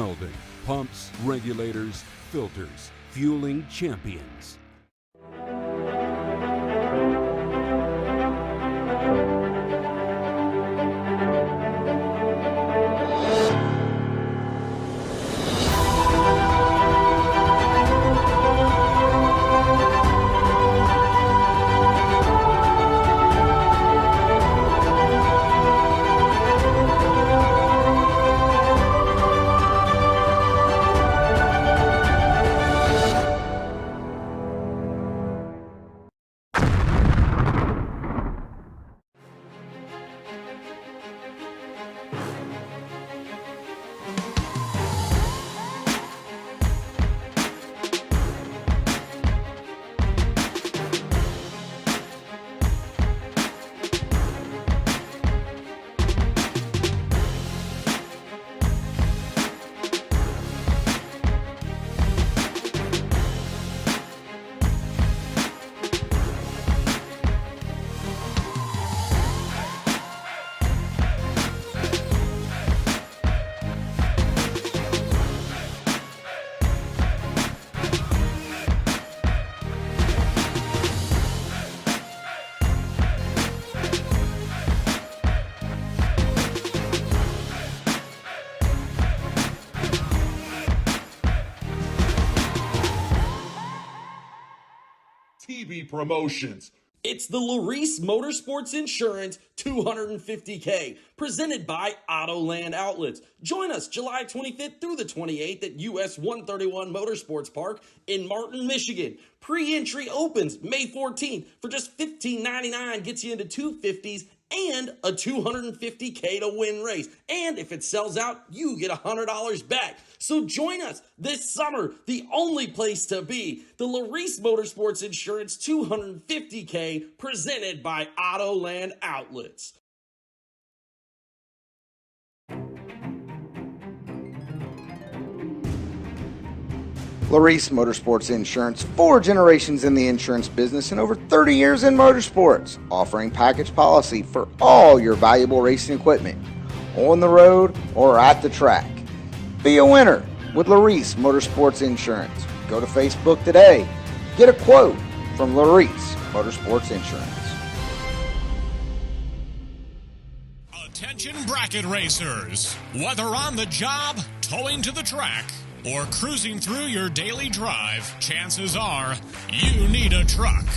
Welding, pumps, regulators, filters, fueling champions. TV promotions. It's the Larice Motorsports Insurance 250K, presented by Autoland Outlets. Join us July 25th through the 28th at US 131 Motorsports Park in Martin, Michigan. Pre-entry opens May 14th for just $15.99, gets you into 250s and a $250K to win race. And if it sells out, you get $100 back. So join us this summer, the only place to be, the Larice Motorsports Insurance 250K, presented by Autoland Outlets. Larice Motorsports Insurance, 4 generations in the insurance business and over 30 years in motorsports, offering package policy for all your valuable racing equipment, on the road or at the track. Be a winner with Larice Motorsports Insurance. Go to Facebook today. Get a quote from Larice Motorsports Insurance. Attention bracket racers, whether on the job, towing to the track, or cruising through your daily drive, chances are you need a truck.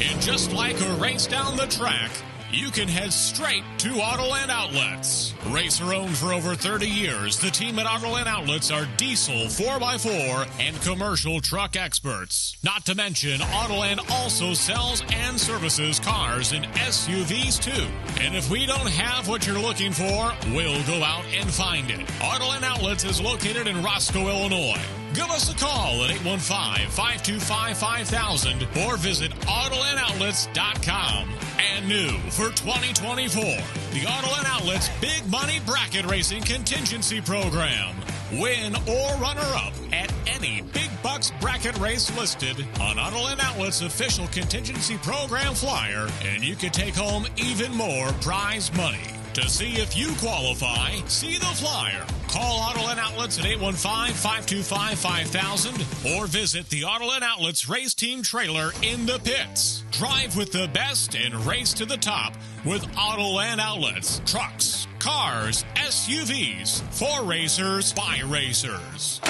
And just like a race down the track, you can head straight to Autoland Outlets. Racer owned for over 30 years, the team at Autoland Outlets are diesel 4x4 and commercial truck experts. Not to mention, Autoland also sells and services cars and SUVs too. And if we don't have what you're looking for, we'll go out and find it. Autoland Outlets is located in Roscoe, Illinois. Give us a call at 815-525-5000 or visit AutolandOutlets.com. And new for 2024, the Autoland Outlets Big Money Bracket Racing Contingency Program. Win or runner-up at any Big Bucks bracket race listed on Autoland Outlets' official contingency program flyer, and you can take home even more prize money. To see if you qualify, see the flyer. Call Autoland Outlets at 815-525-5000 or visit the Autoland Outlets race team trailer in the pits. Drive with the best and race to the top with Autoland Outlets. Trucks, cars, SUVs, for racers, by racers.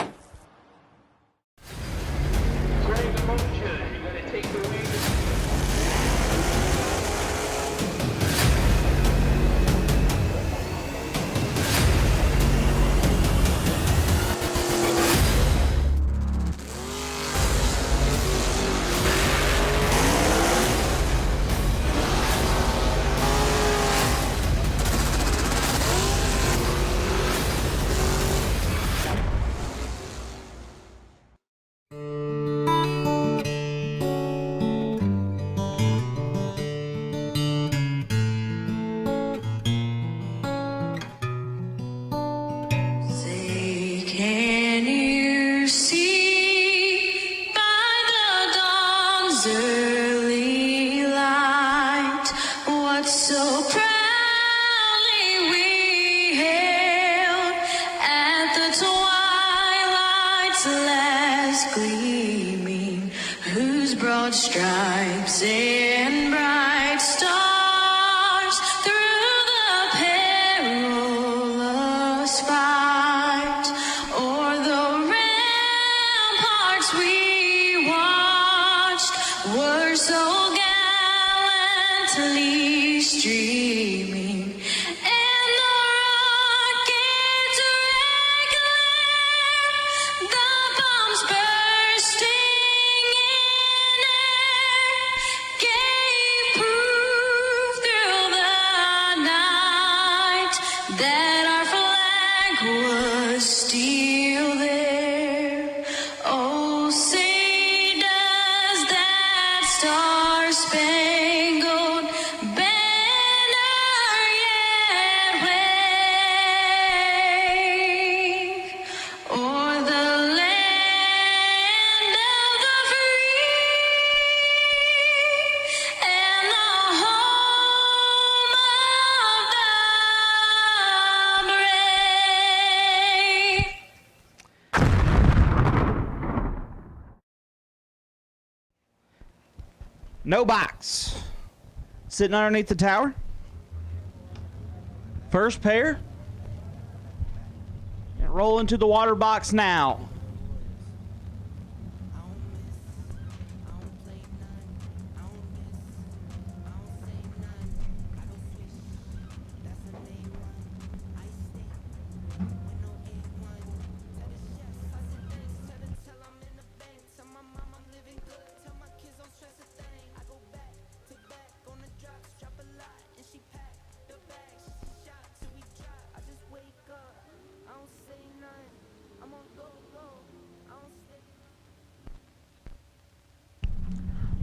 gleaming, whose broad stripes and bright stars through the perilous fight o'er the ramparts we watched were so gallantly streaming. No box. Sitting underneath the tower. First pair. And roll into the water box now.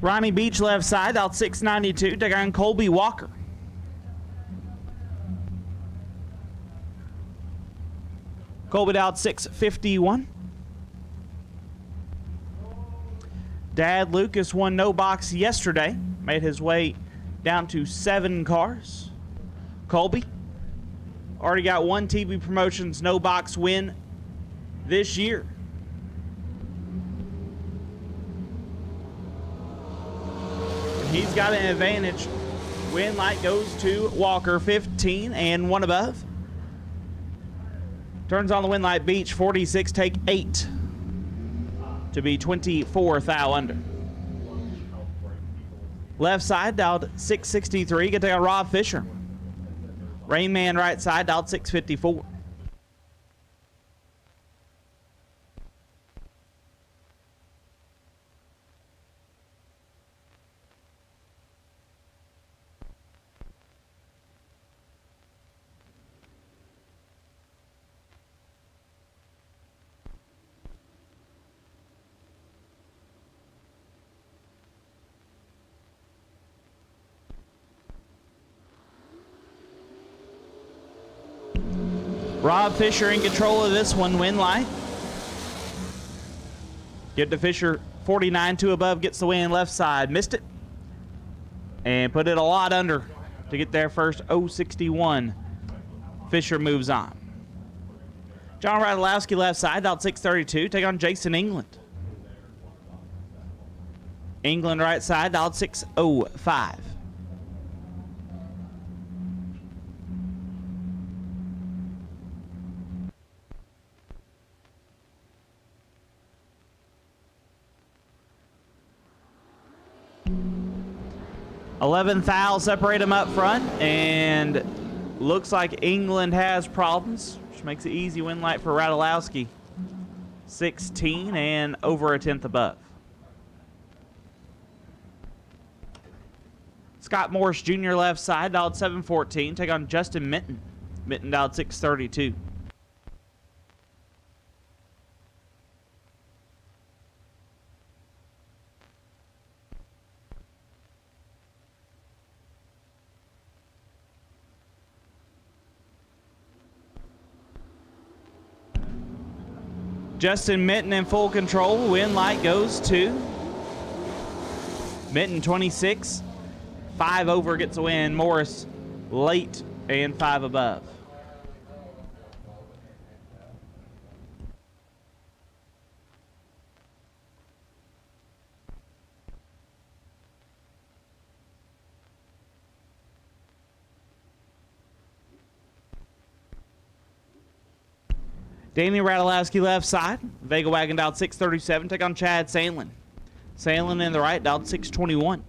Ronnie Beach left side, out 692. Take on Colby Walker. Colby out 651. Dad Lucas won no box yesterday. Made his way down to 7 cars. Colby already got 1 TV Promotions no box win this year. He's got an advantage. Win light goes to Walker, 15 and 1 above. Turns on the win light Beach, 46, take 8 to be 24 thou under. Left side, dialed 663. Get to Rob Fisher. Rain Man right side, dialed 654. Rob Fisher in control of this one, win light. Get to Fisher, 49, 2 above, gets the win left side. Missed it. And put it a lot under to get there first, 061. Fisher moves on. John Radulowski left side, out 632. Take on Jason England. England right side, out 605. $11 thou separate them up front, and looks like England has problems, which makes it easy win light for Radulowski. 16 and over a tenth above. Scott Morris Jr. left side, dialed 714. Take on Justin Minton. Minton dialed 632. Justin Minton in full control. Win light goes to Minton, 26. 5 over gets a win. Morris late and 5 above. Danny Radulowski left side. Vega Wagon dialed 637. Take on Chad Sandlin. Sandlin in the right dialed 621.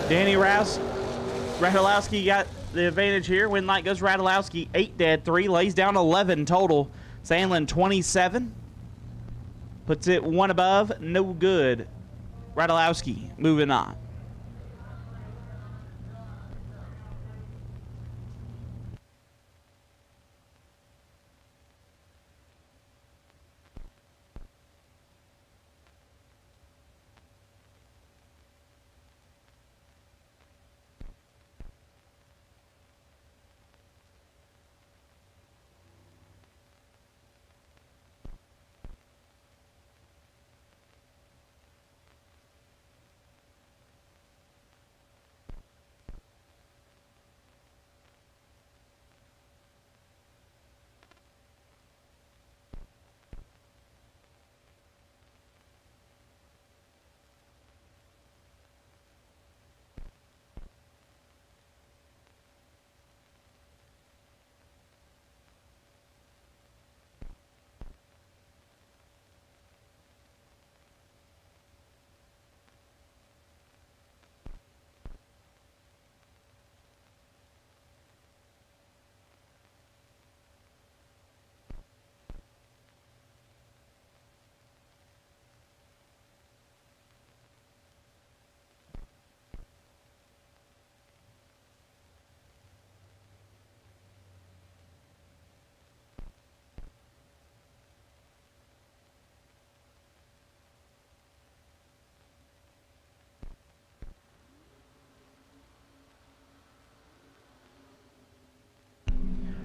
Danny Radulowski got the advantage here. Win light goes Radulowski 8 dead, 3 lays down 11 total. Sandlin 27. Puts it 1 above, no good. Radulowski moving on.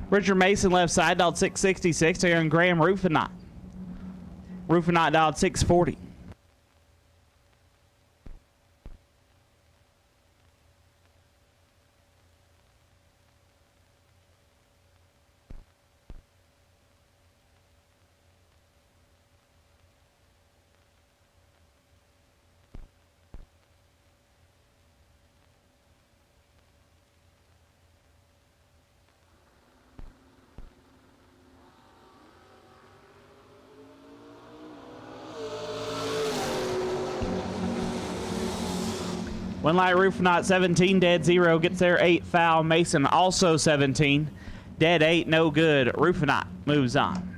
Richard Mason left side dialed 666. Aaron Graham Rufinot. Rufinot dialed 640. One light Rufinot 17, dead 0, gets there 8, foul. Mason also 17, dead 8, no good. Rufinot moves on.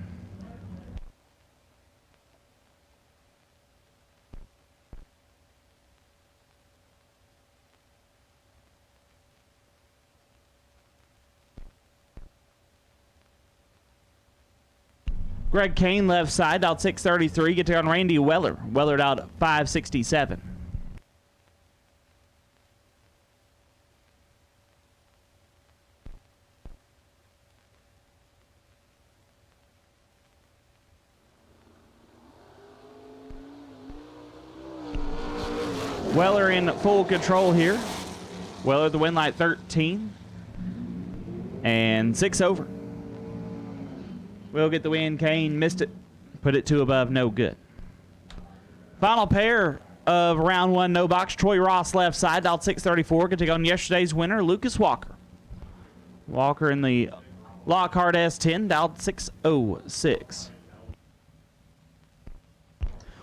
Greg Kane left side, dialed 633, get there on Randy Weller. Weller dialed 567. Weller in full control here. Weller the win light 13 and 6 over. Will get the win. Kane missed it. Put it 2 above, no good. Final pair of round 1, no box. Troy Ross left side, dialed 634. Going to take on yesterday's winner, Lucas Walker. Walker in the Lockhart S10, dialed 606.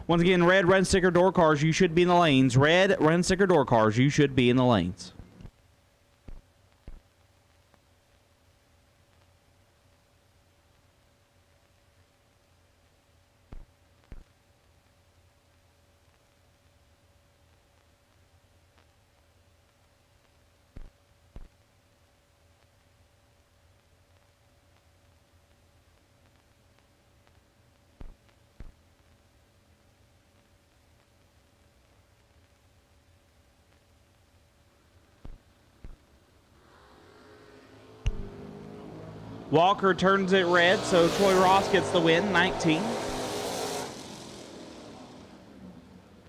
Once again, red run sticker door cars, you should be in the lanes. Red run sticker door cars, you should be in the lanes. Walker turns it red, so Troy Ross gets the win, 19.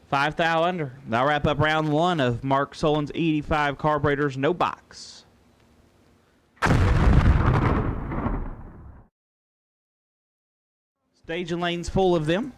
5 thou under. That'll wrap up round 1 of Mark Sullens' 85 carburetors, no box. Staging lanes full of them.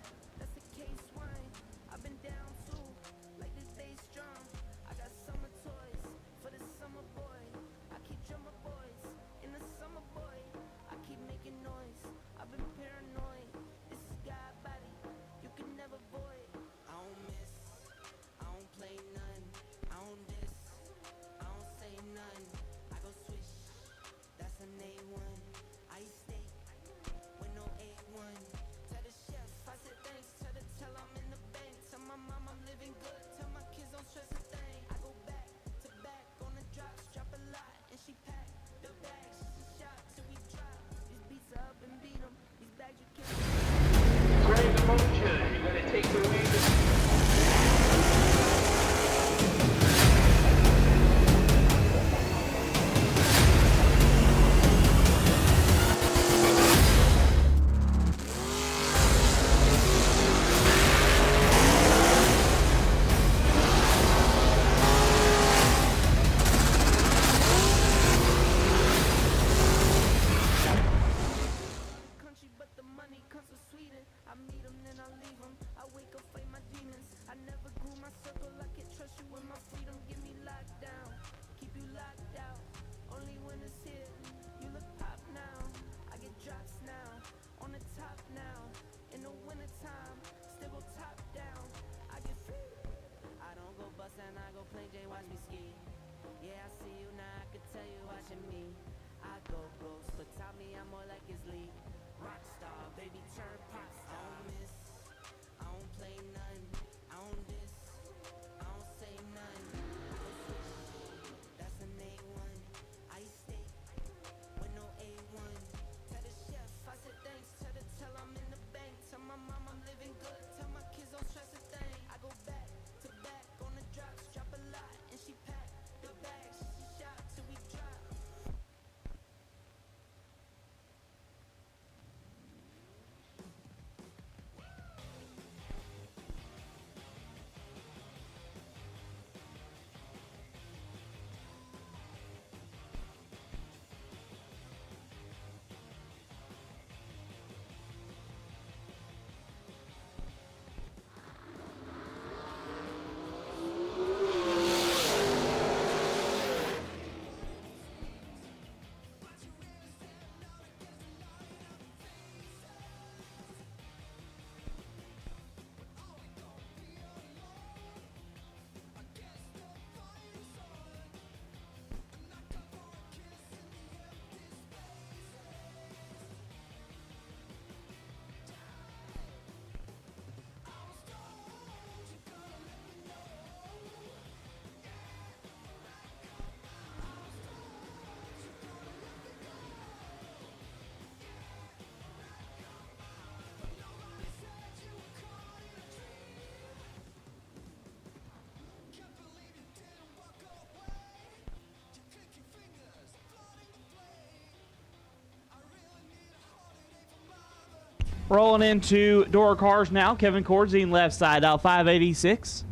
Rolling into door cars now. Kevin Cordzine left side, dial 586.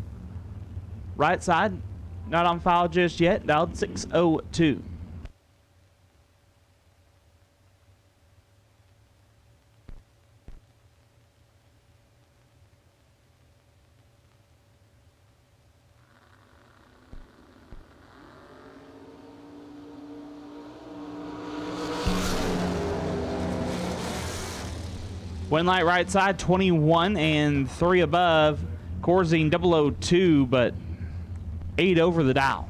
Right side, not on file just yet, dialed 602. One light right side, 21 and 3 above. Cordzine 002, but 8 over the dial.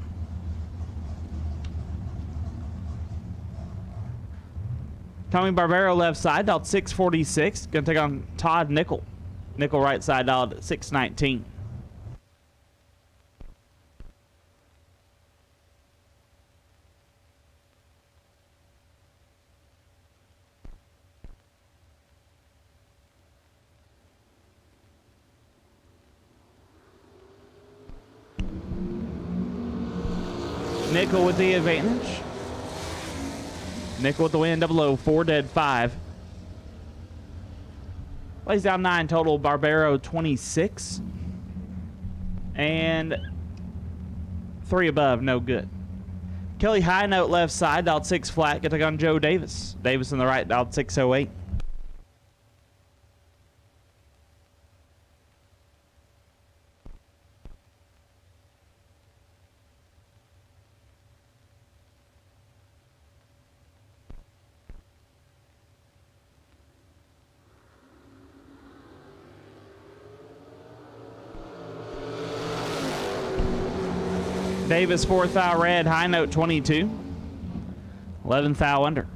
Tommy Barbero left side, dialed 646. Going to take on Todd Nickel. Nickel right side, dialed 619. Nickel with the advantage. Nickel with the win, 004, dead 5. Lays down 9 total, Barbero 26. And 3 above, no good. Kelly High Note left side, dialed 6 flat. Get to take on Joe Davis. Davis on the right, dialed 608. Davis 4th thou red, High Note 22. 11th thou under.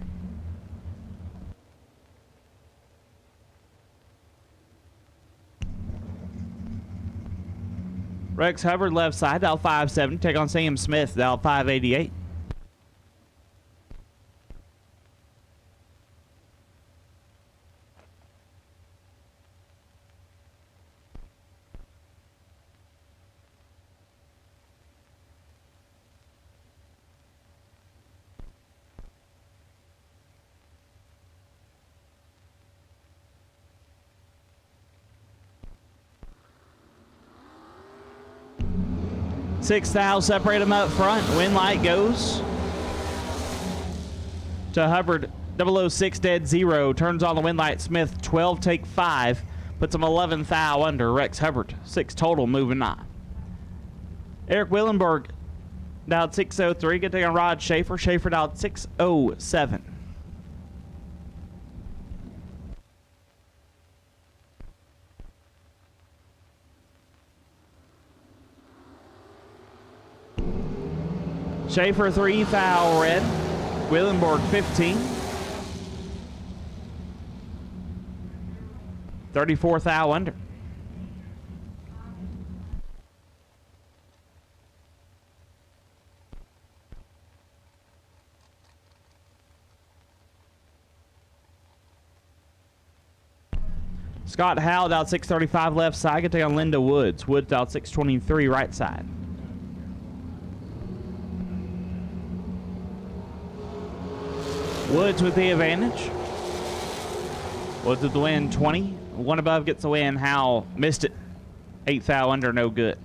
Rex Hubbard left side, dial 570. Take on Sam Smith, dial 588. Sixth thou, separate them up front. Wind light goes to Hubbard, 006 dead 0. Turns on the wind light. Smith 12 take 5. Puts him 11th thou under. Rex Hubbard 6 total, moving on. Eric Willenberg dialed 603. Get taken on Rod Schaefer. Schaefer dialed 607. Schaefer 3 thou red. Willenborg 15. 34th thou under. Scott Howell dialed 635 left side. Get take on Linda Woods. Woods dialed 623 right side. Woods with the advantage. Woods with the win, 20. 1 above gets the win. Howell missed it. 8th thou under, no good.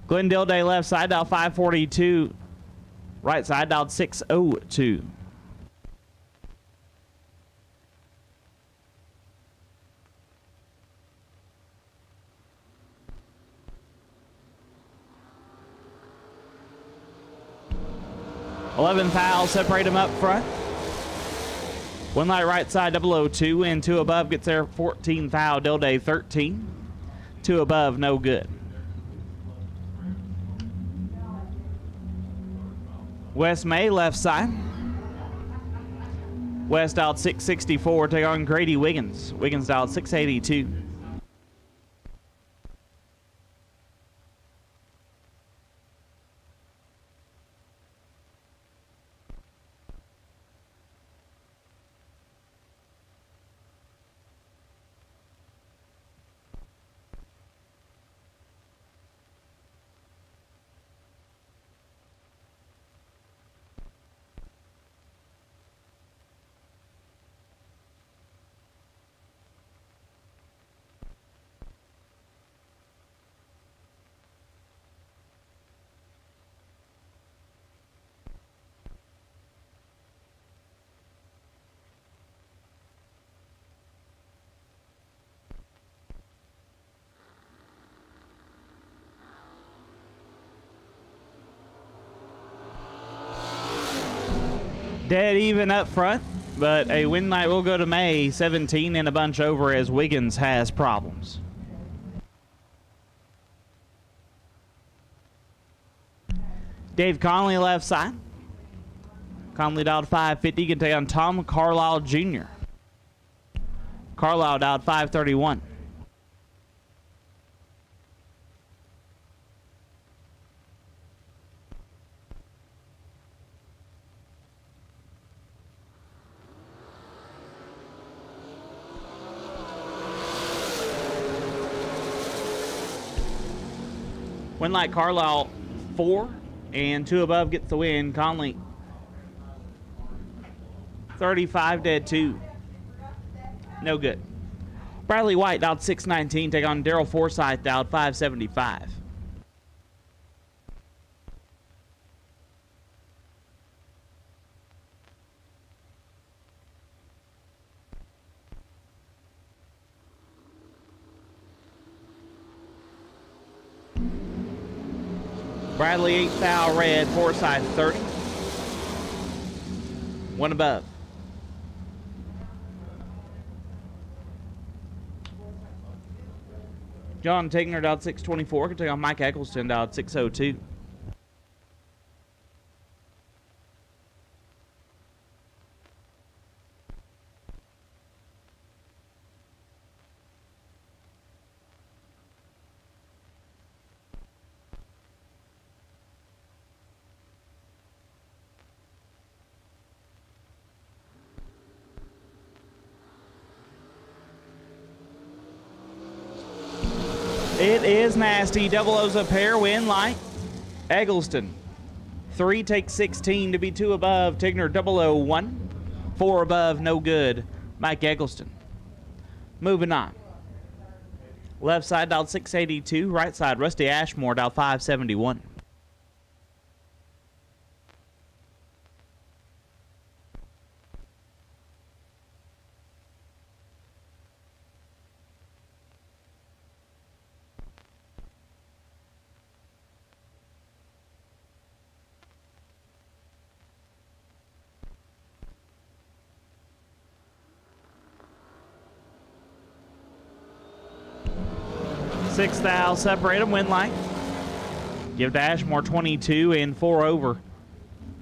Glendale Day left side, dial 542. Right side, dialed 602. Eleven foul, separate them up front. One light right side, 002, and 2 above gets there. 14 foul, Dill Day 13. 2 above, no good. West May left side. West dialed 664. Take on Grady Wiggins. Wiggins dialed 682. Dead even up front, but a win night will go to May. 17 and a bunch over as Wiggins has problems. Dave Conley left side. Conley dialed 550. Can take on Tom Carlisle Jr. Carlisle dialed 531. Winlight Carlisle 4 and 2 above gets the win. Conley 35 dead 2. No good. Bradley White dialed 619. Take on Daryl Forsyth dialed 575. Bradley 8 foul red, Forsyth 30. 1 above. John Tigner dialed 624. Can take on Mike Eggleston dialed 602. It is nasty. Double O's a pair. Winlight. Eggleston. 3 takes 16 to be 2 above. Tigner 001. 4 above. No good. Mike Eggleston. Moving on. Left side dialed 682. Right side Rusty Ashmore dialed 571. Sixth foul, separate them, Winlight. Give to Ashmore 22 and 4 over.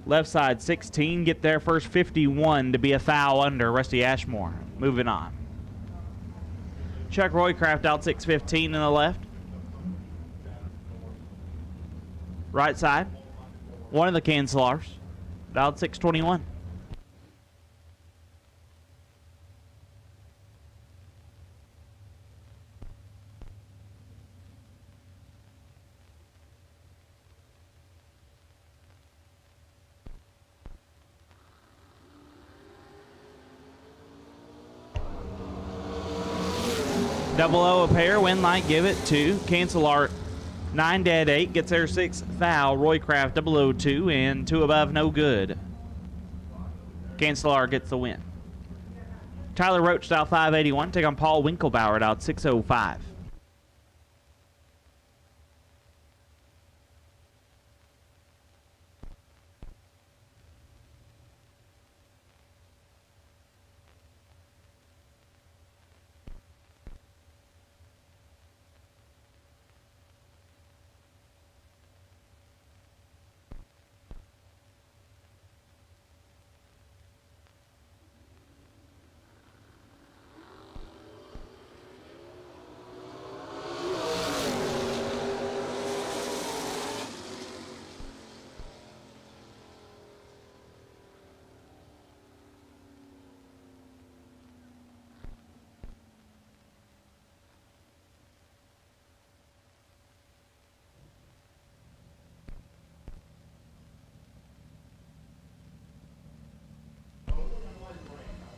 Left side 16, get their first 51 to be a foul under Rusty Ashmore. Moving on. Chuck Roycraft out 615 in the left. Right side, one of the cancelars, dialed 621. Double O a pair, Winlight give it to Cancelar 9 dead 8, gets their 6th foul. Roycraft 002 and 2 above, no good. Cancelar gets the win. Tyler Roach dialed 581, take on Paul Winkelbauer dialed 605.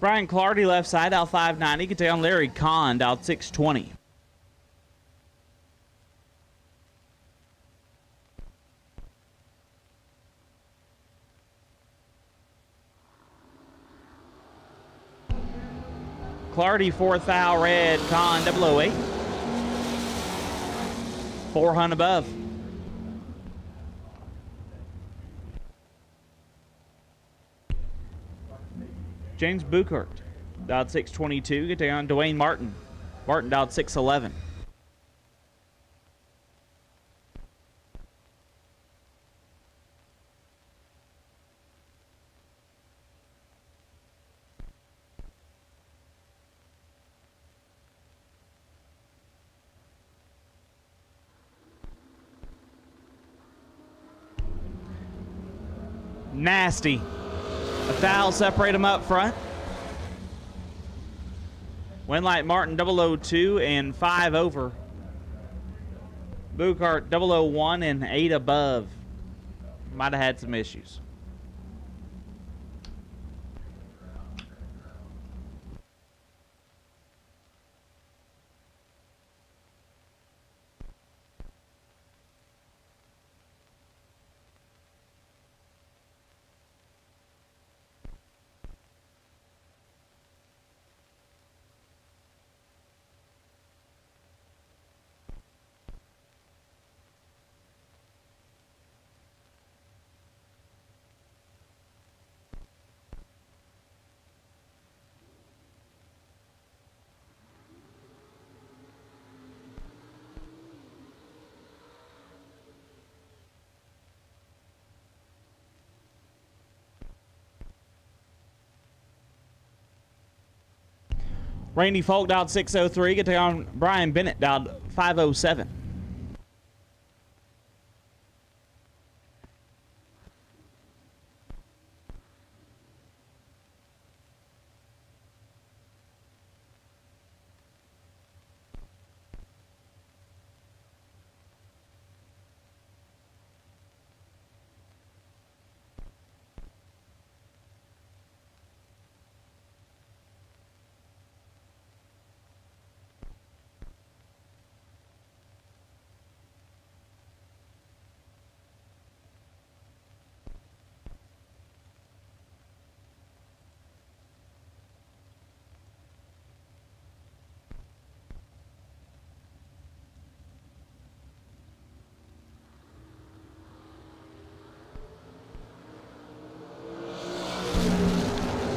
Brian Clardy left side, out 590. Can take on Larry Kahn, out 620. Clardy 4th foul red, Kahn 008. 400 above. James Buchert, dialed 622. Get down Dwayne Martin. Martin dialed 611. Nasty. A foul separate them up front. Winlight Martin 002 and 5 over. Bookhart 001 and 8 above. Might have had some issues. Randy Folk dialed 603. Get on Brian Bennett dialed 507.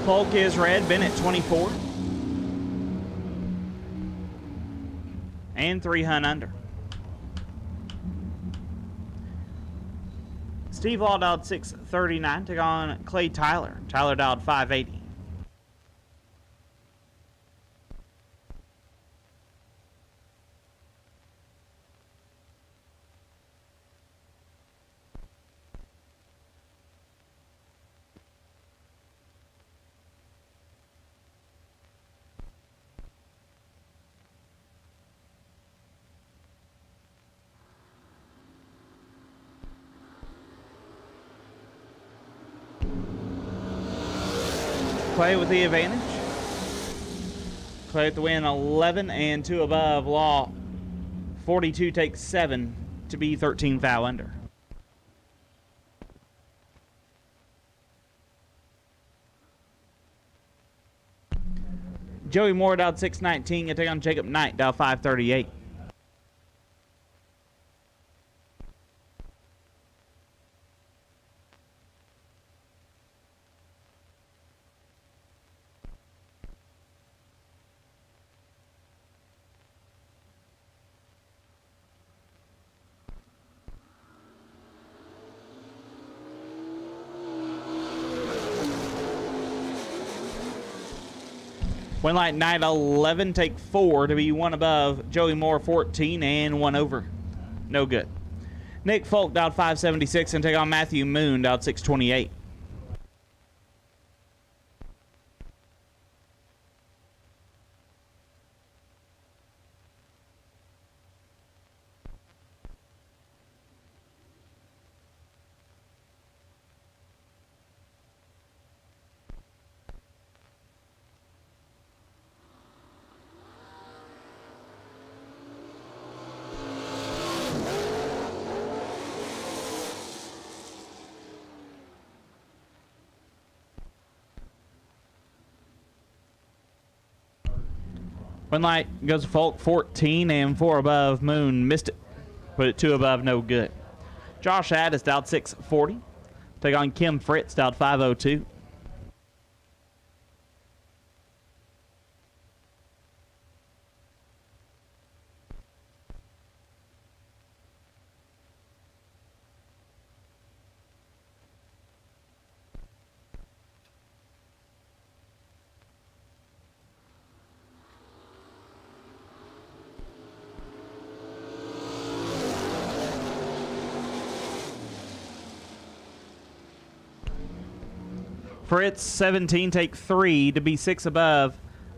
Polk is red, Bennett 24. And 3 hunt under. Steve Law dialed 639. Took on Clay Tyler. Tyler dialed 580. Clay with the advantage. Clay with the win, 11 and 2 above. Law 42 takes 7 to be 13 foul under. Joey Moore dialed 619. Gonna take on Jacob Knight, dialed 538. Winlight Knight 11, take 4 to be 1 above. Joey Moore 14 and 1 over. No good. Nick Folk dialed 576 and take on Matthew Moon dialed 628. Winlight goes to Folk 14 and 4 above. Moon missed it. Put it 2 above, no good. Josh Addis dialed 640. Take on Kim Fritz dialed 502. Fritz 17, take 3 to be 6 above.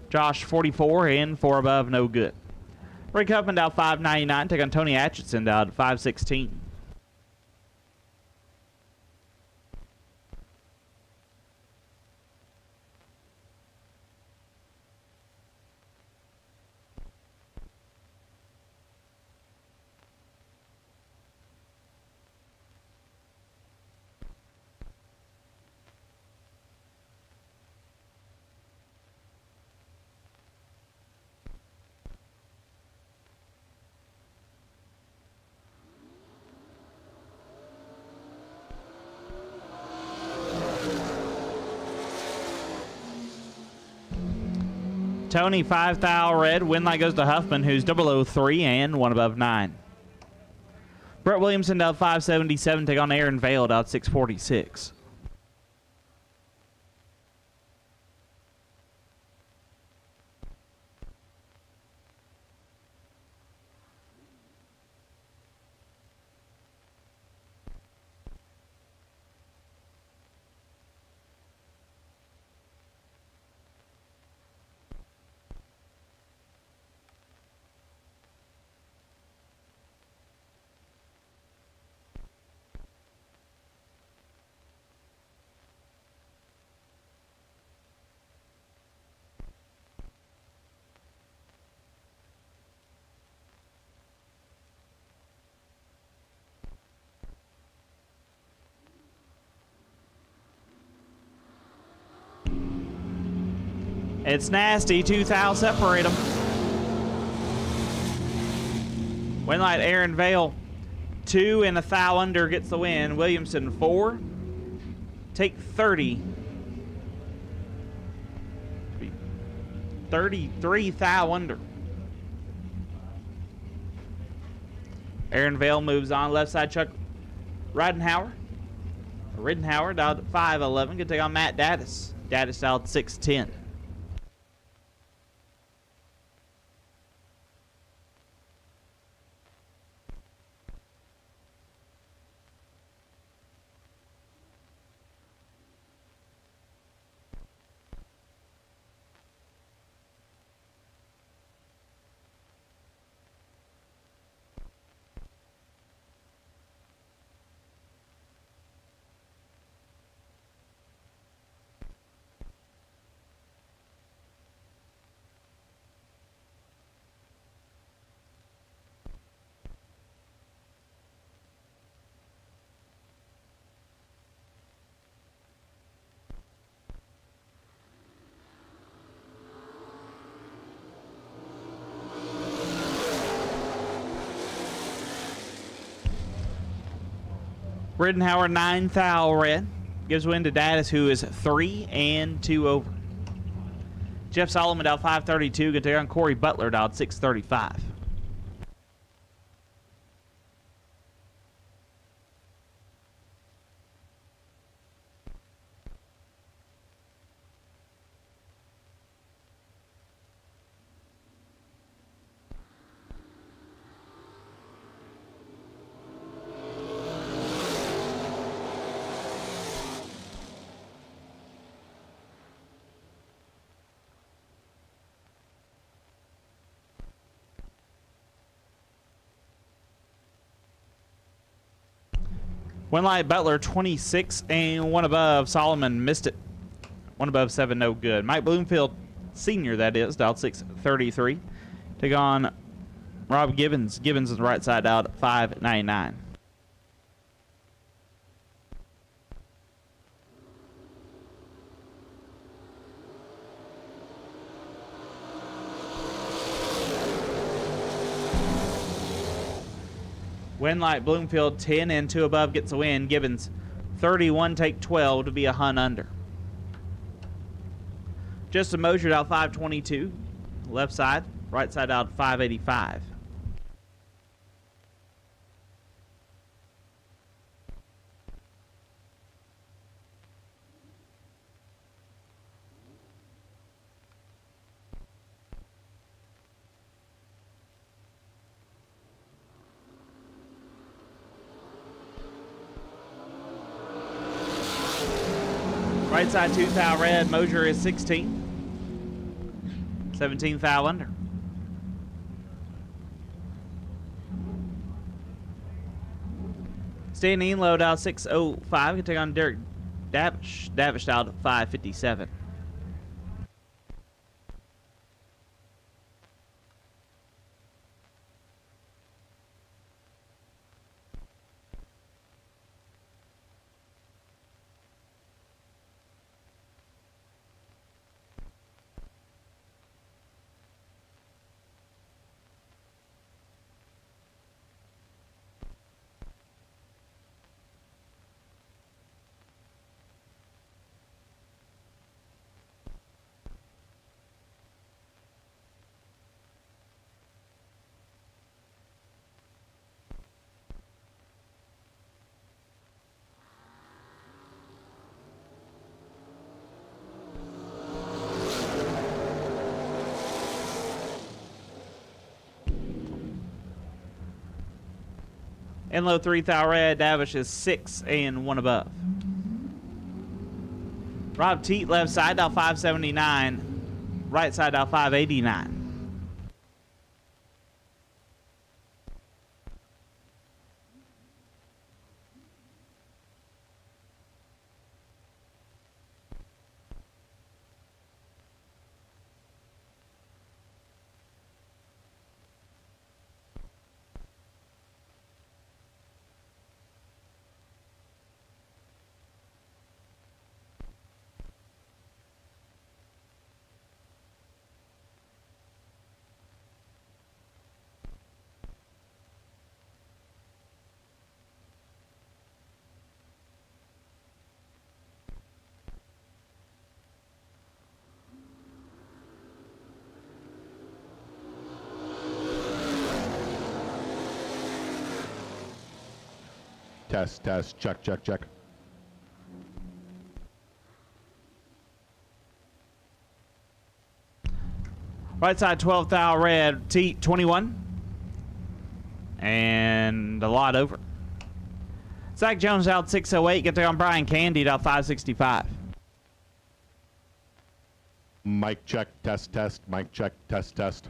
Josh 44 and 4 above, no good. Rick Huffman down 599. Take on Tony Atchison down 516. Tony 5 thou red. Win light goes to Huffman, who's 003 and 1 above 9. Brett Williamson down 577. Take on Aaron Vale down 646. It's nasty. 2 thou separate them. Win light Aaron Vale 2 and a thou under gets the win. Williamson 4. Take 30. 33 thou under. Aaron Vale moves on. Left side Chuck Ridenhauer down at 5'11". Good take on Matt Daddis. Daddis down at 6'10". Ridenhauer 9 thou red. Gives win to Daddis, who is 3 and 2 over. Jeff Solomon down 532. Good take on Corey Butler down 635. One light Butler 26 and 1 above. Solomon missed it. 1 above 7, no good. Mike Bloomfield, senior that is, dialed 633. Take on Rob Gibbons. Gibbons is the right side out at 599. Win light Bloomfield 10 and 2 above gets a win. Gibbons 31 take 12 to be a hunt under. Justin Moser out 522. Left side, right side out 585. Right side 2 thou red. Moser is 16. 17 thou under. Standing load out 605. Can take on Derek Davish. Davish out at 557. In low 3,000 red, Davish is 6 and 1 above. Rob Teat left side dial 579, right side dial 589. Test, check. Right side 12,000 red, Teat 21. And a lot over. Zach Jones out 608. Get there on Brian Candy out 565. Mic check, test, mic check, test.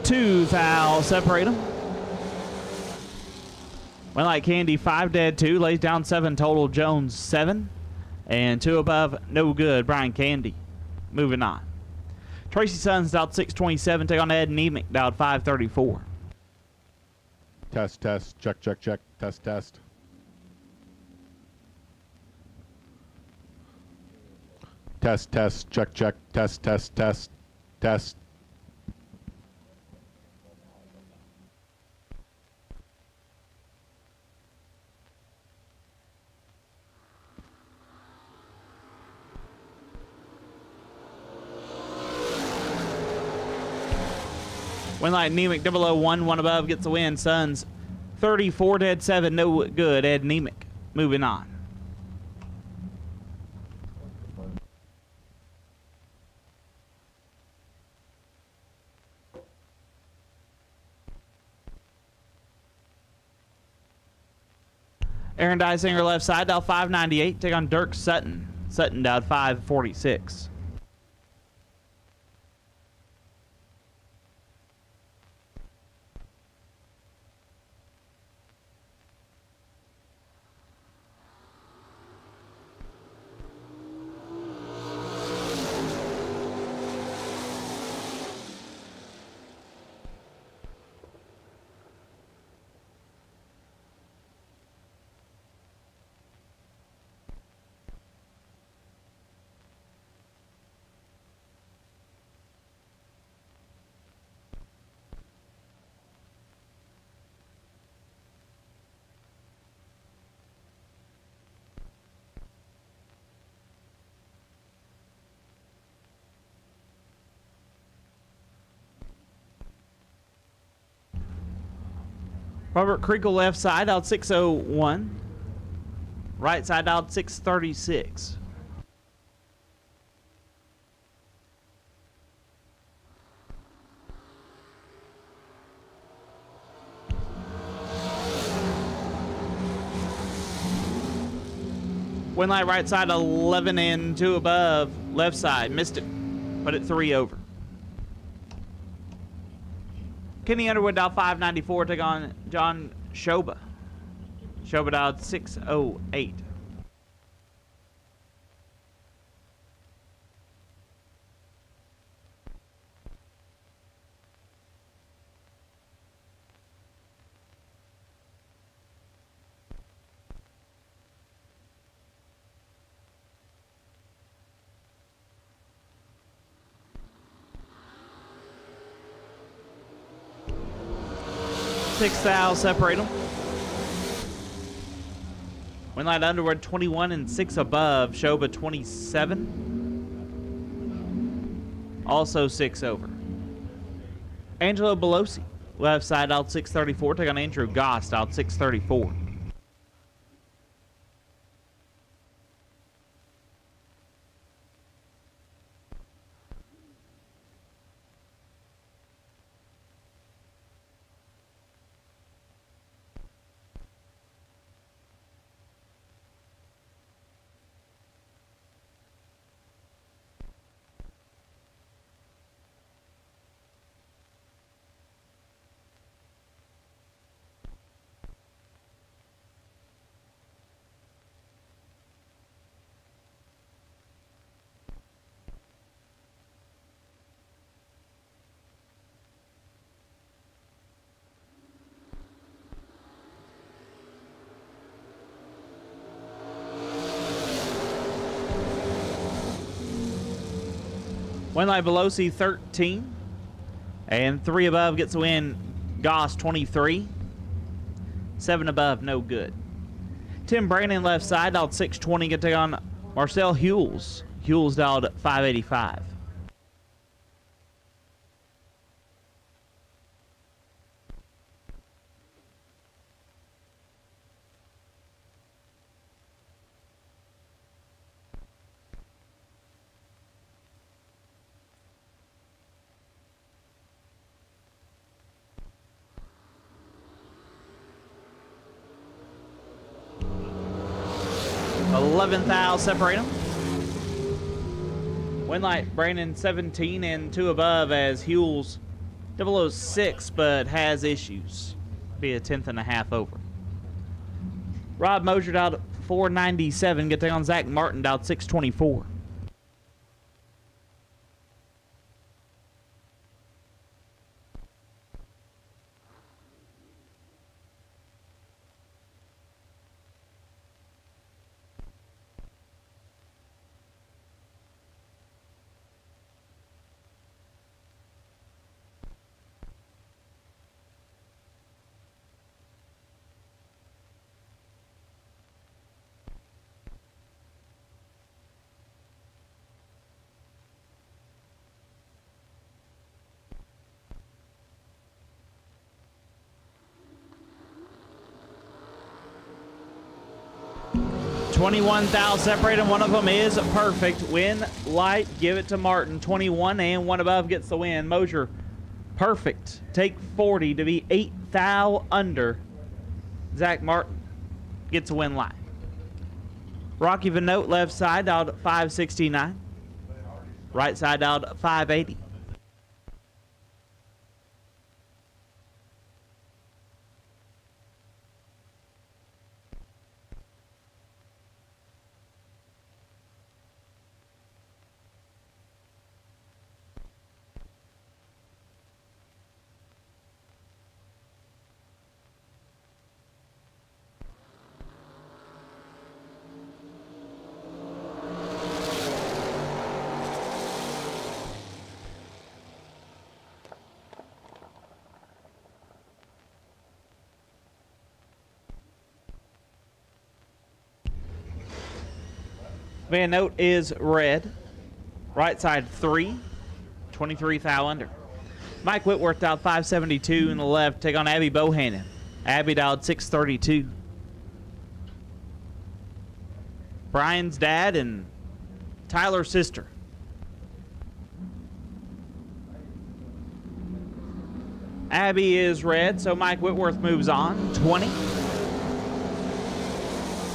Two foul, separate them. Went like candy, 5 dead, 2. Lays down 7 total, Jones 7. And 2 above, no good, Brian Candy. Moving on. Tracy Sullens out 627, take on Ed Nemick, out 534. Test, check, test. Test, check, test. Went like Nemick, 001, 1 above, gets the win. Suns 34 dead, 7, no good. Ed Nemick. Moving on. Aaron Dysinger left side, dial 598. Take on Dirk Sutton. Sutton dialed 546. Robert Kriegel left side out 601. Right side out 636. Win light right side 11 and 2 above. Left side, missed it. Put it 3 over. Kenny Underwood dialed 594, take on John Shoba. Shoba dialed 608. Six thou separate them. Win light Underwood 21 and 6 above. Shoba 27. Also 6 over. Angelo Belosi. Left side out 634. Take on Andrew Gost out 634. Win light Belosi 13. And 3 above gets the win. Goss 23. 7 above, no good. Tim Brandon left side, dialed 620. Get to take on Marcel Hewells. Hewells dialed 585. Thou separate them. Win light Brandon 17 and 2 above as Hewells 006 but has issues. Be a 10th and a half over. Rob Moser out 497. Get on Zach Martin out 624. $21,000 separated. One of them is perfect. Win light, give it to Martin. 21 and 1 above gets the win. Moser, perfect. Take 40 to be 8,000 under. Zach Martin gets a win light. Rocky Vanote left side dialed 569. Right side dialed 580. Van Note is red. Right side 3. 23,000 under. Mike Whitworth dialed 572 in the left. Take on Abby Bohannon. Abby dialed 632. Brian's dad and Tyler's sister. Abby is red, so Mike Whitworth moves on. 20.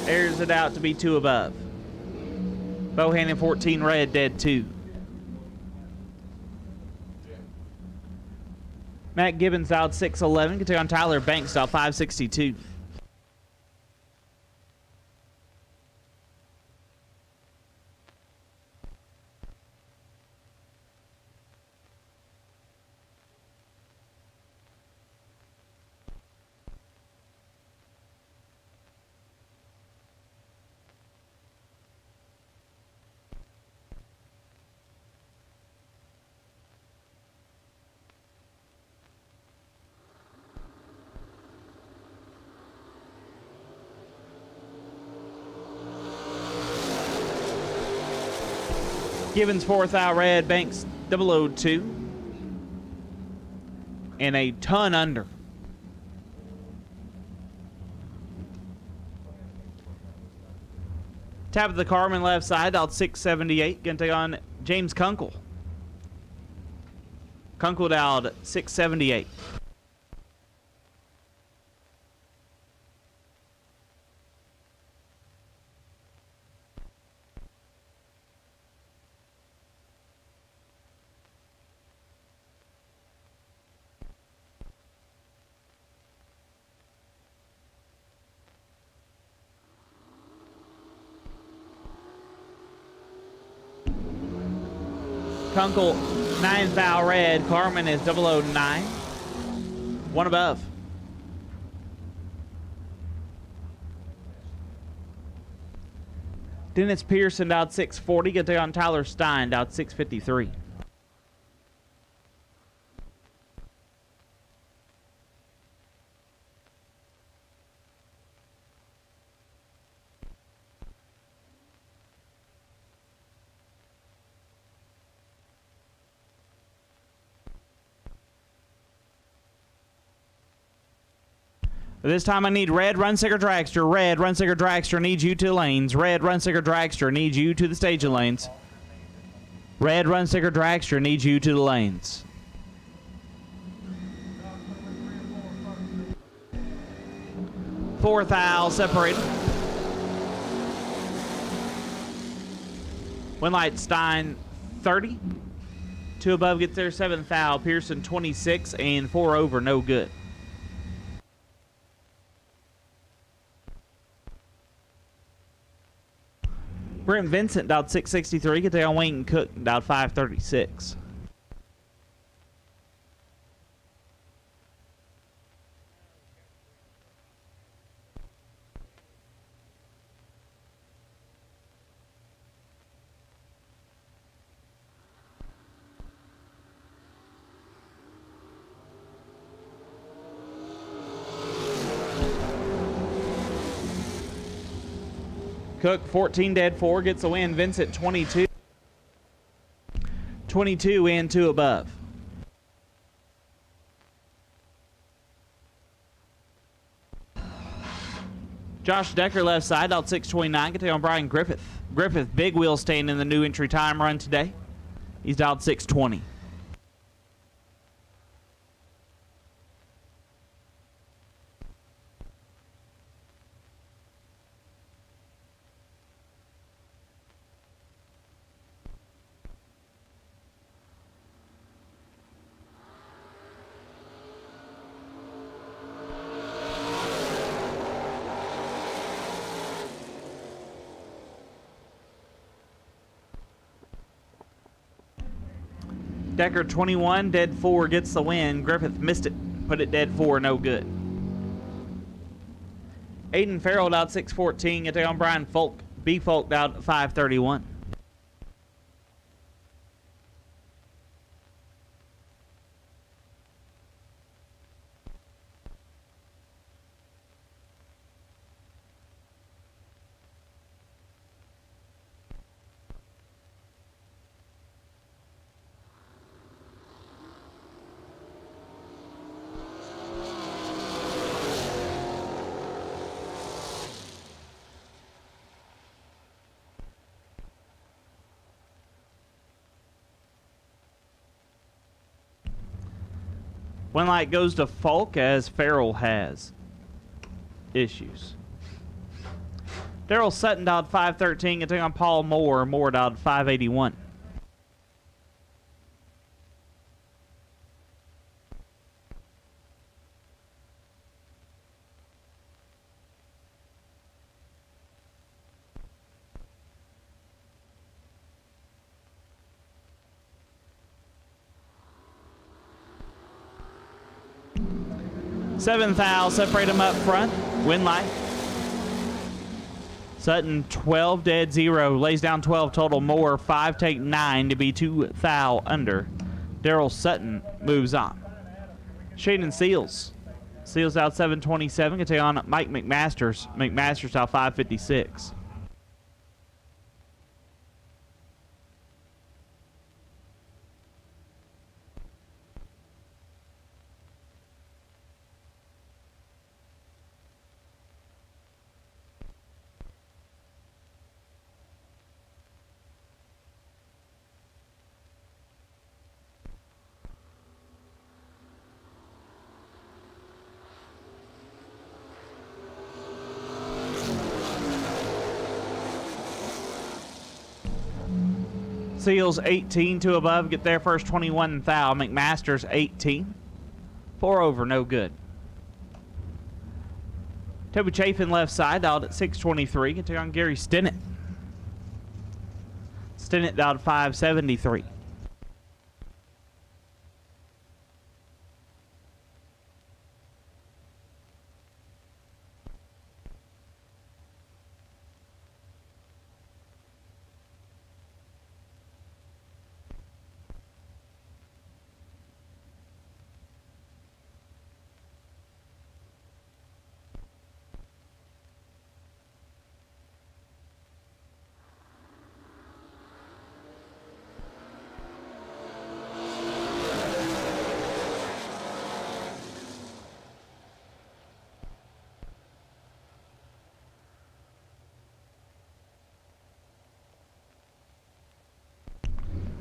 Airs it out to be 2 above. Bohannon 14 red, dead 2. Matt Gibbons dialed 611. Can take on Tyler Banks, dialed 562. Gibbons 4th out red, Banks 002. And a ton under. Tap of the Carmen left side, out 678. Gonna take on James Kunkel. Kunkel dialed 678. Kunkel, 9th out red. Carmen is 009. One above. Dennis Pearson out 640. Get there on Tyler Stein out 653. This time I need red Runsicker Dragster. Red Runsicker Dragster needs you to the lanes. Red Runsicker Dragster needs you to the staging lanes. Red Runsicker Dragster needs you to the lanes. Fourth aisle separated. One light Stein 30. 2 above gets there. 7th aisle Pearson 26 and 4 over no good. Brent Vincent dialed 663. Get there on Wayne Cook dialed 536. Cook 14 dead 4 gets the win. Vincent 22. 22 and 2 above. Josh Decker left side out 629. Get on Brian Griffith. Griffith big wheel staying in the new entry time run today. He's dialed 620. Decker 21, dead 4 gets the win. Griffith missed it, put it dead 4, no good. Aiden Farrell out 614. Get on Brian Folk. B Folk out 531. One light goes to Falk as Farrell has issues. Daryl Sutton dialed 513. Going to take on Paul Moore. Moore dialed 581. Seventh foul, separate them up front. Win light. Sutton 12 dead 0, lays down 12 total. Moore 5 take 9 to be 2 foul under. Daryl Sutton moves on. Shaden Seals. Seals out 727. Can take on Mike McMasters. McMasters out 556. Seals 18, 2 above, get their first 21 foul. McMasters 18. 4 over, no good. Toby Chafin left side, dialed at 623. Can take on Gary Stinnett. Stinnett dialed 573.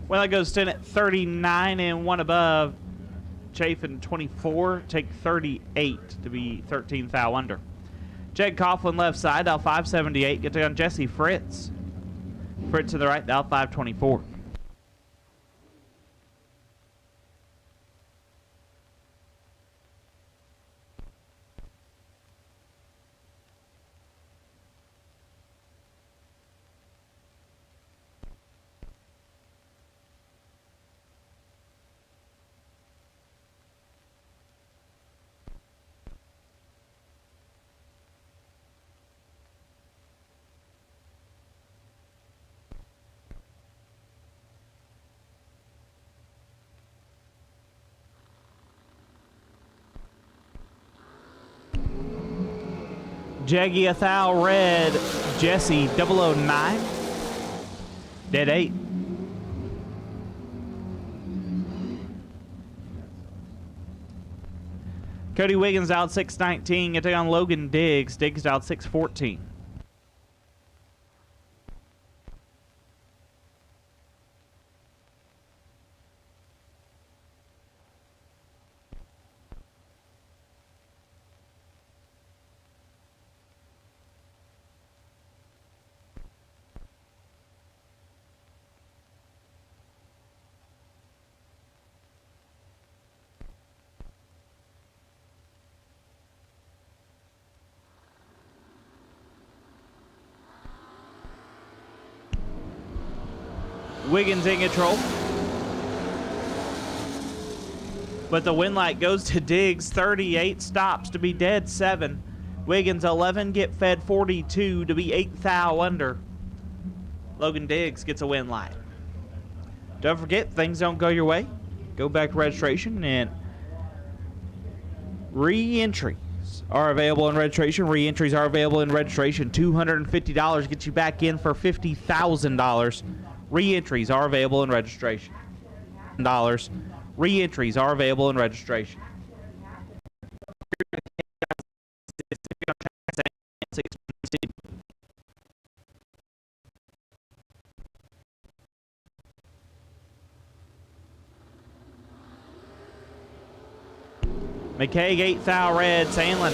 Well, that goes Stinnett 39 and 1 above. Chafin 24, take 38 to be 13 foul under. Jed Coughlin left side, dial 578. Get on Jesse Fritz. Fritz to the right, dial 524. Jaggy a foul red. Jesse 009. Dead 8. Cody Wiggins out 619. Get on Logan Diggs. Diggs out 614. Wiggins in control. But the win light goes to Diggs. 38 stops to be dead 7. Wiggins 11, get fed 42 to be 8 foul under. Logan Diggs gets a win light. Don't forget, things don't go your way. Go back to registration, and re-entries are available in registration. Re-entries are available in registration. $250 gets you back in for $50,000. Re-entries are available in registration. Re-entries are available in registration. McKay 8 foul red. Sandlin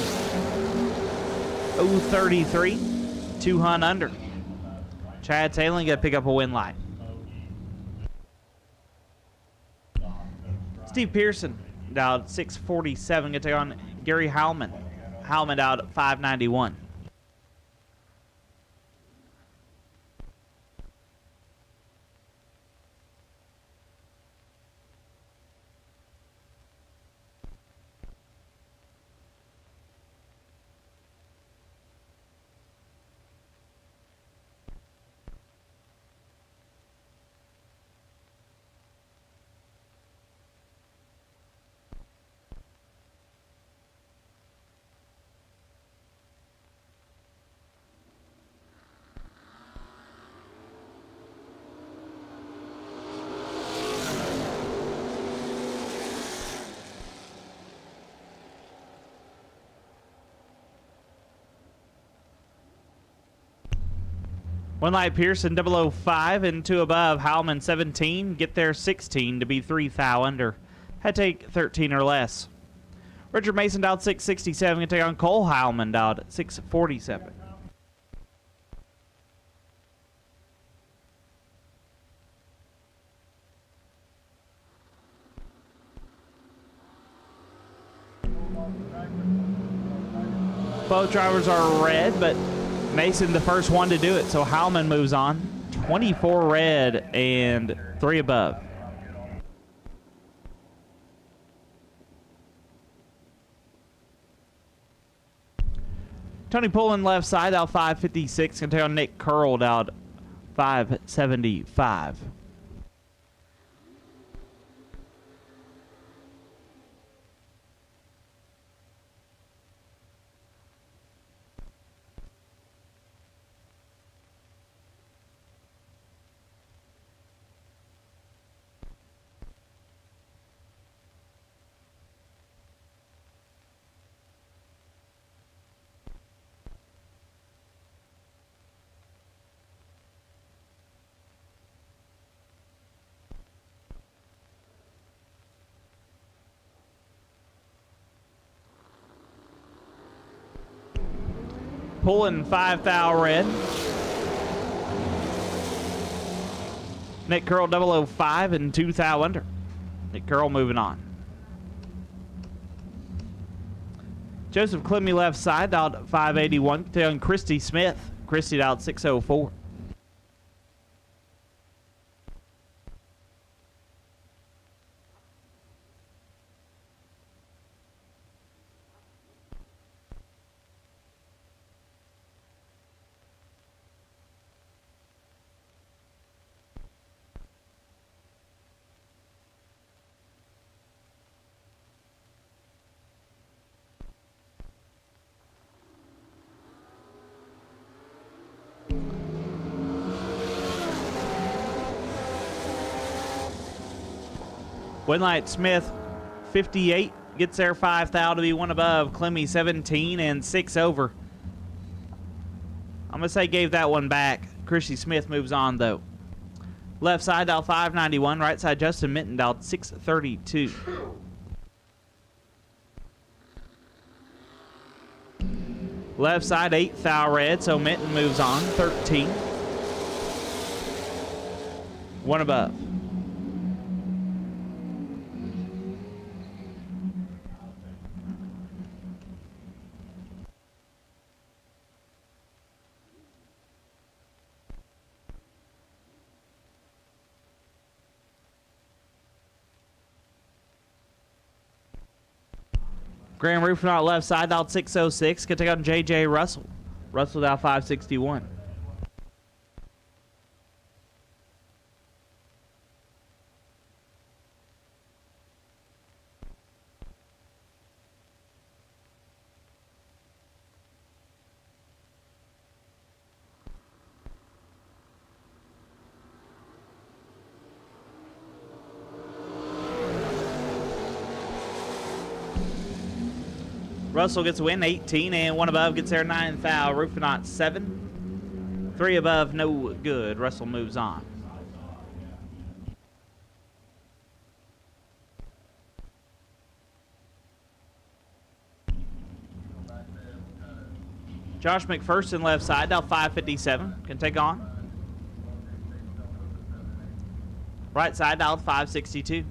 033. 2 hunt under. Chad Sailing got to pick up a win light. Steve Pearson out at 647. Going to take on Gary Howman. Howman out at 591. One light Pearson 005 and 2 above. Howman 17. Get there 16 to be 3 thou under. Had to take 13 or less. Richard Mason dialed 667. Going to take on Cole Howman dialed 647. Both drivers are red, but Mason the first one to do it, so Howman moves on. 24 red and 3 above. Tony Pullen left side out 556. Going to take on Nick Curled out 575. Pulling 5 thou red. Nick Curl 005 and 2 thou under. Nick Curl moving on. Joseph Clemmy left side out 581. Taking Christy Smith. Christy out 604. Winlight Smith 58 gets there 5 thou to be 1 above. Clemmy 17 and 6 over. I'm going to say gave that one back. Christy Smith moves on though. Left side dial 591. Right side Justin Minton dialed 632. Left side 8 thou red, so Minton moves on 13. 1 above. Graham Rufinaut left side, dialed 606. Going to take on J.J. Russell. Russell dialed 561. Russell gets a win, 18, and 1 above gets there 9 thou. Rufinaut 7. 3 above, no good. Russell moves on. Josh McPherson left side, dial 557, can take on. Right side, dial 562.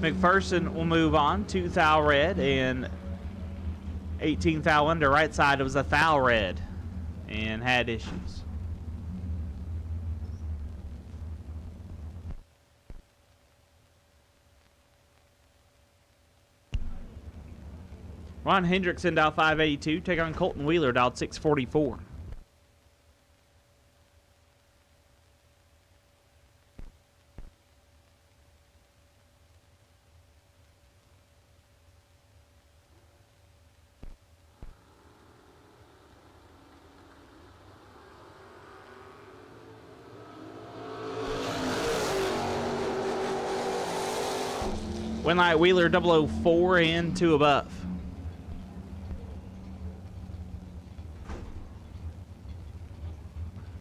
McPherson will move on. 2 thou red and 18 thou under. Right side, it was a thou red and had issues. Ron Hendrickson, dial 582. Take on Colton Wheeler, dial 644. Winlight Wheeler 004 and 2 above.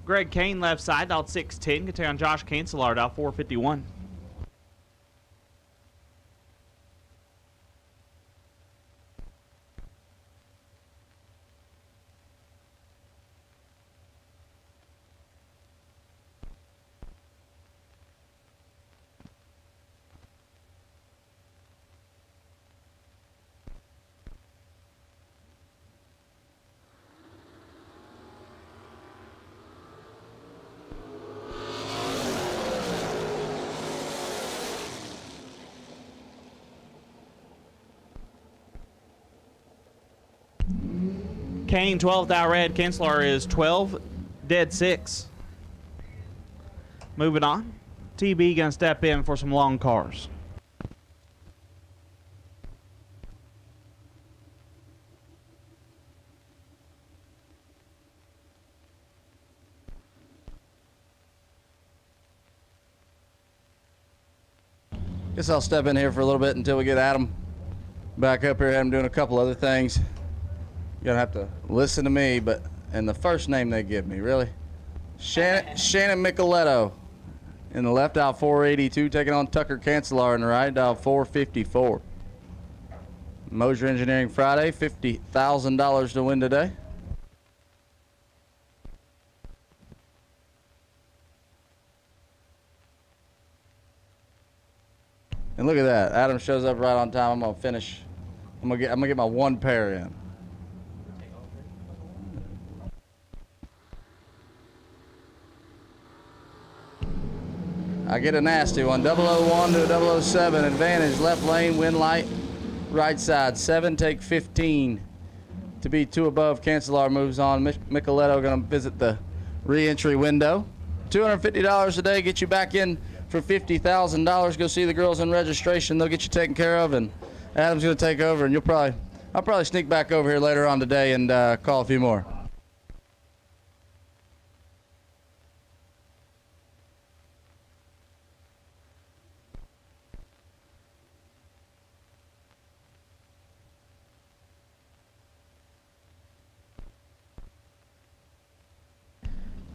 Greg Kane left side, dial 610. Can take on Josh Cancelar, dial 451. Kane, 12 thou red. Cancelar is 12, dead 6. Moving on. TB gonna step in for some long cars. Guess I'll step in here for a little bit until we get Adam back up here. Adam doing a couple other things. You're gonna have to listen to me, and the first name they give me, really? Shannon Micheletto in the left, dial 482, taking on Tucker Cancelar in the right, dial 454. Moser Engineering Friday, $50,000 to win today. And look at that, Adam shows up right on time. I'm gonna finish. I'm gonna get my one pair in. I get a nasty one. 001 to 007. Advantage left lane, win light, right side. 7, take 15. To be 2 above, Cancelar moves on. Micheletto going to visit the re-entry window. $250 a day, get you back in for $50,000. Go see the girls in registration. They'll get you taken care of, and Adam's going to take over, and I'll probably sneak back over here later on today and call a few more.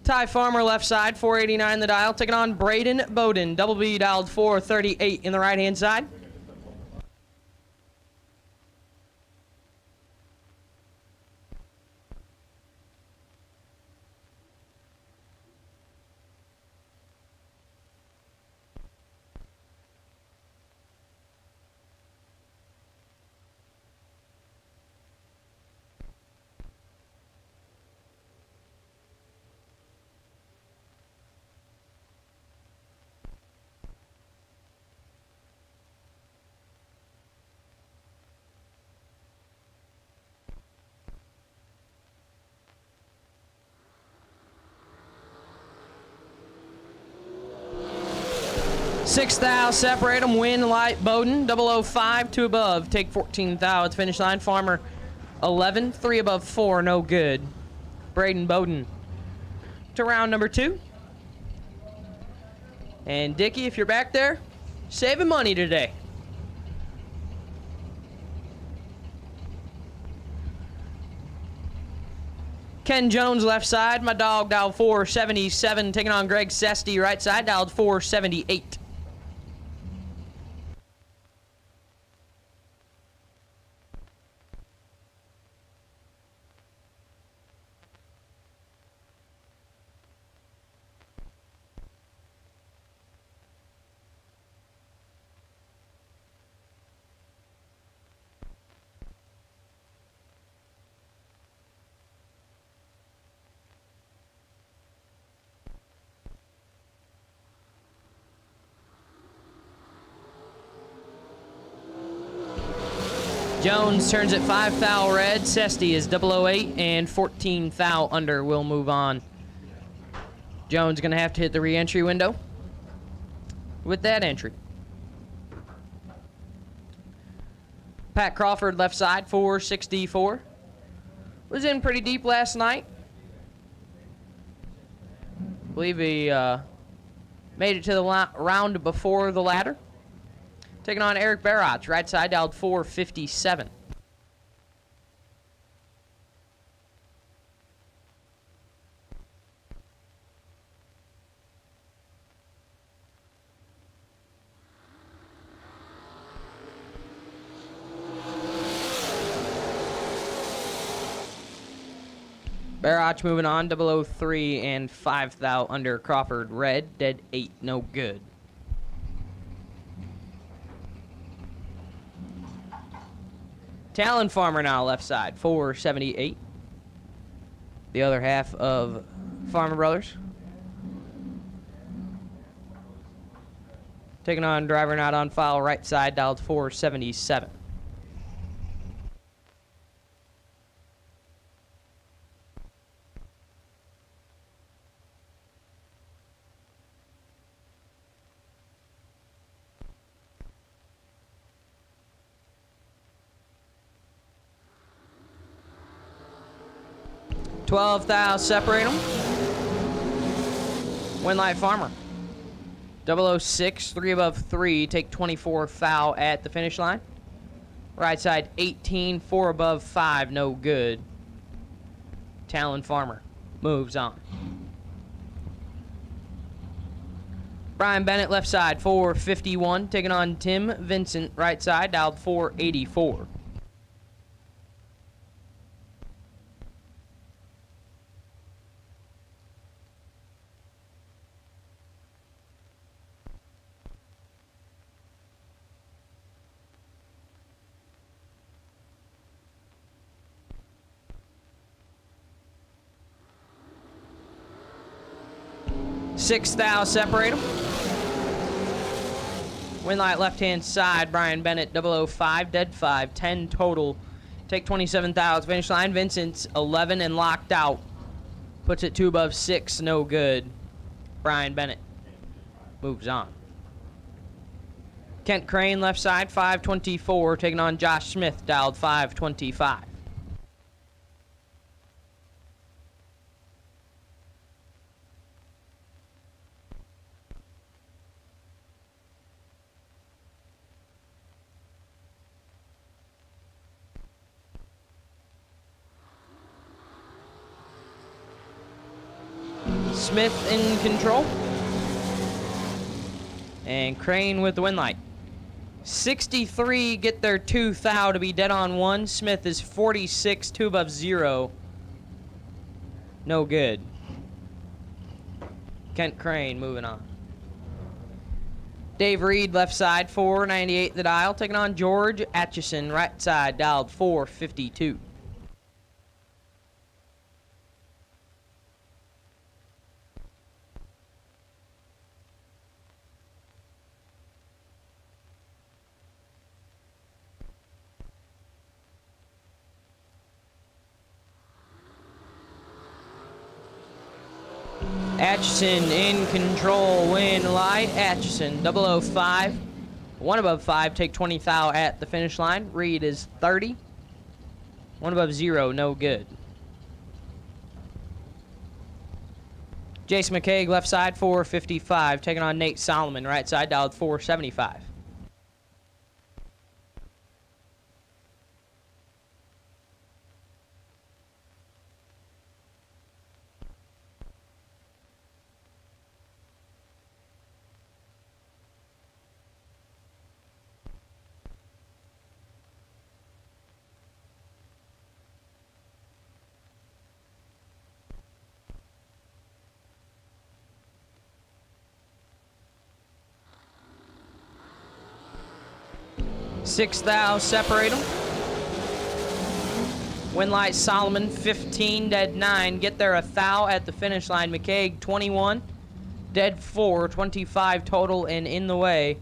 Ty Farmer left side, 489 the dial. Taking on Braden Bowden. Double B dialed 438 in the right-hand side. 6 thou separate them. Win light Bowden. 005, 2 above. Take 14 thou at the finish line. Farmer 11, 3 above 4, no good. Braden Bowden to round number 2. And Dickie, if you're back there, saving money today. Ken Jones left side. My dog dialed 477, taking on Greg Sesty right side, dialed 478. Jones turns at 5 thou red. Sesty is 008 and 14 thou under. We'll move on. Jones going to have to hit the re-entry window with that entry. Pat Crawford left side, 464. Was in pretty deep last night. I believe he made it to the round before the ladder. Taking on Eric Barach, right side, dialed 457. Barach moving on, 003 and 5 thou under. Crawford red, dead 8, no good. Talon Farmer now left side, 478. The other half of Farmer Brothers. Taking on driver not on file right side, dialed 477. $12 thou separate them. Winlight Farmer. 006, 3 above 3, take 24 foul at the finish line. Right side 18, 4 above 5, no good. Talon Farmer moves on. Brian Bennett left side, 451, taking on Tim Vincent right side, dialed 484. $6 thou separate them. Winlight left-hand side, Brian Bennett, 005, dead 5, 10 total. Take 27 thou. Finish line, Vincent's 11 and locked out. Puts it 2 above 6, no good. Brian Bennett moves on. Kent Crane left side, 524, taking on Josh Smith, dialed 525. Smith in control. And Crane with the win light. 63 get their 2 thou to be dead on 1. Smith is 46, 2 above 0. No good. Kent Crane moving on. Dave Reed left side, 498 the dial. Taking on George Atchison right side, dialed 452. Atchison in control, win light. Atchison, 005. 1 above 5, take 20 thou at the finish line. Reed is 30. 1 above 0, no good. Jason McCaig, left side, 455. Taking on Nate Solomon, right side, dialed 475. Six thou separate them. Winlight Solomon 15, dead 9. Get there a thou at the finish line. McCaig 21, dead 4, 25 total and in the way.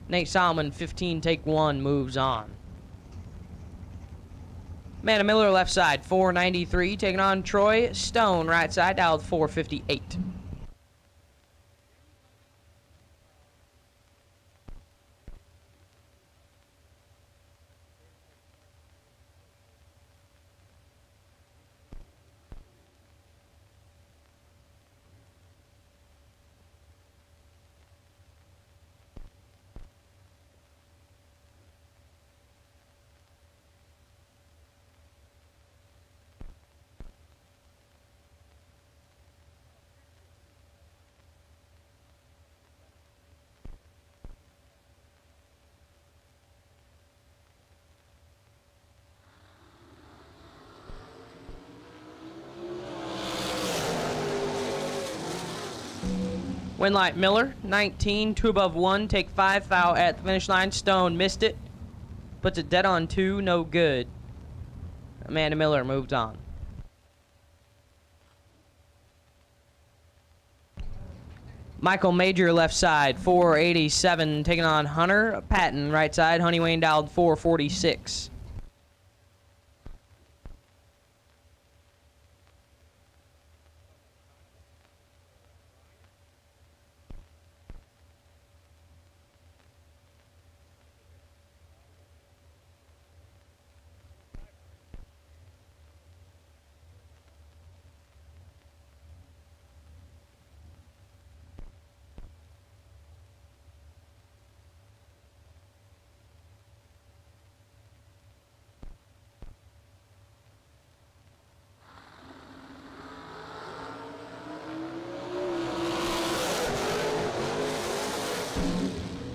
Nate Solomon 15, take 1, moves on. Amanda Miller left side 493, taking on Troy Stone right side, dialed 458. Winlight Miller, 19, 2 above 1, take 5 thou at the finish line. Stone missed it, puts it dead on 2, no good. Amanda Miller moved on. Michael Major left side, 487, taking on Hunter Patton right side. Honey Wayne dialed 446.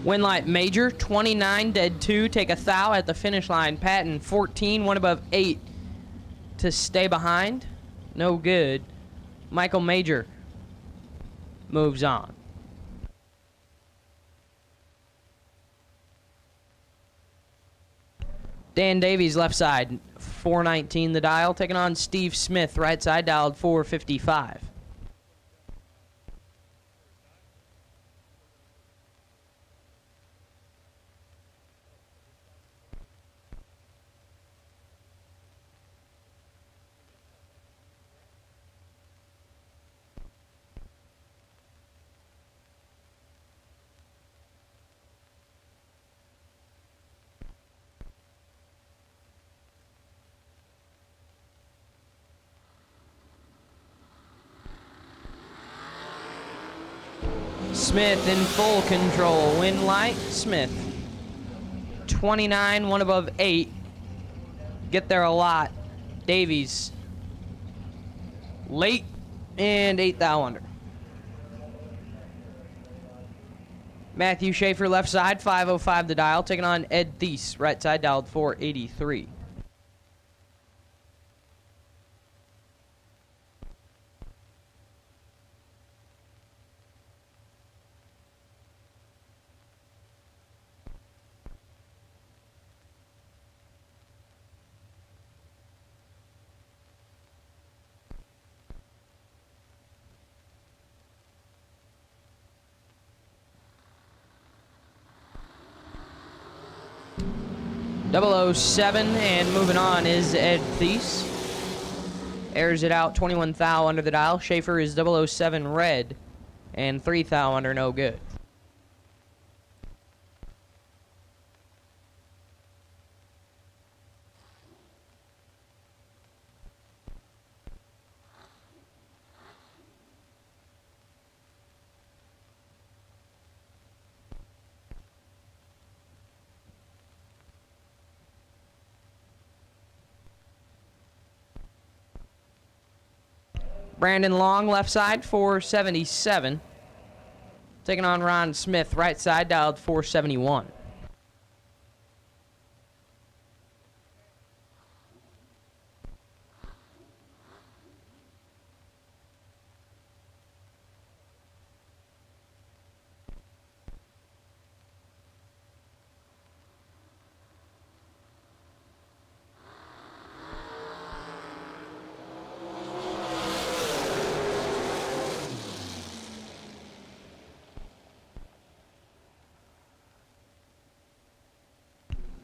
Winlight Major, 29, dead 2, take a thou at the finish line. Patton, 14, 1 above 8 to stay behind. No good. Michael Major moves on. Dan Davies, left side, 419 the dial, taking on Steve Smith, right side, dialed 455. Smith in full control. Win light, Smith. 29, 1 above 8. Get there a lot. Davies. Late and 8 thou under. Matthew Schaefer left side, 505 the dial, taking on Ed Thies, right side, dialed 483. .007 and moving on is Ed Thies. Airs it out, 21 thou under the dial. Schaefer is 007 red, and 3 thou under, no good. Brandon Long, left side, 477. Taking on Ron Smith, right side, dialed 471.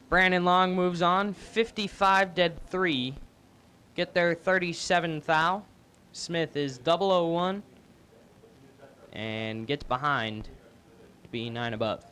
Brandon Long moves on, 55 dead 3. Get there 37 thou. Smith is 001 and gets behind to be 9 above.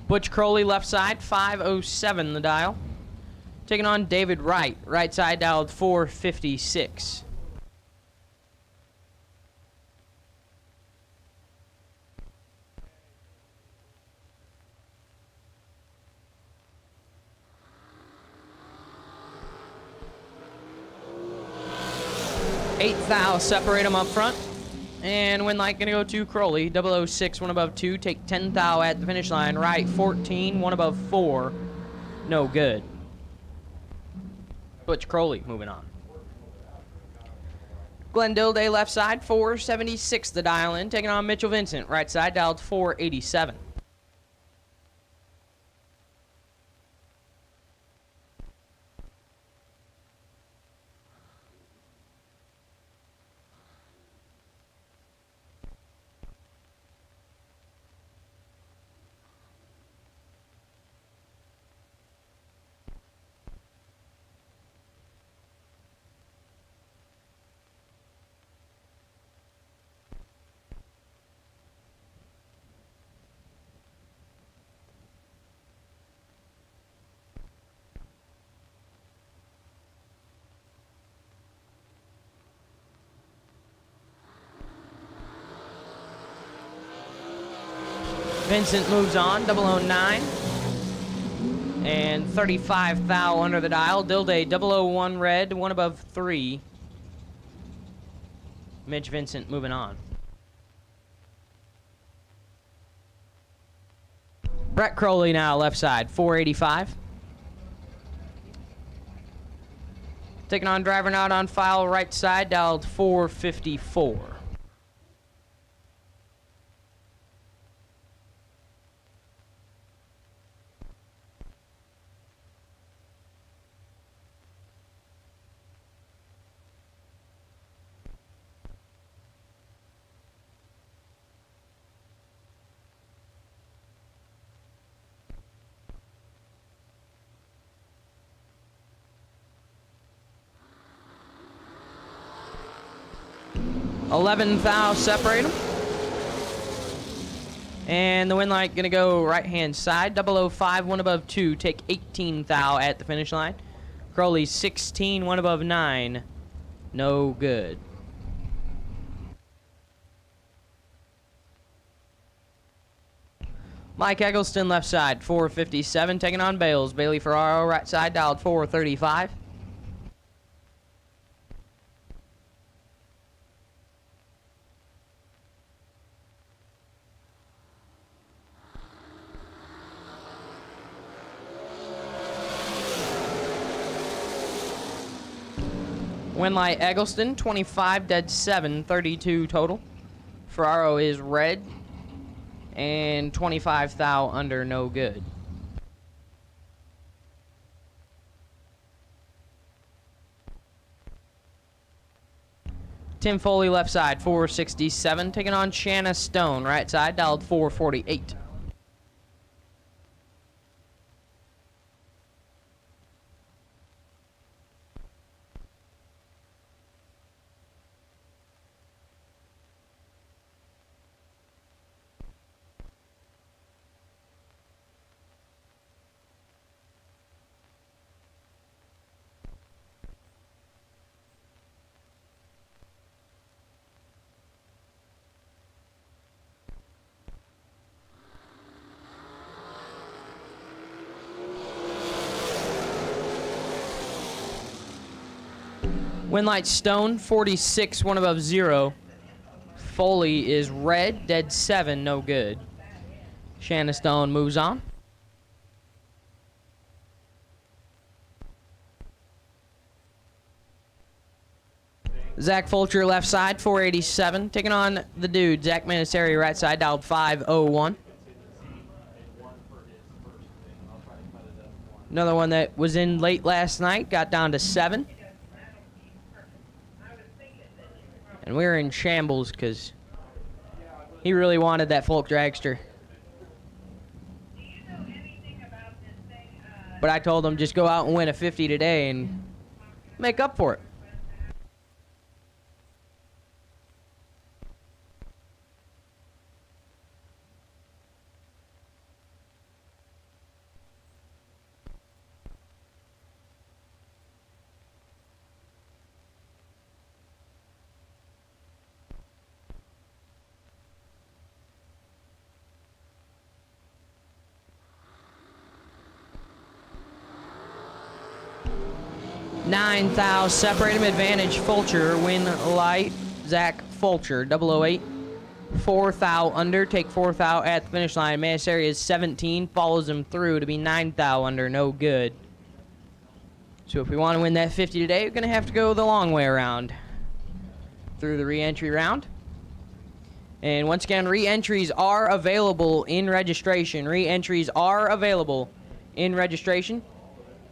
Butch Crowley, left side, 507 the dial. Taking on David Wright, right side, dialed 456. Eighth thou separate them up front. And win light gonna go to Crowley, 006, 1 above 2. Take 10 thou at the finish line. Right, 14, 1 above 4. No good. Butch Crowley moving on. Glenn Dilday, left side, 476 the dial in. Taking on Mitchell Vincent, right side, dialed 487. Vincent moves on, 009. And 35 thou under the dial. Dilday, 001 red, 1 above 3. Mitch Vincent moving on. Brett Crowley now, left side, 485. Taking on driver not on file, right side, dialed 454. 11 thou separate them. And the win light going to go right-hand side. 005, 1 above 2. Take 18 thou at the finish line. Crowley 16, 1 above 9. No good. Mike Eggleston left side, 457, taking on Bales. Bailey Ferraro right side, dialed 435. Winlight Eggleston, 25, dead 7, 32 total. Ferraro is red. And 25 thou under, no good. Tim Foley left side, 467, taking on Shanna Stone, right side, dialed 448. Winlight Stone, 46, 1 above 0. Foley is red, dead 7, no good. Shanna Stone moves on. Zach Fulcher left side, 487, taking on the dude. Zach Manasari right side, dialed 501. Another one that was in late last night, got down to 7. And we were in shambles because he really wanted that Folk Dragster. But I told him just go out and win a 50 today and make up for it. Nine thou separate him, advantage Fulcher, win light, Zach Fulcher, 008. 4 thou under, take 4 thou at the finish line. Manasari is 17, follows him through to be 9 thou under, no good. So if we want to win that 50 today, we're going to have to go the long way around through the re-entry round. And once again, re-entries are available in registration. Re-entries are available in registration.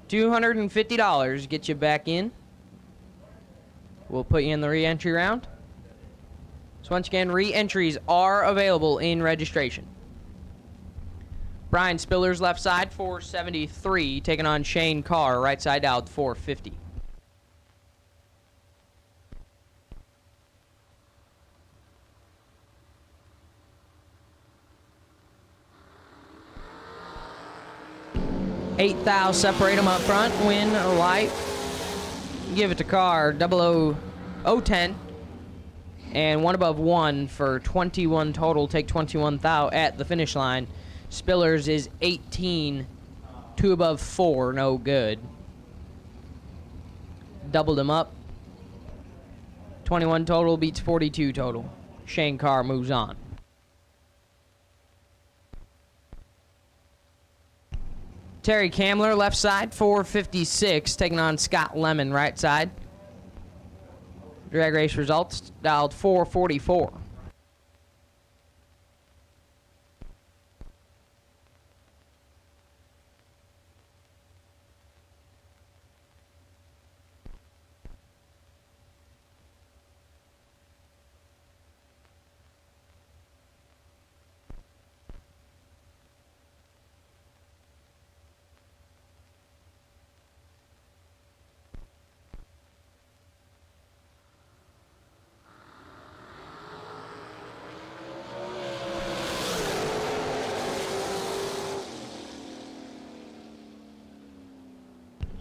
$250 gets you back in. We'll put you in the re-entry round. So once again, re-entries are available in registration. Brian Spiller's left side, 473, taking on Shane Carr, right side out, 450. Eight thou separate them up front, win light. Give it to Carr, 010. And 1 above 1 for 21 total. Take 21 thou at the finish line. Spillers is 18. 2 above 4, no good. Doubled him up. 21 total beats 42 total. Shane Carr moves on. Terry Kamler, left side, 456, taking on Scott Lemon, right side. Drag race results, dialed 444.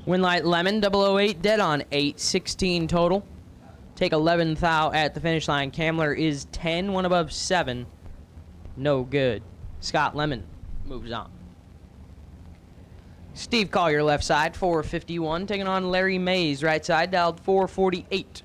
Winlight Lemon 008 dead on 816 total. Take 11th thou at the finish line. Kamler is 10, one above 7. No good. Scott Lemon moves on. Steve Collier left side 451, taking on Larry Mays right side, dialed 448.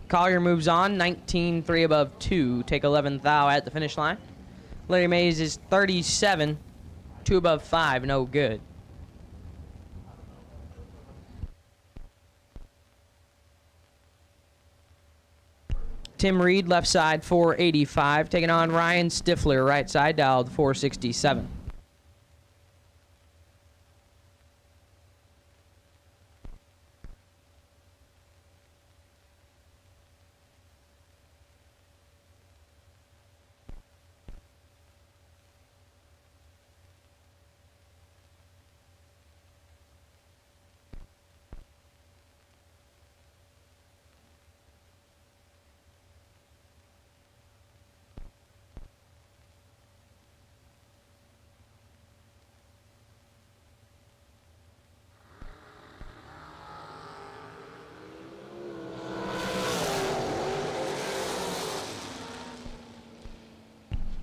Collier moves on, 19, 3 above 2. Take 11th thou at the finish line. Larry Mays is 37, 2 above 5, no good. Tim Reed, left side, 485. Taking on Ryan Stifler, right side, dialed 467.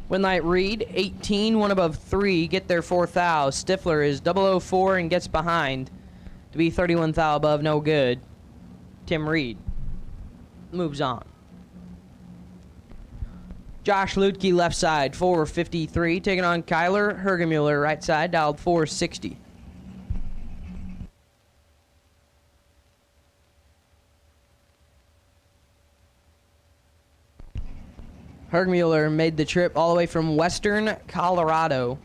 Winlight Reed, 18, 1 above 3, get there 4 thou. Stifler is 004 and gets behind to be 31 thou above, no good. Tim Reed moves on. Josh Lutke, left side, 453, taking on Kyler Hergemuller, right side, dialed 460. Hergemuller made the trip all the way from western Colorado,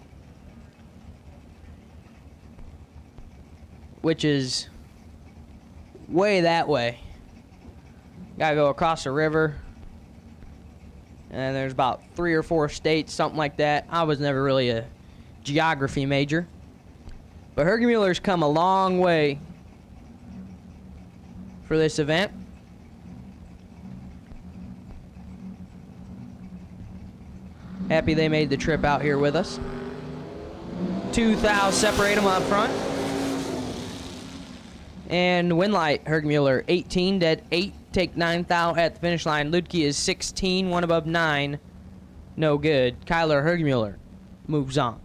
which is way that way. Gotta go across the river, and there's about 3 or 4 states, something like that. I was never really a geography major, but Hergemuller's come a long way for this event. Happy they made the trip out here with us. 2 thou separate them up front. And Winlight Hergemuller, 18, dead 8, take 9 thou at the finish line. Ludke is 16, 1 above 9, no good. Kyler Hergemuller moves on.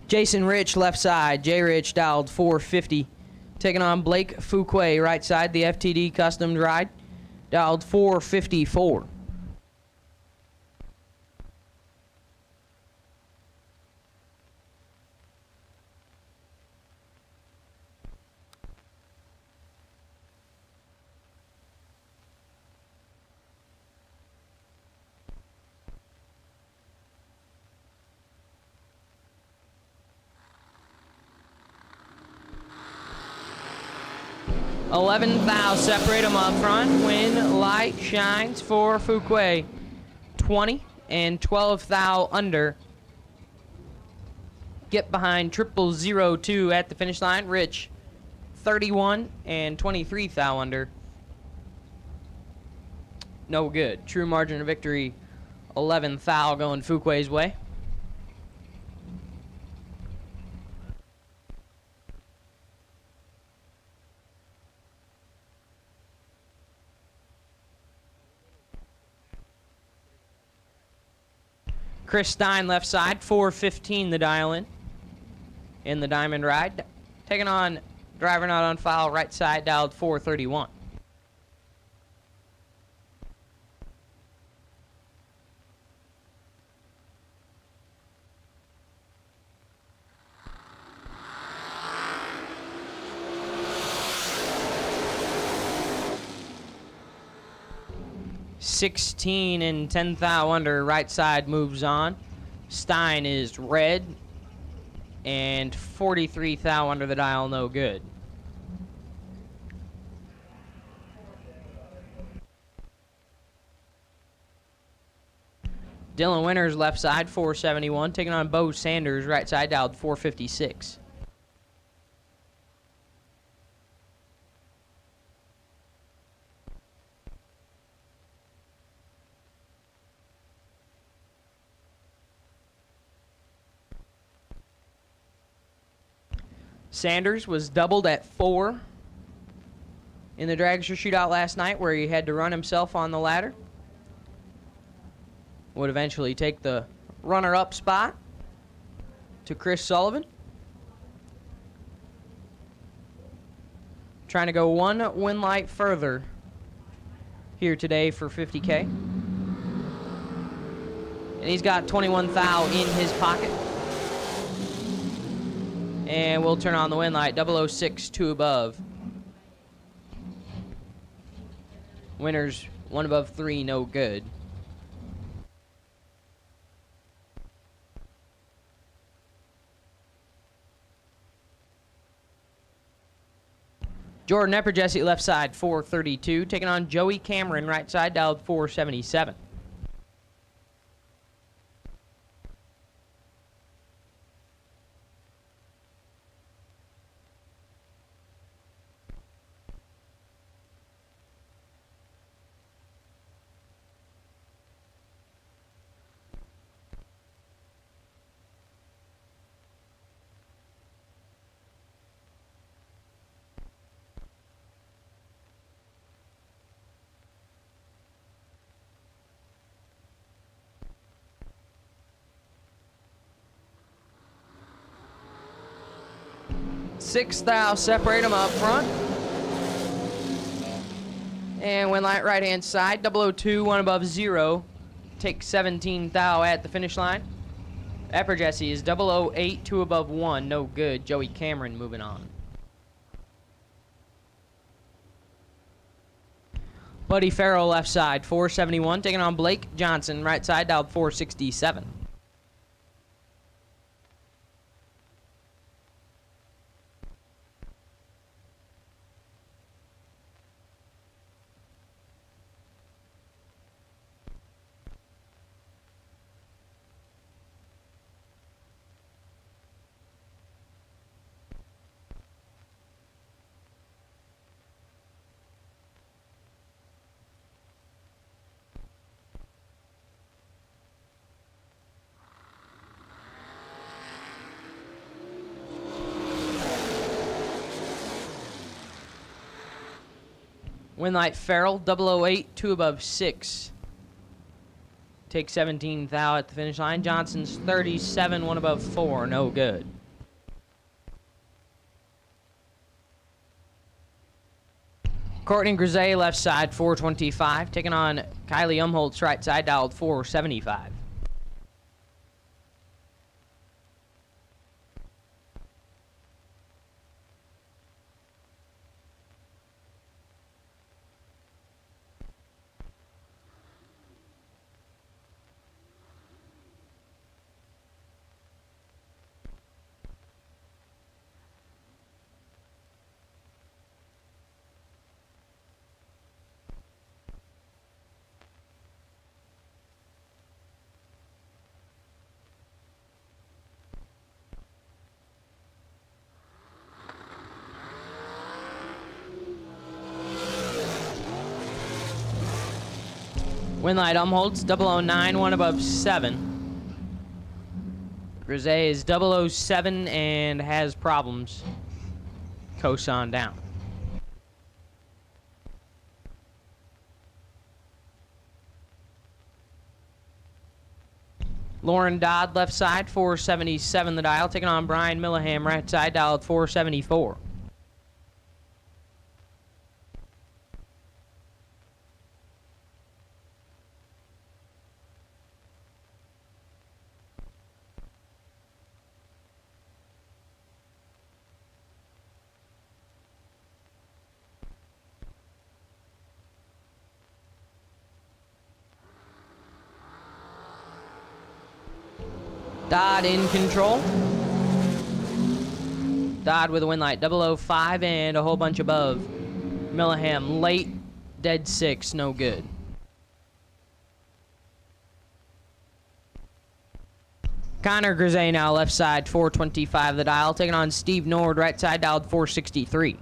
Jason Rich, left side. J. Rich dialed 450. Taking on Blake Fuquay, right side, the FTD custom ride. Dialed 454. $11,000 separate them up front. When light shines for Fuquay. 20 and 12,000 under. Get behind 0002 at the finish line. Rich, 31 and 23,000 under. No good. True margin of victory, 11,000 going Fuquay's way. Chris Stein, left side, 415 the dial in the diamond ride. Taking on driver not on file, right side, dialed 431. 16 and 10 thou under, right side moves on. Stein is red, and 43 thou under the dial, no good. Dylan Winters, left side, 471, taking on Bo Sanders, right side, dialed 456. Sanders was doubled at 4 in the Dragster shootout last night, where he had to run himself on the ladder. Would eventually take the runner-up spot to Chris Sullivan. Trying to go one win light further here today for 50K. And he's got 21 thou in his pocket. And we'll turn on the win light, 006, 2 above. Winners, 1 above 3, no good. Jordan Epperjesse, left side, 432. Taking on Joey Cameron, right side, dialed 477. Six thou separate them up front. And win light right hand side, 002, 1 above 0. Take 17 thou at the finish line. Epperjesse is 008, 2 above 1, no good. Joey Cameron moving on. Buddy Farrell, left side, 471. Taking on Blake Johnson, right side, dialed 467. Win light Farrell, 008, 2 above 6. Take 17 thou at the finish line. Johnson's 37, 1 above 4, no good. Courtney Grisey, left side, 425. Taking on Kylie Umholtz, right side, dialed 475. Win light Umholtz, 009, 1 above 7. Grisey is 007 and has problems. Coast on down. Lauren Dodd, left side, 477 the dial. Taking on Brian Milliham, right side, dial at 474. Dodd in control. Dodd with a win light, 005 and a whole bunch above. Milliham late, dead 6, no good. Connor Grisey now left side, 425 the dial, taking on Steve Nord, right side dialed 463.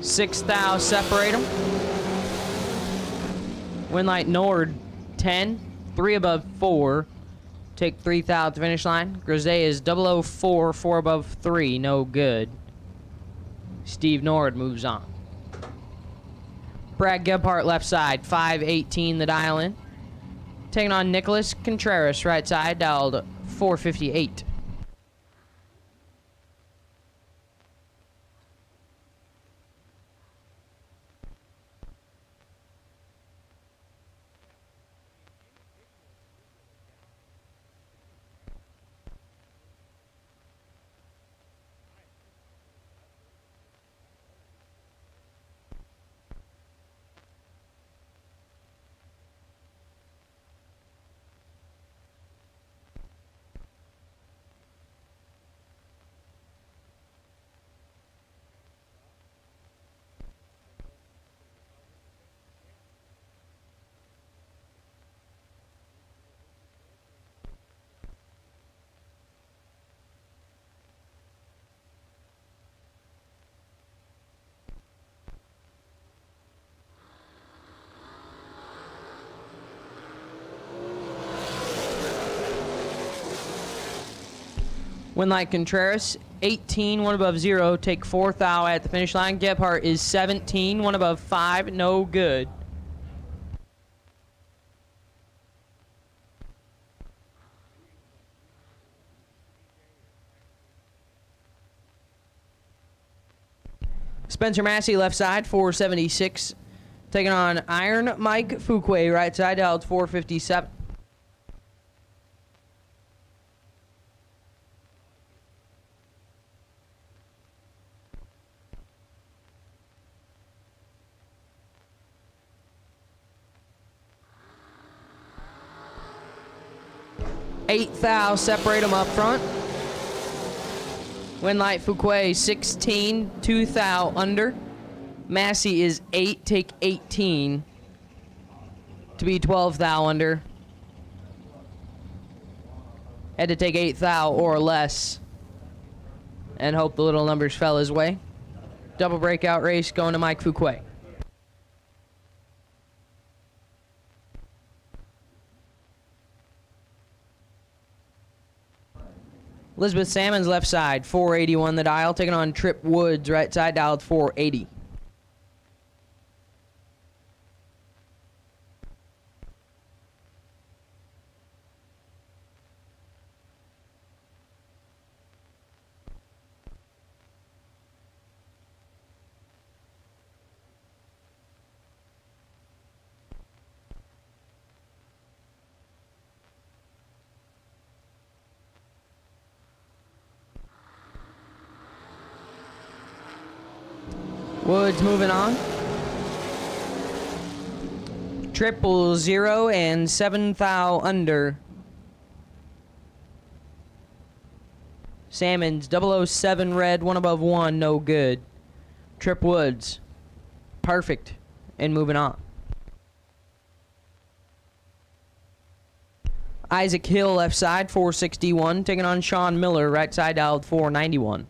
Six thou separate them. Winlight Nord 10, 3 above 4. Take 3 thou at the finish line. Grisey is 004, 4 above 3, no good. Steve Nord moves on. Brad Gebhardt left side, 518 the dial in. Taking on Nicholas Contreras right side, dialed 458. Winlight Contreras, 18, 1 above 0, take 4 thou at the finish line. Gebhardt is 17, 1 above 5, no good. Spencer Massey left side, 476, taking on Iron Mike Fuquay right side, dialed 457. Eight thou separate them up front. Winlight Fuquay 16, 2 thou under. Massey is 8, take 18 to be 12 thou under. Had to take 8 thou or less and hope the little numbers fell his way. Double breakout race going to Mike Fuquay. Elizabeth Salmon's left side, 481 the dial, taking on Trip Woods, right side dialed 480. Woods moving on. 000 and 7 thou under. Salmon's 007 red, 1 above 1, no good. Trip Woods, perfect, and moving on. Isaac Hill left side, 461, taking on Sean Miller, right side dialed 491.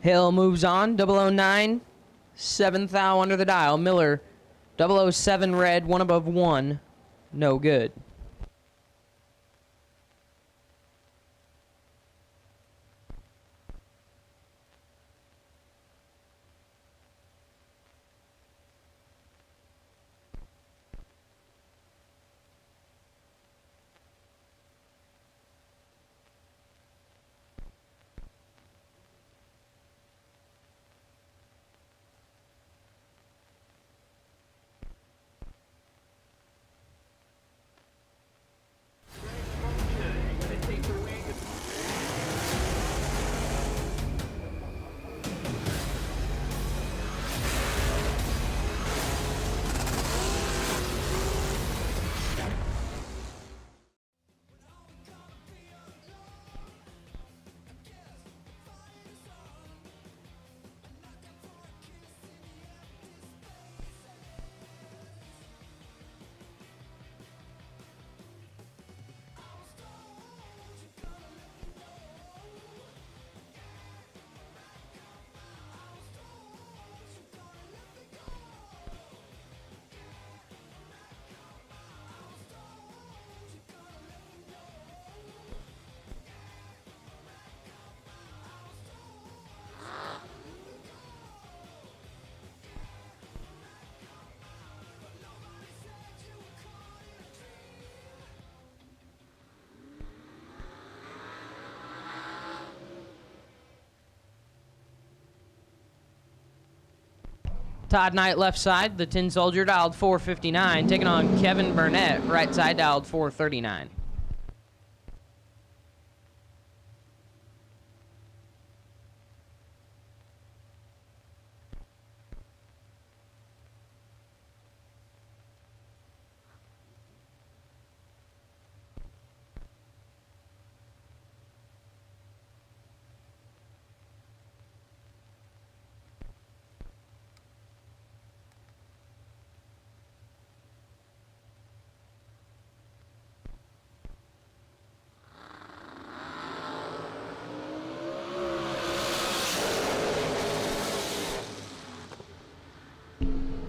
Hill moves on. 009, 7th thou under the dial. Miller, 007 red, 1 above 1. No good. Todd Knight left side. The Tin Soldier dialed 459. Taking on Kevin Burnett, right side dialed 439.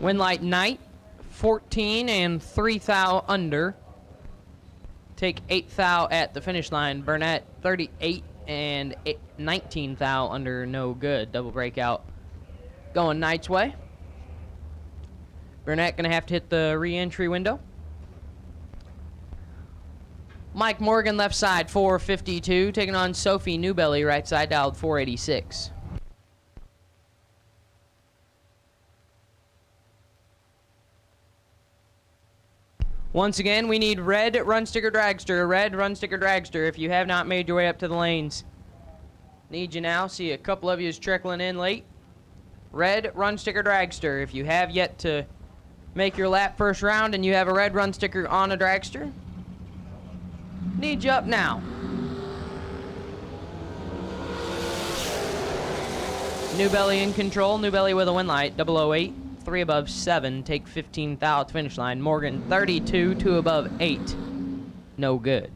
Winlight Knight, 14 and 3 thou under. Take 8 thou at the finish line. Burnett, 38 and 19 thou under, no good. Double breakout going Knight's way. Burnett going to have to hit the re-entry window. Mike Morgan left side, 452. Taking on Sophie Newbelly, right side dialed 486. Once again, we need red run sticker dragster. Red run sticker dragster if you have not made your way up to the lanes. Need you now. See a couple of you is trickling in late. Red run sticker dragster. If you have yet to make your lap first round and you have a red run sticker on a dragster, need you up now. Newbelly in control. Newbelly with a win light. 008. 3 above 7, take 15 thou at the finish line. Morgan, 32, 2 above 8. No good.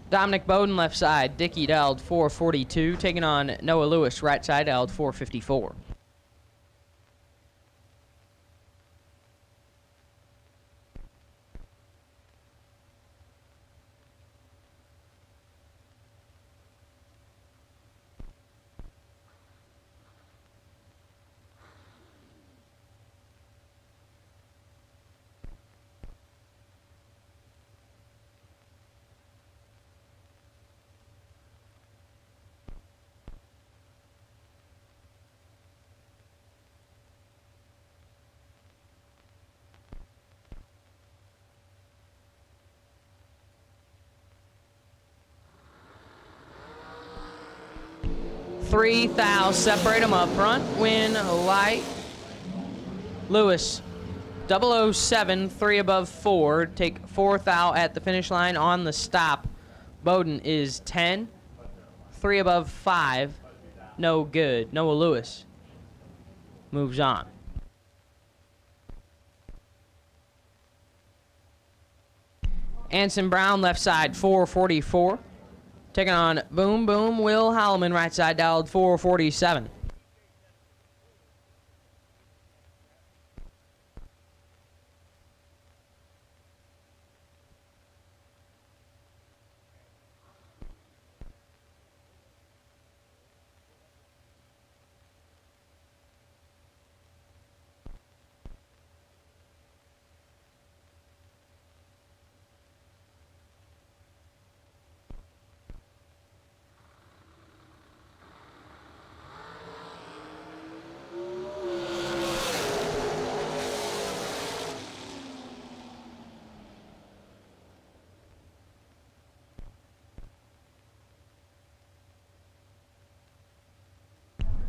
Dominic Bowden left side. Dickey dialed 442. Taking on Noah Lewis, right side dialed 454. 3 thou, separate them up front. Win light. Lewis, 007, 3 above 4. Take 4 thou at the finish line on the stop. Bowden is 10, 3 above 5. No good. Noah Lewis moves on. Anson Brown, left side, 444. Taking on Boom Boom Will Holloman, right side, dialed 447.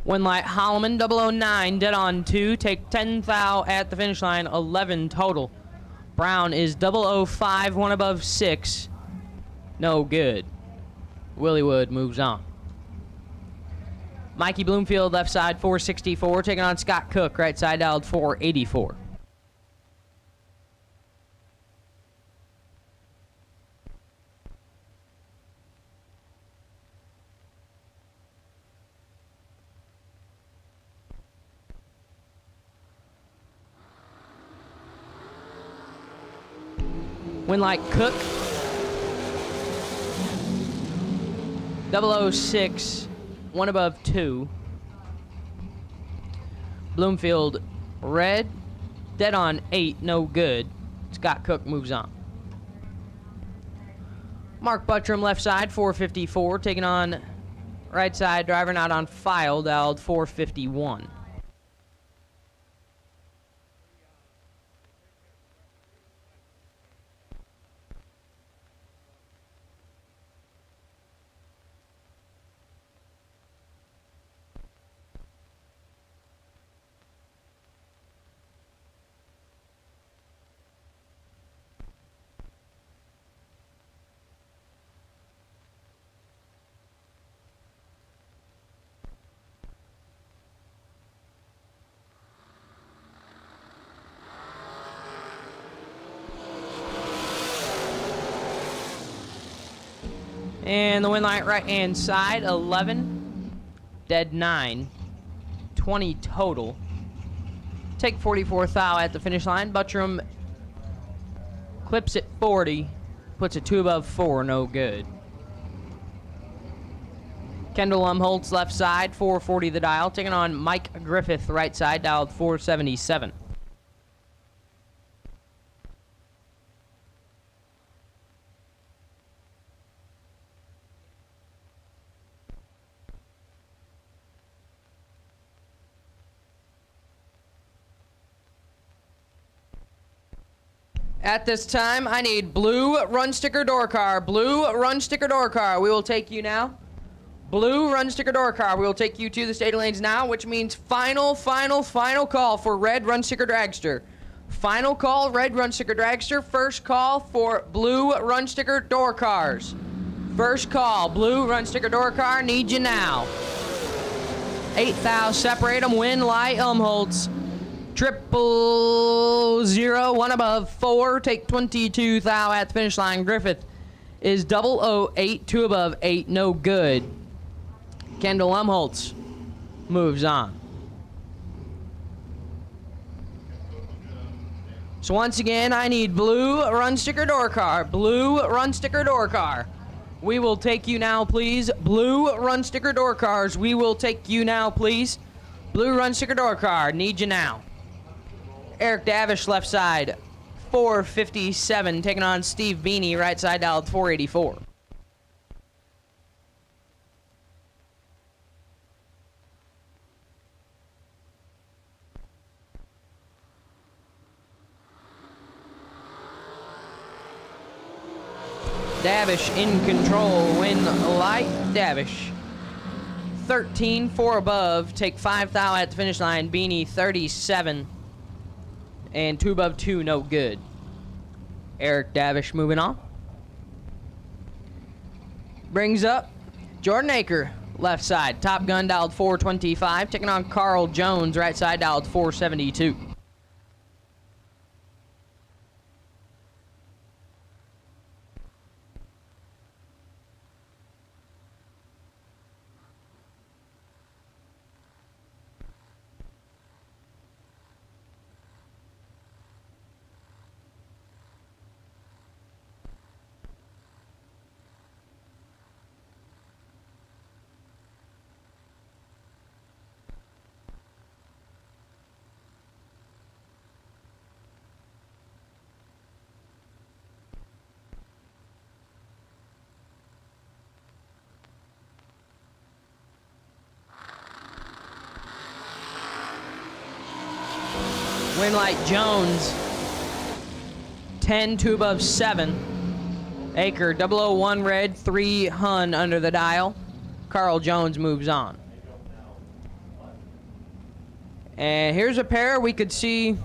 Winlight Holloman, 009, dead on 2. Take 10 thou at the finish line, 11 total. Brown is 005, 1 above 6. No good. Willie Wood moves on. Mikey Bloomfield, left side, 464. Taking on Scott Cook, right side, dialed 484. Winlight Cook, 006, 1 above 2. Bloomfield red, dead on 8, no good. Scott Cook moves on. Mark Buttram, left side, 454, taking on right side, driver not on file, dialed 451. And the Winlight right-hand side, 11, dead 9, 20 total. Take 44 thou at the finish line. Buttram clips at 40, puts a 2 above 4, no good. Kendall Umholtz, left side, 440 the dial, taking on Mike Griffith, right side, dialed 477. At this time, I need blue run sticker door car. Blue run sticker door car. We will take you now. Blue run sticker door car. We will take you to the state lanes now, which means final call for red run sticker dragster. Final call, red run sticker dragster. First call for blue run sticker door cars. First call, blue run sticker door car. Need you now. 8 thou, separate them. Win, lie, Umholtz. 000, 1 above 4. Take 22 thou at the finish line. Griffith is 008, 2 above 8. No good. Kendall Umholtz moves on. So once again, I need blue run sticker door car. Blue run sticker door car. We will take you now, please. Blue run sticker door cars. We will take you now, please. Blue run sticker door car. Need you now. Eric Davish, left side, 457, taking on Steve Beanie, right side, dialed 484. Davish in control, win light, Davish. 13, 4 above, take 5 thou at the finish line. Beanie 37, and 2 above 2, no good. Eric Davish moving on. Brings up Jordan Aker, left side. Top Gun dialed 425, taking on Carl Jones, right side dialed 472. Winlight Jones, 10, 2 above 7. Aker, 001 red, 3 Hun under the dial. Carl Jones moves on. And here's a pair we could see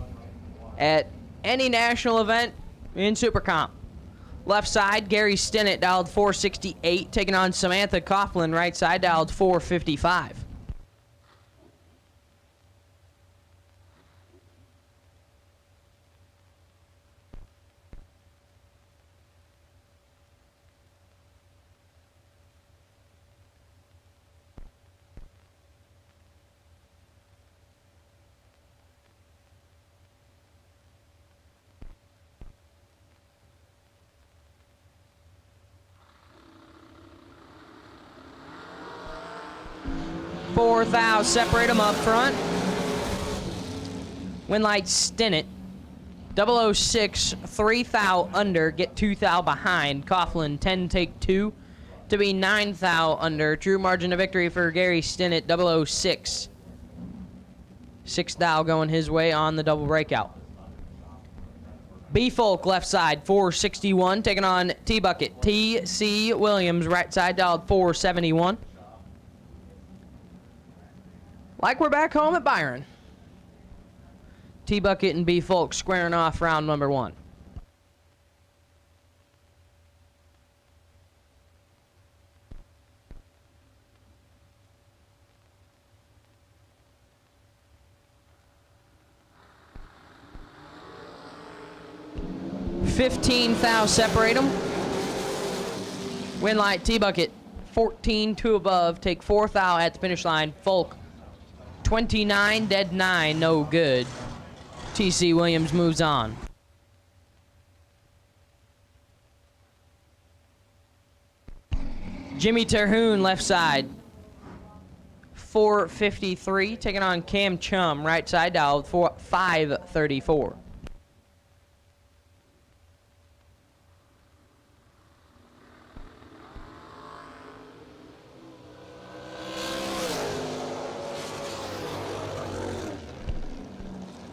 at any national event in Super Comp. Left side, Gary Stinnett dialed 468, taking on Samantha Coughlin, right side dialed 455. Four thou, separate them up front. Winlight Stinnett, 006, 3 thou under, get 2 thou behind. Coughlin, 10, take 2 to be 9 thou under. True margin of victory for Gary Stinnett, 006. 6 thou going his way on the double breakout. B Folk left side, 461, taking on T Bucket. T.C. Williams, right side, dialed 471. Like we're back home at Byron. T Bucket and B Folk squaring off round number 1. $15 thou separate them. Winlight T Bucket, 14, 2 above, take 4 thou at the finish line. Folk, 29, dead 9, no good. T.C. Williams moves on. Jimmy Terhune, left side. 453, taking on Cam Chum, right side dialed 534.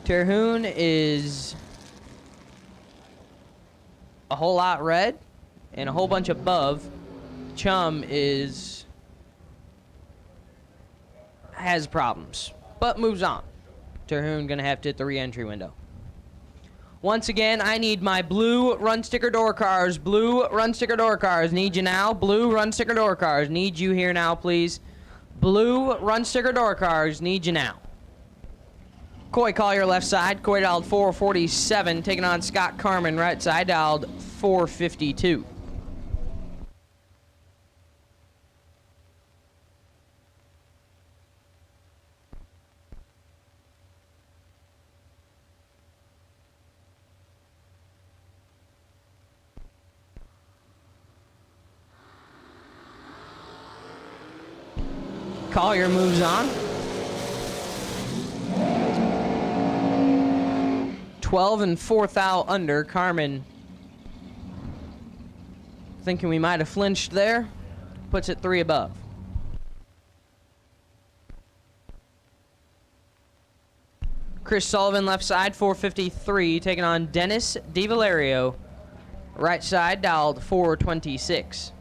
Terhune is a whole lot red and a whole bunch above. Chum has problems, but moves on. Terhune gonna have to hit the re-entry window. Once again, I need my blue run sticker door cars. Blue run sticker door cars. Need you now. Blue run sticker door cars. Need you here now, please. Blue run sticker door cars. Need you now. Coy Collier left side, Coy dialed 447, taking on Scott Carmen right side, dialed 452. Collier moves on. 12 and 4 thou under. Carmen thinking we might have flinched there. Puts it 3 above. Chris Sullivan left side, 453, taking on Dennis DiValerio. Right side, dialed 426.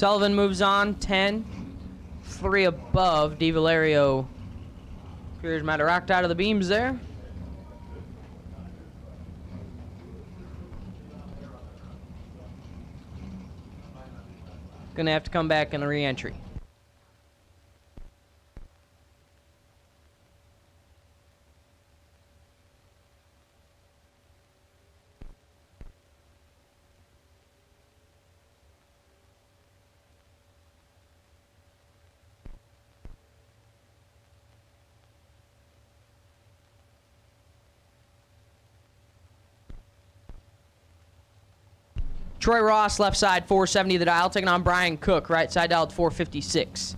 Sullivan moves on, 10. 3 above. Di Valerio appears might have rocked out of the beams there. Gonna have to come back in the re-entry. Troy Ross, left side, 470 the dial, taking on Brian Cook, right side dialed 456.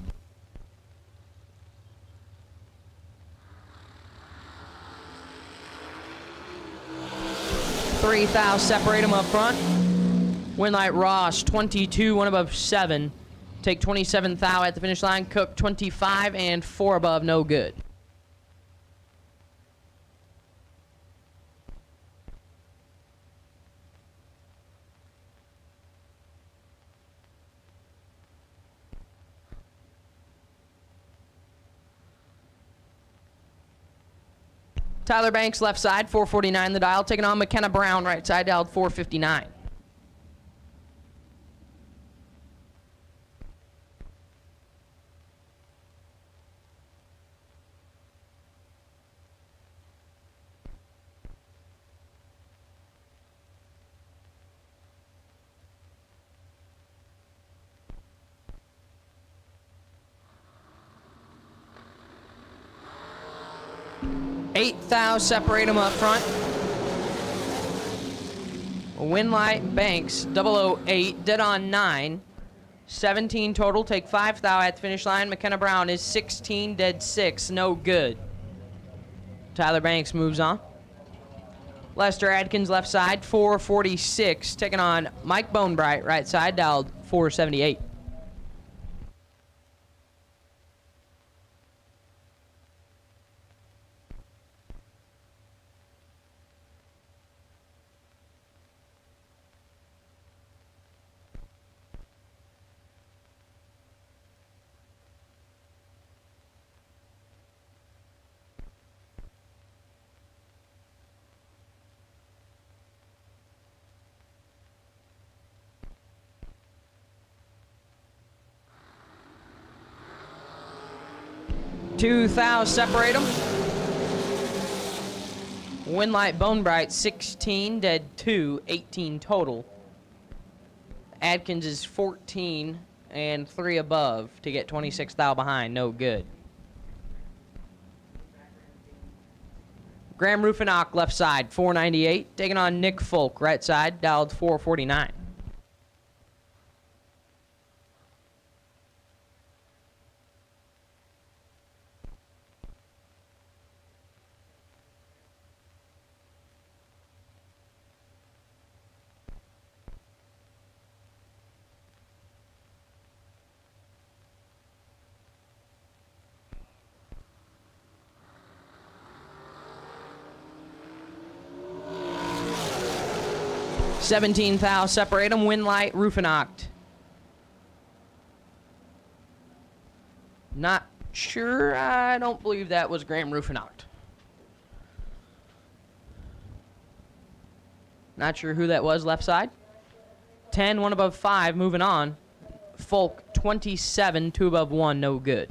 Three thou separate them up front. Winlight Ross, 22, 1 above 7. Take 27 thou at the finish line. Cook, 25 and 4 above, no good. Tyler Banks, left side, 449 the dial, taking on McKenna Brown, right side, dialed 459. Eight thou separate them up front. Winlight Banks 008, dead on 9. 17 total, take 5 thou at the finish line. McKenna Brown is 16, dead 6, no good. Tyler Banks moves on. Lester Adkins, left side, 446, taking on Mike Bonebright, right side, dialed 478. Two thou separate them. Winlight Bonebright 16, dead 2, 18 total. Adkins is 14 and 3 above to get 26 thou behind, no good. Graham Rufinock, left side, 498, taking on Nick Folk, right side, dialed 449. $17 thou separate them. Winlight Rufinock. Not sure. I don't believe that was Graham Rufinock. Not sure who that was, left side. 10, 1 above 5, moving on. Folk, 27, 2 above 1, no good.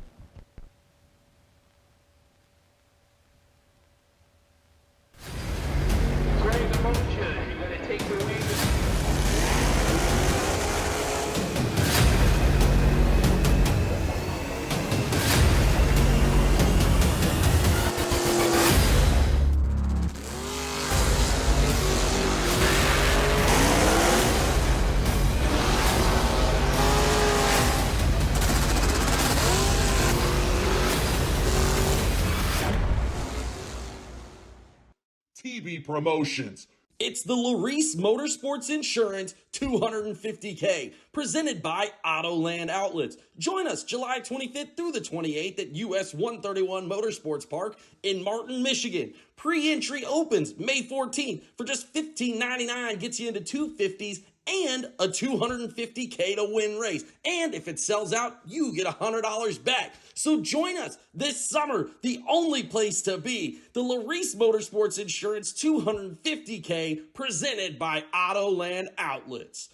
TV promotions. It's the Larice Motorsports Insurance 250K, presented by Autoland Outlets. Join us July 25th through the 28th at US 131 Motorsports Park in Martin, Michigan. Pre-entry opens May 14th for just $15.99, gets you into 250s and a $250K to win race. And if it sells out, you get $100 back. So join us this summer, the only place to be, the Larice Motorsports Insurance 250K presented by Autoland Outlets.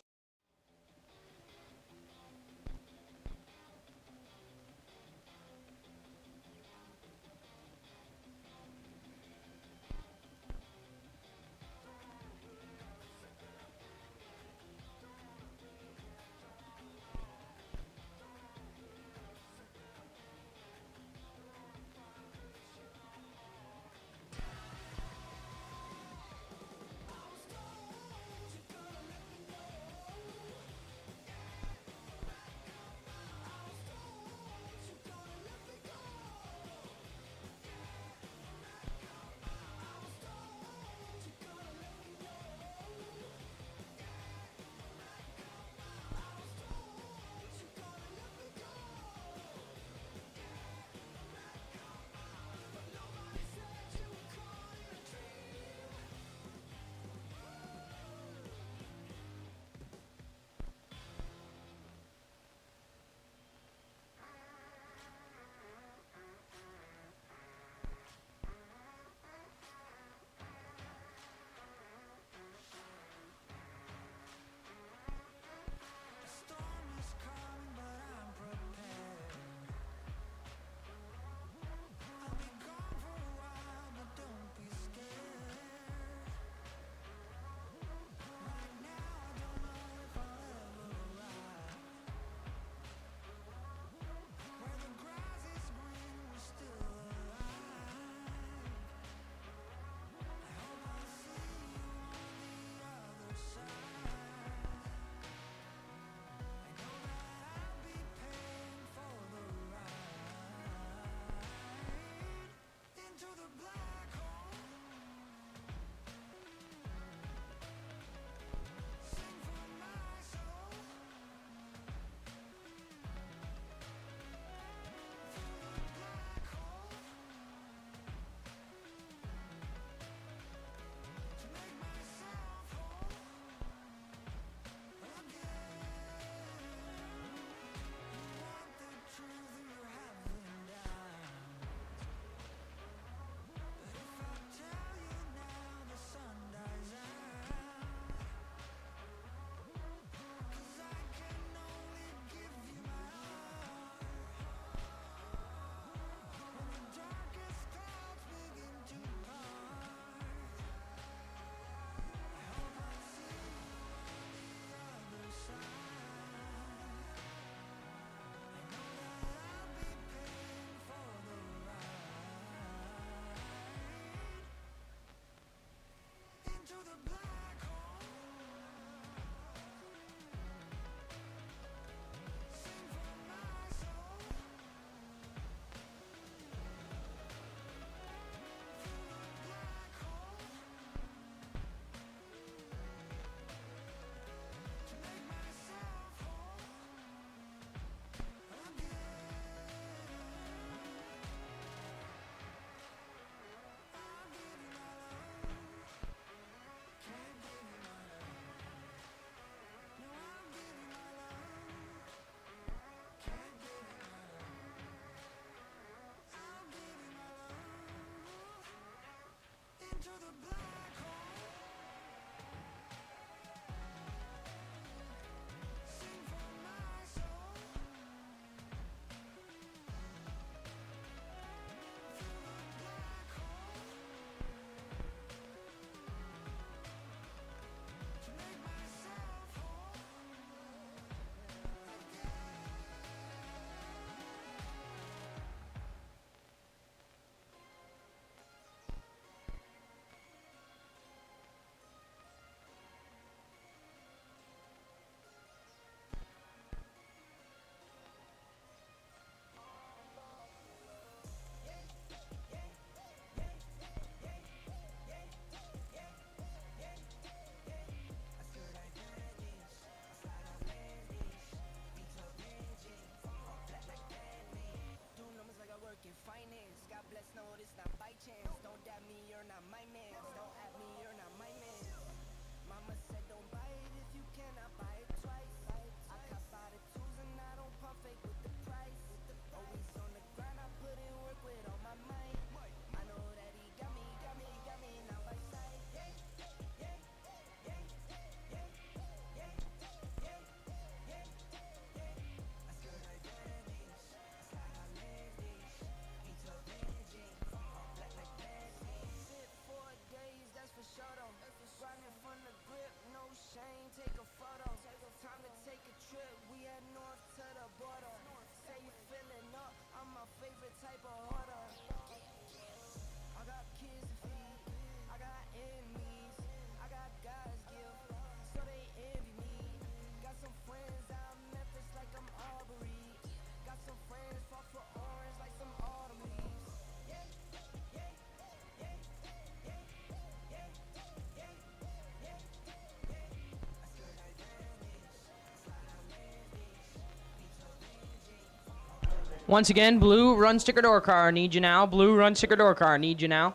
Once again, blue run sticker door car, need you now. Blue run sticker door car, need you now.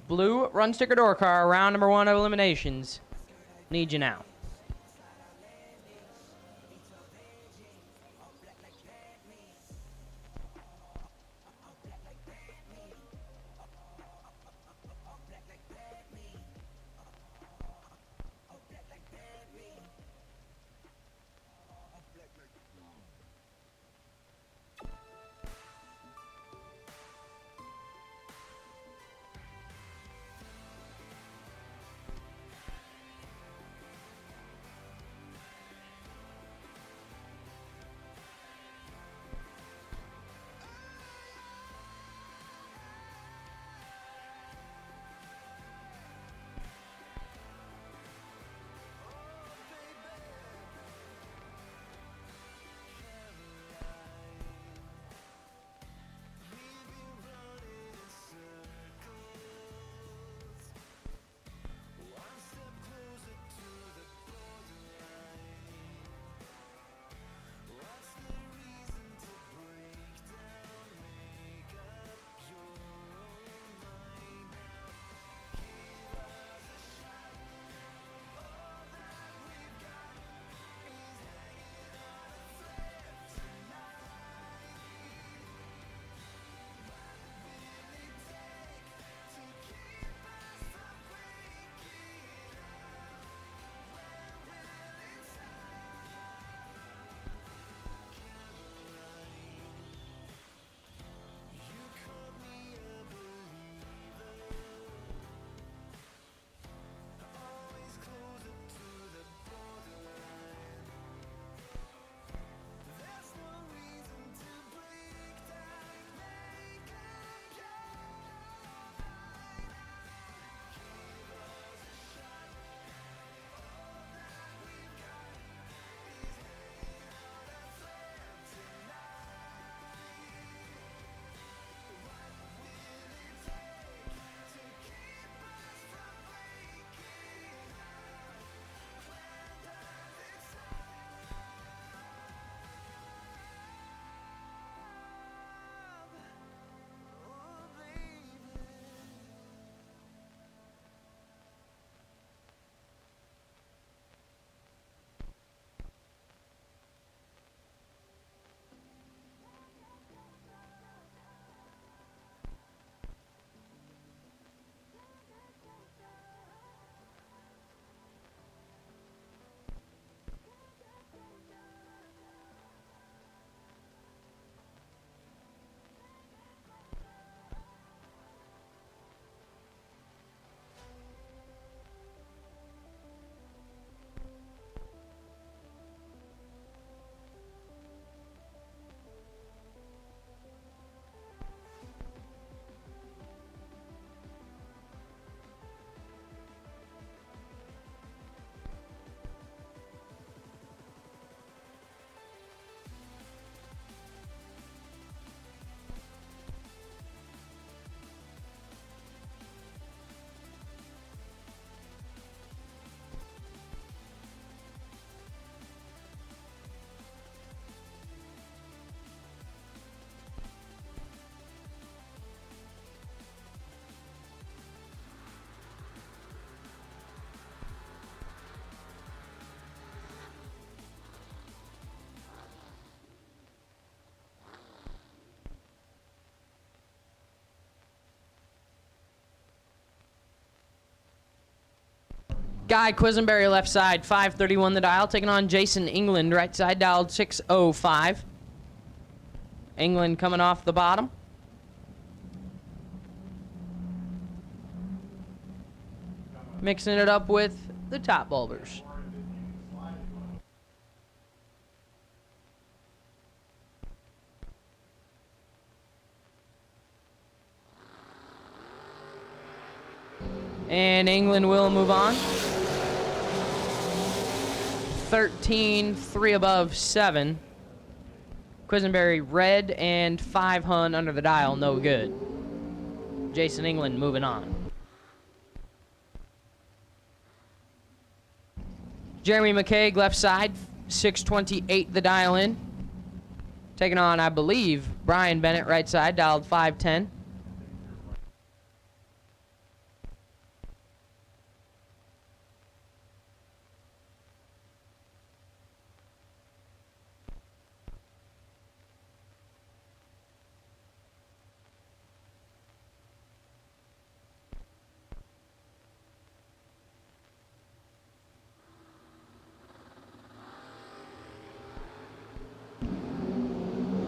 Blue run sticker door car, round number 1 of eliminations. Need you now. Guy Quisenberry left side, 531 the dial, taking on Jason England, right side dialed 605. England coming off the bottom. Mixing it up with the top bulbers. And England will move on. 13, 3 above 7. Quisenberry red and 5 hun under the dial, no good. Jason England moving on. Jeremy McCaig left side, 628 the dial in. Taking on, I believe, Brian Bennett right side, dialed 510.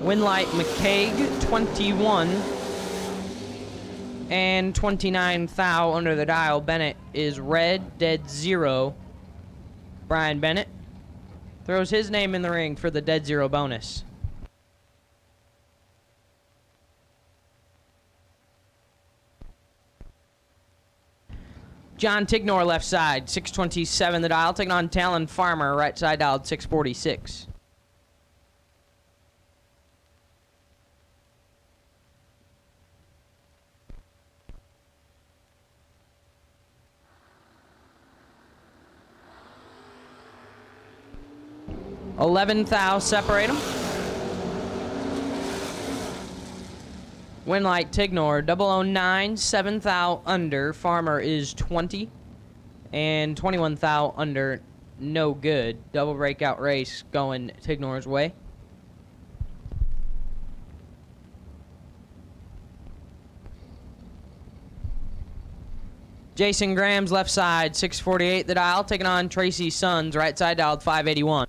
Winlight McCaig, 21. And 29 thou under the dial. Bennett is red, dead 0. Brian Bennett throws his name in the ring for the dead 0 bonus. John Tignor left side, 627 the dial, taking on Talon Farmer, right side dialed 646. $11 thou separate them. Winlight Tignor, 009, 7 thou under. Farmer is 20. And 21 thou under, no good. Double breakout race going Tignor's way. Jason Graham's left side, 648 the dial, taking on Tracy Sullens, right side dialed 581.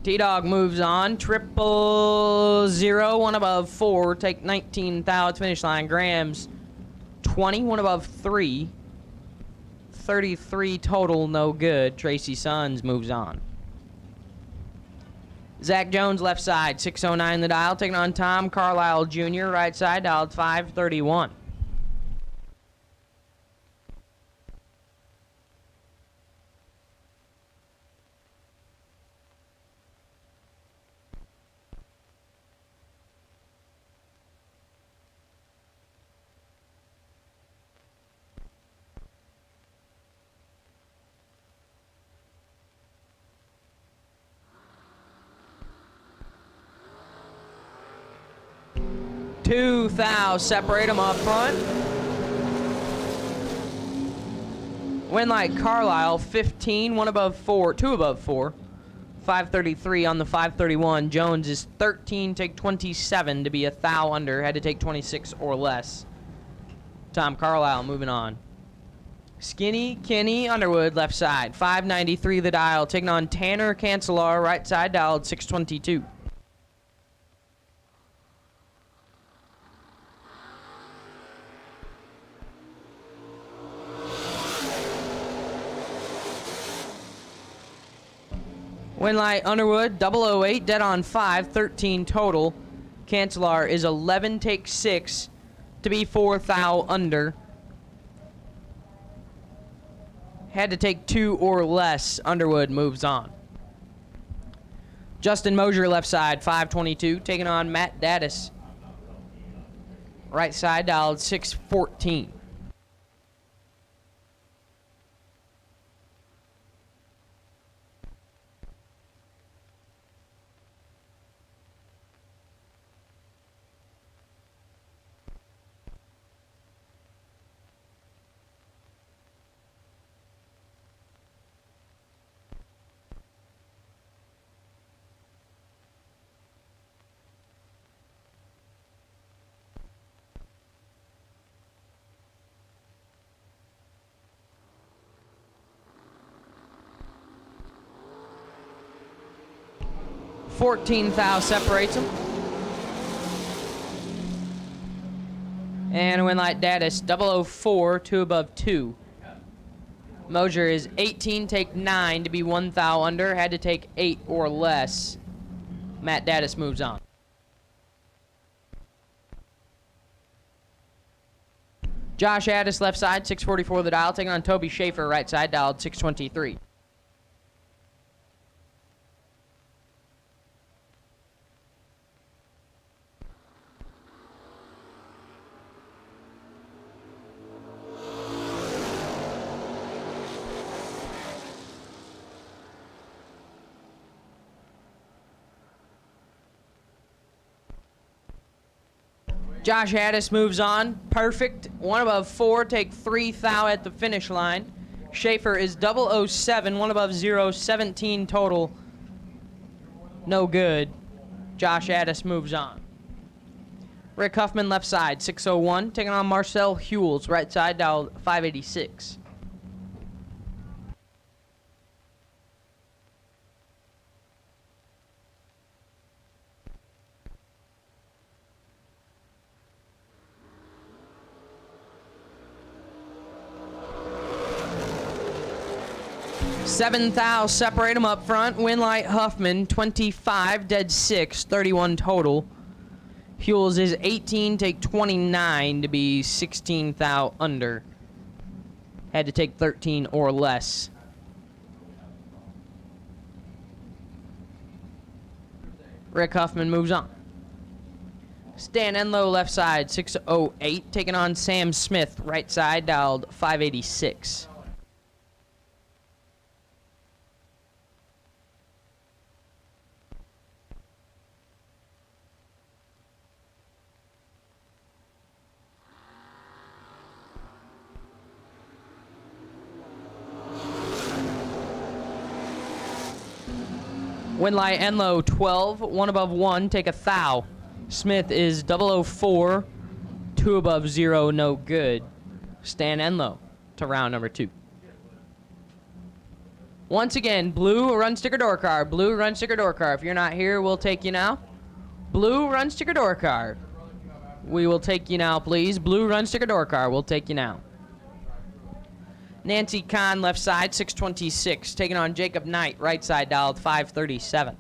T-Dog moves on. 000, 1 above 4. Take 19 thou at finish line. Graham's 20, 1 above 3. 33 total, no good. Tracy Sullens moves on. Zach Jones left side, 609 the dial. Taking on Tom Carlisle Jr. right side, dialed 531. Two thou separate them up front. Winlight Carlisle, 15, 1 above 4, 2 above 4. 533 on the 531. Jones is 13, take 27 to be a thou under. Had to take 26 or less. Tom Carlisle moving on. Skinny Kenny Underwood left side, 593 the dial. Taking on Tanner Cancelar right side, dialed 622. Winlight Underwood, 008, dead on 5, 13 total. Cancelar is 11, take 6 to be 4 thou under. Had to take 2 or less. Underwood moves on. Justin Moser left side, 522, taking on Matt Daddis. Right side dialed 614. 14 thou separates them. And Winlight Datus 004, 2 above 2. Moser is 18, take 9 to be 1 thou under. Had to take 8 or less. Matt Datus moves on. Josh Addis, left side, 644 the dial, taking on Toby Schaefer, right side, dialed 623. Josh Addis moves on. Perfect. 1 above 4. Take 3 thou at the finish line. Schaefer is 007. 1 above 0. 17 total. No good. Josh Addis moves on. Rick Huffman, left side, 601. Taking on Marcel Hewells, right side, dial 586. Seven thou separate them up front. Winlight Huffman, 25, dead 6, 31 total. Hewells is 18, take 29 to be 16 thou under. Had to take 13 or less. Rick Huffman moves on. Stan Enlow, left side, 608, taking on Sam Smith, right side, dialed 586. Winlight Enlow, 12, 1 above 1, take a thou. Smith is 004, 2 above 0, no good. Stan Enlow to round number 2. Once again, blue run sticker door card. Blue run sticker door card. If you're not here, we'll take you now. Blue run sticker door card. We will take you now, please. Blue run sticker door card. We'll take you now. Nancy Kahn, left side, 626. Taking on Jacob Knight, right side, dialed 537.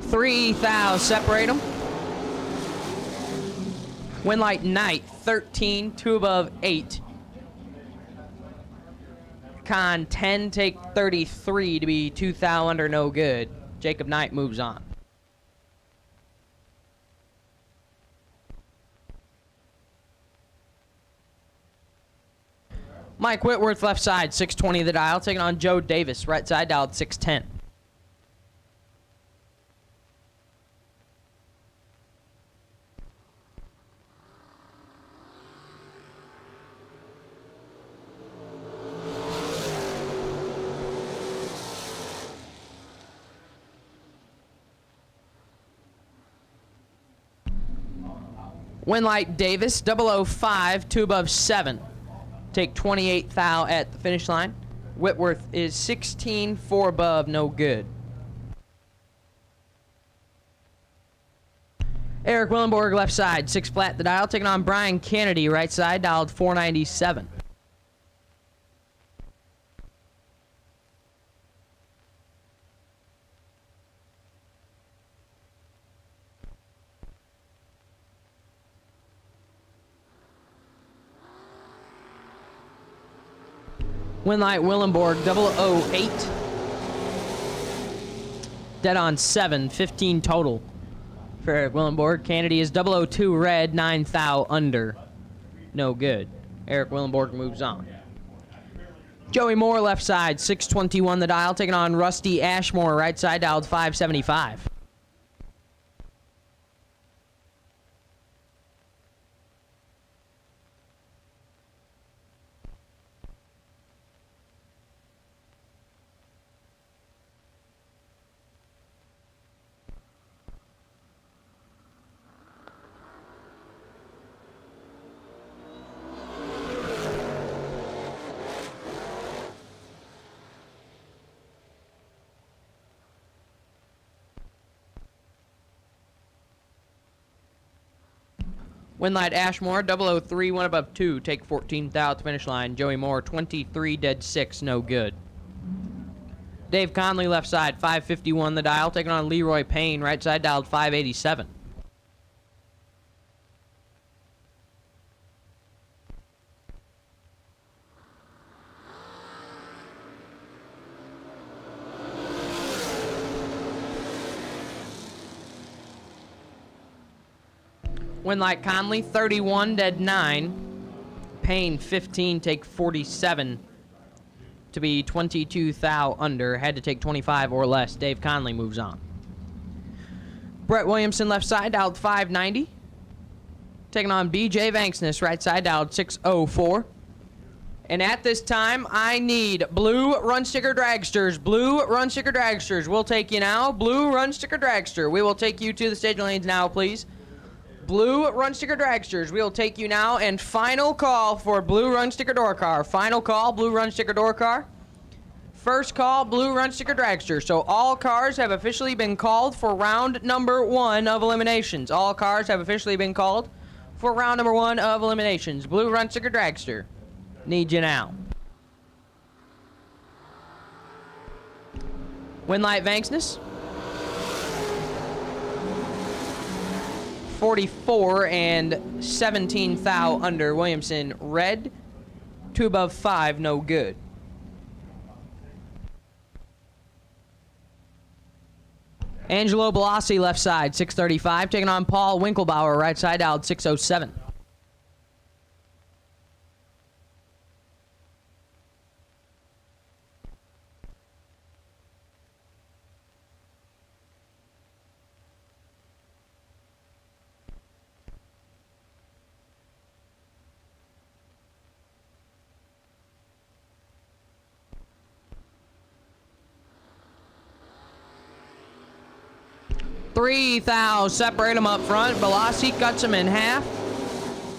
Three thou separate them. Winlight Knight, 13, 2 above 8. Con 10, take 33 to be 2 thou under, no good. Jacob Knight moves on. Mike Whitworth, left side, 620 the dial, taking on Joe Davis, right side, dialed 610. Winlight Davis, 005, 2 above 7. Take 28 thou at the finish line. Whitworth is 16, 4 above, no good. Eric Willenborg, left side, 6 flat the dial, taking on Brian Kennedy, right side, dialed 497. Winlight Willenborg, 008. Dead on 7, 15 total for Eric Willenborg. Kennedy is 002 red, 9 thou under. No good. Eric Willenborg moves on. Joey Moore, left side, 621 the dial, taking on Rusty Ashmore, right side, dialed 575. Winlight Ashmore, 003, 1 above 2, take 14th thou at the finish line. Joey Moore, 23, dead 6, no good. Dave Conley, left side, 551 the dial, taking on Leroy Payne, right side dialed 587. Winlight Conley, 31, dead 9. Payne, 15, take 47 to be 22 thou under. Had to take 25 or less. Dave Conley moves on. Brett Williamson, left side, dialed 590. Taking on BJ Vanksness, right side, dialed 604. And at this time, I need blue run sticker dragsters. Blue run sticker dragsters. We'll take you now. Blue run sticker dragster. We will take you to the stage lanes now, please. Blue run sticker dragsters. We'll take you now. And final call for blue run sticker door car. Final call, blue run sticker door car. First call, blue run sticker dragster. So all cars have officially been called for round number 1 of eliminations. All cars have officially been called for round number 1 of eliminations. Blue run sticker dragster. Need you now. Winlight Vanksness. 44 and 17 thou under. Williamson, red. 2 above 5, no good. Angelo Bellassi, left side, 635. Taking on Paul Winkelbauer, right side out, 607. Three thou, separate them up front. Bellassi cuts them in half.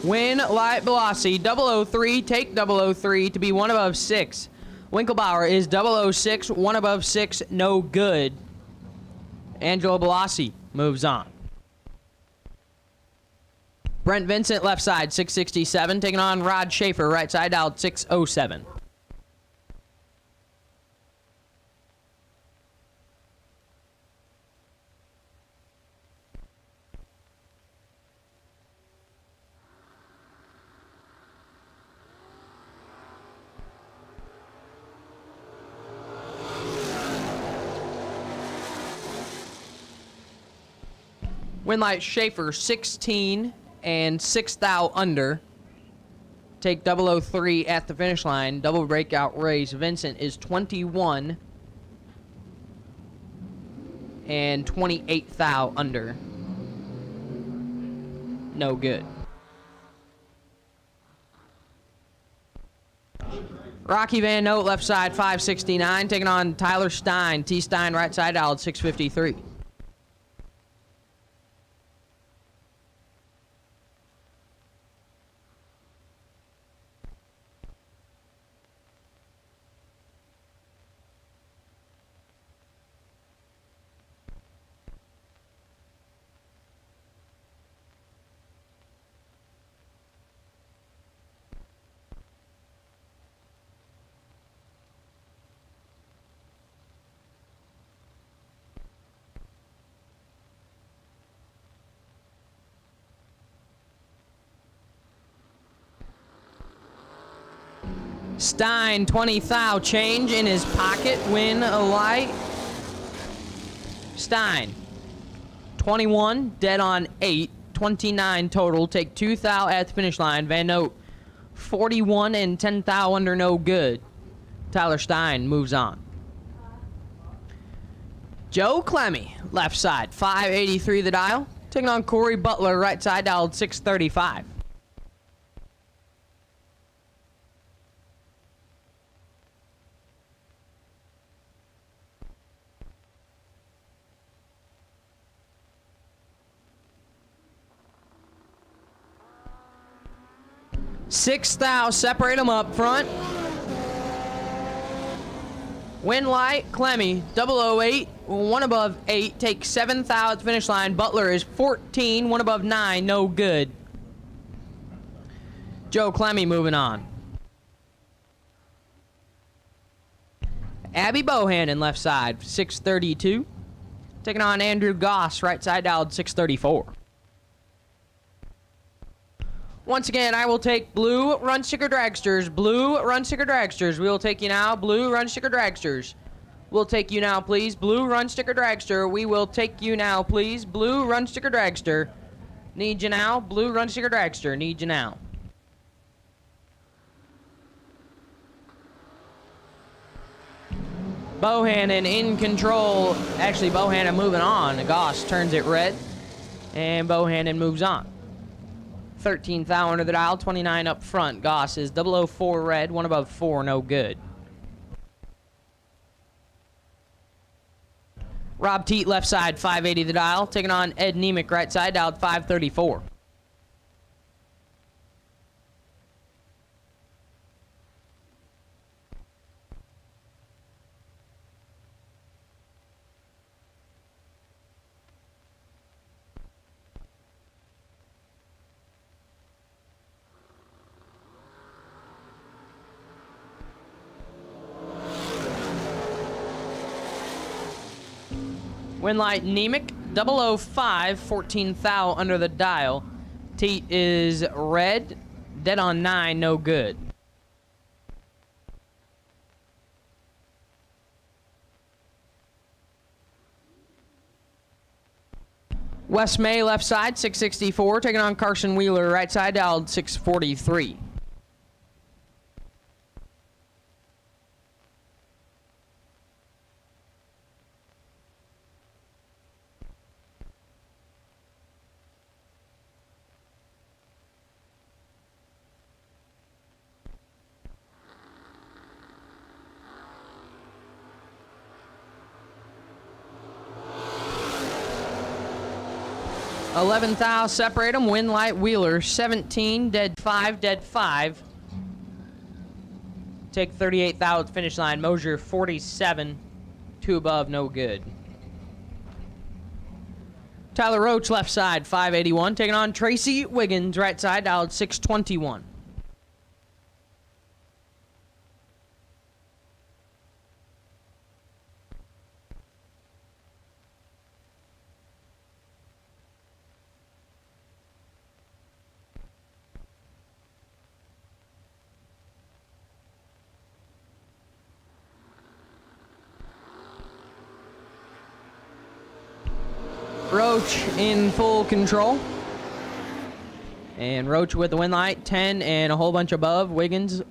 Winlight Bellassi, 003, take 003 to be 1 above 6. Winkelbauer is 006, 1 above 6, no good. Angelo Bellassi moves on. Brent Vincent, left side, 667, taking on Rod Schaefer, right side out, 607. Winlight Schaefer, 16 and 6 thou under. Take 003 at the finish line. Double breakout race. Vincent is 21 and 28 thou under. No good. Rocky Van Note, left side, 569. Taking on Tyler Stein. T. Stein, right side out, 653. Stein, 20 thou change in his pocket, win a light. Stein, 21, dead on 8, 29 total, take 2 thou at the finish line. Van Note, 41 and 10 thou under, no good. Tyler Stein moves on. Joe Clemmy, left side, 583 the dial, taking on Corey Butler, right side dialed 635. Six thou, separate them up front. Winlight, Clemmy, 008, 1 above 8, take 7 thou at the finish line. Butler is 14, 1 above 9, no good. Joe Clemmy moving on. Abby Bohannon, left side, 632. Taking on Andrew Goss, right side dialed, 634. Once again, I will take blue run sticker dragsters. Blue run sticker dragsters. We will take you now. Blue run sticker dragsters. We'll take you now, please. Blue run sticker dragster. We will take you now, please. Blue run sticker dragster. Need you now. Blue run sticker dragster. Need you now. Bohannon in control. Actually, Bohannon moving on. Goss turns it red. And Bohannon moves on. 13th thou under the dial, 29 up front. Goss is 004 red, 1 above 4, no good. Rob Teat, left side, 580 the dial. Taking on Ed Nemick, right side, dialed 534. Winlight Nemick, 005, 14th thou under the dial. Teat is red, dead on 9, no good. Wes May, left side, 664, taking on Carson Wheeler, right side, dialed 643. Eleventh thou, separate them. Winlight Wheeler, 17, dead 5, dead 5. Take 38th thou at the finish line. Moser, 47, 2 above, no good. Tyler Roach, left side, 581. Taking on Tracy Wiggins, right side, dialed 621. Roach in full control. And Roach with the win light, 10 and a whole bunch above. Wiggins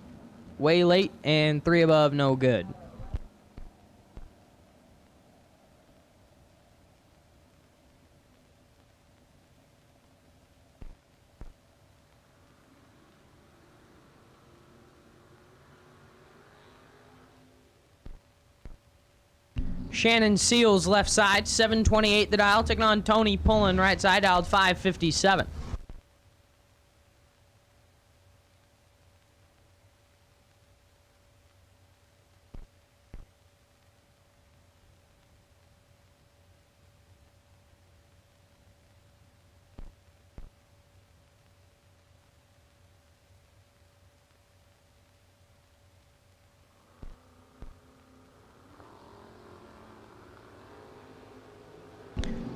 way late and 3 above, no good. Shannon Seals, left side, 728 the dial. Taking on Tony Pullen, right side, dialed 557.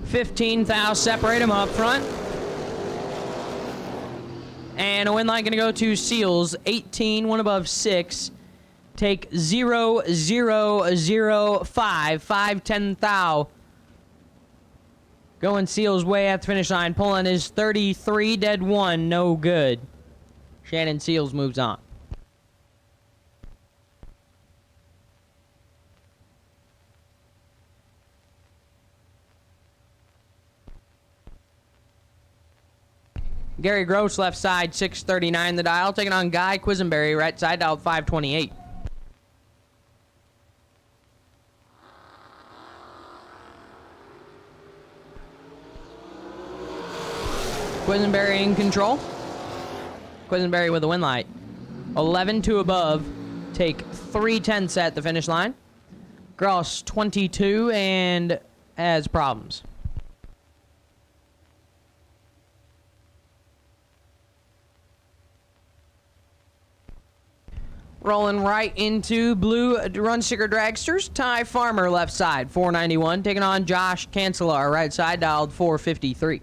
$15,000, separate them up front. And a win line going to go to Seals, 18, 1 above 6. Take 0, 0, 0, 5, 5, 10,000. Going Seals way at the finish line. Pulling is 33, dead 1, no good. Shannon Seals moves on. Gary Gross, left side, 639 the dial. Taking on Guy Quisenberry, right side, dialed 528. Quisenberry in control. Quisenberry with the win light. 11, 2 above. Take 3/10 at the finish line. Gross, 22, and has problems. Rolling right into blue run sticker dragsters. Ty Farmer left side, 491. Taking on Josh Cancelar, right side, dialed 453.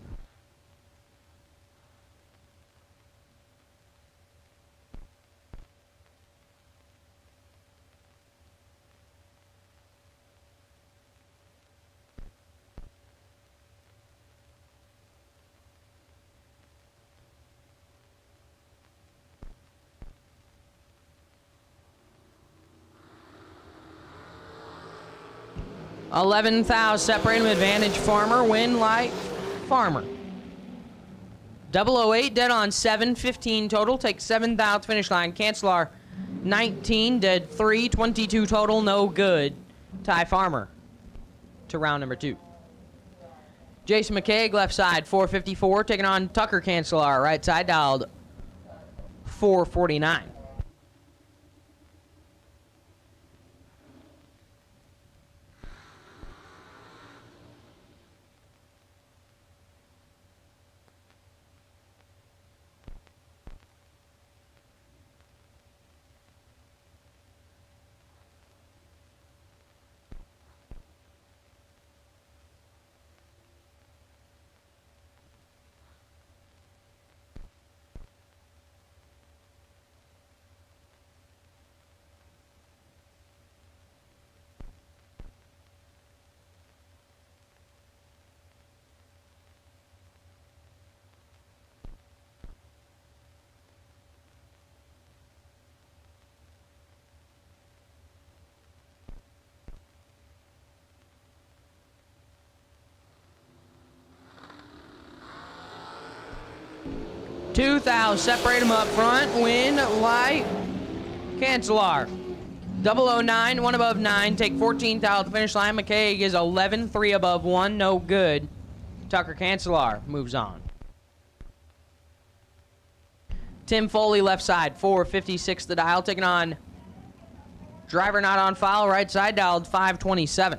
$11,000 separate him. Advantage Farmer. Win light Farmer. 008 dead on 715 total. Take 7,000 finish line. Cancelar 19 dead 3 22 total. No good. Ty Farmer to round number 2. Jason McCaig left side 454 taking on Tucker Cancelar right side dialed 449. $2,000 separate them up front. Win light Cancelar. 009, 1 above 9. Take 14,000 finish line. McCaig is 11, 3 above 1. No good. Tucker Cancelar moves on. Tim Foley left side, 456 the dial. Taking on driver not on file, right side dialed 527.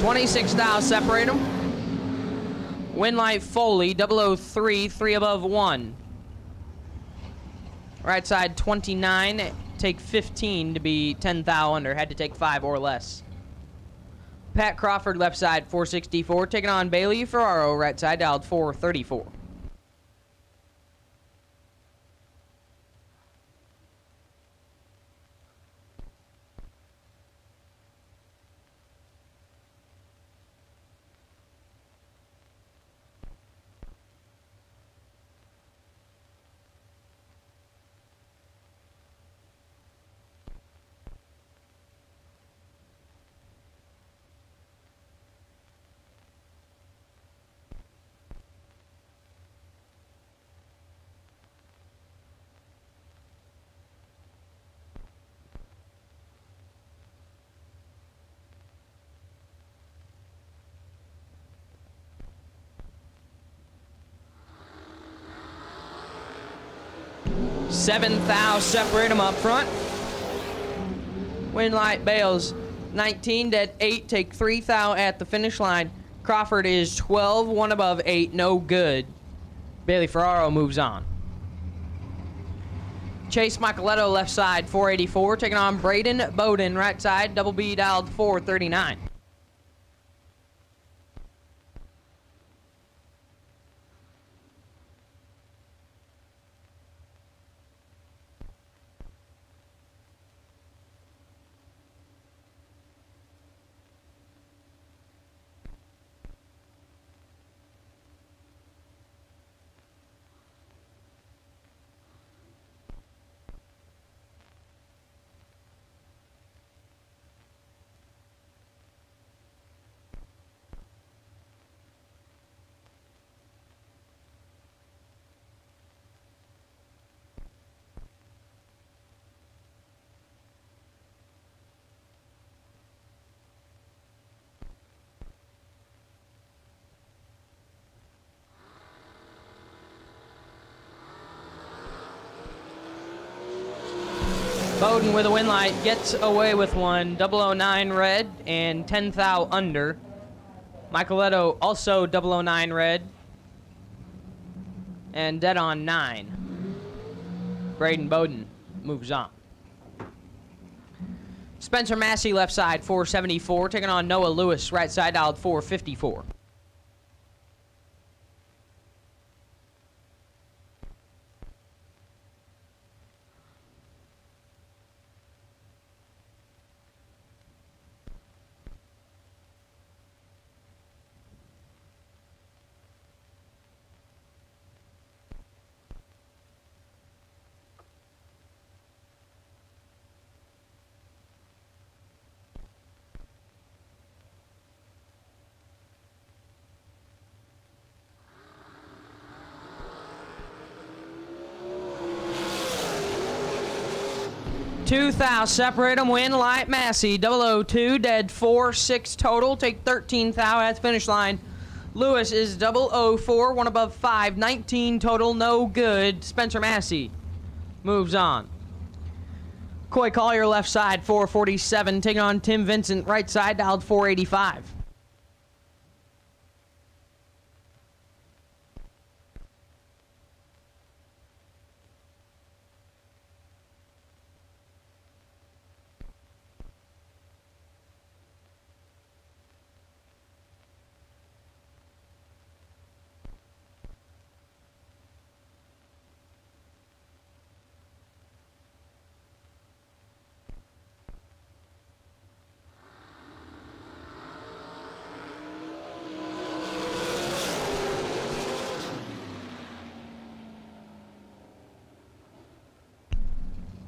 $26,000 separate them. Winlight Foley, 003, 3 above 1. Right side 29, take 15 to be 10,000 under. Had to take 5 or less. Pat Crawford left side 464, taking on Bailey Ferraro right side dialed 434. $7,000 separate them up front. Winlight Bales 19 dead 8 take 3,000 at the finish line. Crawford is 12 1 above 8 no good. Bailey Ferraro moves on. Chase Micheletto left side 484 taking on Braden Bowden right side double B dialed 439. Bowden with a win light gets away with one. 009 red and 10 thou under. Michaeletto also 009 red and dead on 9. Braden Bowden moves on. Spencer Massey left side 474, taking on Noah Lewis right side dialed 454. Two thou separate them, win light Massey 002 dead 4-6 total, take 13 thou at the finish line. Lewis is 004 one above 5 19 total, no good. Spencer Massey moves on. Coy Collier left side 447, taking on Tim Vincent right side dialed 485.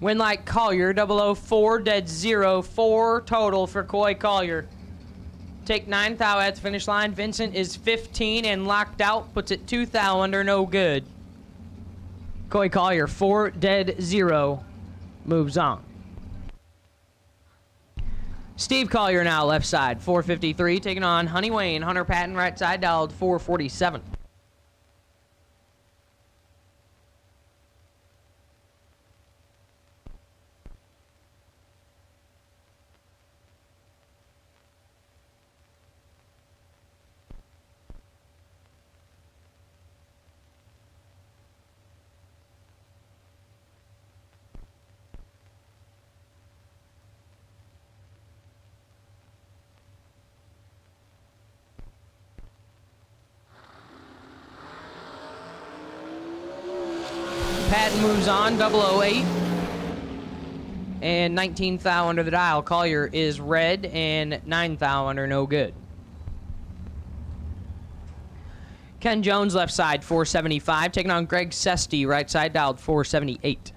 Win like Collier, 004, dead 0, 4 total for Coy Collier. Take 9 thou at the finish line. Vincent is 15 and locked out, puts it 2 thou under, no good. Coy Collier, 4 dead 0, moves on. Steve Collier now left side, 453, taking on Honey Wayne. Hunter Patton right side, dialed 447. Patton moves on, 008. And 19 thou under the dial. Collier is red and 9 thou under, no good. Ken Jones left side, 475. Taking on Greg Sesty, right side dialed 478.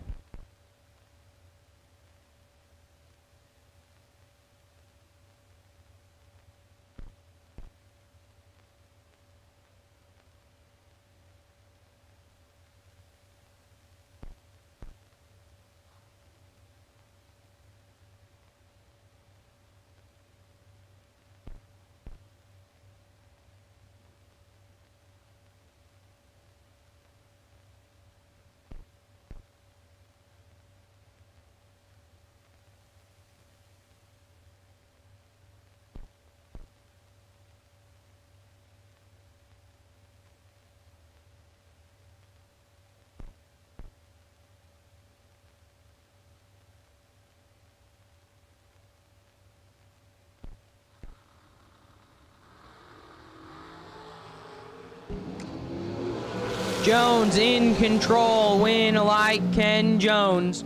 Jones in control, win like Ken Jones.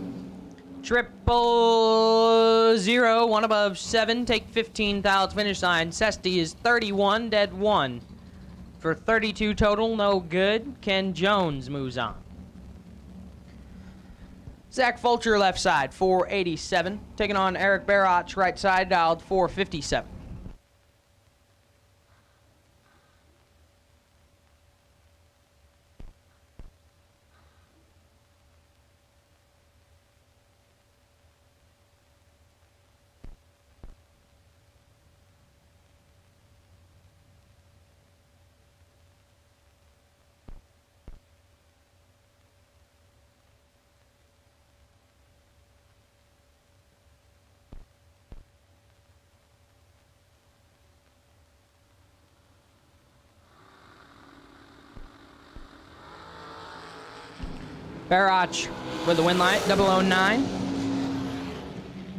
000, one above 7, take 15 thou at the finish line. Sesty is 31, dead 1. For 32 total, no good. Ken Jones moves on. Zach Fulcher left side, 487. Taking on Eric Barach, right side, dialed 457. Barach with the win light, 009.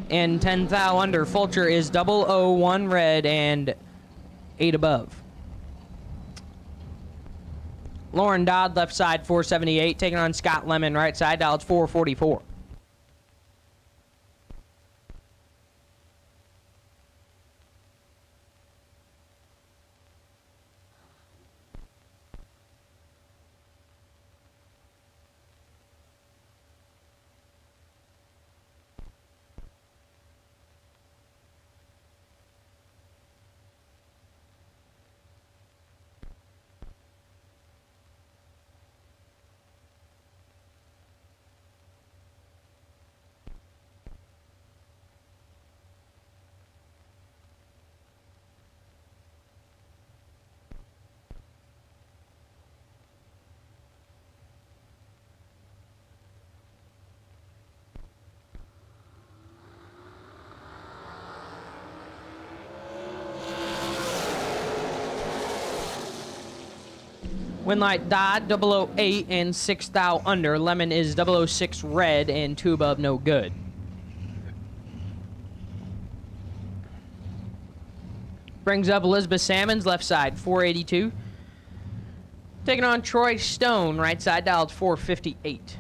And 10 thou under. Fulcher is 001 red and 8 above. Lauren Dodd, left side, 478. Taking on Scott Lemon, right side, dialed 444. Winlight Dodd, 008 and 6 thou under. Lemon is 006 red and 2 above, no good. Brings up Elizabeth Salmons, left side, 482. Taking on Troy Stone, right side, dialed 458.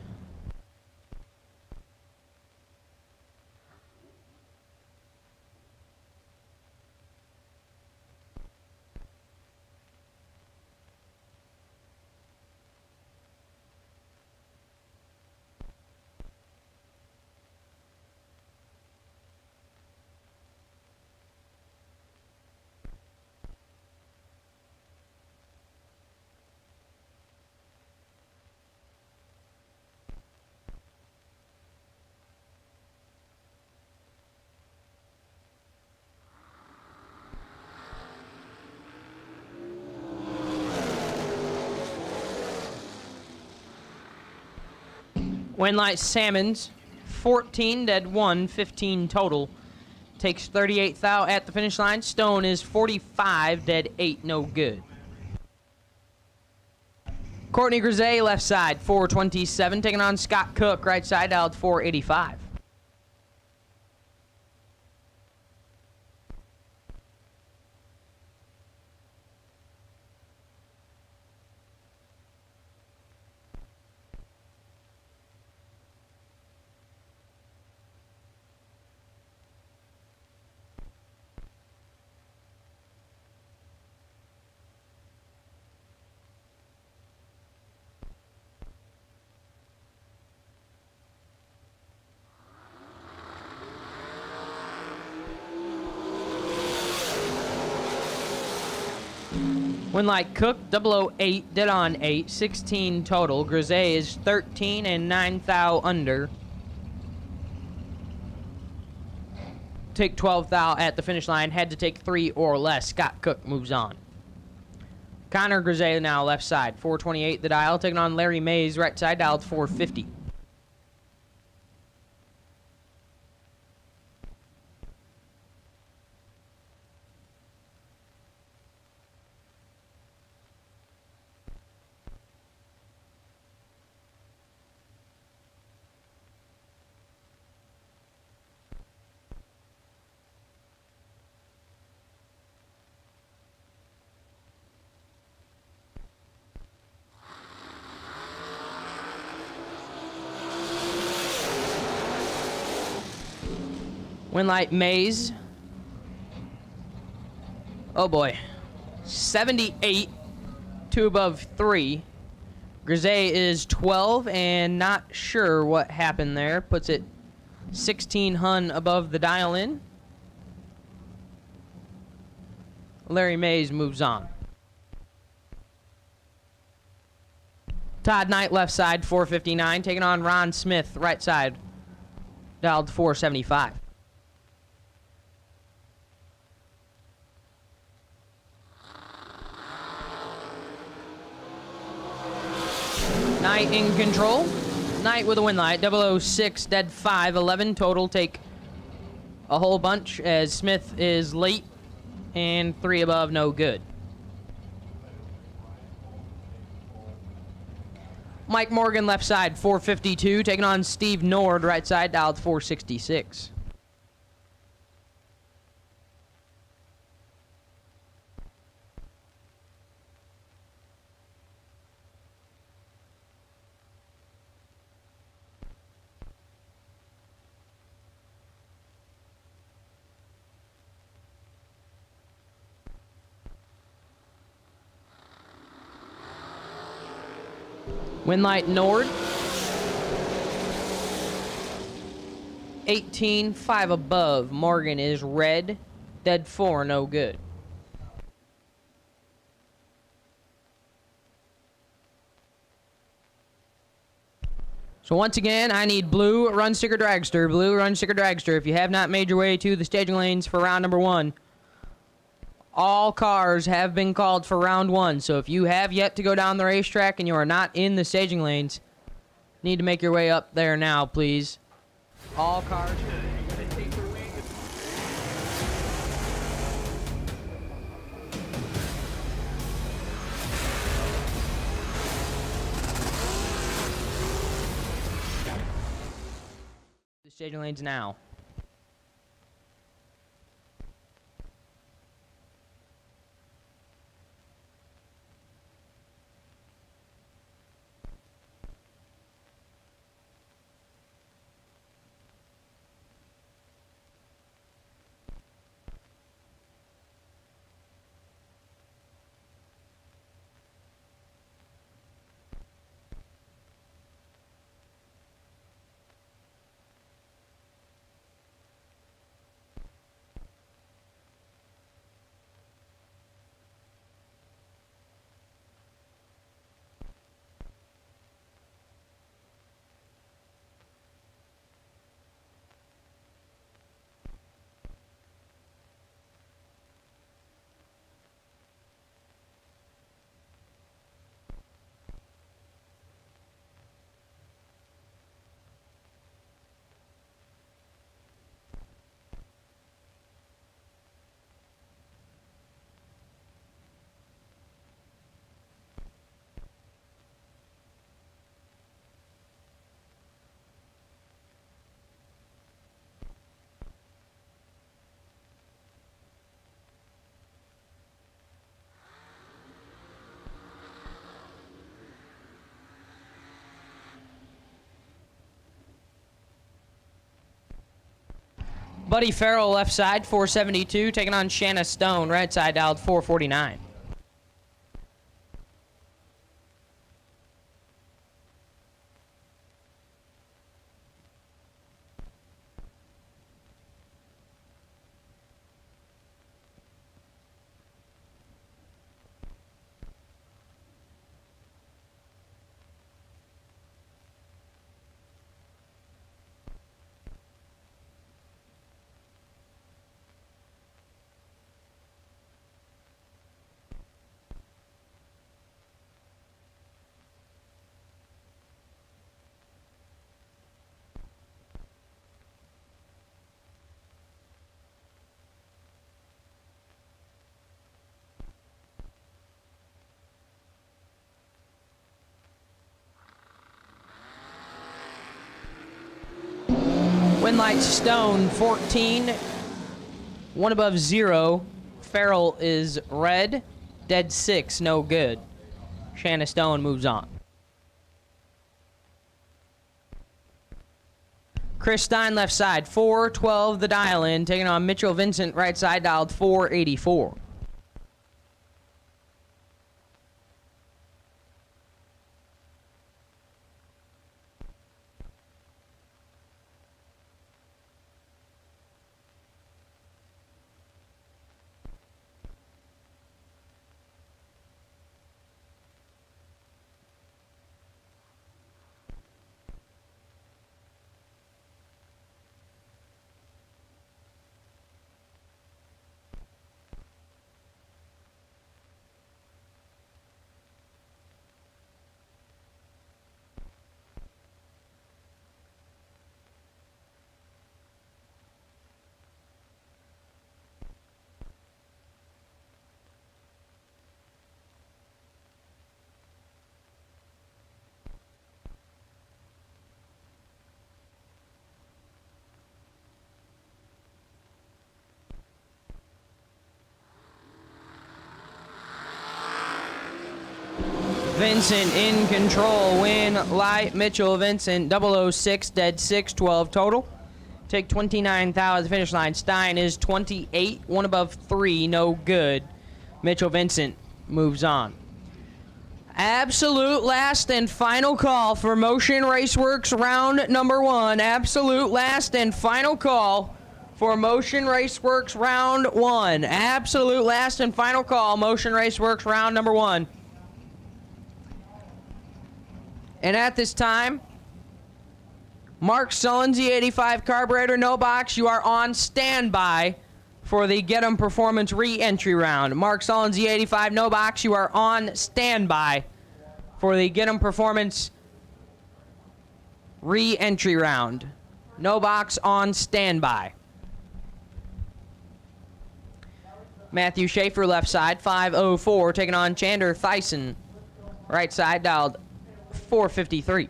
Winlight Salmons, 14 dead 1, 15 total. Takes 38 thou at the finish line. Stone is 45 dead 8, no good. Courtney Grisey, left side, 427. Taking on Scott Cook, right side, dialed 485. Winlight Cook, 008, dead on 8, 16 total. Grisey is 13 and 9 thou under. Take 12 thou at the finish line. Had to take 3 or less. Scott Cook moves on. Connor Grisey now left side, 428 the dial. Taking on Larry Mays, right side, dialed 450. Winlight Mays. Oh boy. 78, 2 above 3. Grisey is 12 and not sure what happened there. Puts it 16 hun above the dial in. Larry Mays moves on. Todd Knight left side, 459. Taking on Ron Smith, right side, dialed 475. Knight in control. Knight with a win light. 006, dead 5, 11 total. Take a whole bunch as Smith is late and 3 above, no good. Mike Morgan, left side, 452. Taking on Steve Nord, right side, dialed 466. Windlight Nord. 18, 5 above. Morgan is red. Dead 4, no good. So once again, I need blue run sticker dragster. Blue run sticker dragster. If you have not made your way to the staging lanes for round number 1, all cars have been called for round 1. So if you have yet to go down the racetrack and you are not in the staging lanes, need to make your way up there now, please. All cars. The staging lanes now. Buddy Farrell, left side, 472. Taking on Shanna Stone, right side, dialed 449. Windlight Stone, 14. 1 above 0. Farrell is red. Dead 6, no good. Shanna Stone moves on. Chris Stein, left side, 412 the dial in. Taking on Mitchell Vincent, right side, dialed 484. Vincent in control. Win light. Mitchell Vincent 006, dead 6, 12 total. Take 29,000 at the finish line. Stein is 28, one above 3, no good. Mitchell Vincent moves on. Absolute last and final call for Motion Raceworks round number 1. Absolute last and final call for Motion Raceworks round 1. Absolute last and final call, Motion Raceworks round number 1. And at this time, Mark Sullens, E85 carburetor, no box. You are on standby for the Get 'em Performance re-entry round. Mark Sullens, E85, no box. You are on standby for the Get 'em Performance re-entry round. No box, on standby. Matthew Schaefer, left side, 504, taking on Chander Thyssen. Right side, dialed 453.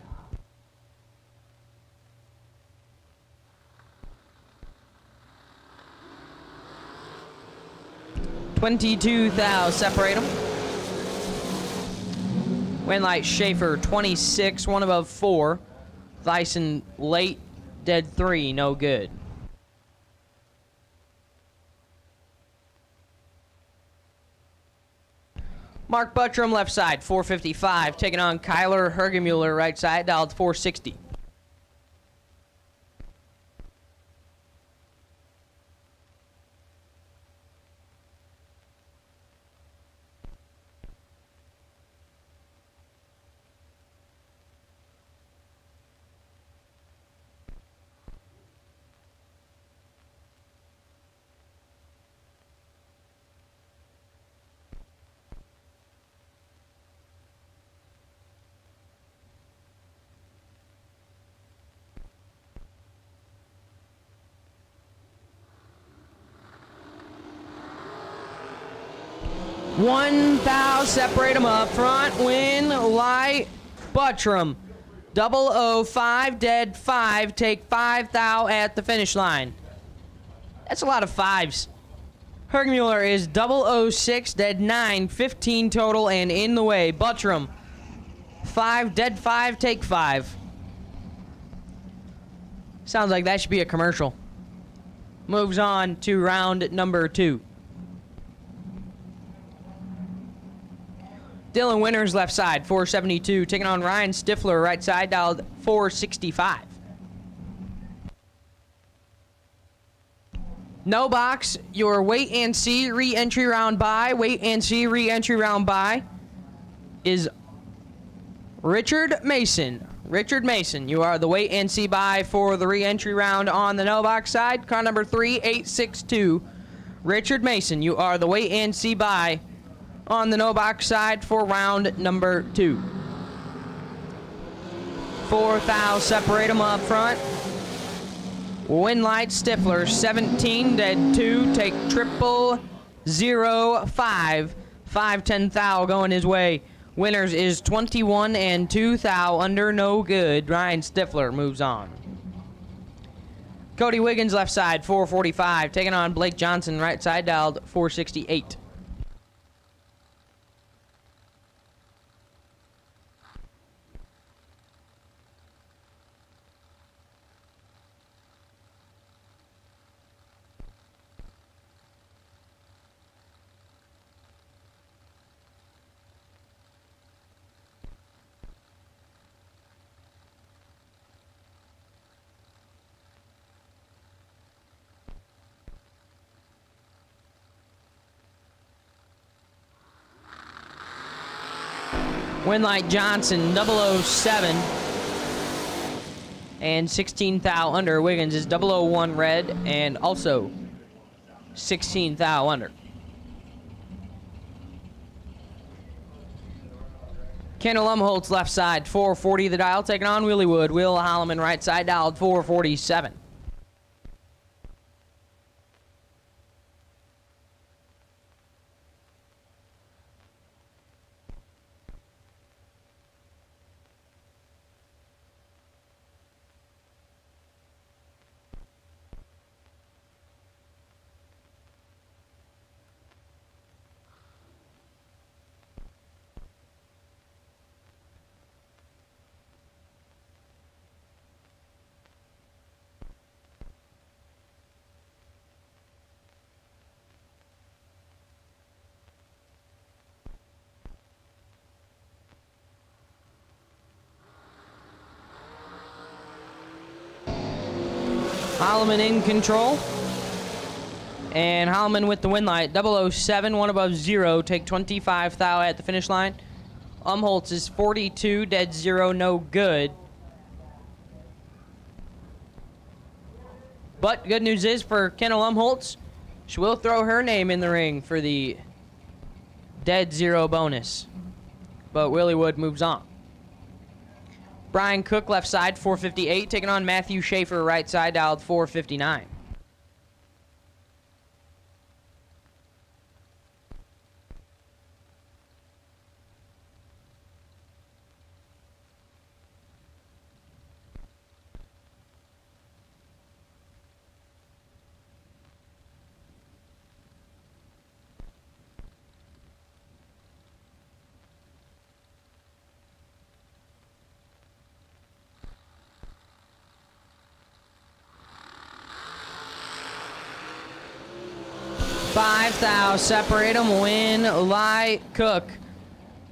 $22,000 separate them. Winlight Schaefer 26, one above 4. Thyssen late, dead 3, no good. Mark Buttram, left side, 455, taking on Kyler Hergemuller, right side, dialed 460. $1,000, separate them up front. Win light Buttram 005, dead 5, take $5,000 at the finish line. That's a lot of 5s. Hergemuller is 006, dead 9, 15 total and in the way. Buttram 5, dead 5, take 5. Sounds like that should be a commercial. Moves on to round number 2. Dylan Winters, left side, 472. Taking on Ryan Stifler, right side, dialed 465. No box, your wait and see re-entry round bye. Wait and see re-entry round bye is Richard Mason. Richard Mason, you are the wait and see bye for the re-entry round on the no box side. Car number 3862. Richard Mason, you are the wait and see bye on the no box side for round number 2. $4,000, separate them up front. Winlight Stifler 17, dead 2, take 0005. 5-10,000 going his way. Winners is 21 and 2,000 under, no good. Ryan Stifler moves on. Cody Wiggins, left side, 445, taking on Blake Johnson, right side, dialed 468. Winlight Johnson, 007. And 16,000 under. Wiggins is 001 red and also 16,000 under. Kendall Umholtz, left side, 440 the dial, taking on Willie Wood. Will Holloman, right side, dialed 447. Holloman in control. And Holloman with the win light. 007, one above 0. Take 25 thou at the finish line. Umholtz is 42, dead 0, no good. But good news is for Kendall Umholtz, she will throw her name in the ring for the dead 0 bonus. But Willie Wood moves on. Brian Cook, left side, 458. Taking on Matthew Schaefer, right side, dialed 459. Five thou, separate them, win, light, Cook.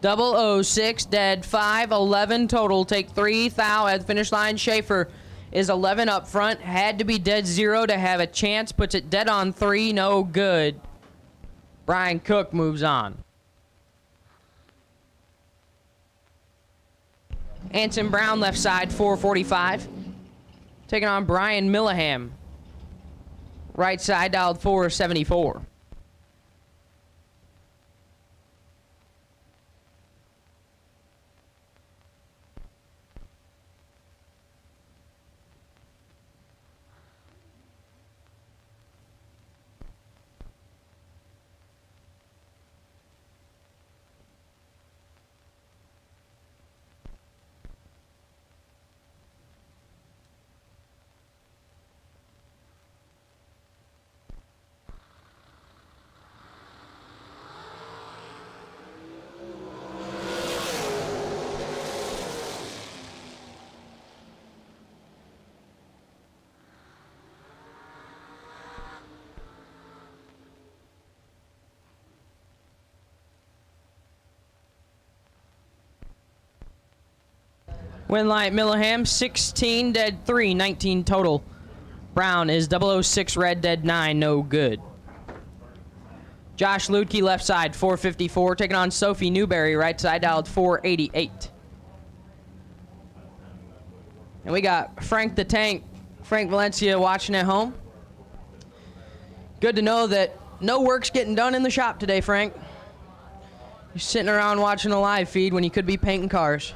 006, dead 5, 11 total. Take 3 thou at the finish line. Schaefer is 11 up front. Had to be dead 0 to have a chance. Puts it dead on 3, no good. Brian Cook moves on. Anson Brown, left side, 445. Taking on Brian Milliham. Right side, dialed 474. Win light, Milliham, 16, dead 3, 19 total. Brown is 006, red, dead 9, no good. Josh Ludke, left side, 454. Taking on Sophie Newberry, right side, dialed 488. And we got Frank the Tank, Frank Valencia, watching at home. Good to know that no work's getting done in the shop today, Frank. You're sitting around watching a live feed when you could be painting cars.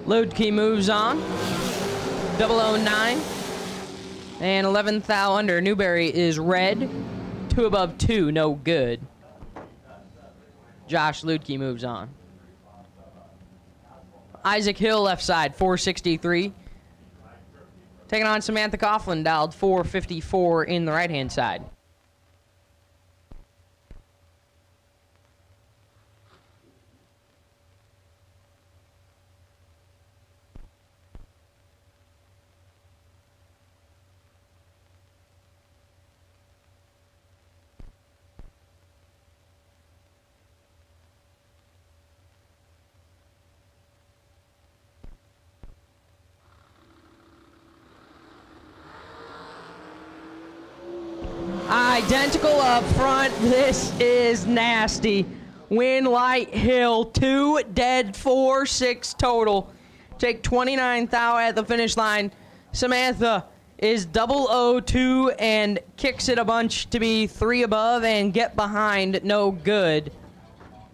Ludke moves on. 009. And 11th thou under. Newberry is red. 2 above 2, no good. Josh Ludke moves on. Isaac Hill, left side, 463. Taking on Samantha Coughlin, dialed 454 in the right-hand side. Identical up front. This is nasty. Win light, Hill, 2, dead 4, 6 total. Take 29 thou at the finish line. Samantha is 002 and kicks it a bunch to be 3 above and get behind, no good.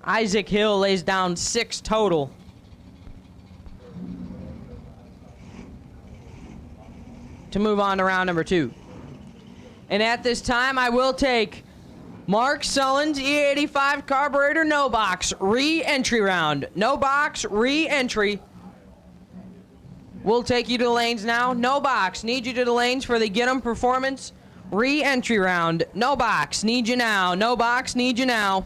Isaac Hill lays down 6 total. To move on to round number 2. And at this time, I will take Mark Sullens, E85 carburetor, no box, re-entry round. No box, re-entry. We'll take you to the lanes now. No box, need you to the lanes for the Get 'em performance. Re-entry round. No box, need you now. No box, need you now.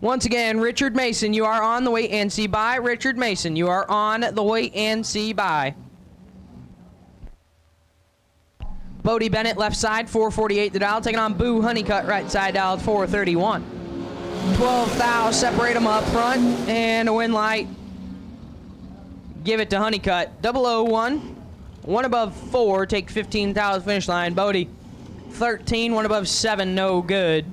Once again, Richard Mason, you are on the wait and see by. Richard Mason, you are on the wait and see by. Bodie Bennett, left side, 448 the dial. Taking on Boo Honeycutt, right side dial, 431. 12 thou, separate them up front, and a win light. Give it to Honeycutt. 001, one above 4, take 15 thou finish line. Bodie, 13, one above 7, no good.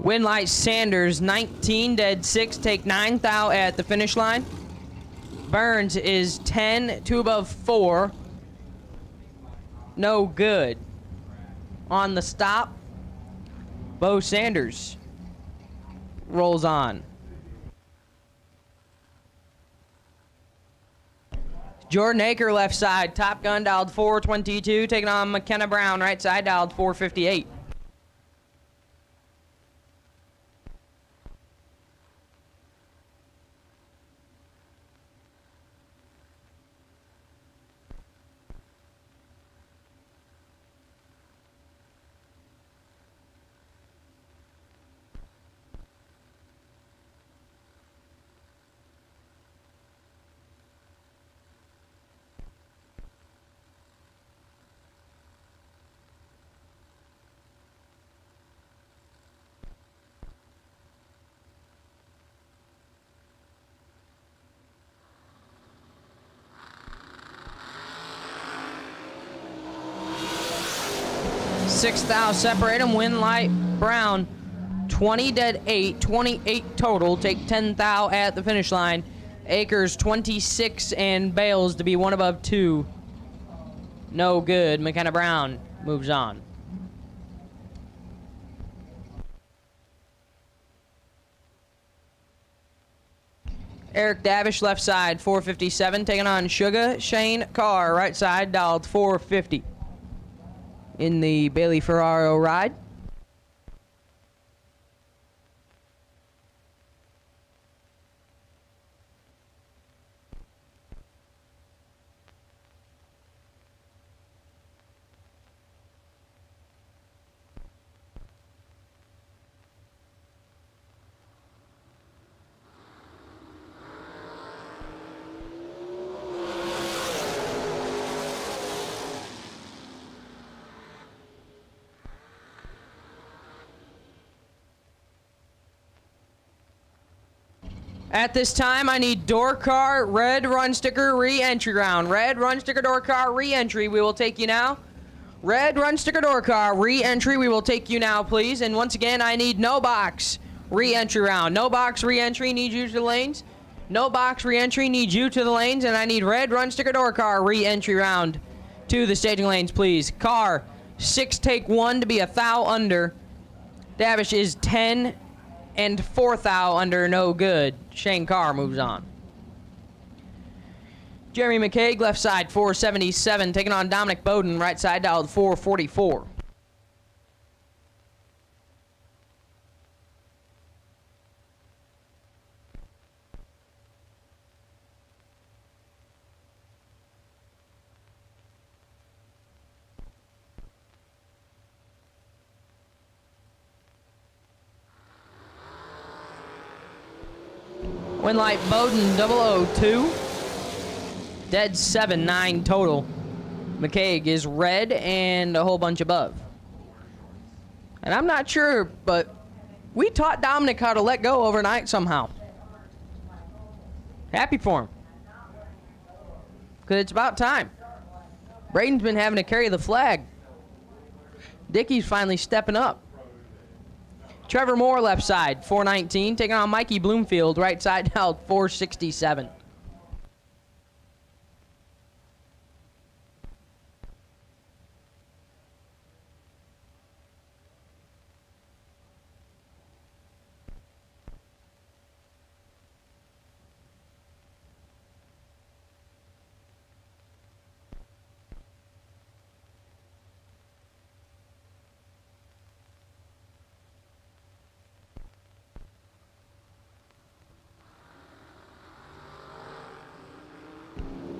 Winlight Sanders, 19, dead 6, take 9 thou at the finish line. Burns is 10, 2 above 4. No good. On the stop, Bo Sanders rolls on. Jordan Aker, left side, Top Gun, dialed 422, taking on McKenna Brown, right side, dialed 458. Six thou, separate them. Winlight Brown, 20, dead 8, 28 total. Take 10 thou at the finish line. Akers, 26, and Bales to be 1 above 2. No good. McKenna Brown moves on. Eric Davish, left side, 457, taking on Sugar Shane Carr, right side, dialed 450. In the Bailey Ferraro ride. At this time, I need door car, red run sticker, re-entry round. Red run sticker, door car, re-entry. We will take you now. Red run sticker, door car, re-entry. We will take you now, please. And once again, I need no box, re-entry round. No box, re-entry, need you to the lanes. No box, re-entry, need you to the lanes. And I need red run sticker, door car, re-entry round to the staging lanes, please. Car, 6, take 1 to be a thou under. Davish is 10 and 4 thou under, no good. Shane Carr moves on. Jeremy McCaig, left side, 477, taking on Dominic Bowden, right side, dialed 444. Winlight Bowden, 002. Dead 7, 9 total. McCaig is red and a whole bunch above. And I'm not sure, but we taught Dominic how to let go overnight somehow. Happy for him. Because it's about time. Braden's been having to carry the flag. Dickey's finally stepping up. Trevor Moore, left side, 419, taking on Mikey Bloomfield, right side, now 467.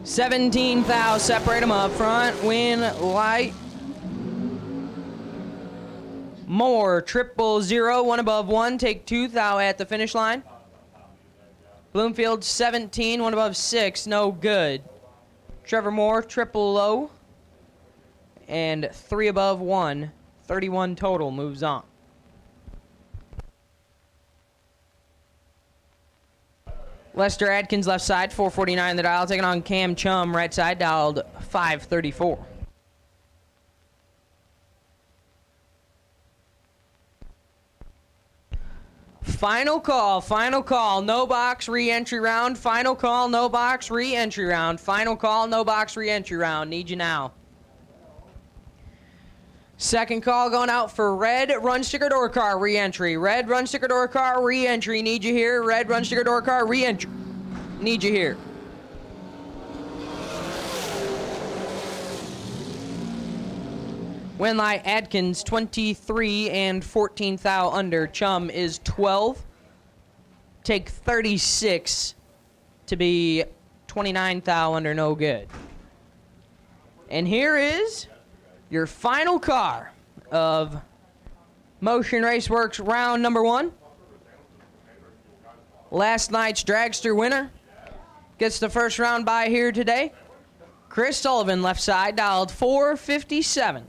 $17,000, separate them up front, win light. Moore, 000, one above one, take 2, thou at the finish line. Bloomfield, 17, one above 6, no good. Trevor Moore, 000, and 3 above 1, 31 total, moves on. Lester Adkins, left side, 449 the dial, taking on Cam Chum, right side, dialed 534. Final call, no box, re-entry round. Final call, no box, re-entry round. Final call, no box, re-entry round. Need you now. Second call going out for red, run sticker door car, re-entry. Red, run sticker door car, re-entry. Need you here. Red, run sticker door car, re-entry. Need you here. Winlight Adkins, 23 and 14 thou under. Chum is 12. Take 36 to be 29 thou under, no good. And here is your final car of Motion Raceworks round number 1. Last night's Dragster winner gets the first round bye here today. Chris Sullivan, left side, dialed 457.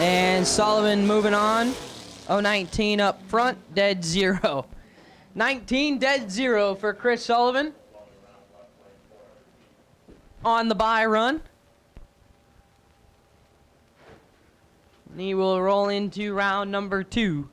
And Sullivan moving on. 19 up front, dead 0. 19 dead 0 for Chris Sullivan on the bye run. And he will roll into round number 2.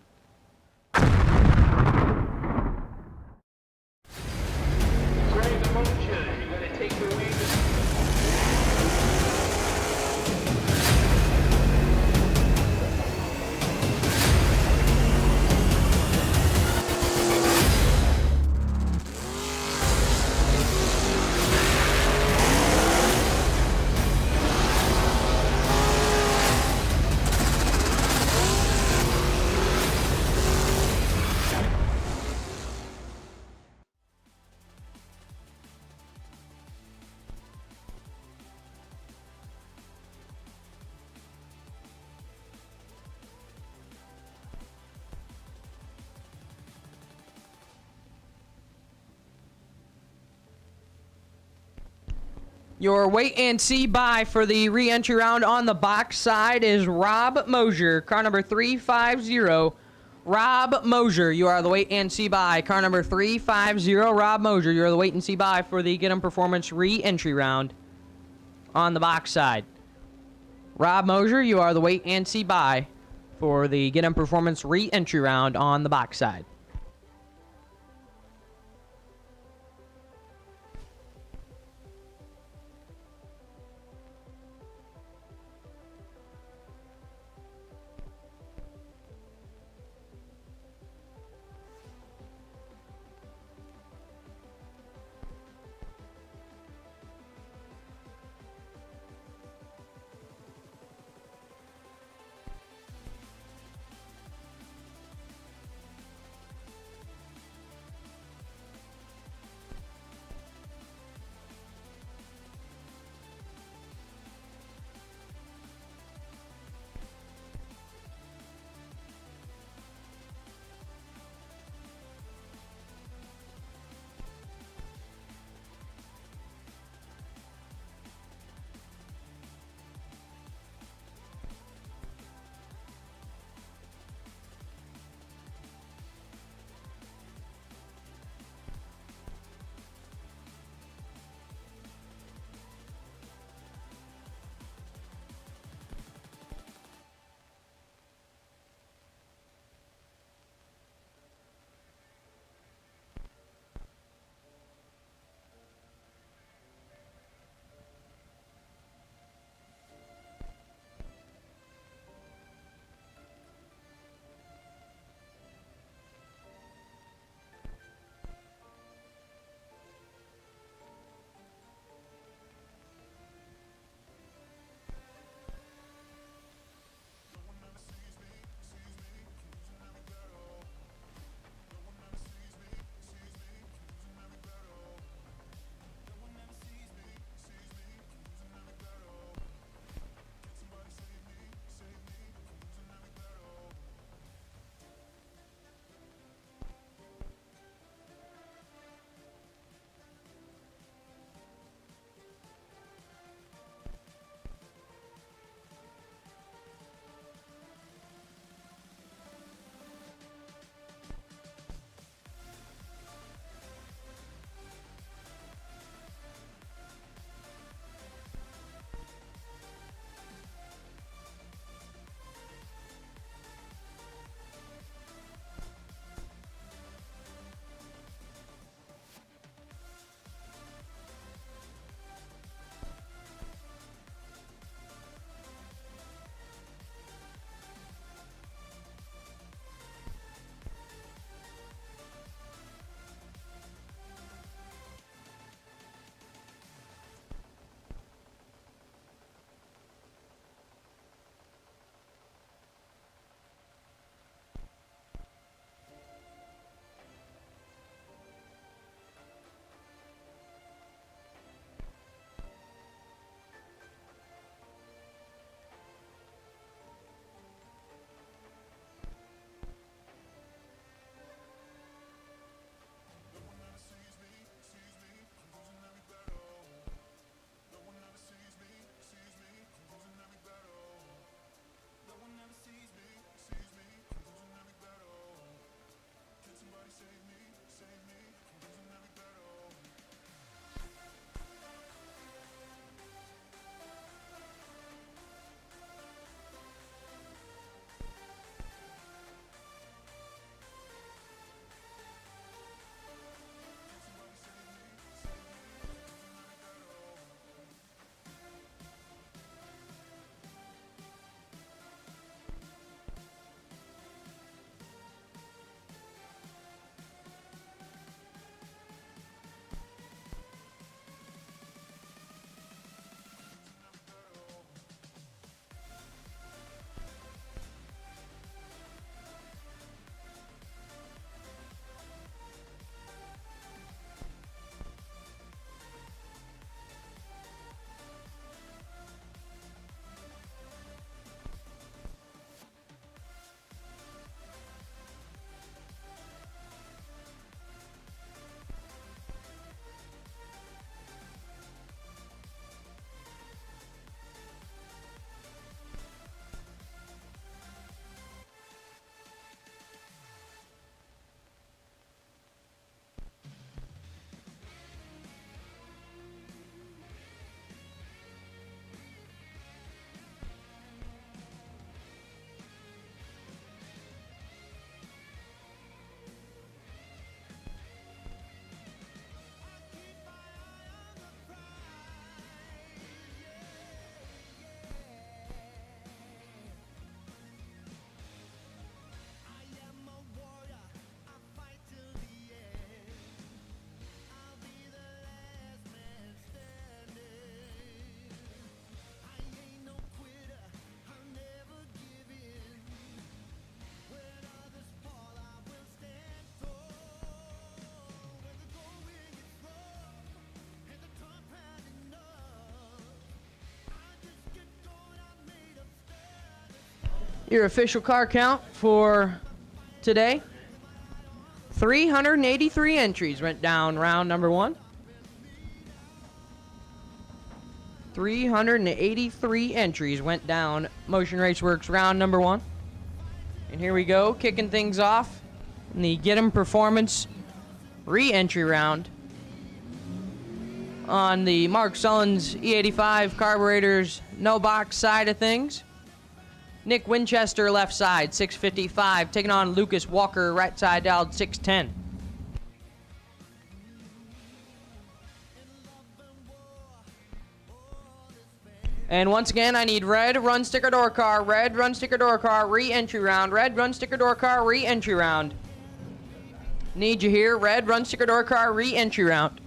Your wait and see bye for the re-entry round on the box side is Rob Moser, car number 350. Rob Moser, you are the wait and see bye. Car number 350, Rob Moser, you are the wait and see bye for the Get 'em Performance re-entry round on the box side. Rob Moser, you are the wait and see bye for the Get 'em Performance re-entry round on the box side. Your official car count for today. 383 entries went down round number 1. 383 entries went down Motion Raceworks round number 1. And here we go, kicking things off in the Get 'em Performance re-entry round on the Mark Sullens E85 carburetors no box side of things. Nick Winchester left side 655, taking on Lucas Walker right side dialed 610. And once again, I need red run sticker door car, red run sticker door car, re-entry round, red run sticker door car, re-entry round. Need you here, red run sticker door car, re-entry round.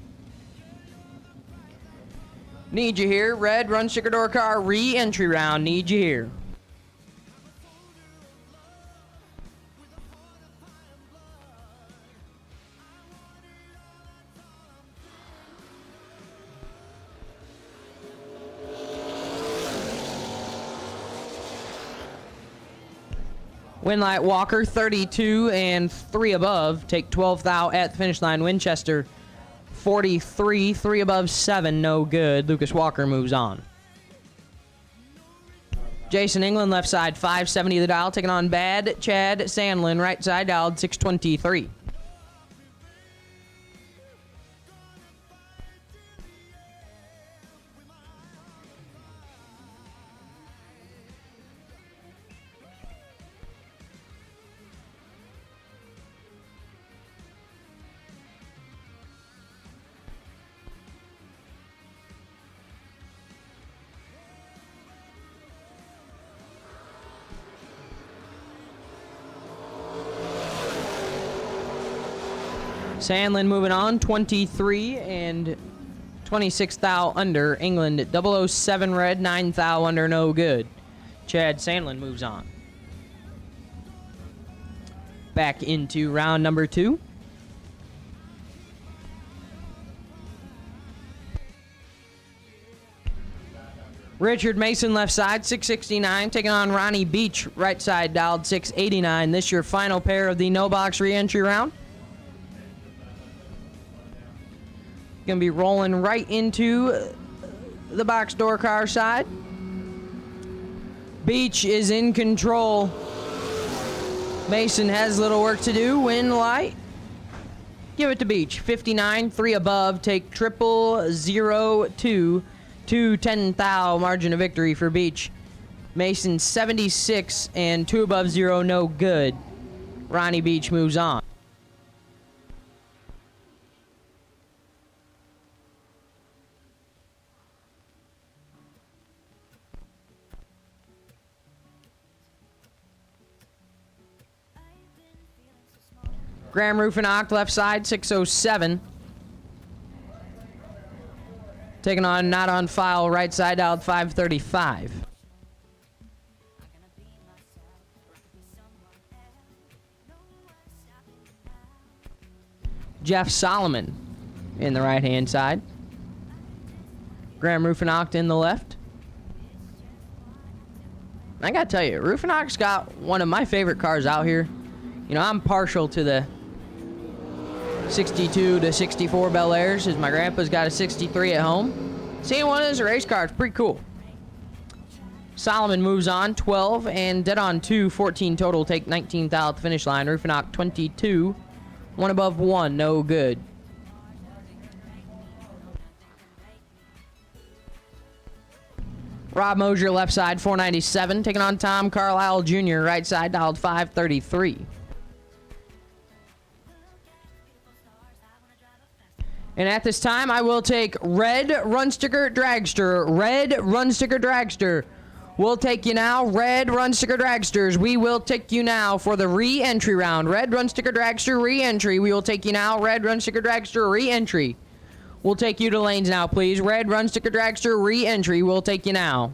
Need you here, red run sticker door car, re-entry round, need you here. Winlight Walker, 32 and 3 above. Take 12 thou at the finish line. Winchester, 43, 3 above, 7, no good. Lucas Walker moves on. Jason England, left side, 570 the dial. Taking on Bad Chad Sandlin, right side, dialed 623. Sandlin moving on, 23 and 26 thou under. England 007 red, 9 thou under, no good. Chad Sandlin moves on. Back into round number 2. Richard Mason, left side, 669, taking on Ronnie Beach, right side, dialed 689. This your final pair of the no box re-entry round. Gonna be rolling right into the box door car side. Beach is in control. Mason has little work to do. Win light. Give it to Beach. 59, 3 above. Take 002, 210 thou margin of victory for Beach. Mason 76 and 2 above 0, no good. Ronnie Beach moves on. Graham Rufinock, left side, 607. Taking on Not On File, right side, dialed 535. Jeff Solomon in the right-hand side. Graham Rufinock in the left. I gotta tell you, Rufinock's got one of my favorite cars out here. You know, I'm partial to the 62 to 64 Bel Airs, as my grandpa's got a 63 at home. Seeing one of those race cars, pretty cool. Solomon moves on, 12, and dead on 2, 14 total, take 19 thou at the finish line. Rufinock, 22, 1 above 1, no good. Rob Moser, left side, 497, taking on Tom Carlisle Jr., right side, dialed 533. And at this time, I will take red run sticker dragster. Red run sticker dragster. We'll take you now. Red run sticker dragsters. We will take you now for the re-entry round. Red run sticker dragster re-entry. We will take you now. Red run sticker dragster re-entry. We'll take you to lanes now, please. Red run sticker dragster re-entry. We'll take you now.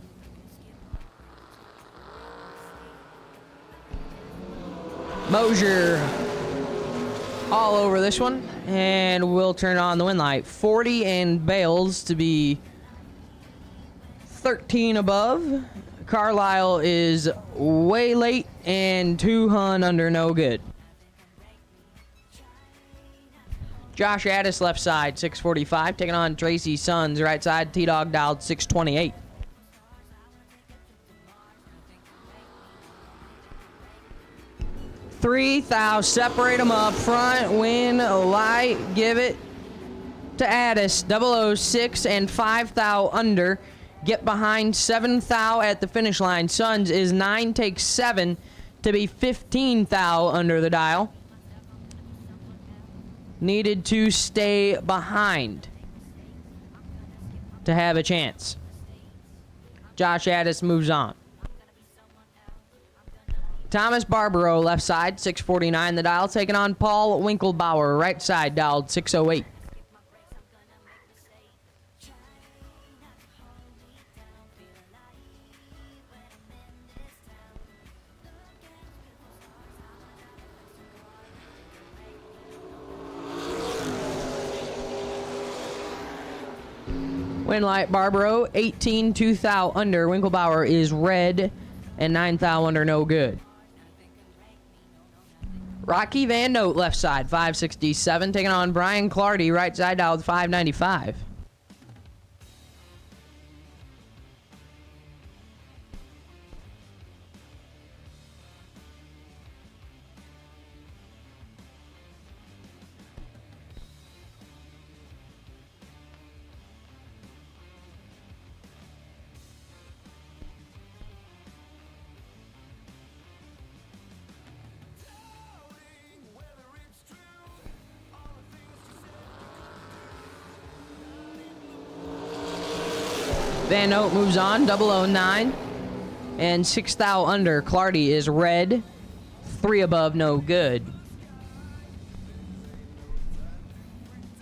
Moser all over this one. And we'll turn on the win light. 40 and Bales to be 13 above. Carlisle is way late, and 200 under, no good. Josh Addis, left side, 645, taking on Tracy Sullens, right side, T-Dog dialed 628. $3,000, separate them up front, win, light, give it to Addis, 006 and 5,000 under. Get behind 7,000 at the finish line. Sullens is 9, takes 7 to be 15,000 under the dial. Needed to stay behind to have a chance. Josh Addis moves on. Thomas Barbaro, left side, 649 the dial, taking on Paul Winklebauer, right side, dialed 608. Winlight Barbaro, 18, 2,000 under. Winklebauer is red and 9,000 under, no good. Rocky Van Note, left side, 567, taking on Brian Clardy, right side, dialed 595. Van Note moves on, 009, and 6,000 under. Clardy is red, 3 above, no good.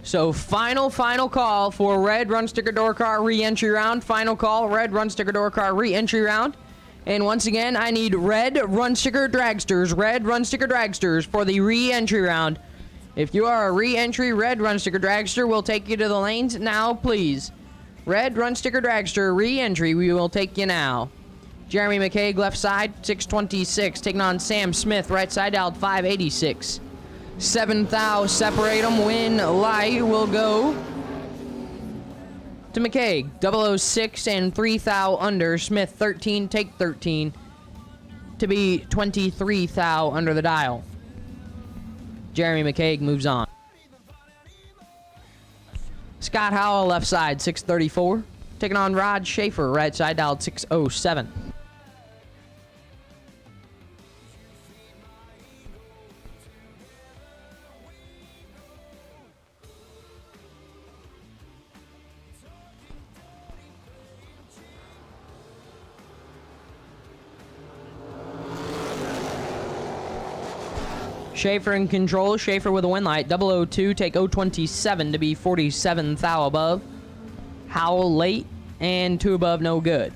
So final call for red run sticker door car re-entry round. Final call, red run sticker door car re-entry round. And once again, I need red run sticker dragsters, red run sticker dragsters for the re-entry round. If you are a re-entry red run sticker dragster, we'll take you to the lanes now, please. Red run sticker dragster re-entry, we will take you now. Jeremy McCaig, left side, 626, taking on Sam Smith, right side, dialed 586. 7,000, separate them, win, light will go to McCaig, 006 and 3,000 under. Smith, 13, take 13 to be 23,000 under the dial. Jeremy McCaig moves on. Scott Howell, left side, 634. Taking on Rod Schaefer, right side, dialed 607. Schaefer in control. Schaefer with a win light. 002, take 027 to be 47,000 above. Howell late and 2 above, no good.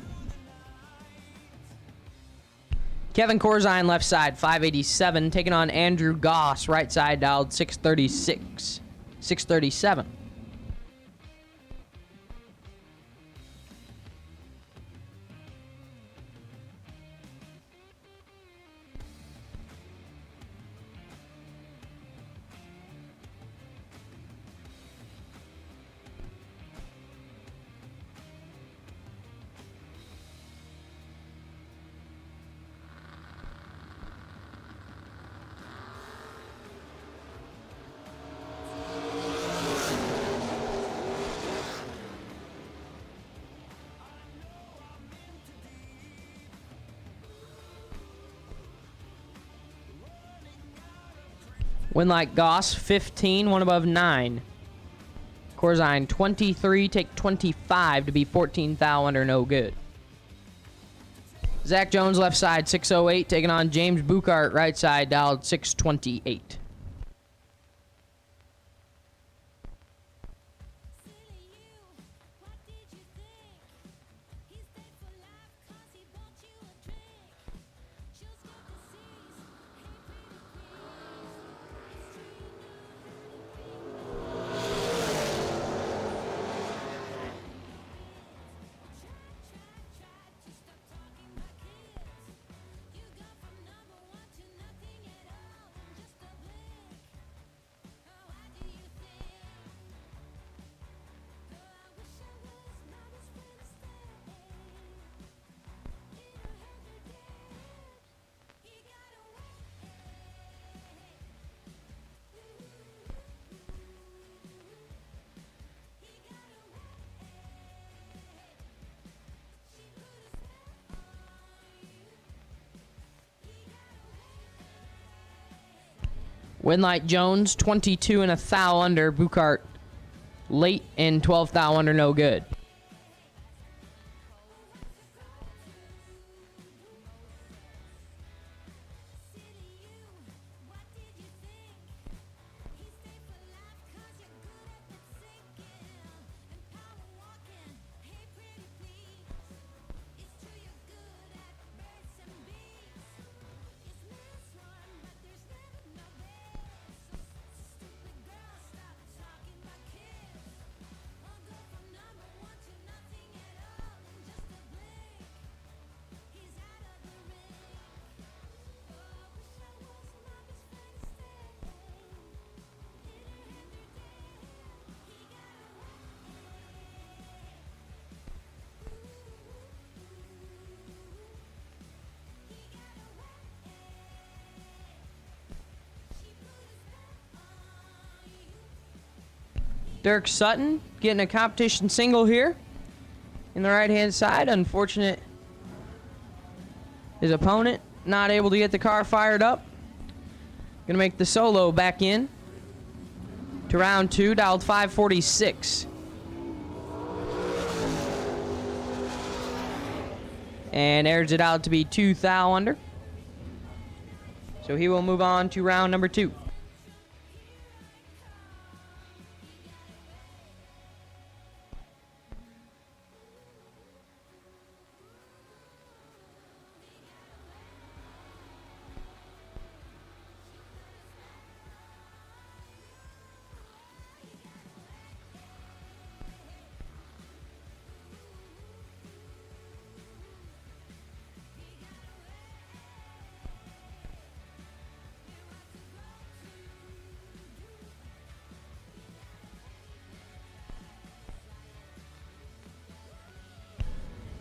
Kevin Corzine, left side, 587, taking on Andrew Goss, right side, dialed 636, 637. Win like Goss, 15, 1 above 9. Corzine, 23, take 25 to be 14,000 under, no good. Zach Jones, left side, 608, taking on James Buchart, right side, dialed 628. Winlight Jones, 22 and a thou under. Buchart late and 12 thou under, no good. Dirk Sutton getting a competition single here in the right-hand side. Unfortunate, his opponent not able to get the car fired up. Gonna make the solo back in to round 2, dialed 546. And airs it out to be 2 thou under. So he will move on to round number 2.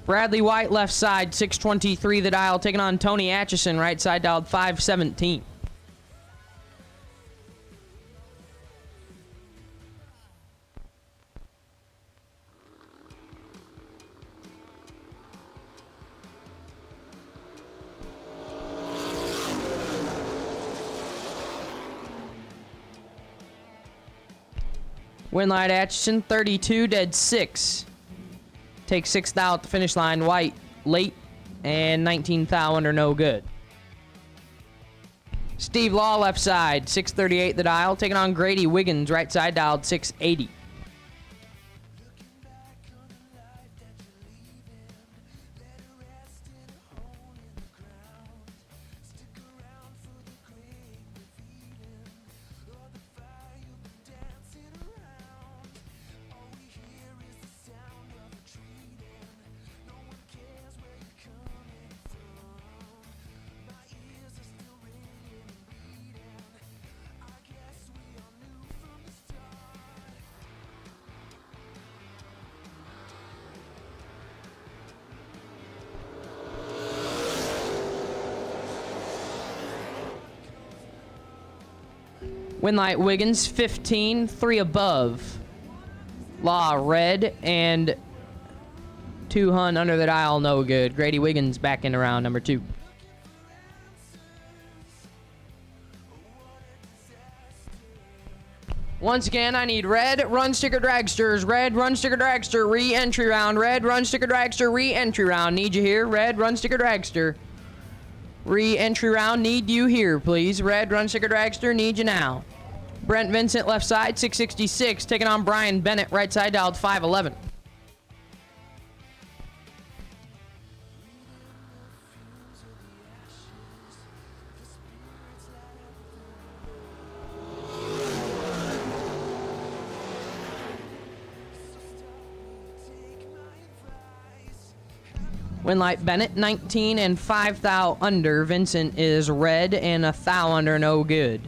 Bradley White, left side, 623 the dial, taking on Tony Atchison, right side, dialed 517. Winlight Atchison, 32, dead 6. Take 6 thou at the finish line. White late and 19 thou under, no good. Steve Law, left side, 638 the dial, taking on Grady Wiggins, right side, dialed 680. Winlight Wiggins, 15, 3 above. Law, red, and 2 hun under the dial, no good. Grady Wiggins back into round number 2. Once again, I need red run sticker dragsters. Red run sticker dragster, re-entry round. Red run sticker dragster, re-entry round. Need you here. Red run sticker dragster. Re-entry round, need you here, please. Red run sticker dragster, need you now. Brent Vincent, left side, 666, taking on Brian Bennett, right side, dialed 511. Winlight Bennett, 19 and 5 thou under. Vincent is red and a thou under, no good.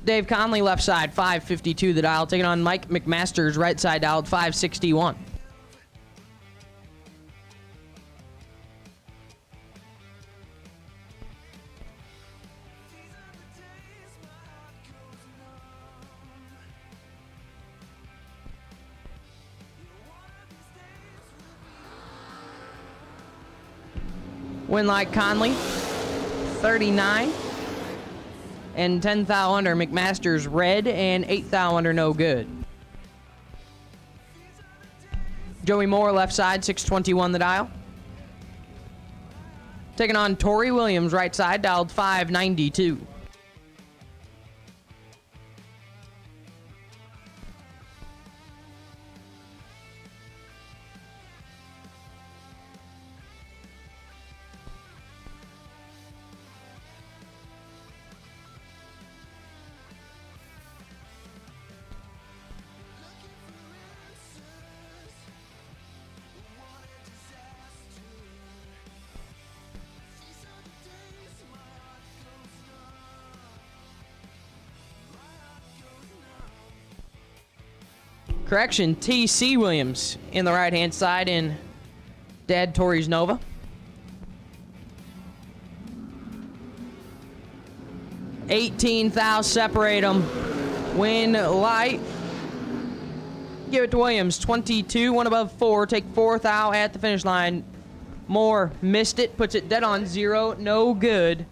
Dave Conley, left side, 552 the dial, taking on Mike McMasters, right side, dialed 561. Winlight Conley, 39. and 10 thou under. McMaster's red and 8 thou under, no good. Joey Moore, left side, 621 the dial. Taking on Tori Williams, right side, dialed 592. Correction, T.C. Williams in the right-hand side in Dad Tori's Nova. $18 thou separate them. Win light. Give it to Williams. 22, one above 4. Take 4 thou at the finish line. Moore missed it, puts it dead on 0. No good.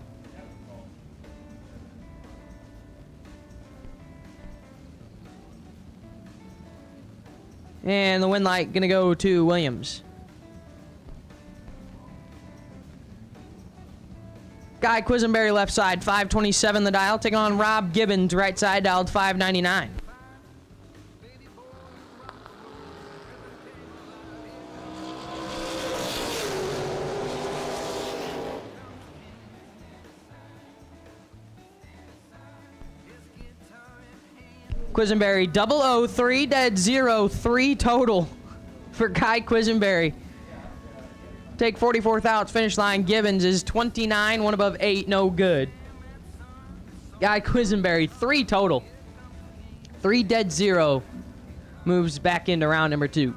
And the win light gonna go to Williams. Guy Quisenberry, left side, 527 the dial. Taking on Rob Gibbons, right side, dialed 599. Quisenberry, 003, dead 0, 3 total for Guy Quisenberry. Take 44 thou at finish line. Gibbons is 29, one above 8, no good. Guy Quisenberry, 3 total. 3 dead 0. Moves back into round number 2.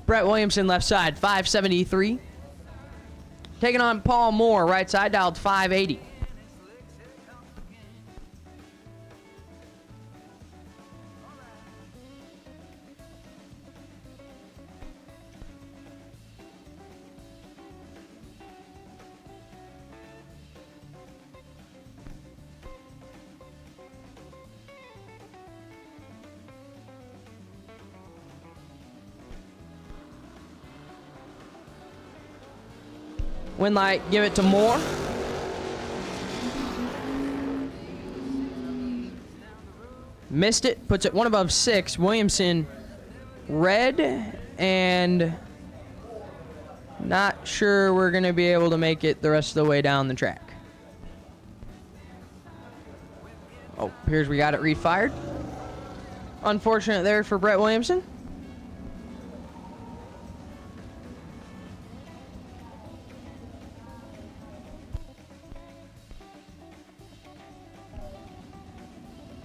Brett Williamson, left side, 573. Taking on Paul Moore, right side, dialed 580. Win light, give it to Moore. Missed it, puts it one above 6. Williamson, red, and not sure we're going to be able to make it the rest of the way down the track. Oh, here's we got it refired. Unfortunate there for Brett Williamson.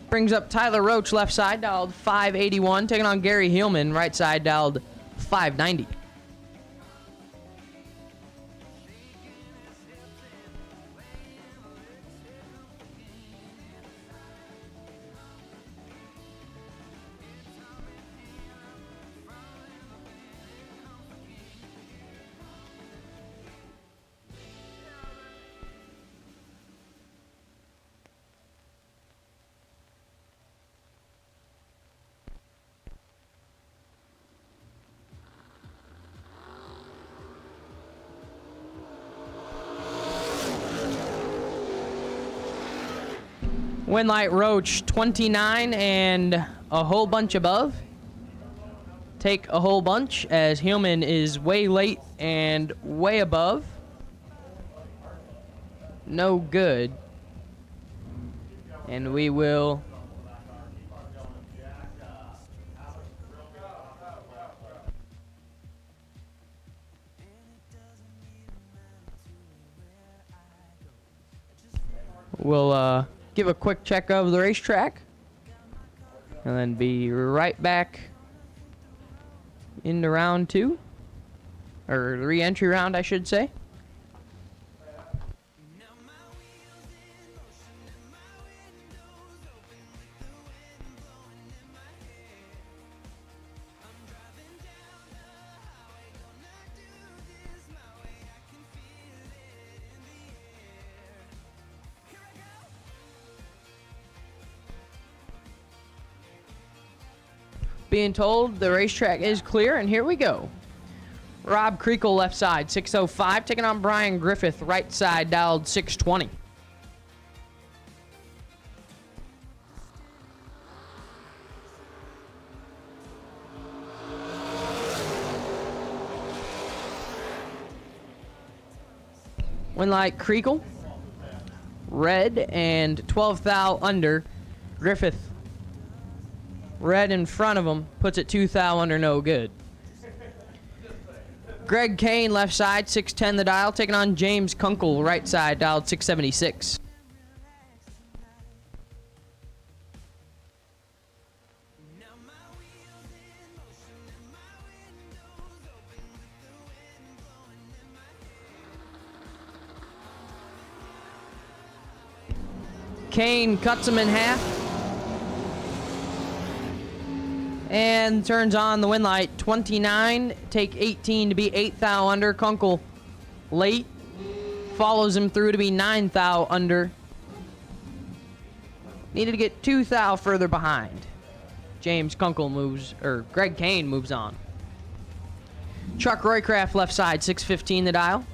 Brings up Tyler Roach, left side, dialed 581. Taking on Gary Hillman, right side, dialed 590. Winlight Roach, 29 and a whole bunch above. Take a whole bunch as Hillman is way late and way above. No good. And we will give a quick check of the racetrack and then be right back into round 2, or the re-entry round, I should say. Being told the racetrack is clear, and here we go. Rob Creakle, left side, 605, taking on Brian Griffith, right side, dialed 620. Winlight Creakle, red, and 12 thou under. Griffith, red in front of him, puts it 2 thou under, no good. Greg Kane, left side, 610 the dial, taking on James Kunkel, right side, dialed 676. Kane cuts him in half and turns on the wind light. 29, take 18 to be 8 thou under. Kunkel late, follows him through to be 9 thou under. Needed to get 2 thou further behind. James Kunkel moves, or Greg Kane moves on. Chuck Roycraft, left side, 615 the dial,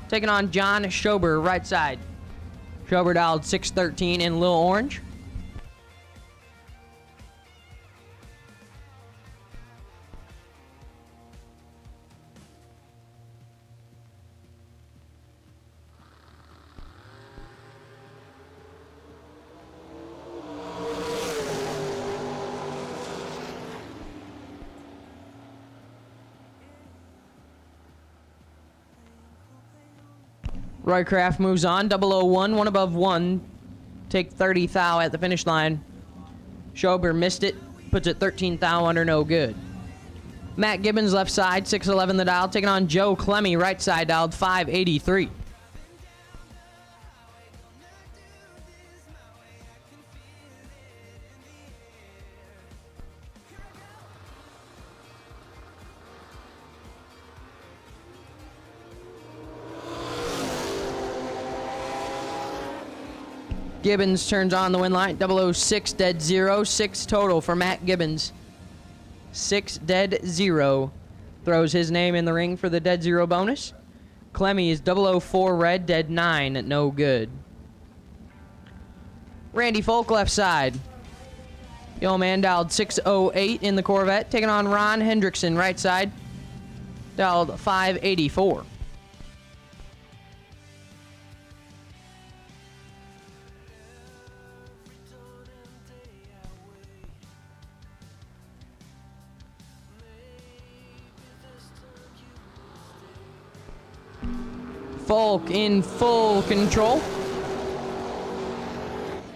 taking on John Schober, right side. Schober dialed 613 in Lil Orange. Roycraft moves on, 001, one above one. Take 30 thou at the finish line. Schober missed it, puts it 13 thou under, no good. Matt Gibbons, left side, 611 the dial, taking on Joe Clemmy, right side, dialed 583. Gibbons turns on the win light, 006 dead 0, 6 total for Matt Gibbons. 6 dead 0. Throws his name in the ring for the dead 0 bonus. Clemmy is 004 red, dead 9, no good. Randy Folk, left side. The old man dialed 608 in the Corvette, taking on Ron Hendrickson, right side. Dialed 584. Folk in full control.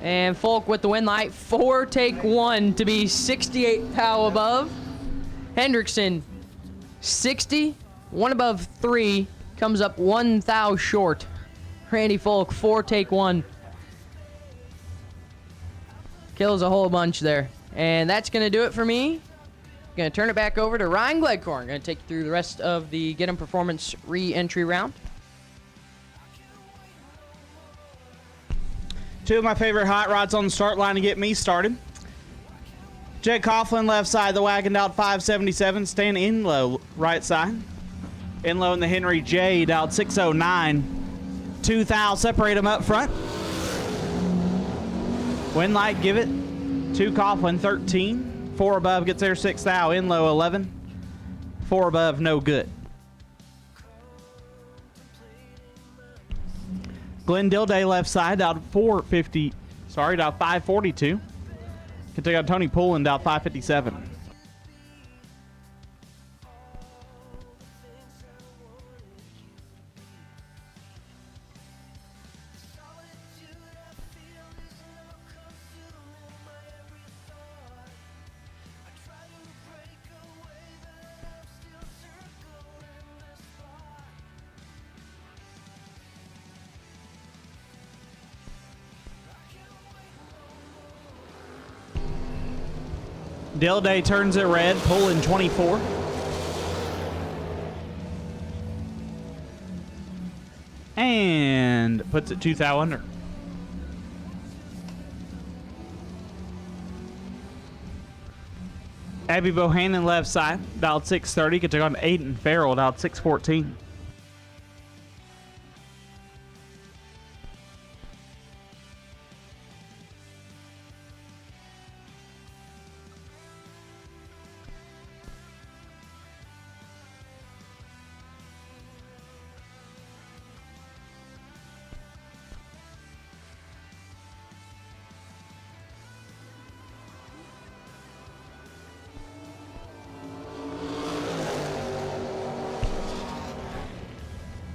And Folk with the win light. 4 take 1 to be 68 thou above. Hendrickson 60. 1 above 3. Comes up 1 thou short. Randy Folk 4 take 1. Kills a whole bunch there. And that's going to do it for me. Going to turn it back over to Ryan Gledcorn. Going to take you through the rest of the Get 'em Performance re-entry round. Two of my favorite hot rods on the start line to get me started. Jed Coughlin, left side, the wagon dialed 577, staying in low, right side. In low in the Henry J, dialed 609. 2 thou, separate them up front. Wind light, give it. 2 Coughlin, 13. 4 above, gets there 6 thou, in low 11. 4 above, no good. Glenn Dilday, left side, dialed 542. Can take out Tony Poulin, dialed 557. Dilday turns it red, Poulin 24. And puts it 2 thou under. Abby Bohannon left side, dialed 630. Could take on Aiden Farrell, dialed 614.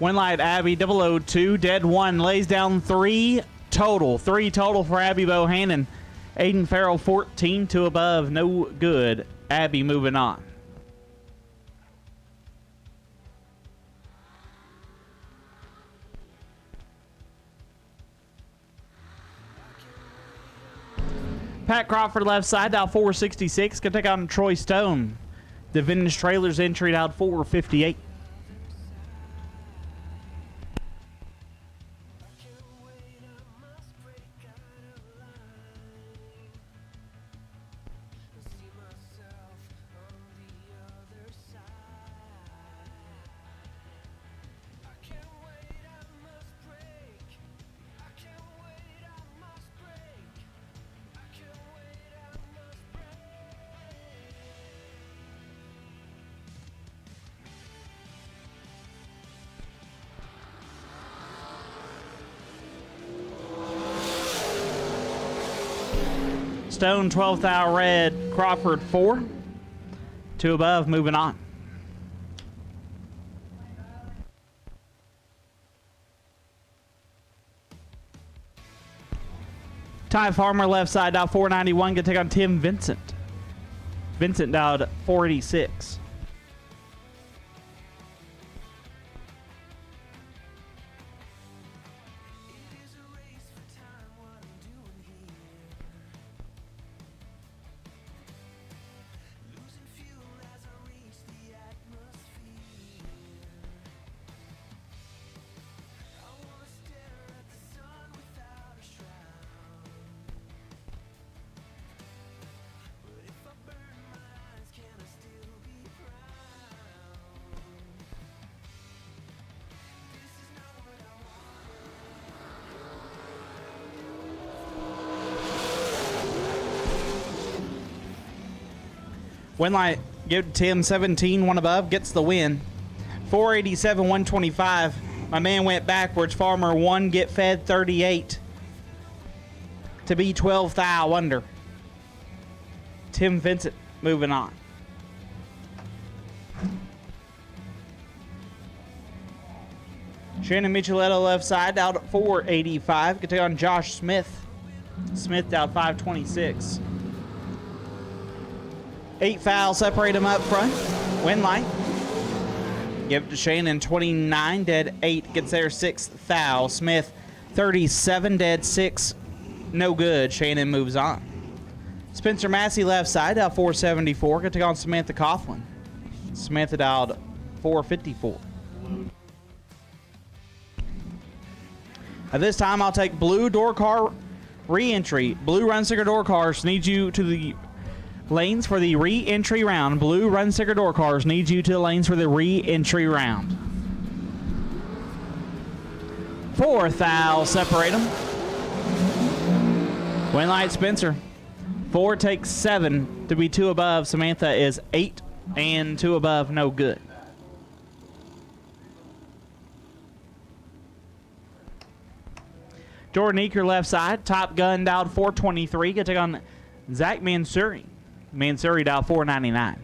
One light Abby 002, dead 1, lays down 3 total. 3 total for Abby Bohannon. Aiden Farrell 14 to above, no good. Abby moving on. Pat Crawford left side, dial 466. Gonna take on Troy Stone. The Vintage Trailers entry dialed 458. Stone 12th hour red, Crawford 4. 2 above, moving on. Ty Farmer left side, dial 491, gonna take on Tim Vincent. Vincent dialed 486. Win light, give it to Tim, 17, 1 above, gets the win. 487, 125. My man went backwards. Farmer 1, get fed 38. To be 12 thou under. Tim Vincent moving on. Shannon Micheletto left side, out at 485. Could take on Josh Smith. Smith out 526. 8 fouls separate him up front. Win light. Give it to Shannon, 29, dead 8. Gets there, 6th foul. Smith, 37, dead 6. No good. Shannon moves on. Spencer Massey left side, out 474. Gonna take on Samantha Coughlin. Samantha dialed 454. At this time, I'll take blue door car re-entry. Blue run sticker door cars need you to the lanes for the re-entry round. Blue run sticker door cars need you to the lanes for the re-entry round. 4 fouls separate them. Win light Spencer. 4 takes 7 to be 2 above. Samantha is 8 and 2 above, no good. Jordan Eaker left side. Top Gun dialed 423. Gonna take on Zach Mansuri. Mansuri dialed 499.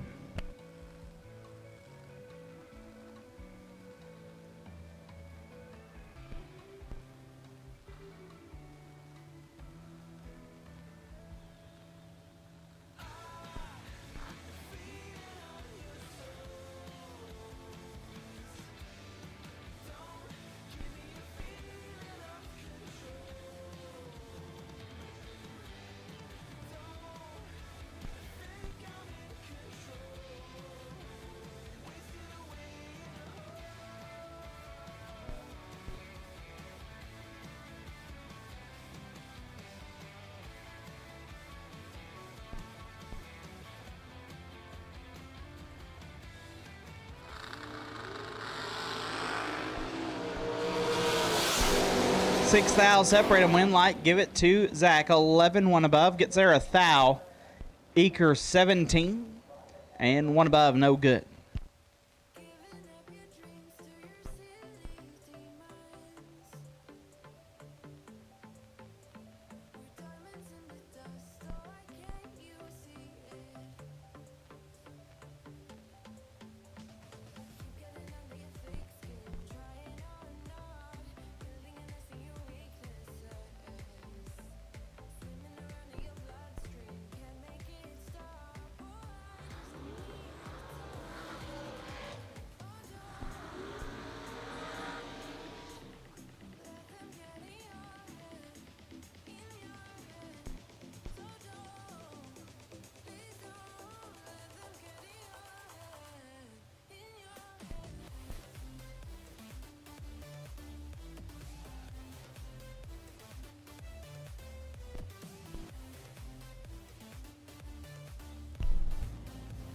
6 thou, separate them, win light, give it to Zach. 11, one above, gets there a thou. Eker 17, and one above, no good.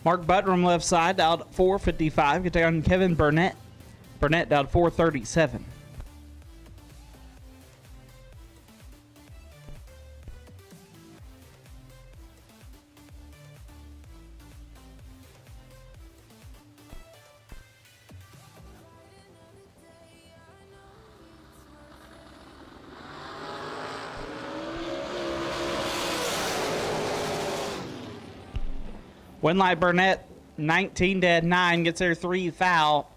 Mark Buttram left side, down 455. Get down Kevin Burnett. Burnett down 437. Winlight Burnett, 19 dead 9, gets there 3 thou.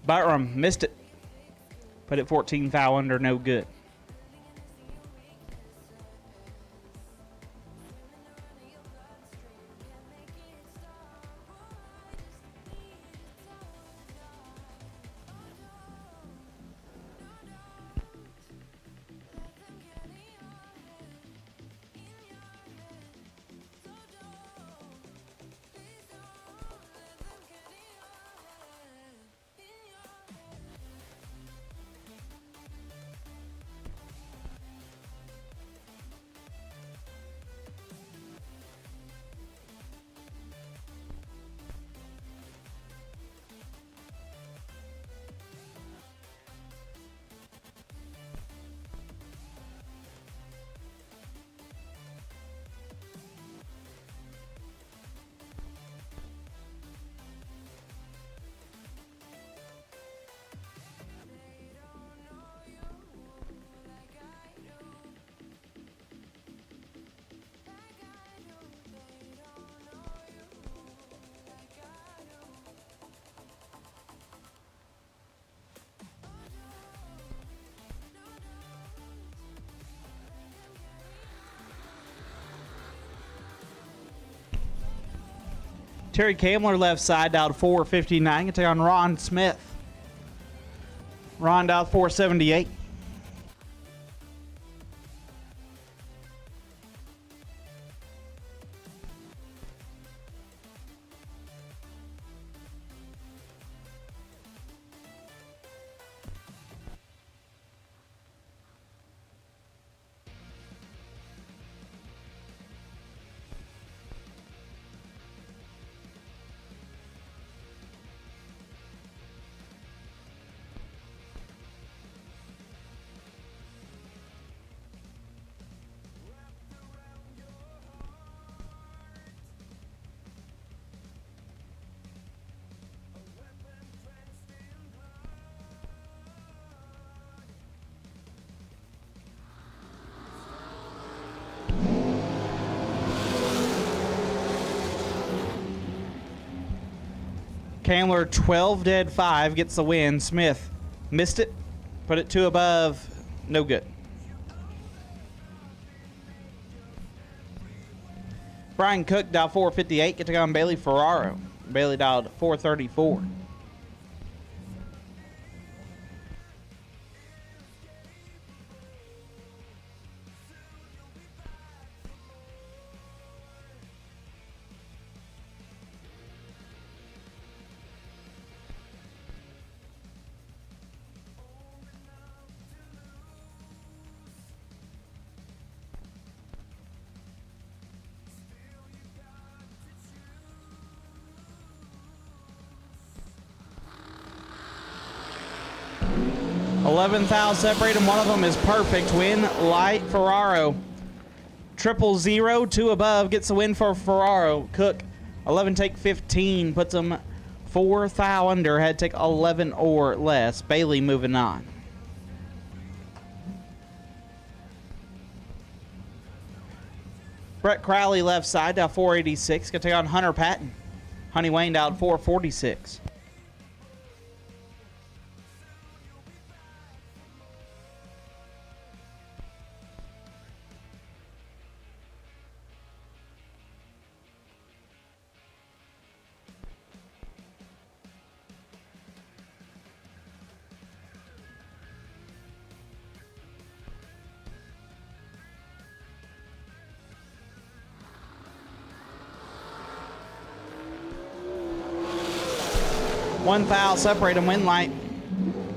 Buttram missed it. Put it 14 thou under, no good. Terry Kamler left side, down 459. Can take on Ron Smith. Ron down 478. Kamler 12 dead 5 gets the win. Smith missed it, put it 2 above, no good. Brian Cook dialed 458, get to go on Bailey Ferraro. Bailey dialed 434. 11 thou separate them. One of them is perfect. Win light Ferraro. 000, 2 above gets the win for Ferraro. Cook 11 take 15 puts them 4 thou under. Had to take 11 or less. Bailey moving on. Brett Crowley left side down 486. Gonna take on Hunter Patton. Honey Wayne down 446. One foul, separate them, win light.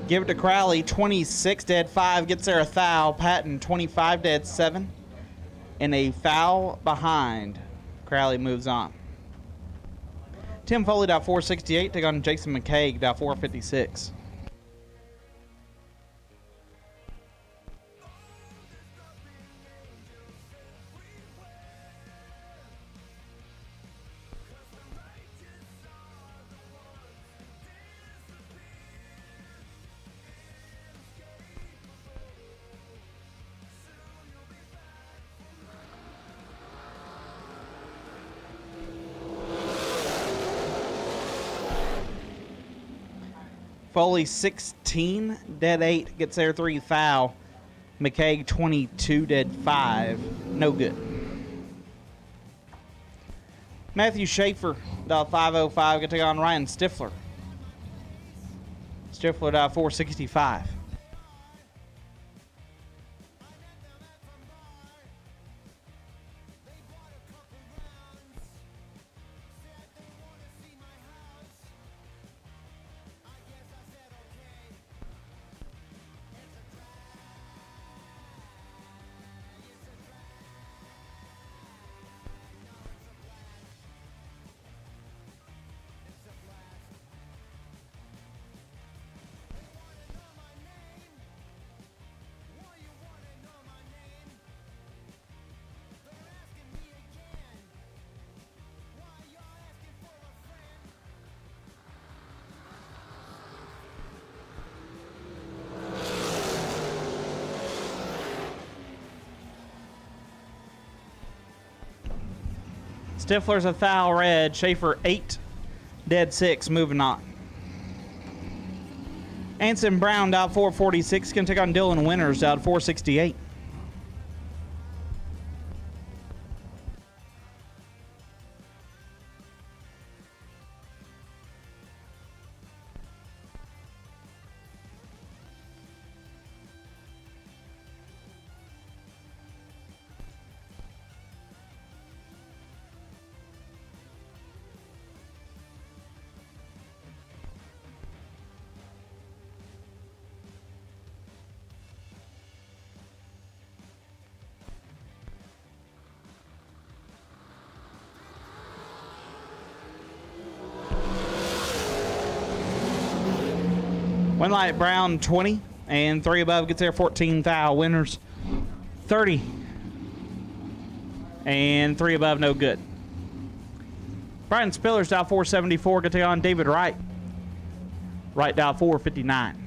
Give it to Crowley, 26 dead 5, gets there a thou. Patton, 25 dead 7, and a foul behind. Crowley moves on. Tim Foley down 468, take on Jason McCaig down 456. Foley 16, dead 8, gets there 3 foul. McCaig 22, dead 5, no good. Matthew Schaefer, dial 505, gonna take on Ryan Stifler. Stifler dial 465. Stifler's a foul red. Schaefer 8, dead 6, moving on. Anson Brown dialed 446, can take on Dylan Winters dialed 468. One light Brown 20 and 3 above gets there 14 thou. Winners 30 and 3 above no good. Brian Spillers dial 474, gonna take on David Wright. Wright dial 459.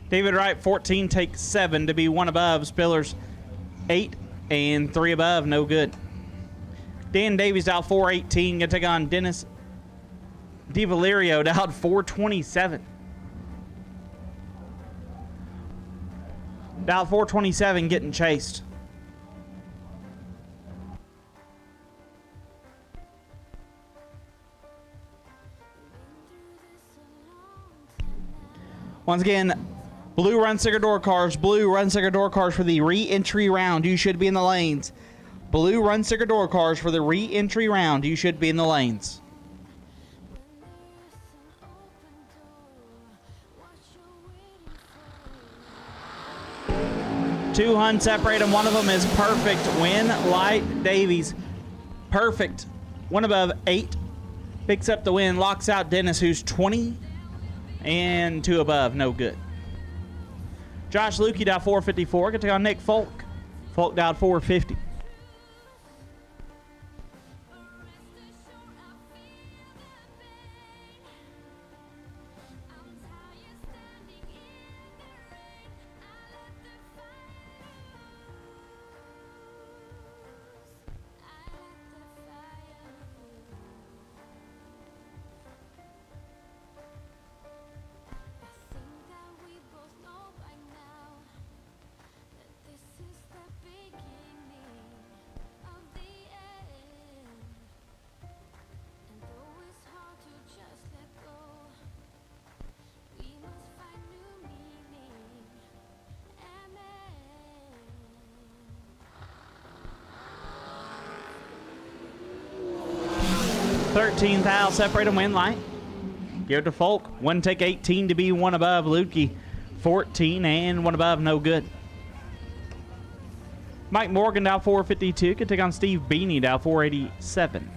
David Wright 14 takes 7 to be 1 above. Spillers 8 and 3 above, no good. Dan Davies dialed 418, gonna take on Dennis DiValerio dialed 427. Dialed 427 getting chased. Once again, blue run sticker door cars, blue run sticker door cars for the re-entry round. You should be in the lanes. Blue run sticker door cars for the re-entry round. You should be in the lanes. Two Hun separate them. One of them is perfect. Win Light Davies. Perfect. One above 8. Picks up the win. Locks out Dennis, who's 20. And 2 above. No good. Josh Lukey down 454. Gonna take on Nick Folk. Folk down 450. $13,000 separate them. Win Light. Give it to Folk. One take 18 to be one above. Lukey 14 and one above. No good. Mike Morgan down 452. Could take on Steve Beanie down 487.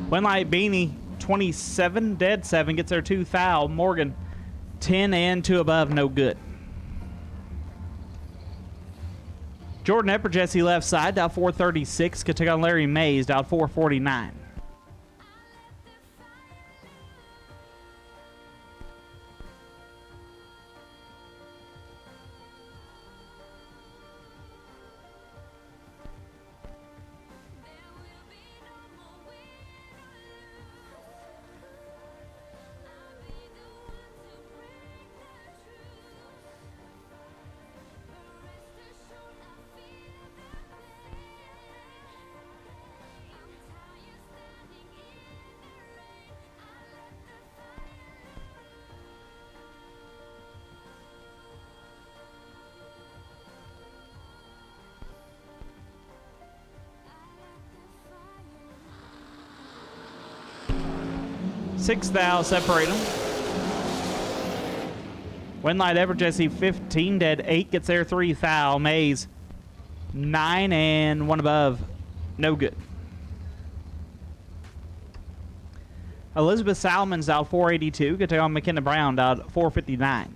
Win Light Beanie 27, dead 7, gets their 2 foul. Morgan 10 and 2 above, no good. Jordan Epperjesse left side, down 436. Could take on Larry Mays, down 449. $6,000 separate them. Win Light Epperjesse 15, dead 8, gets their 3 foul. Mays 9 and 1 above, no good. Elizabeth Salmon's out 482. Could take on McKenna Brown out 459.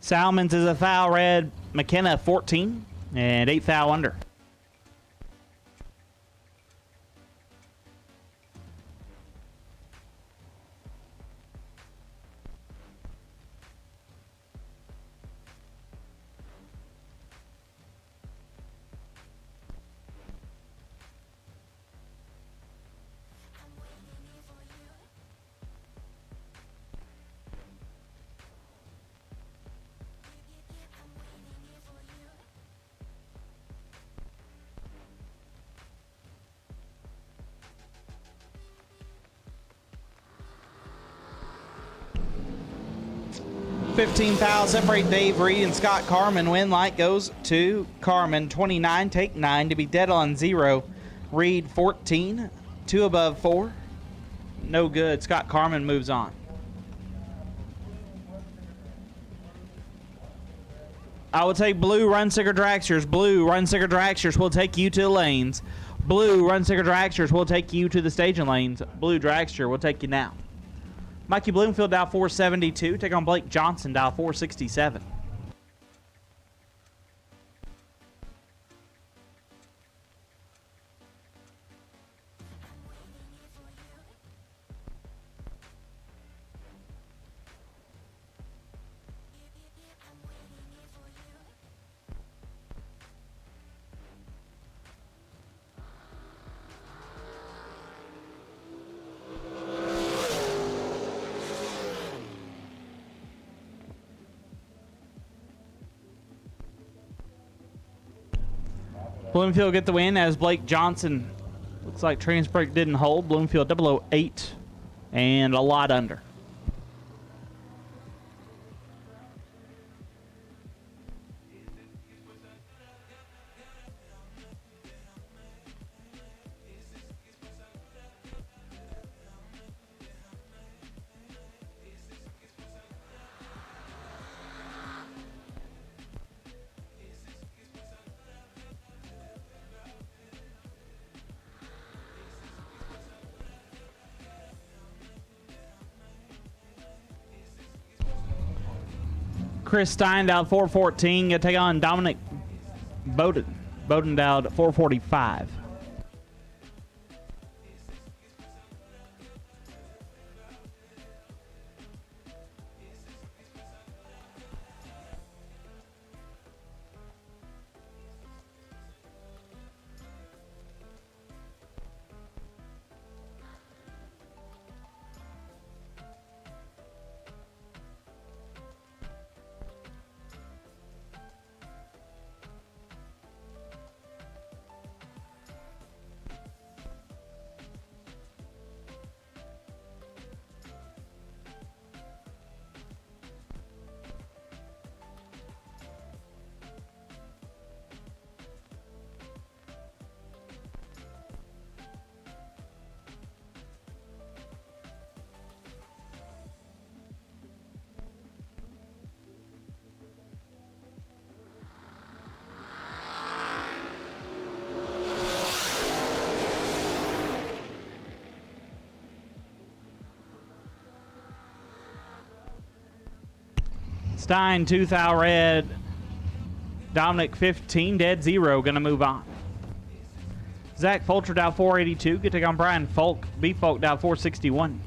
Salmons is a foul red. McKenna 14 and 8 foul under. 15 fouls separate Dave Reed and Scott Carmen. Win light goes to Carmen. 29, take 9 to be dead on 0. Reed 14, 2 above 4. No good. Scott Carmen moves on. I will take blue Runsicker Dragsters. Blue Runsicker Dragsters will take you to the lanes. Blue Runsicker Dragsters will take you to the staging lanes. Blue Dragster will take you now. Mikey Bloomfield, dial 472. Take on Blake Johnson, dial 467. Bloomfield get the win as Blake Johnson, looks like Transbrake didn't hold. Bloomfield 008 and a lot under. Chris Stein down 414. Gonna take on Dominic Bowden. Bowden down 445. Stein, 2 thou red. Dominic, 15 dead, 0. Gonna move on. Zach Fulcher down 482. Get to take on Brian Folk. B Folk down 461.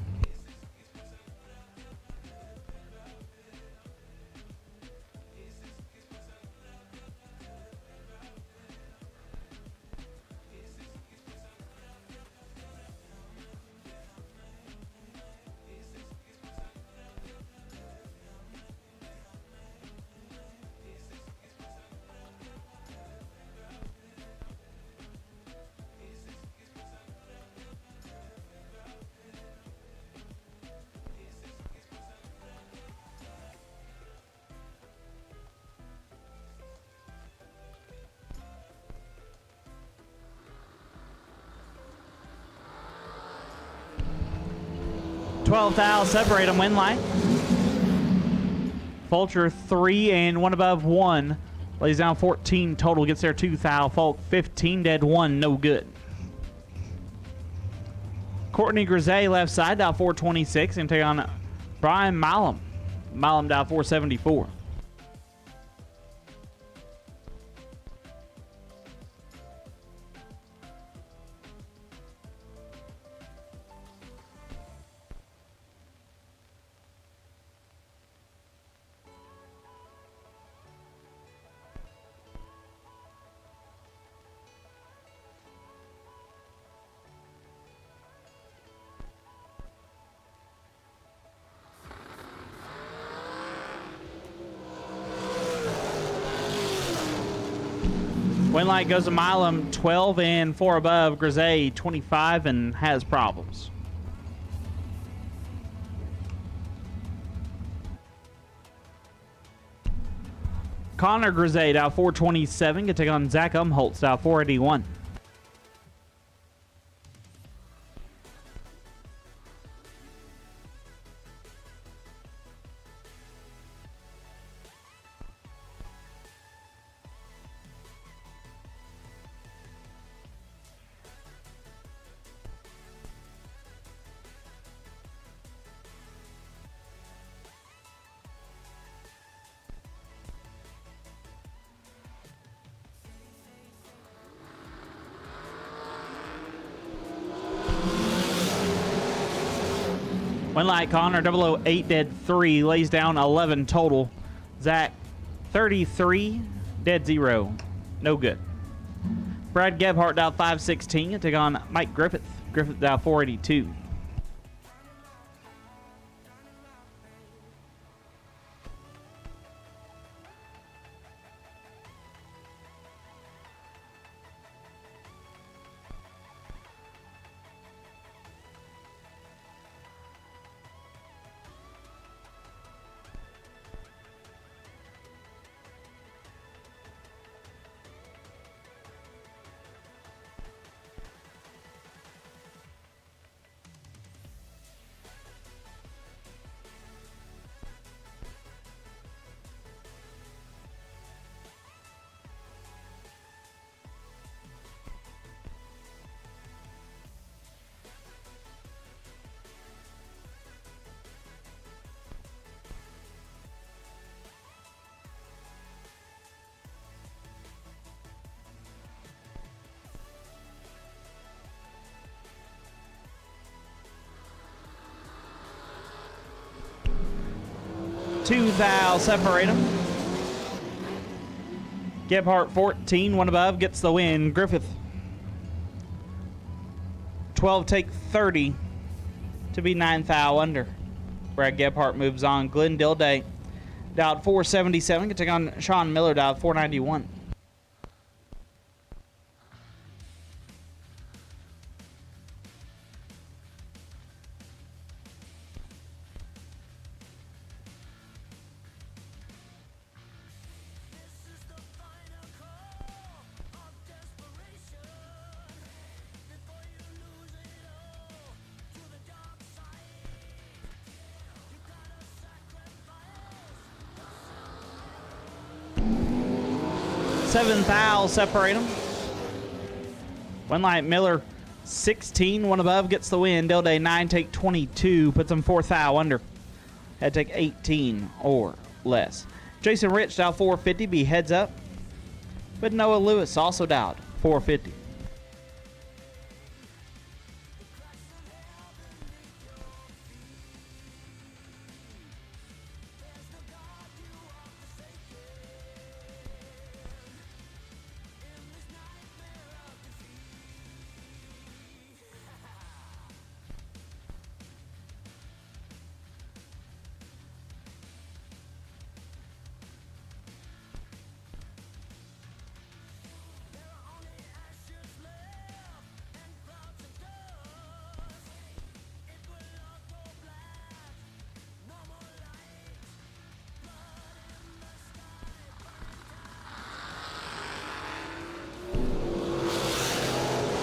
$12 thou separate them. Win line. Fulcher 3 and 1 above 1. Lays down 14 total. Gets there 2 thou. Folk 15 dead, 1 no good. Courtney Grisey left side down 426 and take on Brian Malum. Malum down 474. Win light goes to Milam, 12 and 4 above. Grisey, 25 and has problems. Connor Grisade out 427. Gonna take on Zach Umholtz out 481. One light, Connor 008 dead 3, lays down 11 total. Zach 33 dead 0, no good. Brad Gebhardt down 516 to take on Mike Griffith. Griffith down 482. Two thou separate them. Gebhardt 14, one above, gets the win. Griffith 12 take 30 to be 9 thou under. Brad Gebhardt moves on. Glenn Dilday dialed 477, can take on Sean Miller dialed 491. Seven thou separate them. One light, Miller 16, one above, gets the win. Dilday 9 take 22, puts him 4 thou under. Had to take 18 or less. Jason Rich dialed 450, be heads up. But Noah Lewis also dialed 450.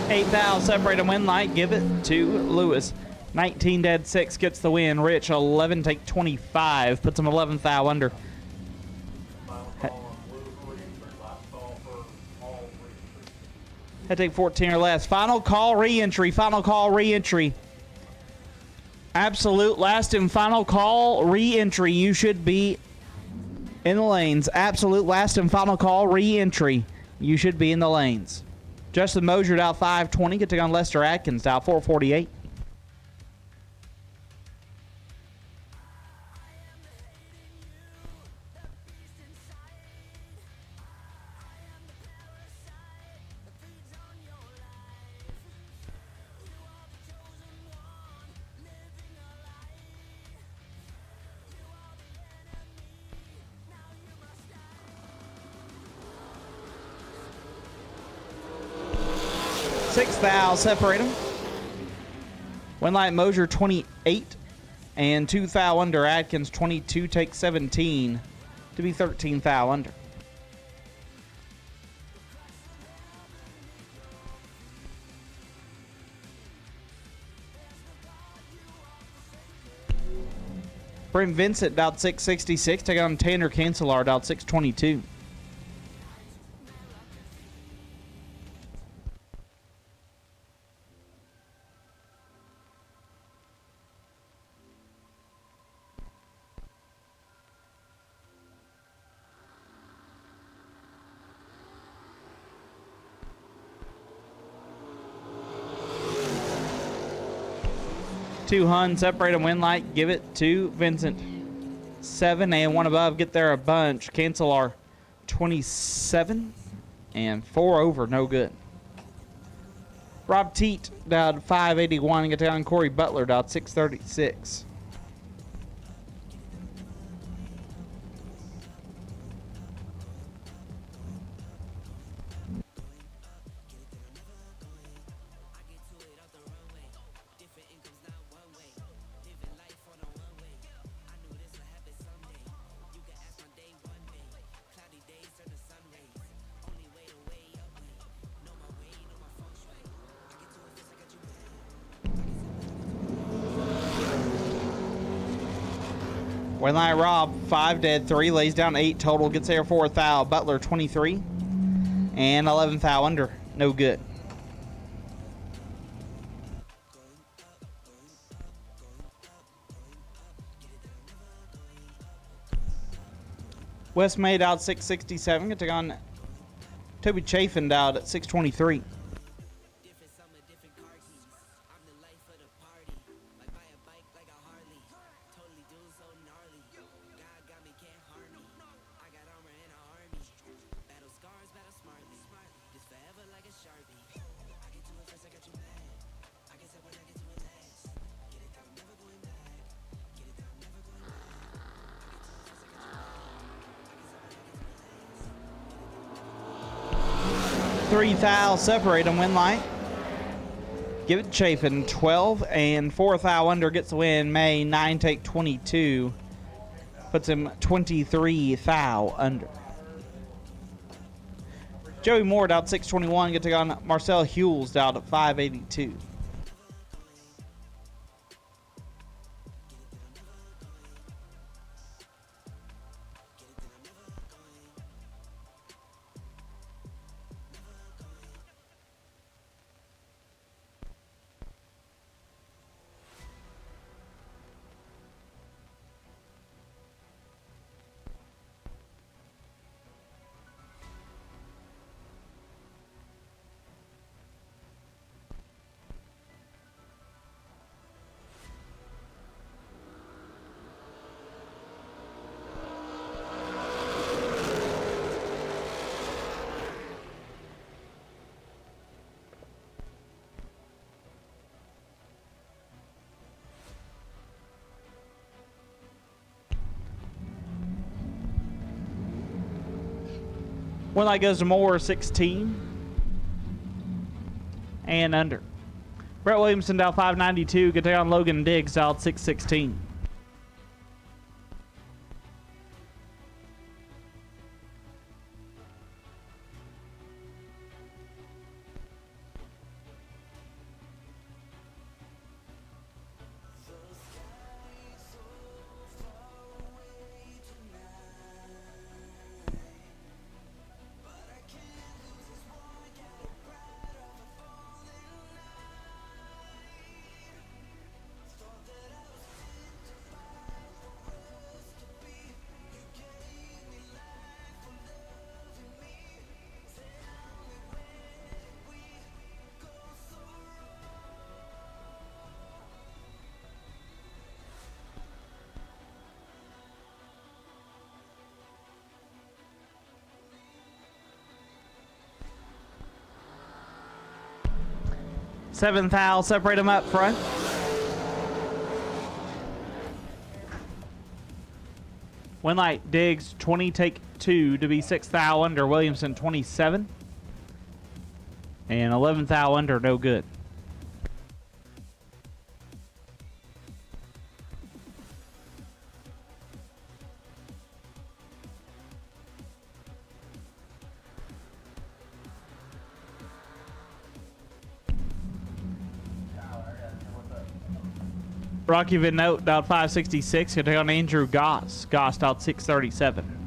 Eight thou separate and win light. Give it to Lewis. 19 dead 6 gets the win. Rich 11 take 25 puts him 11 thou under. Had to take 14 or less. Final call re-entry. Final call re-entry. Absolute last and final call re-entry. You should be in the lanes. Absolute last and final call re-entry. You should be in the lanes. Justin Moser out 520. Get to go on Lester Atkins out 448. Six thou separate them. One light Moser 28 and 2 thou under. Atkins 22 take 17 to be 13 thou under. Brent Vincent dialed 666. Take on Tanner Cancelar, dialed 622. Two Hun, separate them, win light, give it to Vincent. 7 and 1 above, get there a bunch. Cancelar 27 and 4 over, no good. Rob Teat dialed 581 and get down. Corey Butler dialed 636. Win light Rob, 5 dead, 3 lays down 8 total, gets there 4 thou. Butler 23 and 11 thou under, no good. West May out 667, get to go on Toby Chafin out at 623. Three thou, separate them, win light. Give it to Chafin, 12 and 4 thou under, gets the win. May 9 take 22, puts him 23 thou under. Joey Moore out 621, get to go on Marcel Hewells out at 582. One light goes to Moore, 16 and under. Brett Williamson dialed 592. Get down Logan Diggs dialed 616. Seventh thou, separate them up front. One light Diggs 20 take 2 to be 6 thou under. Williamson 27 and 11 thou under, no good. Rocky Van Note out 566. Gonna take on Andrew Goss. Goss out 637.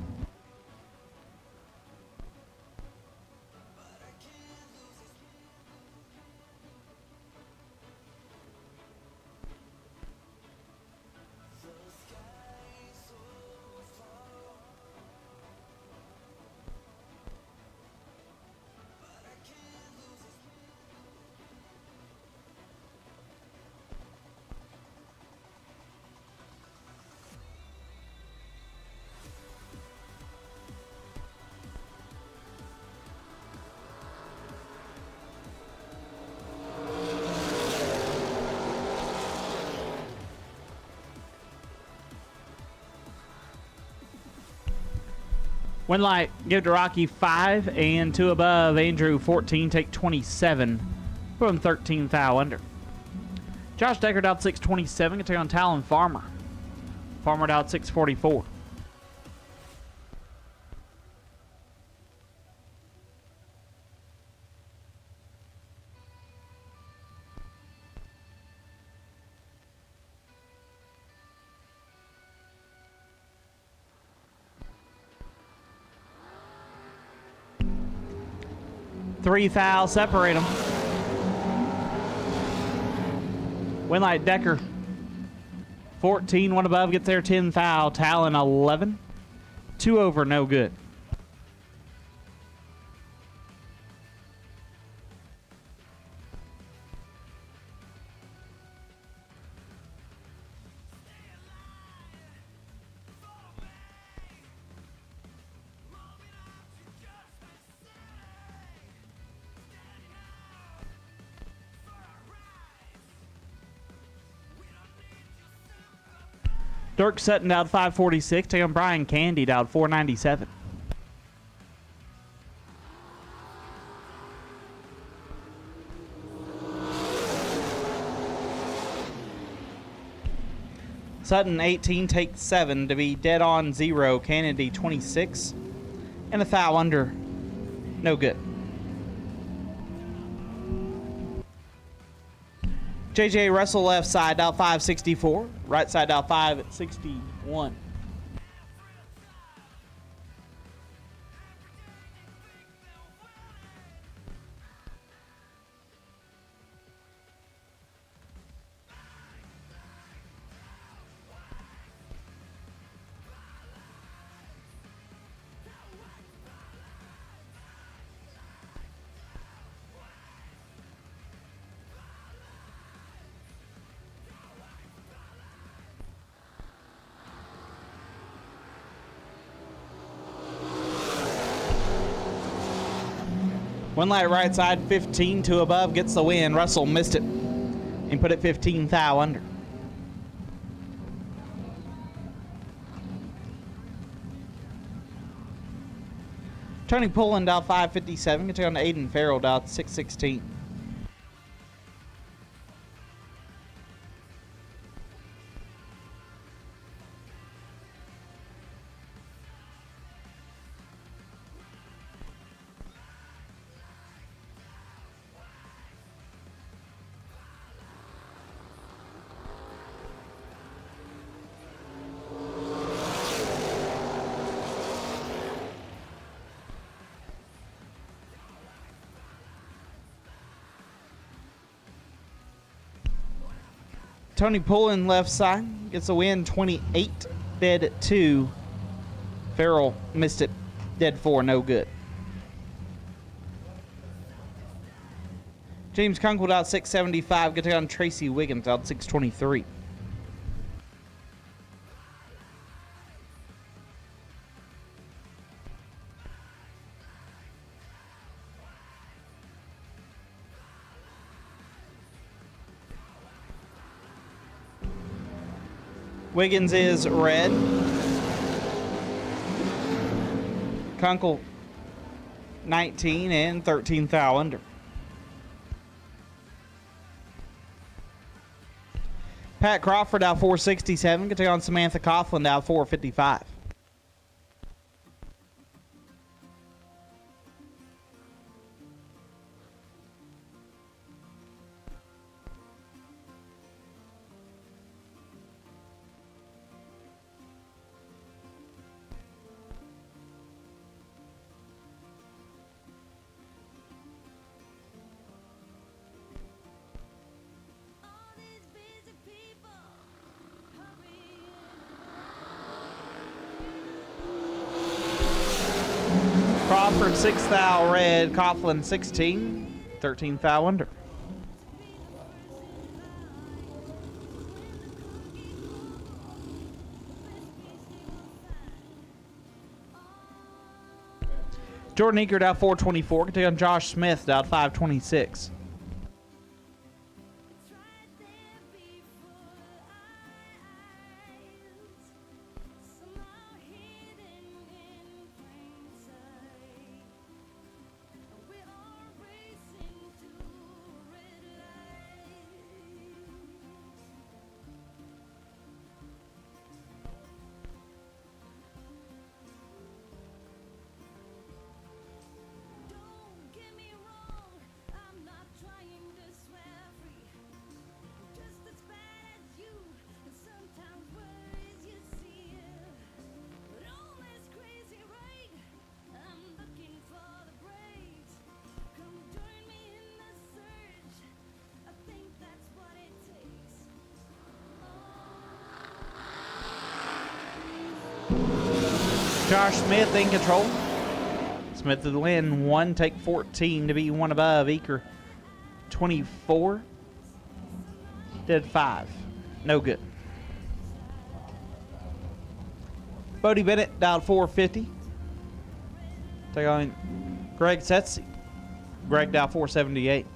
Win light, give to Rocky 5 and 2 above. Andrew 14, take 27. Put him 13 thou under. Josh Deckard out 627, gonna take on Talon Farmer. Farmer out 644. Three thou, separate them. Winlight Decker 14, 1 above, gets there 10 thou. Talon 11. 2 over, no good. Dirk Sutton out 546. Take on Brian Candy out 497. Sutton 18, take 7 to be dead on 0. Kennedy 26. And a thou under. No good. JJ Russell left side out 564. Right side out 561. One light right side, 15 to above, gets the win. Russell missed it and put it 15 thou under. Tony Pullen out 557, gets on Aiden Farrell out 616. Tony Pullen left side gets a win, 28, dead 2. Farrell missed it, dead 4, no good. James Kunkel out 675, gets on Tracy Wiggins out 623. Wiggins is red. Kunkel 19 and 13 thou under. Pat Crawford out 467. Can take on Samantha Coughlin out 455. Crawford 6 thou red, Coughlin 16, 13 thou under. Jordan Eaker down 424. Can take on Josh Smith down 526. Josh Smith in control. Smith to the win. 1 take 14 to be 1 above. Eaker 24. Did 5. No good. Bodie Bennett dialed 450. Take on Greg Setzi. Greg dialed 478.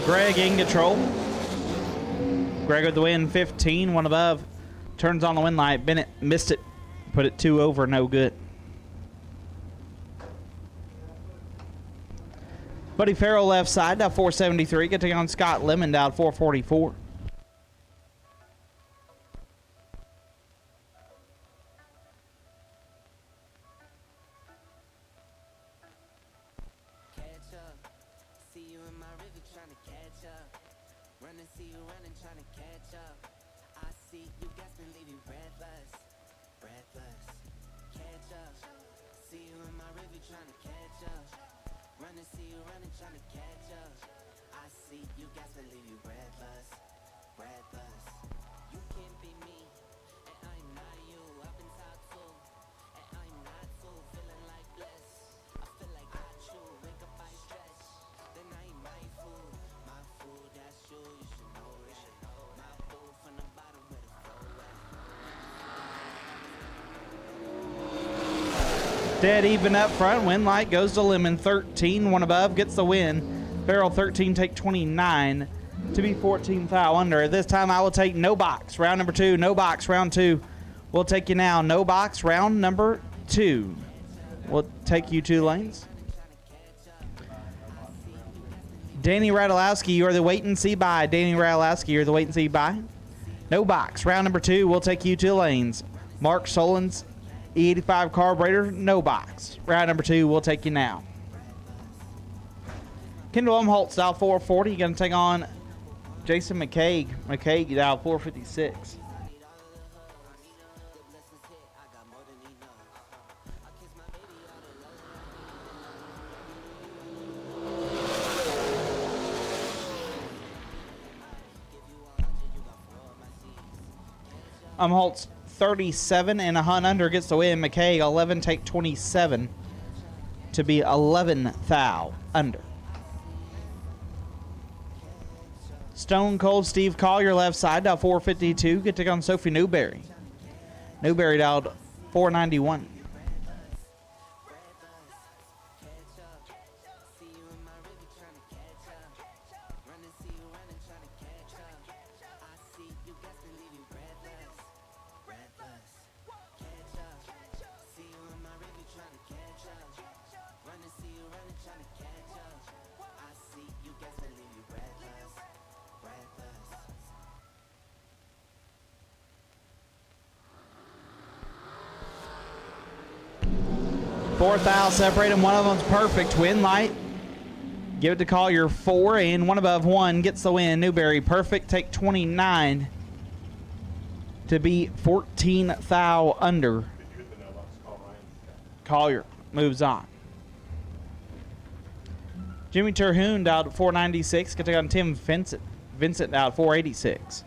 Greg in control. Greg with the win, 15, 1 above. Turns on the win light. Bennett missed it. Put it 2 over, no good. Buddy Farrell left side, down 473. Getting on Scott Lemon, down 444. Dead even up front. Win light goes to Lemon. 13, 1 above. Gets the win. Farrell 13, take 29 to be 14 foul under. This time I will take no box. Round number 2. No box. Round 2. We'll take you now. No box. Round number 2. We'll take you 2 lanes. Danny Radulowski, you are the wait and see buy. Danny Radulowski, you're the wait and see buy. No box. Round number 2. We'll take you 2 lanes. Mark Sullens, E85 carburetor, no box. Round number 2, we'll take you now. Kendall Umholtz, dial 440. You're going to take on Jason McCaig. McCaig, dial 456. Umholtz 37 and a hunt under gets the win. McKay 11 take 27 to be 11 thou under. Stone Cold Steve Collier left side dial 452. Get to take on Sophie Newberry. Newberry dialed 491. Fourth aisle separate them. One of them's perfect. Win light. Give it to Collier 4, and one above 1 gets the win. Newberry perfect. Take 29 to be 14 thou under. Collier moves on. Jimmy Terhune out at 496. Gonna take on Tim Vincent. Vincent out at 486.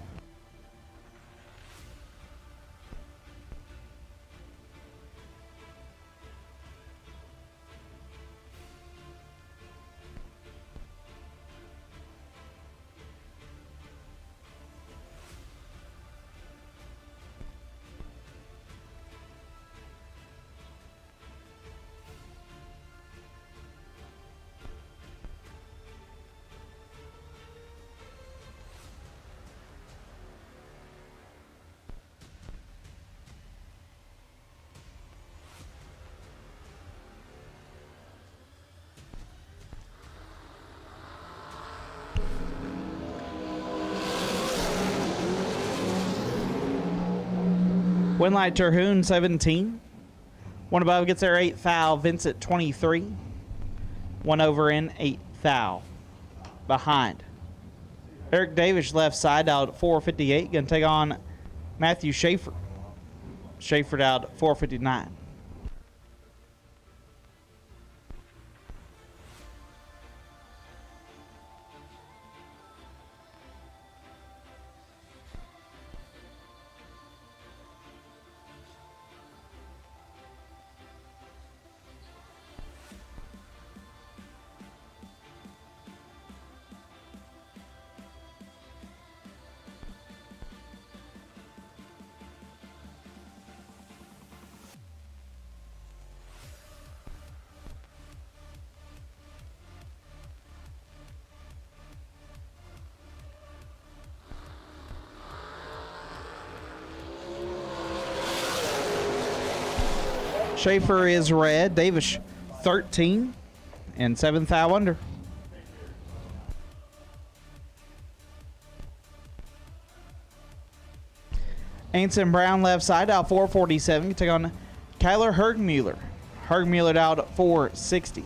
Winlight Terhune 17. One above gets their 8th thou. Vincent 23. One over in 8th thou. Behind. Eric Davis left side out at 458. Going to take on Matthew Schaefer. Schaefer out at 459. Schaefer is red. Davis 13 and 7th thou under. Anson Brown left side out 447. Take on Kyler Hergmuller. Hergmuller out at 460.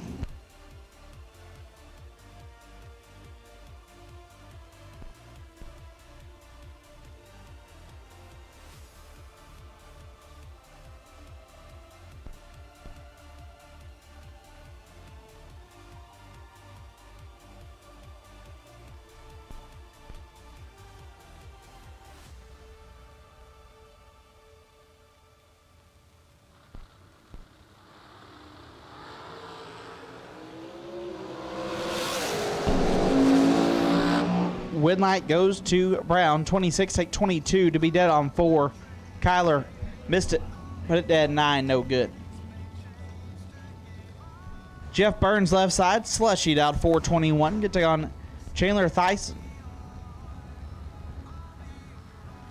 Winlight goes to Brown. 26, take 22 to be dead on 4. Kyler missed it. Put it dead 9, no good. Jeff Burns left side. Slushied out 421. Get to on Chandler Thyssen.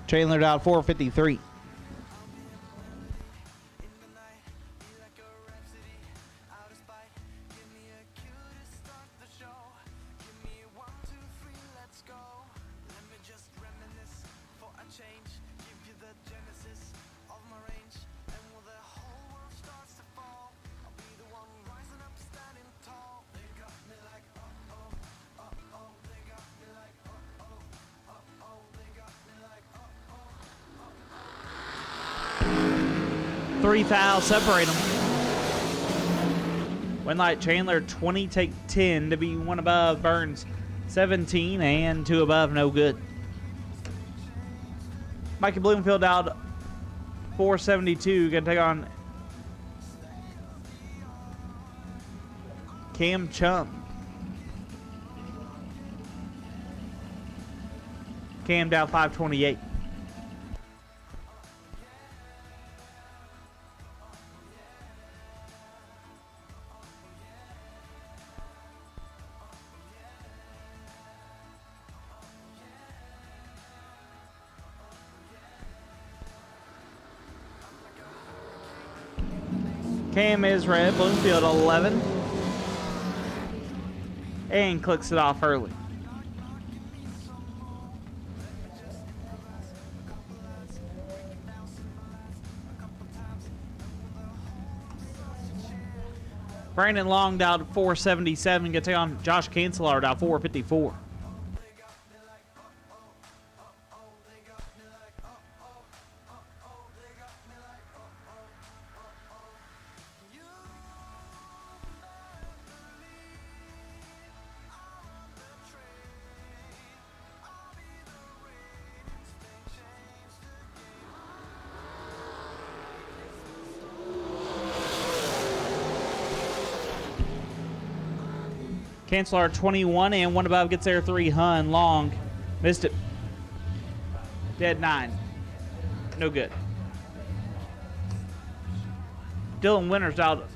Chandler out 453. Thou separate them. Winlight Chandler 20, take 10 to be one above. Burns 17 and 2 above, no good. Mikey Bloomfield out 472. Gonna take on Cam Chum. Cam down 528. Cam is red. Bloomfield 11. and clicks it off early. Brandon Long down to 477. Gonna take on Josh Cancelar down 454. Cancelar 21 and one above gets there 3. Hun Long missed it. Dead 9. No good. Dylan Winters out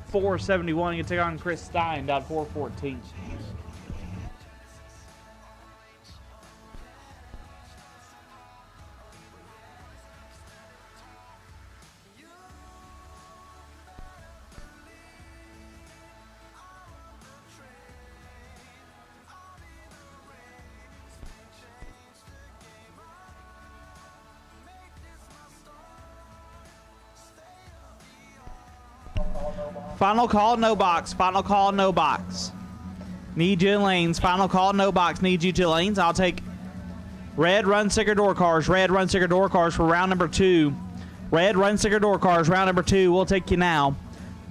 471. You can take on Chris Stein down 414. Final call, no box. Final call, no box. Need you in lanes. Final call, no box. Need you to lanes. I'll take red run sticker door cars. Red run sticker door cars for round number 2. Red run sticker door cars, round number 2. We'll take you now.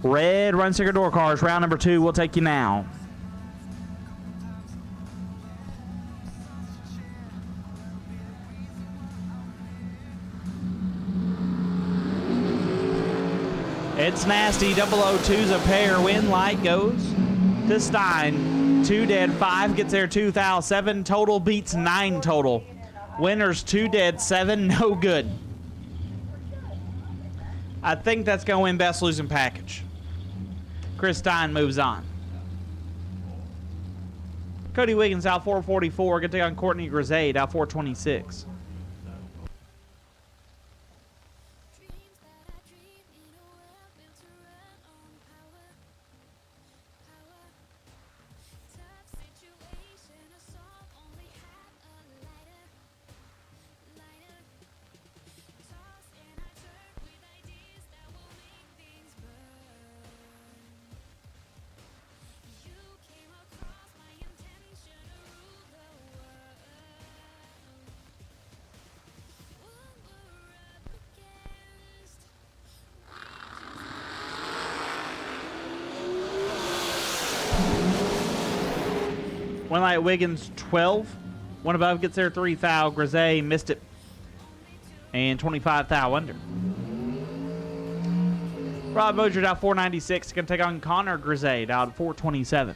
Red run sticker door cars, round number 2. We'll take you now. It's nasty. 002's a pair. Win light goes to Stein. 2 dead. 5 gets there. 2 thou. 7 total beats 9 total. Winners 2 dead. 7 no good. I think that's going to win best losing package. Chris Stein moves on. Cody Wiggins out 444. Going to take on Courtney Grisade out 426. One light Wiggins 12. One above gets there 3 thou. Grisay missed it. And 25 thou under. Rob Moser out 496. Going to take on Connor Grisay out 427.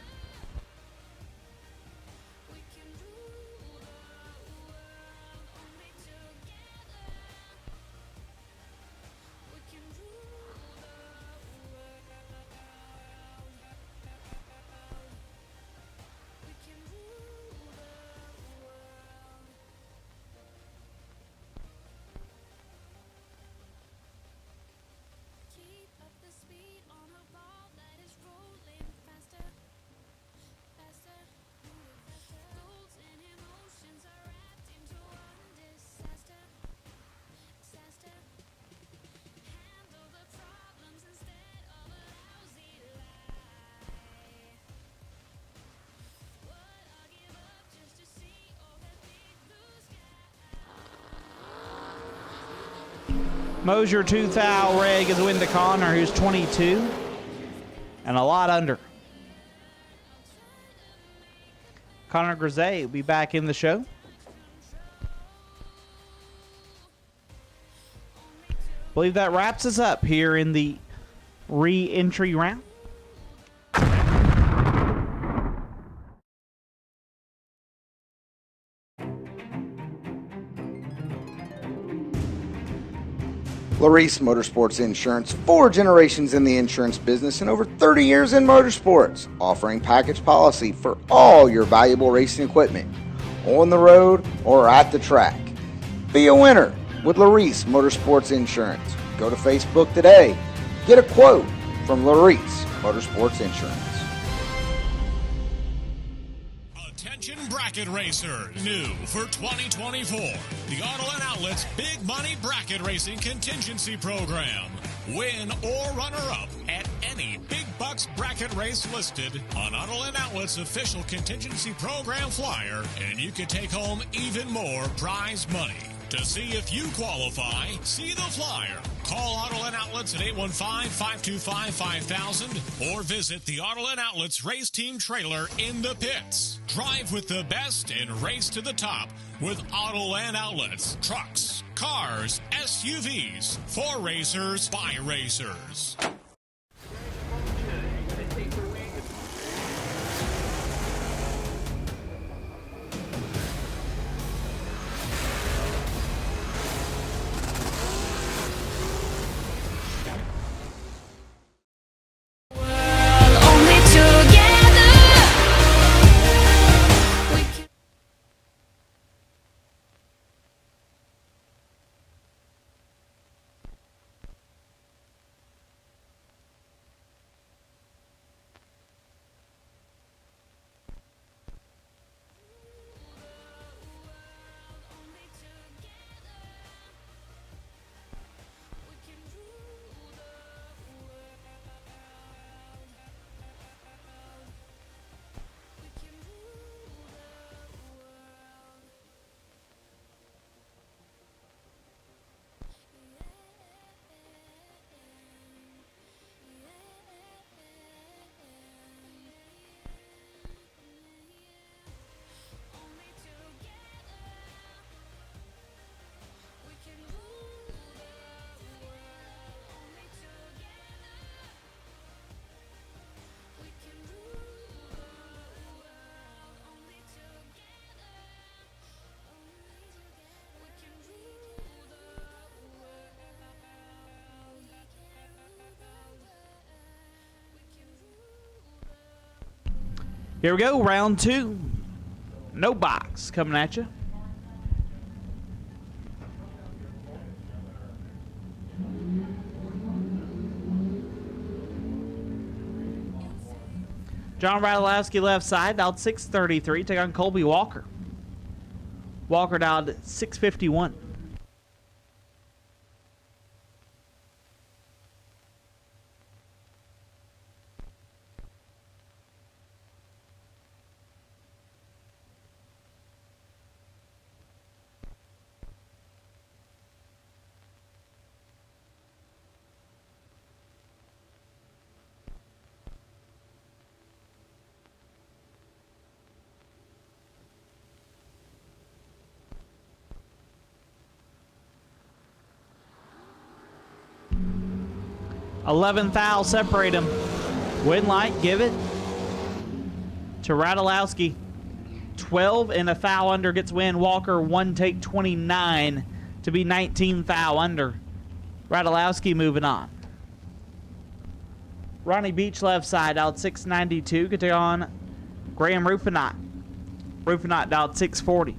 Moser 2 thou. Reg is a win to Connor, who's 22. And a lot under. Connor Grisay will be back in the show. I believe that wraps us up here in the re-entry round. Larice Motorsports Insurance, 4 generations in the insurance business and over 30 years in motorsports, offering package policy for all your valuable racing equipment, on the road or at the track. Be a winner with Larice Motorsports Insurance. Go to Facebook today. Get a quote from Larice Motorsports Insurance. Attention bracket racers. New for 2024. The Auto and Outlet's Big Money Bracket Racing Contingency Program. Win or runner-up at any Big Bucks bracket race listed on Auto and Outlet's official contingency program flyer, and you can take home even more prize money. To see if you qualify, see the flyer. Call Auto and Outlets at 815-525-5000 or visit the Auto and Outlets Race Team trailer in the pits. Drive with the best and race to the top with Auto and Outlets. Trucks, cars, SUVs, for racers, by racers. Here we go, round two. No box coming at you. John Radulowski left side, dialed 633. Take on Colby Walker. Walker dialed 651. $11 thou separate him. Win light, give it to Radulowski. 12 and a thou under gets win. Walker 1 take 29 to be 19 thou under. Radulowski moving on. Ronnie Beach left side out 692. Could take on Graham Rufinot. Rufinot dialed 640.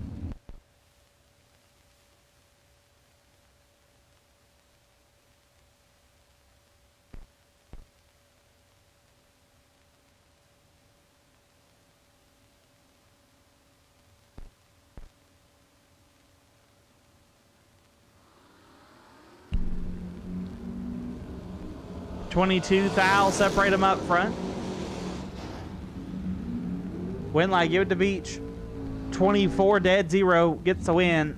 $22 thou separate them up front. Winlight, give it to Beach. 24 dead 0 gets the win.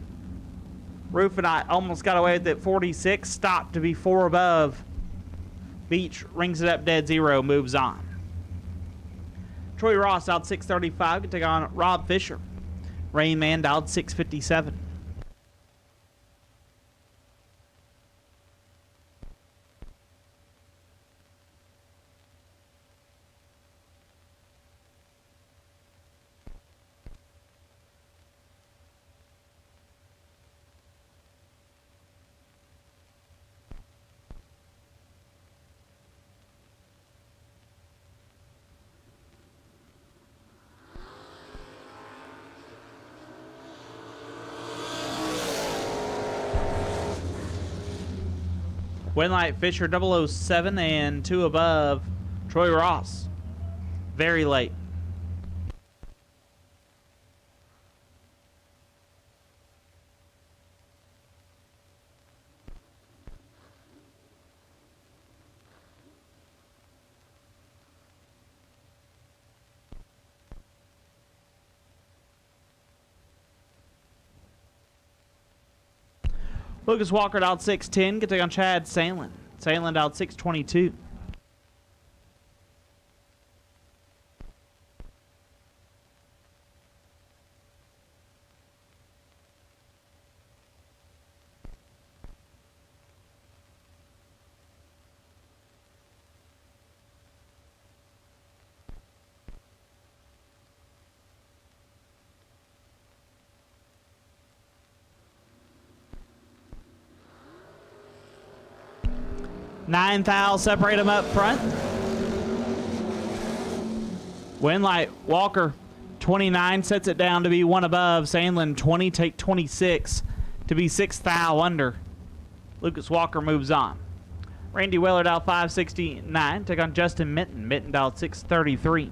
Rufinot almost got away with it. 46 stopped to be 4 above. Beach rings it up dead 0, moves on. Troy Ross out 635 to take on Rob Fisher. Rain Man dialed 657. Winlight Fisher 007 and 2 above Troy Ross. Very late. Lucas Walker dialed 610. Get take on Chad Sandlin. Sandlin dialed 622. Nine thou separate them up front. Winlight Walker 29 sets it down to be one above. Sandlin 20 take 26 to be 6 thou under. Lucas Walker moves on. Randy Weller dialed 569 take on Justin Minton. Minton dialed 633.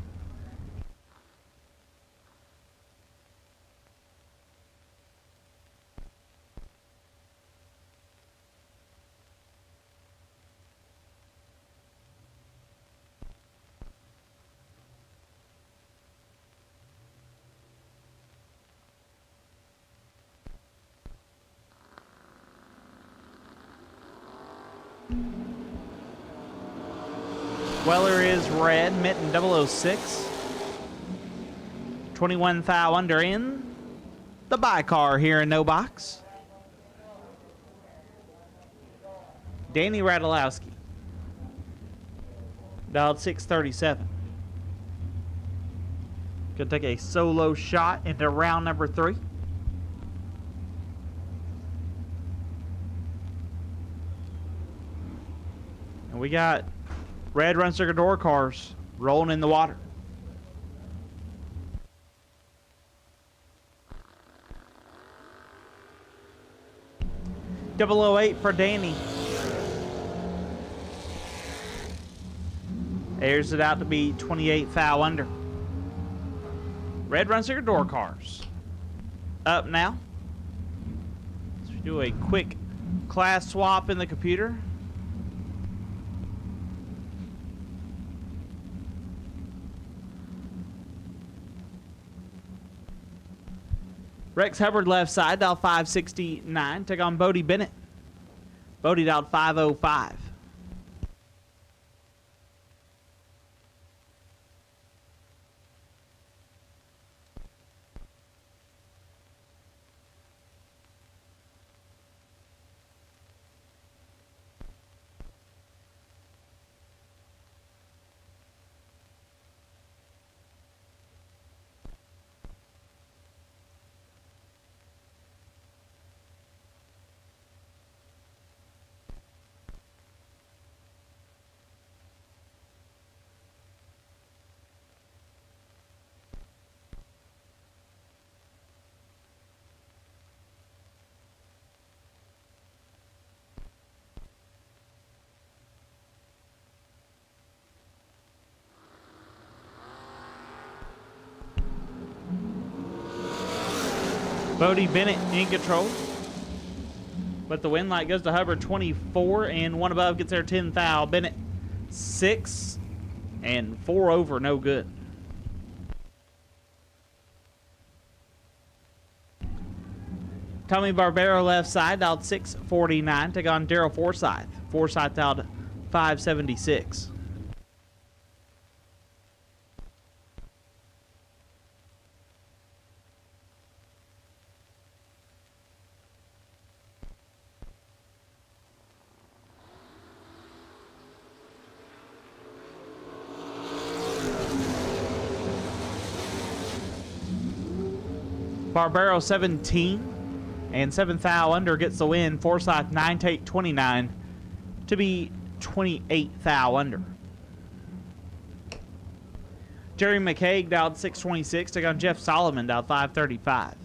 Weller is red, Mitten 006. 21 thou under in the buy car here in no box. Danny Radulowski. Dialed 637. Gonna take a solo shot into round number 3. And we got red run circuit door cars rolling in the water. .008 for Danny. Airs it out to be 28 thou under. Red run circuit door cars up now. Let's do a quick class swap in the computer. Rex Hubbard left side, dialed 569. Take on Bodie Bennett. Bodie dialed 505. Bodie Bennett in control. But the win light goes to Hubbard 24 and one above gets there 10 thou. Bennett 6 and 4 over, no good. Tommy Barbero left side, dialed 649. Take on Daryl Forsyth. Forsyth dialed 576. Barbero 17 and 7 thou under gets the win. Forsyth 9 take 29 to be 28 thou under. Jerry McCaig dialed 626. Take on Jeff Solomon dialed 535.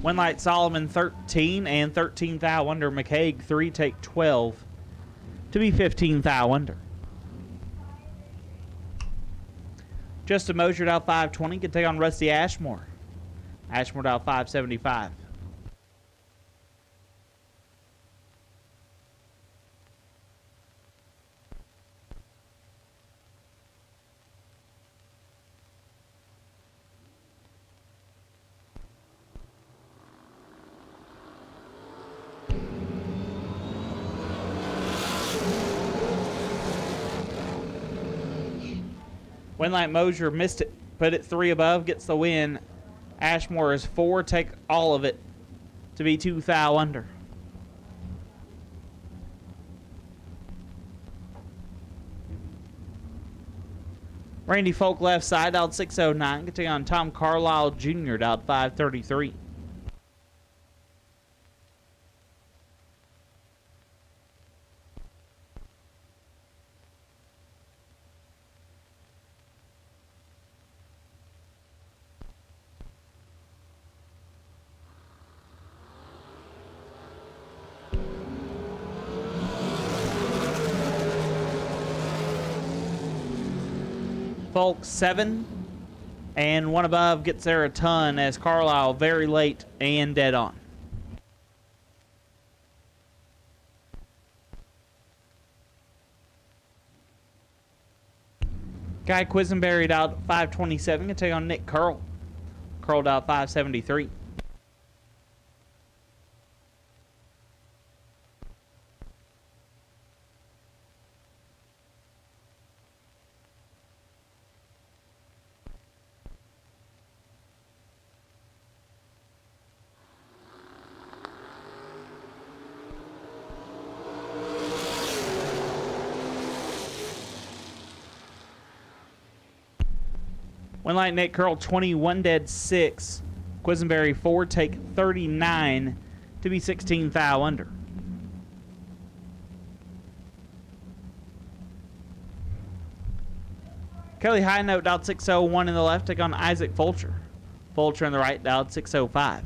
Winlight Solomon 13 and 13 thou under. McCaig 3 take 12 to be 15 thou under. Justin Moser dialed 520 can take on Rusty Ashmore. Ashmore dialed 575. Winlight Moser missed it, put it 3 above, gets the win. Ashmore is 4, take all of it to be 2 thou under. Randy Folk left side, dialed 609, can take on Tom Carlisle Jr., dialed 533. Folk 7 and 1 above gets there a ton as Carlisle very late and dead on. Guy Quisenberry out 527 can take on Nick Curl. Curl out 573. Winlight Nate Curl 21 dead 6. Quisenberry 4 take 39 to be 16 thou under. Kelly High Note dialed 601 in the left, take on Isaac Fulcher. Fulcher in the right dialed 605.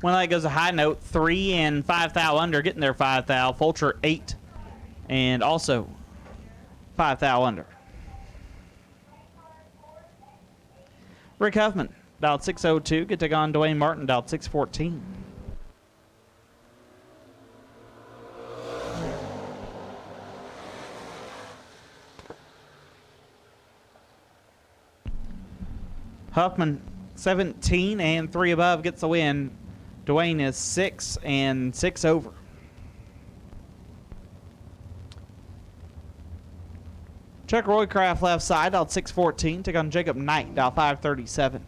One leg goes a high note, 3 and 5 thou under, getting there 5 thou. Fulcher 8 and also 5 thou under. Rick Huffman dialed 602, get to take on Dwayne Martin, dialed 614. Huffman 17 and 3 above gets the win. Dwayne is 6 and 6 over. Chuck Roycraft left side, dialed 614. Take on Jacob Knight, dial 537.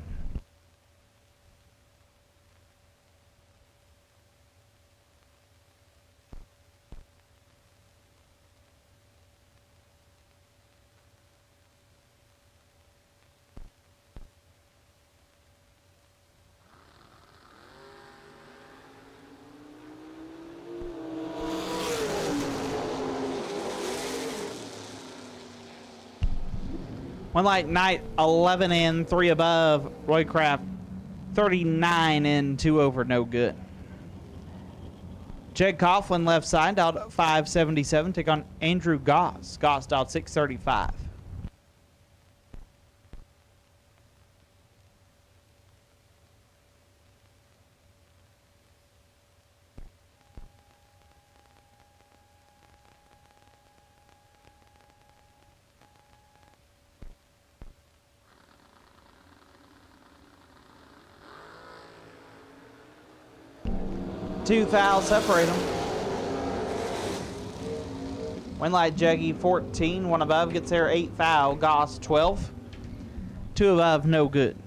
One light Knight 11 and 3 above. Roycraft 39 and 2 over, no good. Jed Coughlin left side, dialed 577. Take on Andrew Goss. Goss dialed 635. Two fouls separate them. Winlight Juggy 14, 1 above gets there 8 foul. Goss 12, 2 above, no good.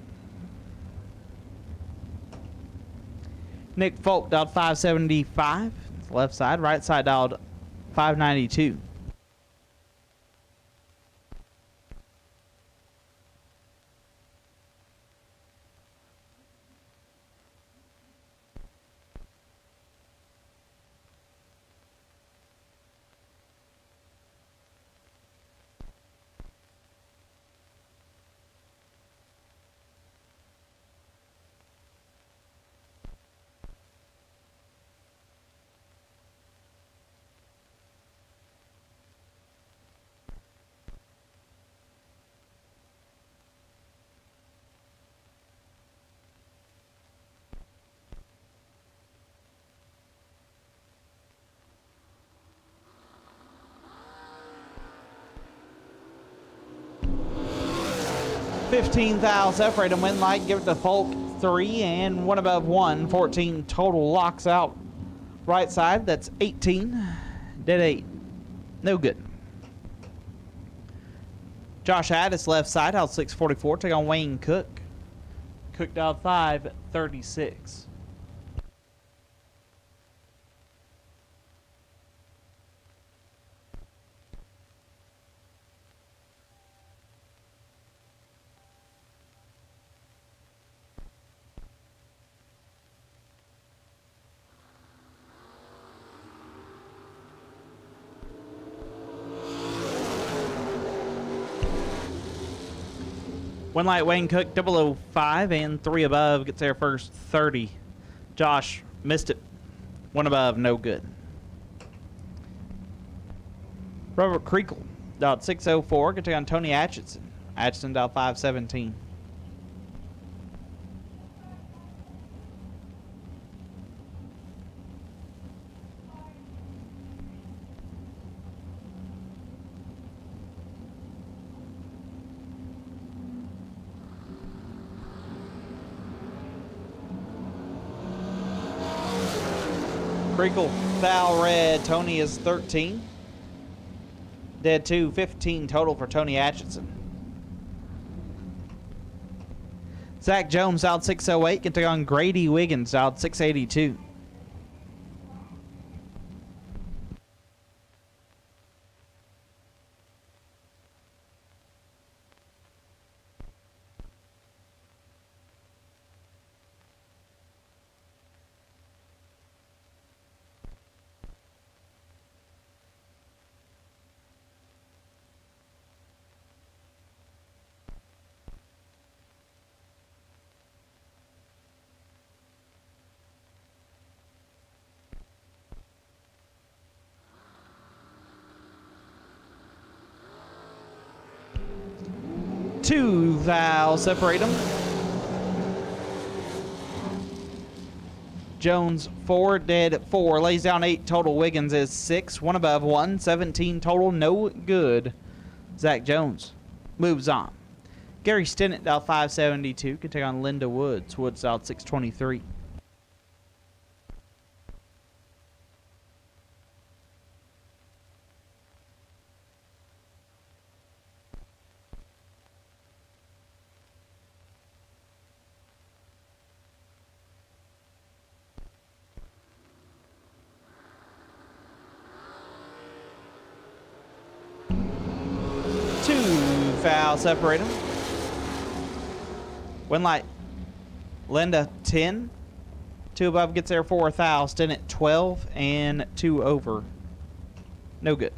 Nick Folk dialed 575. Left side. Right side dialed 592. $15,000 separate them. Win light, give it to Folk 3 and 1 above 1. 14 total locks out. Right side, that's 18. Dead 8. No good. Josh Addis left side, out 644. Take on Wayne Cook. Cook dialed 536. One light Wayne Cook, 005 and 3 above gets there first 30. Josh missed it. 1 above, no good. Robert Creakle, dialed 604, gets on Tony Atchison. Atchison dialed 517. Creakle, foul red. Tony is 13. Dead 2, 15 total for Tony Atchison. Zach Jones out 608. Can take on Grady Wiggins out 682. Two foul separate them. Jones 4, dead 4. Lays down 8 total. Wiggins is 6. 1 above 1. 17 total. No good. Zach Jones moves on. Gary Stinnett out 572. Can take on Linda Woods. Woods out 623. Foul separate them. Win light. Linda 10. 2 above gets there 4 foul. Stinnett 12 and 2 over. No good.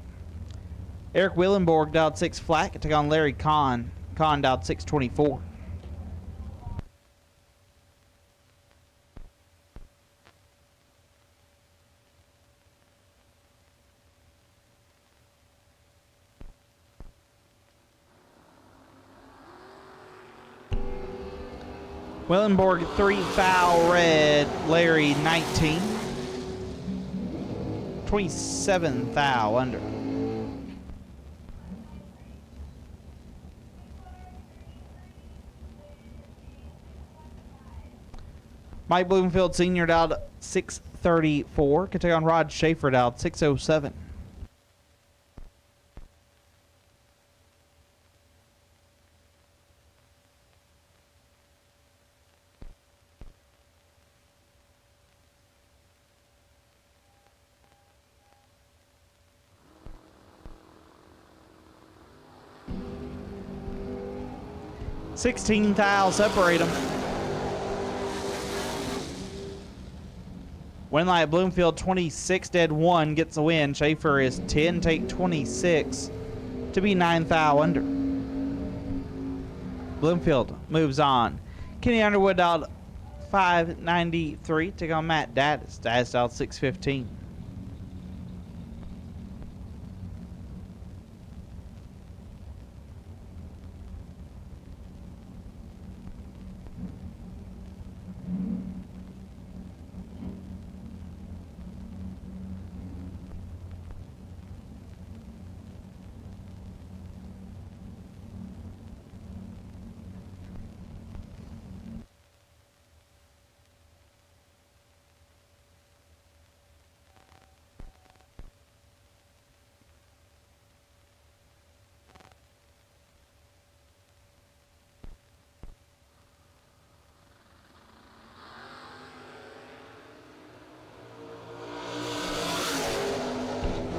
Eric Willenborg dialed 6 flat. Can take on Larry Kahn. Kahn dialed 624. Wellenborg 3 foul red. Larry 19. 27 foul under. Mike Bloomfield Sr. dialed 634. Can take on Rod Schaefer dialed 607. 16 thou separate them. Winlight Bloomfield 26 dead 1 gets the win. Schaefer is 10 take 26 to be 9 thou under. Bloomfield moves on. Kenny Underwood out 593. Take on Matt Daddis. Daddis out 615.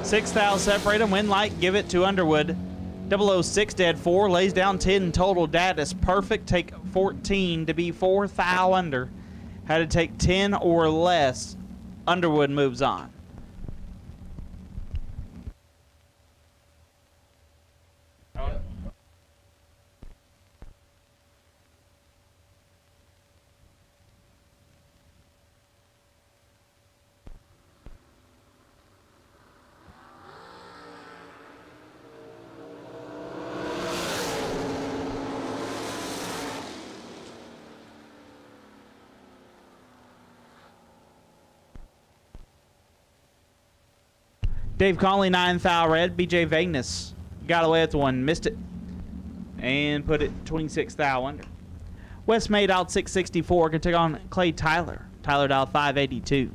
Six thou separate them. Winlight give it to Underwood. 006 dead 4 lays down 10 total. Daddis perfect. Take 14 to be 4 thou under. Had to take 10 or less. Underwood moves on. Dave Conley, 9 thou red. BJ Vagnus got away with one, missed it, and put it 26 thou under. Wes Made out 664, can take on Clay Tyler. Tyler out 582.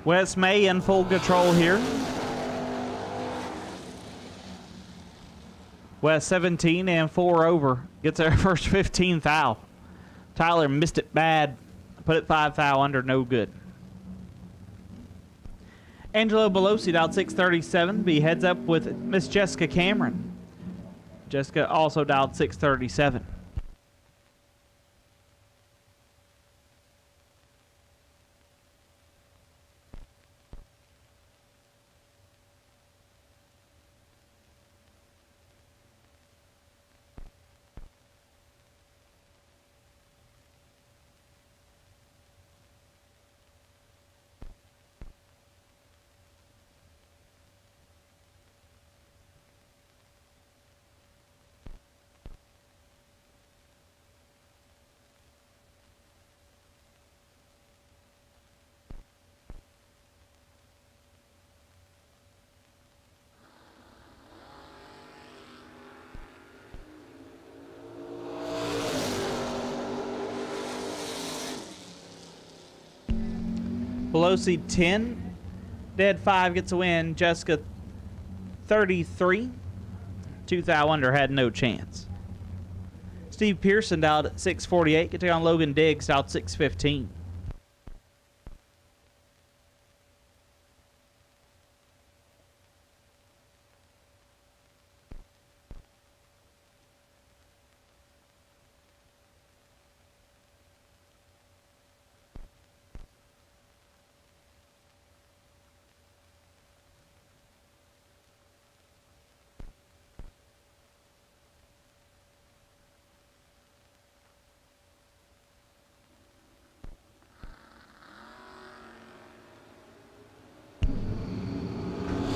Wes May in full control here. Wes 17 and 4 over. Gets their first 15 thou. Tyler missed it bad. Put it 5 thou under, no good. Angelo Belosi dialed 637. Be heads up with Miss Jessica Cameron. Jessica also dialed 637. Pelosi 10, dead 5 gets a win. Jessica 33, 2 thou under, had no chance. Steve Pearson dialed at 648, can take on Logan Diggs, dialed 615.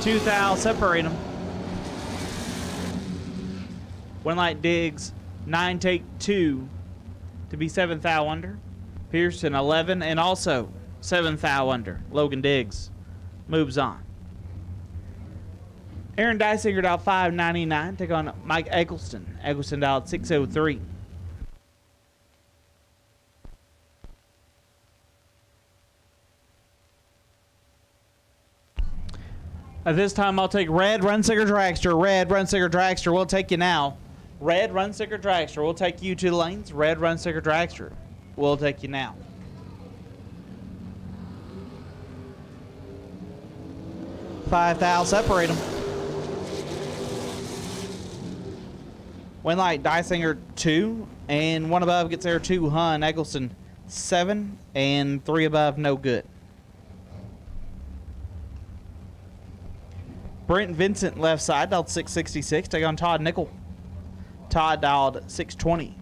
Two thou separate them. Winlight Diggs 9 take 2 to be 7 thou under. Pearson 11, and also 7th thou under. Logan Diggs moves on. Aaron Dysinger out 599. Take on Mike Eggleston. Eggleston out 603. At this time, I'll take Red Runsicker Dragster. Red Runsicker Dragster will take you now. Red Runsicker Dragster will take you to the lanes. Red Runsicker Dragster will take you now. Five thou separate them. Winlight Dysinger 2, and 1 above gets there 2. Hun Eggleston 7, and 3 above no good. Brent Vincent left side dialed 666. Take on Todd Nickel. Todd dialed 620.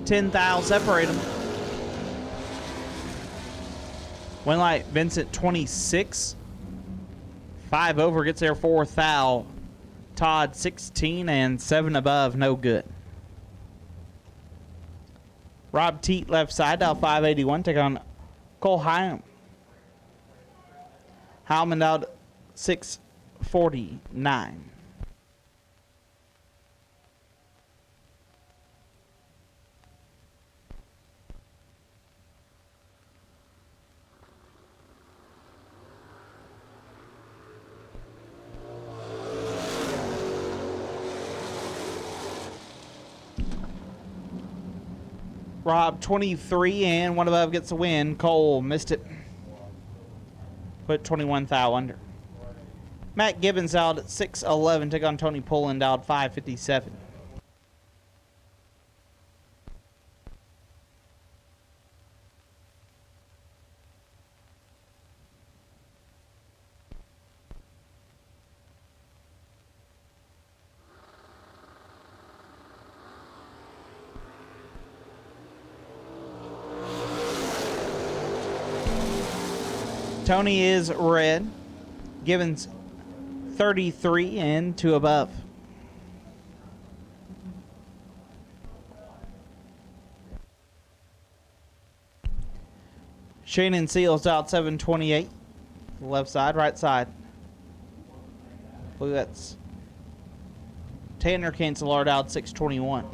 Ten thou separate them. Winlight Vincent 26. 5 over gets there 4 thou. Todd 16, and 7 above no good. Rob Teat left side dial 581. Take on Cole Hyam. Howman dialed 649. Rob 23, and 1 above gets the win. Cole missed it. Put 21 thou under. Matt Gibbons out at 611. Take on Tony Poland out 557. Tony is red. Gibbons 33, and 2 above. Shannon Seals out 728. Left side, right side. Look, that's Tanner Cancelard out 621.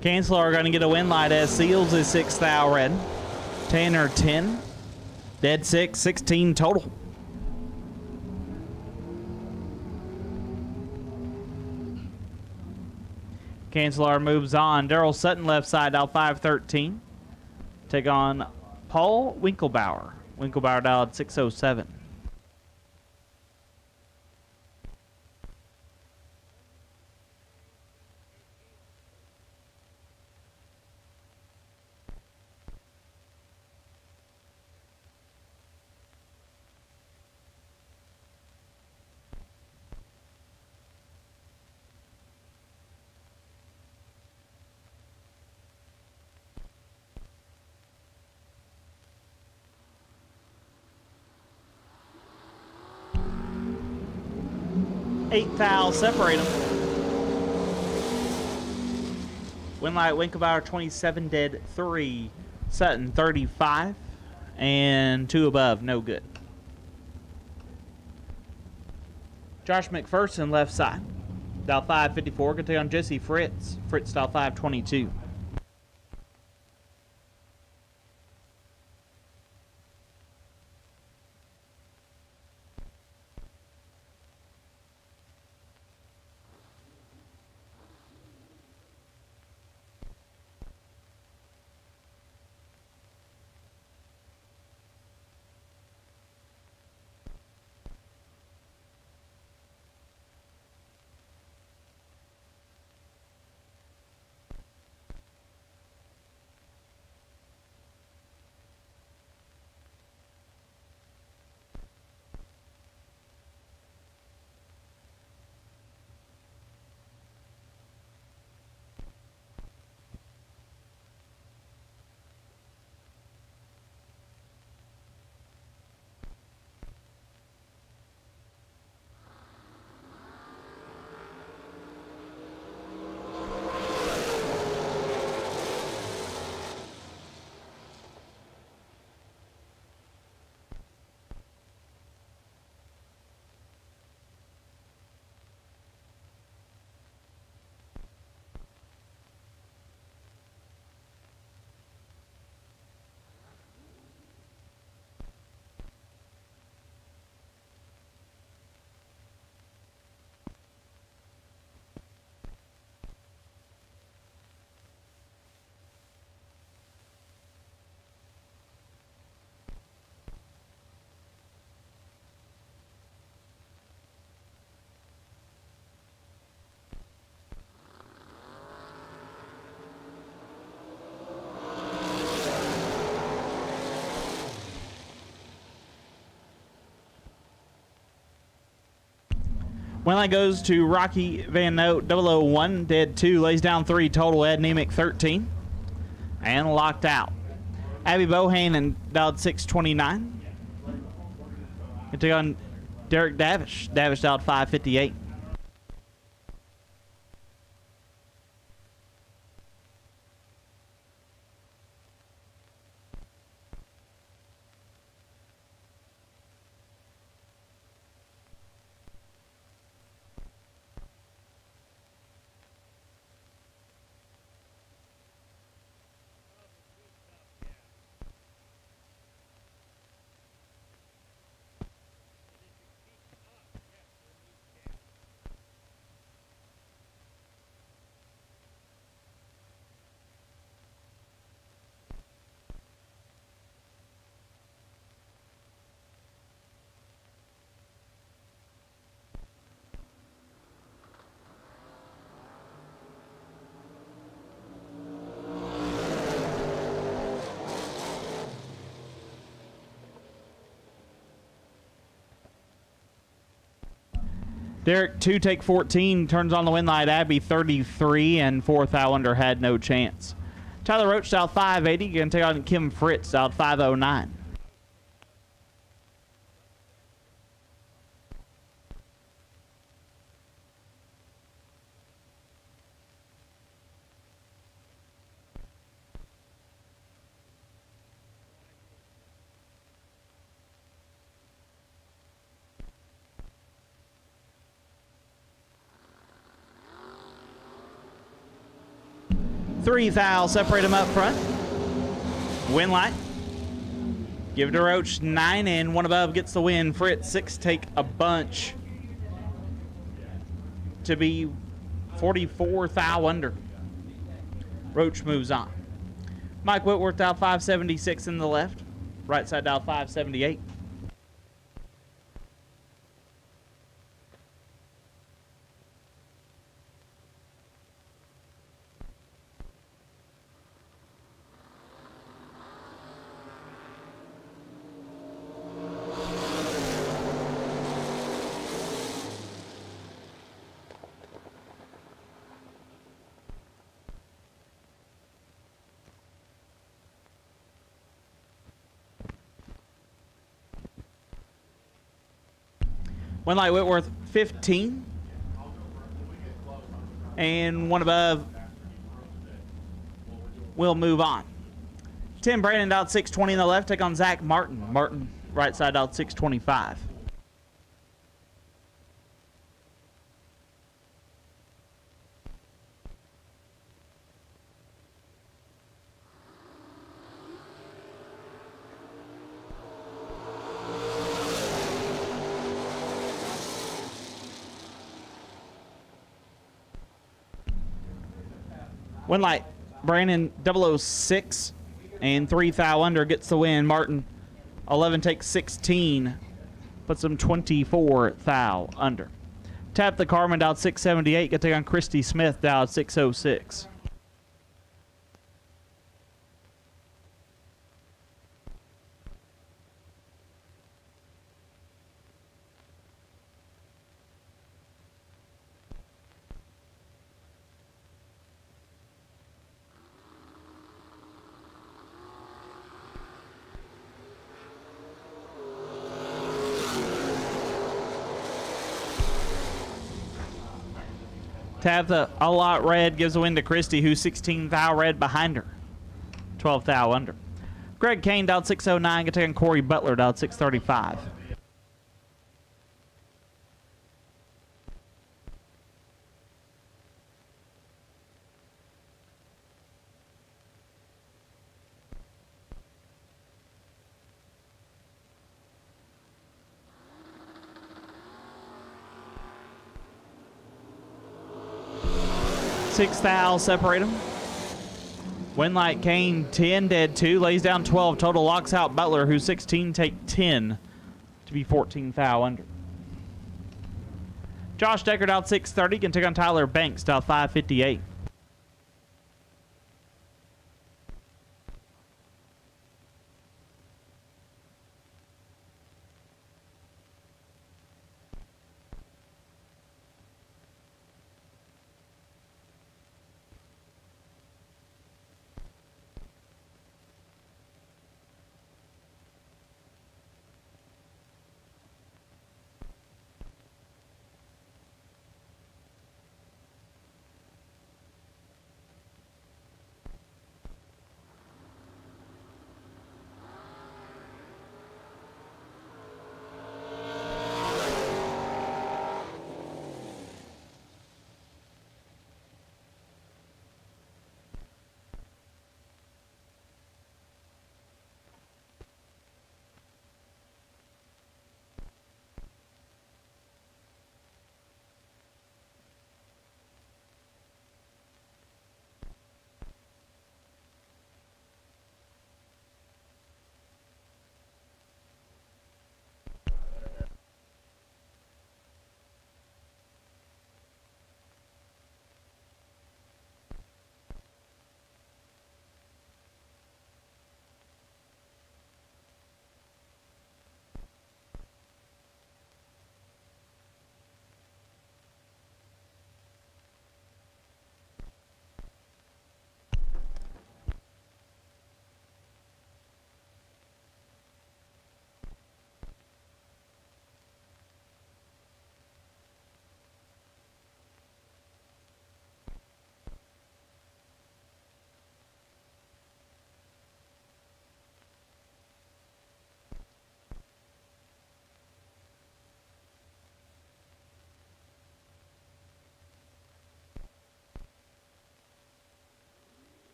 Cancelar going to get a win light as Seals is 6 thou red. Tanner 10. Dead 6, 16 total. Cancelar moves on. Daryl Sutton left side dial 513. Take on Paul Winklebauer. Winklebauer dialed 607. Eight thou separate them. Winlight Winklebauer 27, dead 3. Sutton 35, and 2 above, no good. Josh McPherson left side. Dial 554, going to take on Jesse Fritz. Fritz dial 522. Win goes to Rocky Van Note, 001, dead 2, lays down 3 total, Ed Nemick 13, and locked out. Abby Bohane and dialed 629. Can take on Derek Davish. Davish dialed 558. Derek 2, take 14, turns on the win light. Abby 33 and 4th thou under, had no chance. Tyler Roach dialed 580, going to take on Kim Fritz, dialed 509. Three thou, separate them up front. Win light. Give it to Roach, 9 and 1 above gets the win. Fritz 6, take a bunch to be 44 thou under. Roach moves on. Mike Whitworth dial 576 in the left. Right side dial 578. One light Whitworth 15 and 1 above will move on. Tim Brandon dialed 620 in the left, take on Zach Martin. Martin right side dialed 625. One light, Brandon 006 and 3 thou under gets the win. Martin 11 takes 16, puts him 24 thou under. Tap the Carmen dialed 678, get to take on Christy Smith dialed 606. Tabitha a lot red gives a win to Christy, who's 16 thou red behind her. 12 thou under. Greg Kane dialed 609, get taken Corey Butler dialed 635. Six thou, separate them. Winlight Kane 10, dead 2, lays down 12 total, locks out Butler, who's 16, take 10 to be 14 thou under. Josh Deckard out 630, can take on Tyler Banks out 558.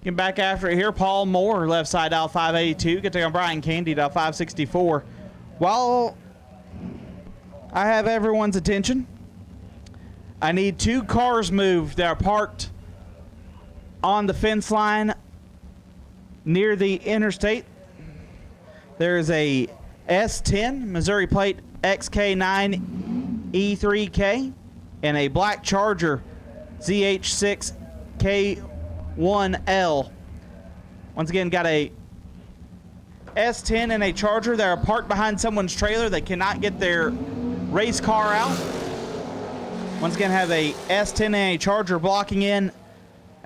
Getting back after it here, Paul Moore, left side out 582. Get to on Brian Candy out 564. While I have everyone's attention, I need 2 cars moved that are parked on the fence line near the interstate. There is a S10 Missouri plate XK9E3K and a black Charger ZH6K1L. Once again, got a S10 and a Charger that are parked behind someone's trailer. They cannot get their race car out. Once again, have a S10 and a Charger blocking in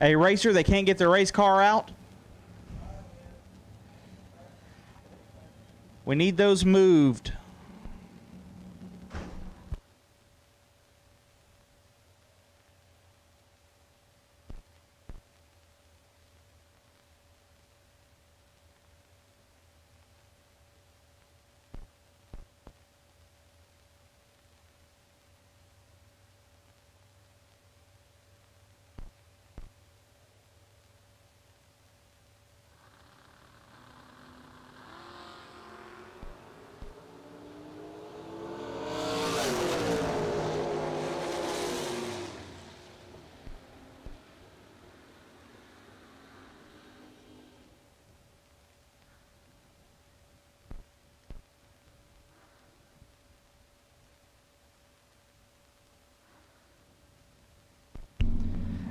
a racer. They can't get their race car out. We need those moved.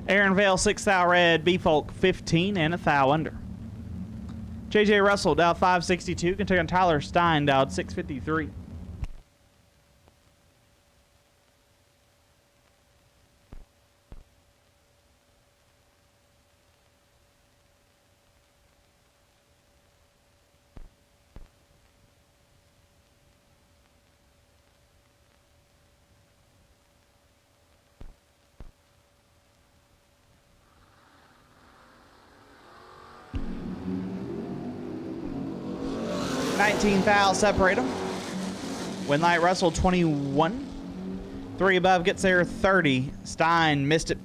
Aaron Vale, 6 thou red, B Folk 15 and a thou under. JJ Russell, down 562. Can take on Tyler Stein, down 653. Thou separate them. Winlight Russell 21. 3 above gets there 30. Stein missed it.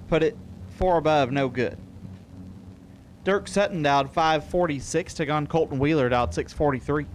Put it 4 above, no good. Dirk Sutton down 546. Took on Colton Wheeler down 643.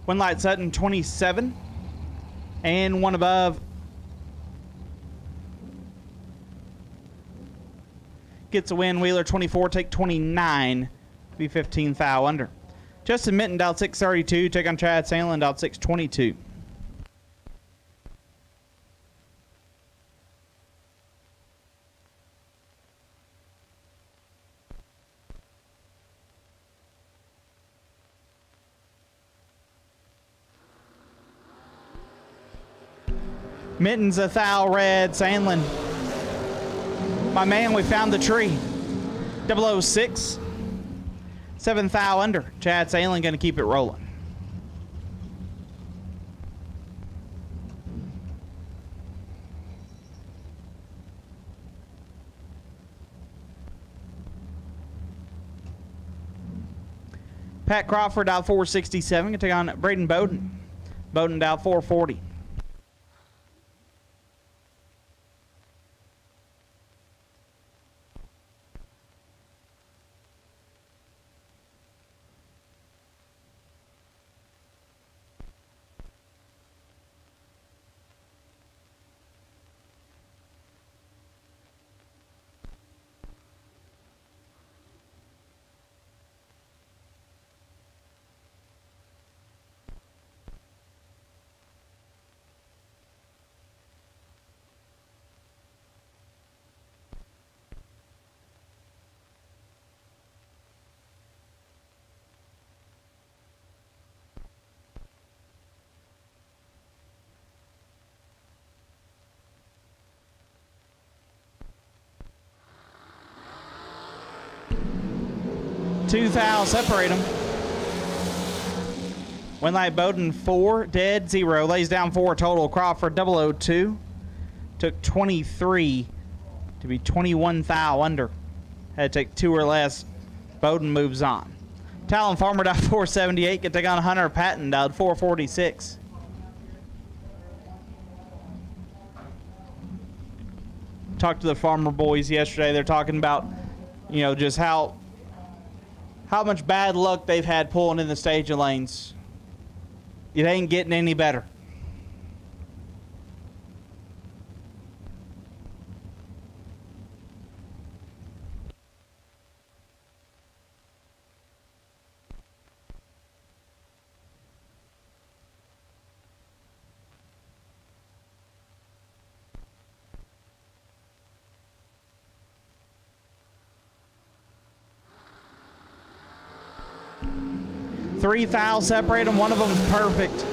Winlight Sutton 27 and 1 above gets a win. Wheeler 24, take 29, be 15 thou under. Justin Minton down 632, take on Chad Sandlin down 622. Mitten's a thou red. Sandlin, my man, we found the tree. 006. 7 thou under. Chad Sandlin going to keep it rolling. Pat Crawford out 467. Going to take on Braden Bowden. Bowden down 440. 2 thou separate them. Winlight Bowden 4, dead 0. Lays down 4 total. Crawford 002 took 23 to be 21 thou under. Had to take 2 or less. Bowden moves on. Talon Farmer down 478. Can take on Hunter Patton down 446. Talked to the Farmer boys yesterday. They're talking about, you know, just how much bad luck they've had pulling in the staging lanes. It ain't getting any better. Three thou separate them. One of them's perfect.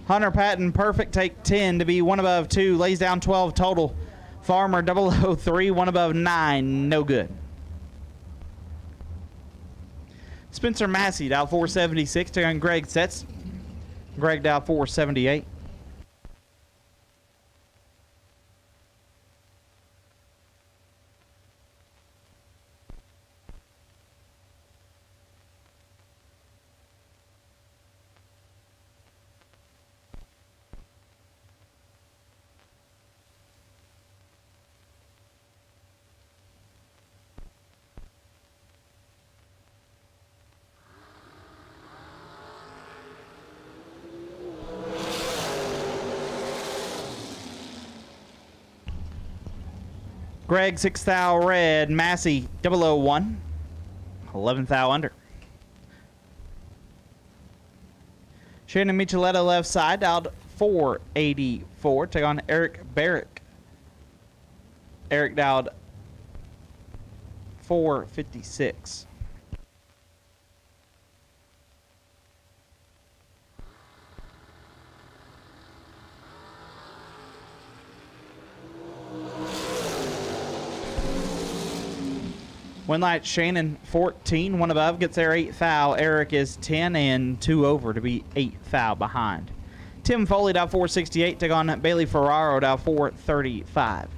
Hunter Patton perfect. Take 10 to be 1 above 2. Lays down 12 total. Farmer 003. 1 above 9. No good. Spencer Massey down 476. Take on Greg Setz. Greg down 478. Greg 6 thou red. Massey 001. 11 thou under. Shannon Micheletta left side out 484. Take on Eric Barrick. Eric Dowd 456. Winlight Shannon 14, 1 above, gets there 8 thou. Eric is 10 and 2 over to be 8 thou behind. Tim Foley down 468, take on Bailey Ferraro down 435.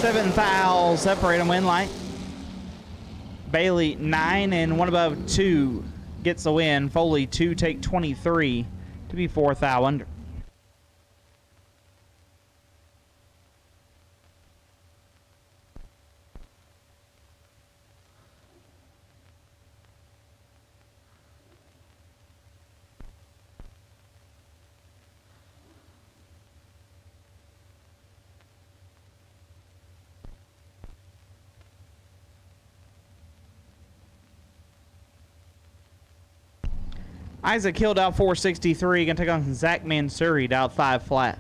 Seven thou separate them. Winlight. Bailey 9 and 1 above 2 gets the win. Foley 2 take 23 to be 4 thou under. Isaac Hill down 463. Gonna take on Zach Mansuri down 5 flat.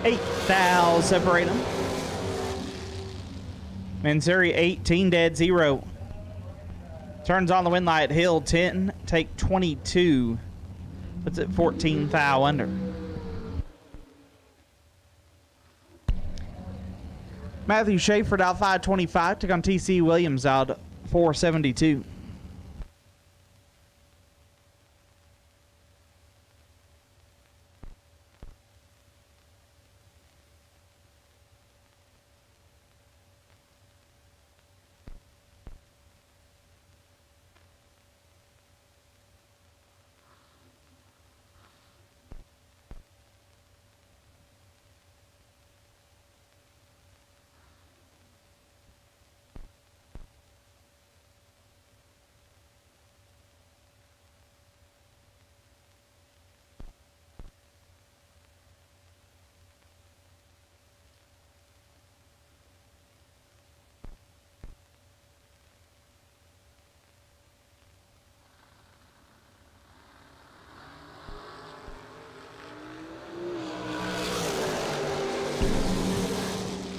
Eight thou separate them. Mansuri 18 dead 0. Turns on the Winlight. Hill 10 take 22. Puts it 14 thou under. Matthew Schaefer out 525. Took on TC Williams out 472.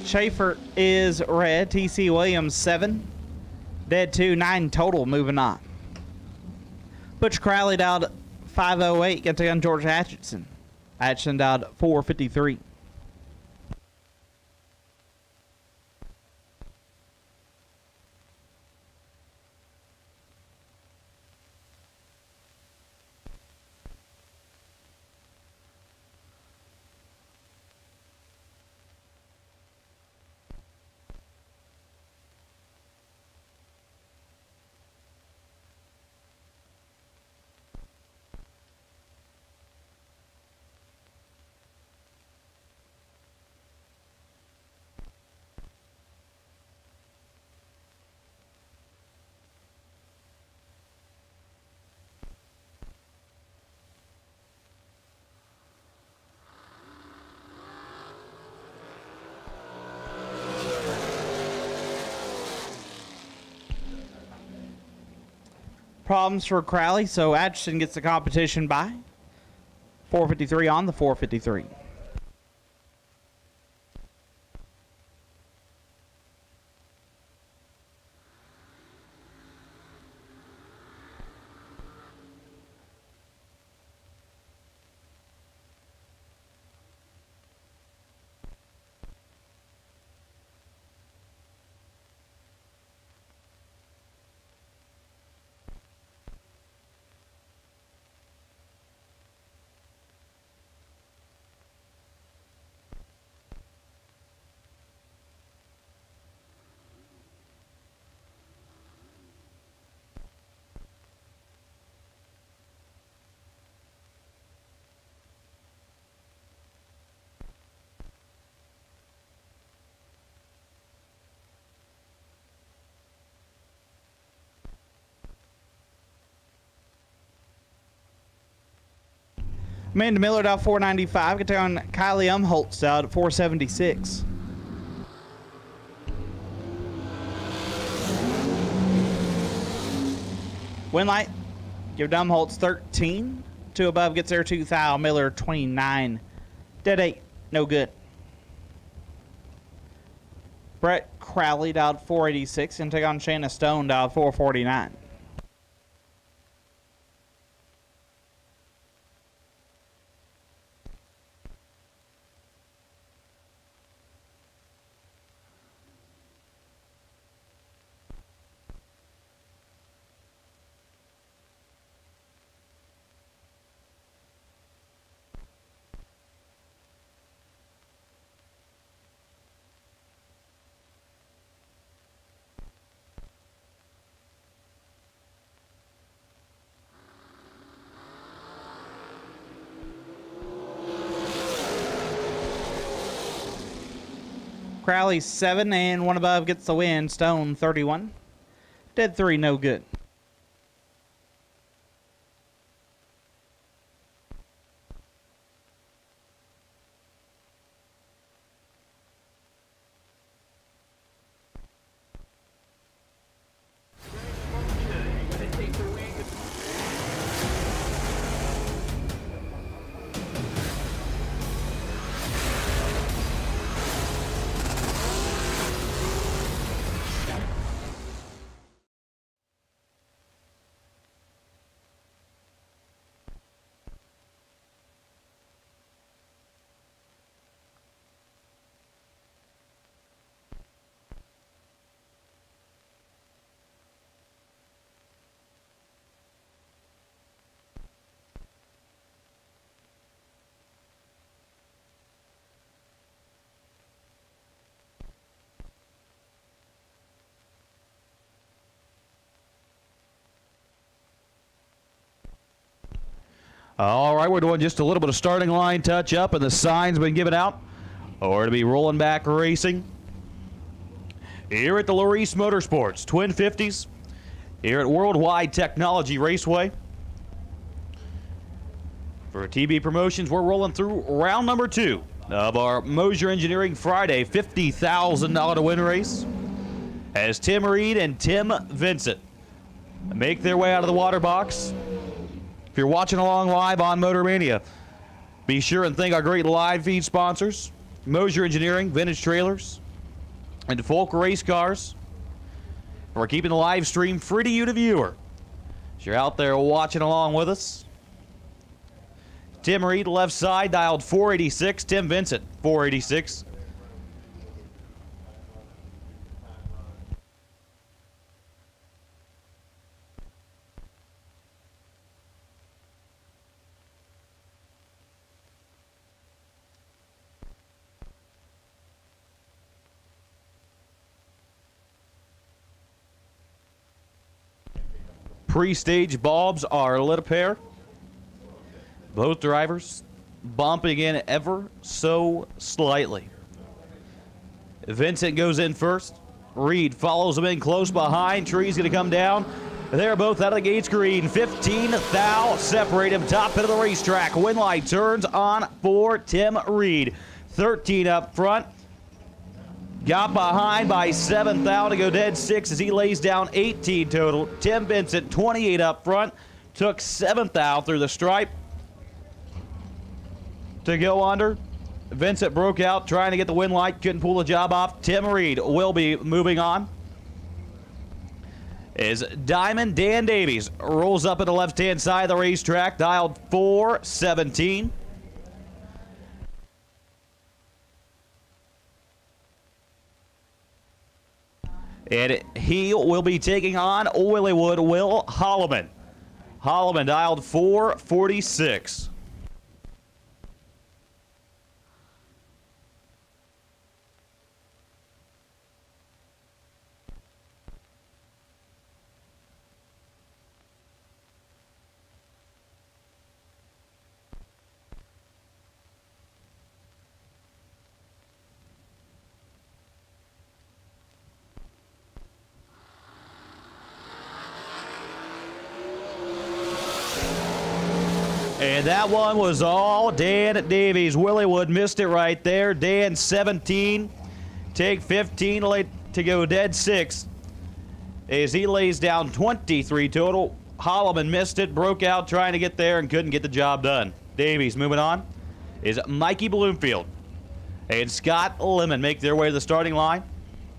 Schaefer is red. TC Williams 7. Dead 2, 9 total. Moving on. Butch Crowley dialed 508. Gets on George Atchison. Atchison dialed 453. Problems for Crowley, so Atchison gets the competition by 453 on the 453. Amanda Miller down 495. Get down Kylie Umholtz out at 476. Winlight, give Umholtz 13. 2 above gets there 2 thou. Miller 29. Dead 8. No good. Brett Crowley dialed 486 and take on Shanna Stone dialed 449. Crowley 7 and 1 above gets the win. Stone 31. Dead 3, no good. All right, we're doing just a little bit of starting line touch up, and the sign's been given out. We're to be rolling back racing here at the Larice Motorsports Twin 50s here at World Wide Technology Raceway. For TB Promotions, we're rolling through round number 2 of our Moser Engineering Friday $50,000 to win race as Tim Reed and Tim Vincent make their way out of the water box. If you're watching along live on Motor Mania, be sure and thank our great live feed sponsors, Moser Engineering, Vintage Trailers, and Folk Race Cars. We're keeping the live stream free to you, the viewer. If you're out there watching along with us. Tim Reed, left side, dialed 486. Tim Vincent, 486. Pre-stage bulbs are lit a pair. Both drivers bumping in ever so slightly. Vincent goes in first. Reed follows him in close behind. Tree's going to come down. They're both out of the gates green. 15 thou separate him. Top pit of the racetrack. Win light turns on for Tim Reed. 13 up front. Got behind by 7 thou to go dead 6 as he lays down 18 total. Tim Vincent, 28 up front. Took 7 thou through the stripe to go under. Vincent broke out trying to get the win light. Couldn't pull the job off. Tim Reed will be moving on. As Diamond Dan Davies rolls up at the left-hand side of the racetrack. Dialed 417. And he will be taking on Willywood Will Holloman. Holloman dialed 446. And that one was all Dan Davies. Willywood missed it right there. Dan 17. Take 15 to go dead 6. As he lays down 23 total. Holloman missed it, broke out trying to get there and couldn't get the job done. Davies moving on is Mikey Bloomfield. And Scott Lemon make their way to the starting line.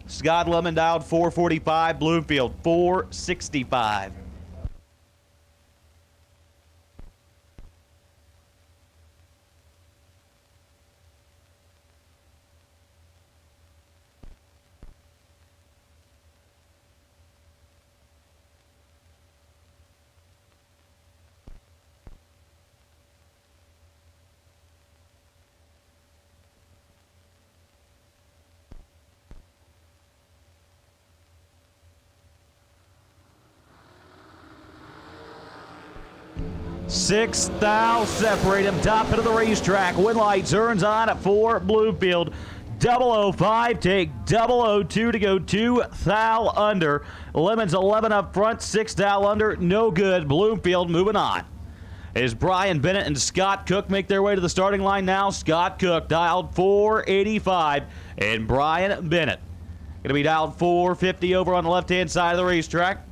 Scott Lemon dialed 445. Bloomfield 465. Six thou separate him. Top of the racetrack. Win light turns on at 4. Bloomfield 005. Take 002 to go 2 thou under. Lemons 11 up front. 6 thou under. No good. Bloomfield moving on. As Brian Bennett and Scott Cook make their way to the starting line now. Scott Cook dialed 485. And Brian Bennett going to be dialed 450 over on the left-hand side of the racetrack.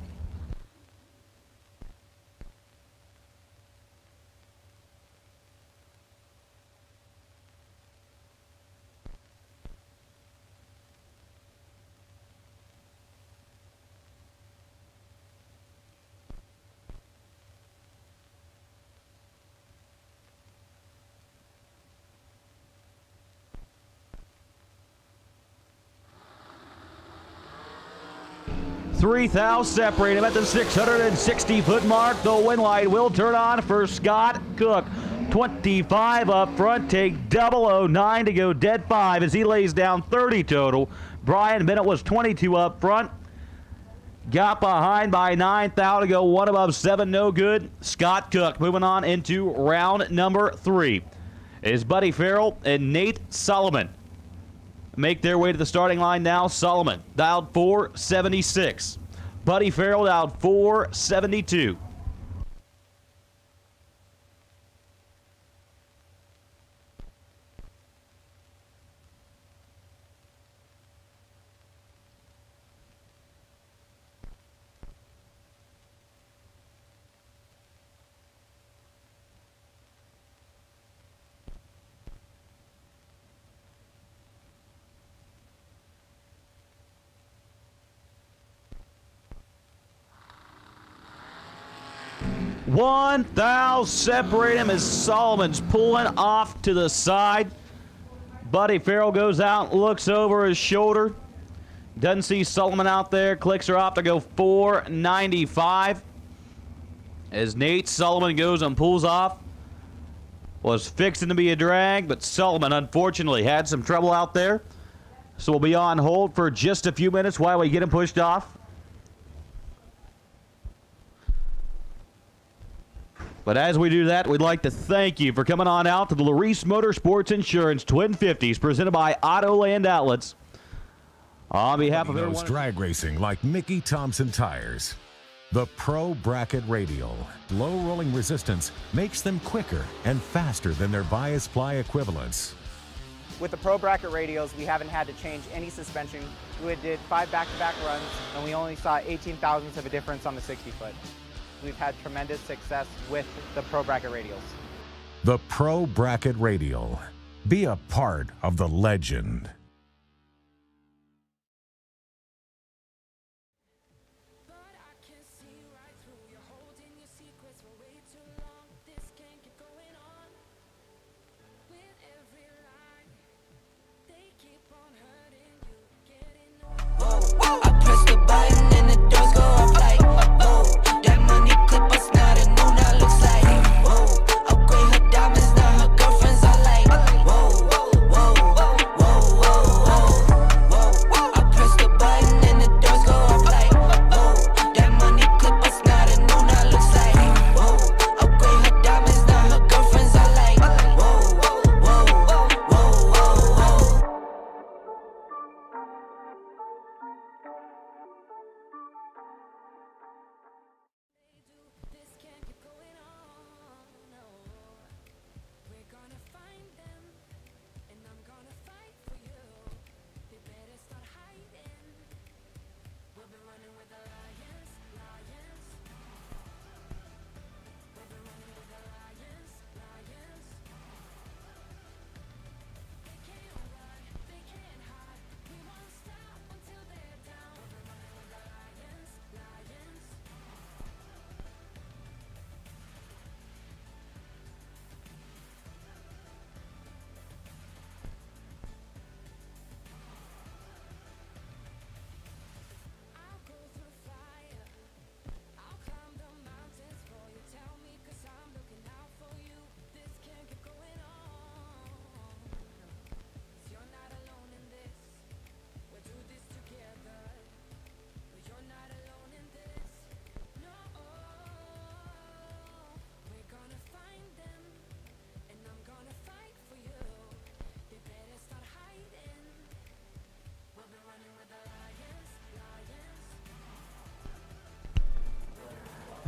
Three thou separate him at the 660-foot mark. The win light will turn on for Scott Cook. 25 up front. Take 009 to go dead 5 as he lays down 30 total. Brian Bennett was 22 up front. Got behind by 9 thou to go 1 above 7. No good. Scott Cook moving on into round number 3. Is Buddy Farrell and Nate Solomon make their way to the starting line now. Solomon dialed 476. Buddy Farrell dialed 472. 1 thou separate him as Solomon's pulling off to the side. Buddy Farrell goes out, looks over his shoulder. Doesn't see Solomon out there. Clicks her off to go 495. As Nate Solomon goes and pulls off. Was fixing to be a drag, but Solomon unfortunately had some trouble out there. So we'll be on hold for just a few minutes while we get him pushed off. But as we do that, we'd like to thank you for coming on out to the Larice Motorsports Insurance Twin 50s presented by Autoland Outlets. On behalf of everyone, drag racing like Mickey Thompson tires. The Pro Bracket Radial. Low rolling resistance makes them quicker and faster than their bias ply equivalents. With the Pro Bracket Radials, we haven't had to change any suspension. We did 5 back-to-back runs, and we only saw 18 thousandths of a difference on the 60-foot. We've had tremendous success with the Pro Bracket Radials. The Pro Bracket Radial. Be a part of the legend.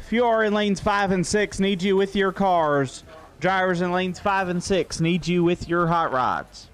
If you are in lanes 5 and 6, need you with your cars. Drivers in lanes 5 and 6 need you with your hot rods.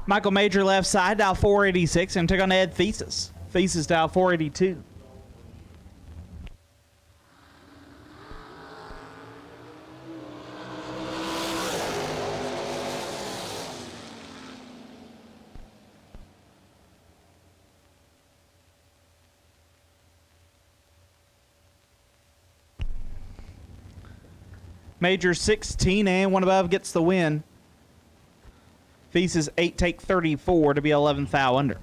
Michael Major left side, dial 486, and took on Ed Thesis. Thesis dial 482. Major 16 and one above gets the win. Thesis 8 take 34 to be 11th thou under.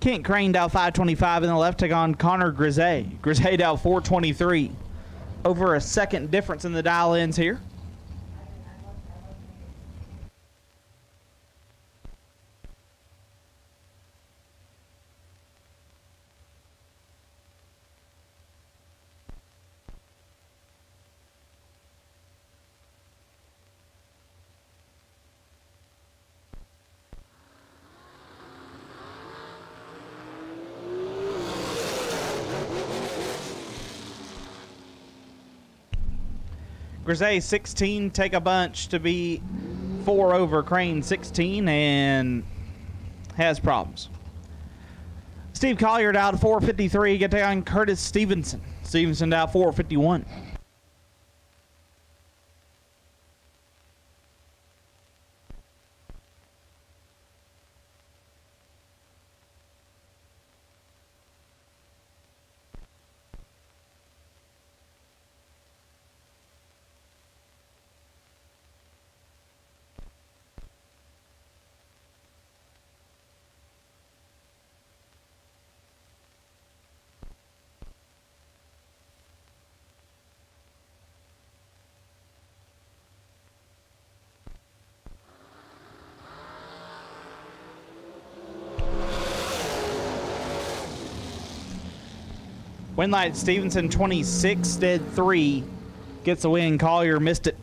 Kent Crane dial 525 in the left, take on Connor Grisey. Grisey dial 423. Over a second difference in the dial ends here. Grisey 16 take a bunch to be 4 over Crane 16 and has problems. Steve Collier out to 453, get down Curtis Stevenson. Stevenson out 451. Winlight Stevenson 26, dead 3, gets a win. Collier missed it.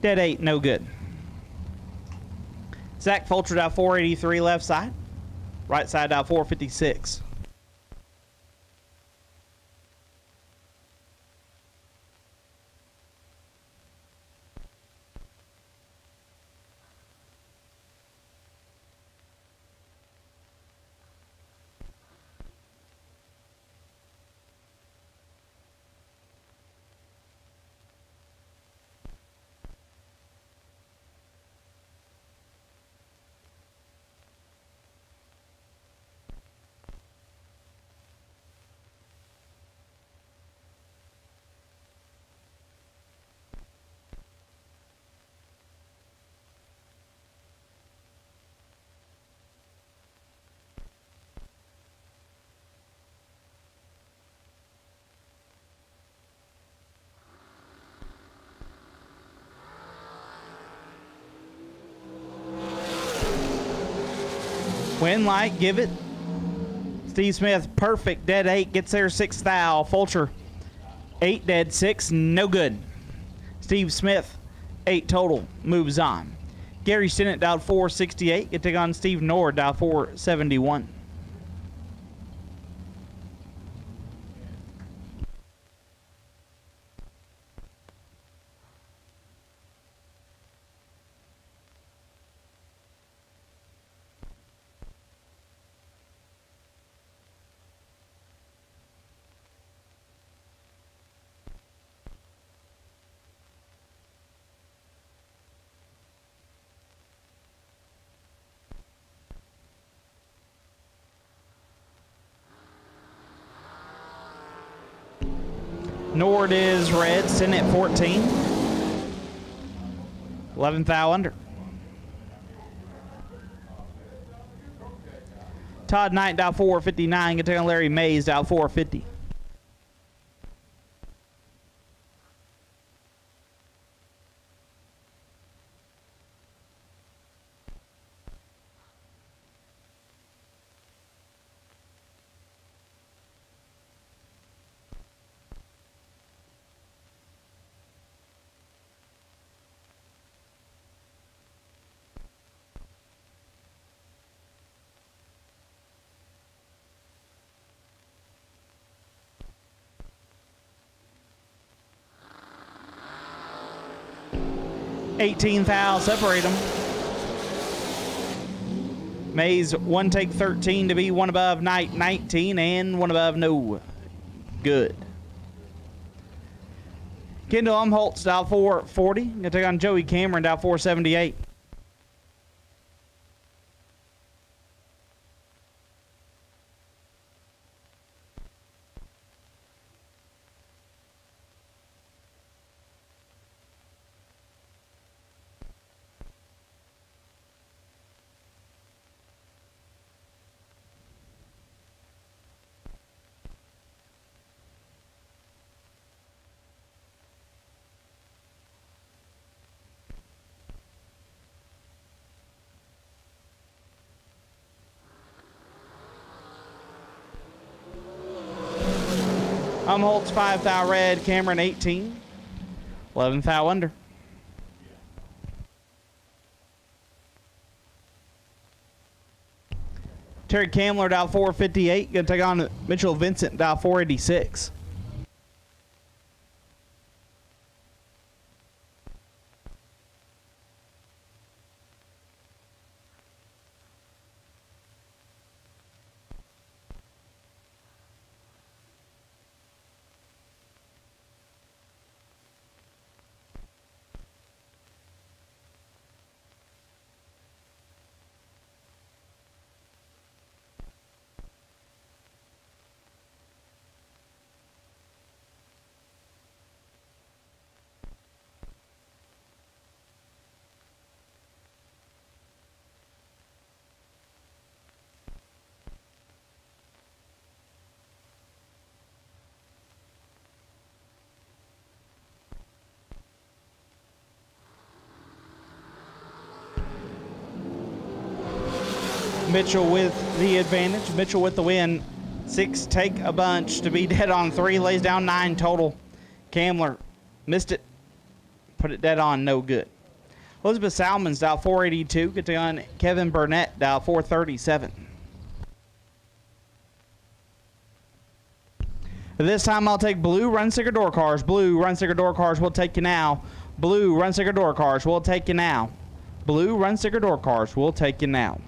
Dead 8, no good. Zach Fulcher out 483 left side. Right side out 456. Winlight, give it. Steve Smith, perfect, dead 8, gets there 6th thou. Fulcher, 8, dead 6, no good. Steve Smith, 8 total, moves on. Gary Stinnett dialed 468, get to take on Steve Nord, dialed 471. Nord is red, sitting at 14. 11th thou under. Todd Knight dial 459, get to Larry Mays dial 450. $18,000 separate them. Mays, one take 13 to be one above night 19 and one above no good. Kendall Umholtz, dial 440. Going to take on Joey Cameron, dial 478. Umholtz 5 thou red, Cameron 18, 11 thou under. Terry Kamler, dial 458, going to take on Mitchell Vincent, dial 486. Mitchell with the advantage. Mitchell with the win. 6 take a bunch to be dead on 3. Lays down 9 total. Kamler missed it. Put it dead on. No good. Elizabeth Salmons, dial 482. Get to on Kevin Burnett, dial 437. This time I'll take blue run sticker door cars. Blue run sticker door cars will take you now. Blue run sticker door cars will take you now. Blue run sticker door cars will take you now.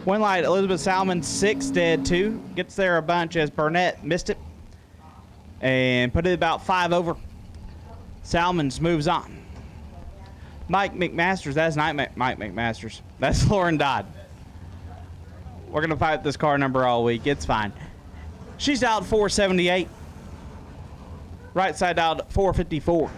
One light, Elizabeth Salmon, 6 dead, 2. Gets there a bunch as Burnett missed it and put it about 5 over. Salmons moves on. Mike McMasters, that's not Mike McMasters. That's Lauren Dodd. We're going to fight this car number all week. It's fine. She's out 478. Right side out 454.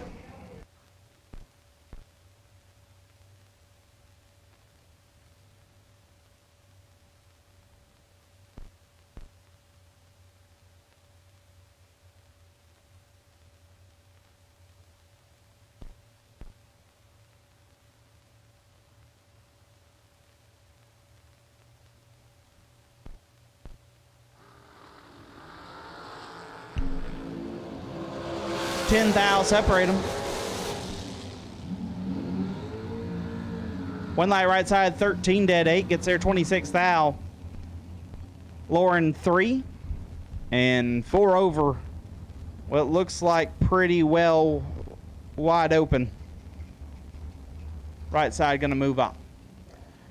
$10,000 separate them. One light right side, 13 dead, 8 gets there, 26,000. Lauren 3 and 4 over. Well, it looks like pretty well wide open. Right side going to move up.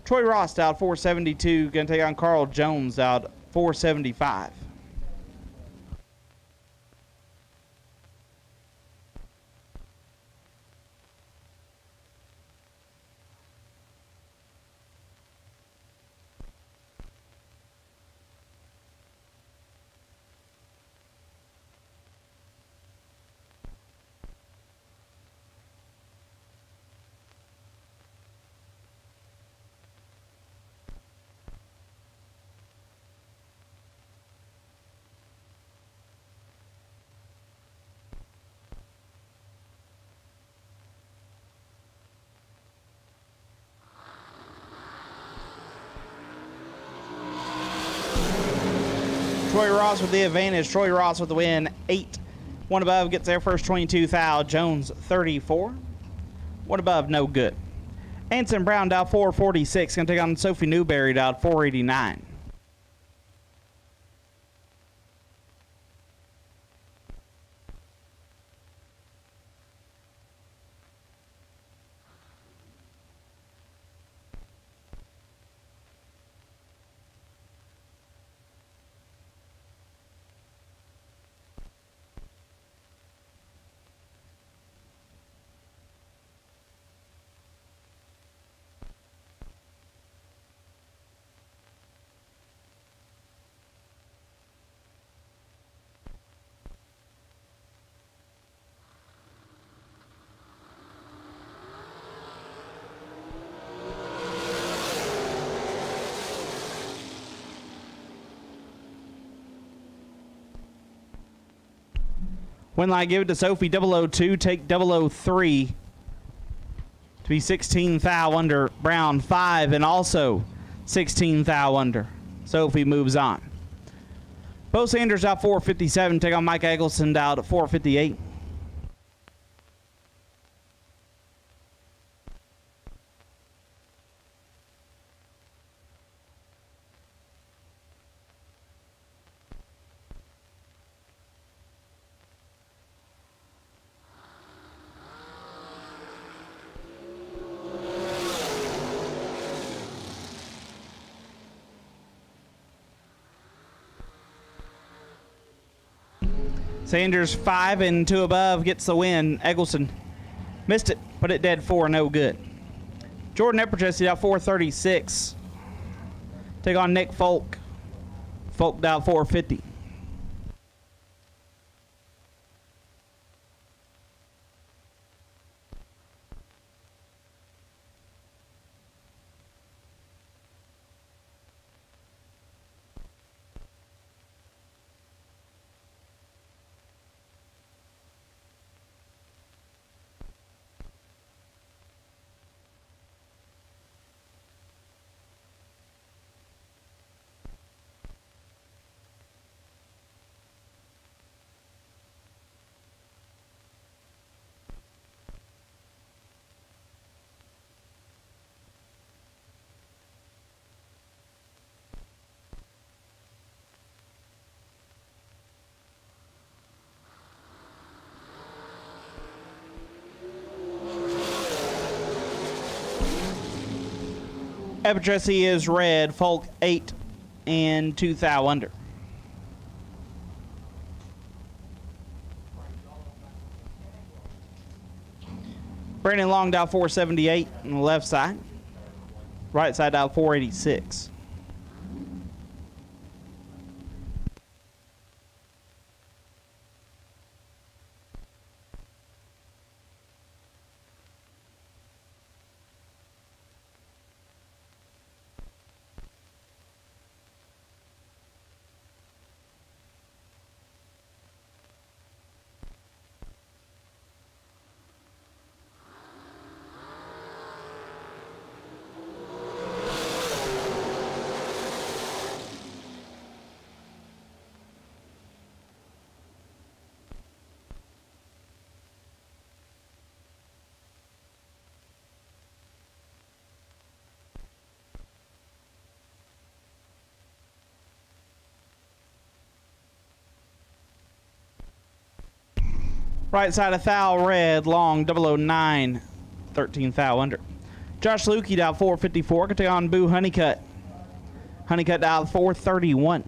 Troy Ross out 472, going to take on Carl Jones out 475. Troy Ross with the advantage. Troy Ross with the win. 8. One above gets there first 22 thou. Jones 34. One above, no good. Anson Brown down 446. Going to take on Sophie Newberry down 489. Win line, give it to Sophie 002, take 003 to be 16 thou under. Brown 5 and also 16 thou under. Sophie moves on. Bo Sanders out 457, take on Mike Eggleston out at 458. Sanders 5 and 2 above gets the win. Eggleston missed it, put it dead 4, no good. Jordan Epperchesty out 436. Take on Nick Folk. Folk down 450. Epperchesty is red. Folk 8 and 2 thou under. Brandon Long down 478 on the left side. Right side down 486. Right side of thou red, Long 009, 13 thou under. Josh Lukey down 454. Can take on Boo Honeycutt. Honeycutt down 431.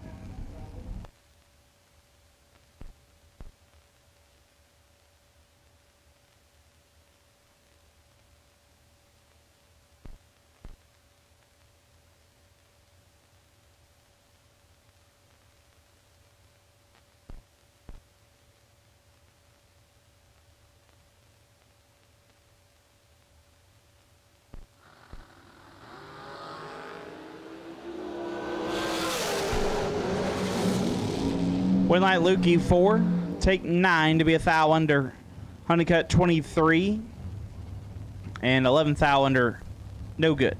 Winlight Lukey 4, take 9 to be a thou under. Honeycutt 23 and 11 thou under, no good.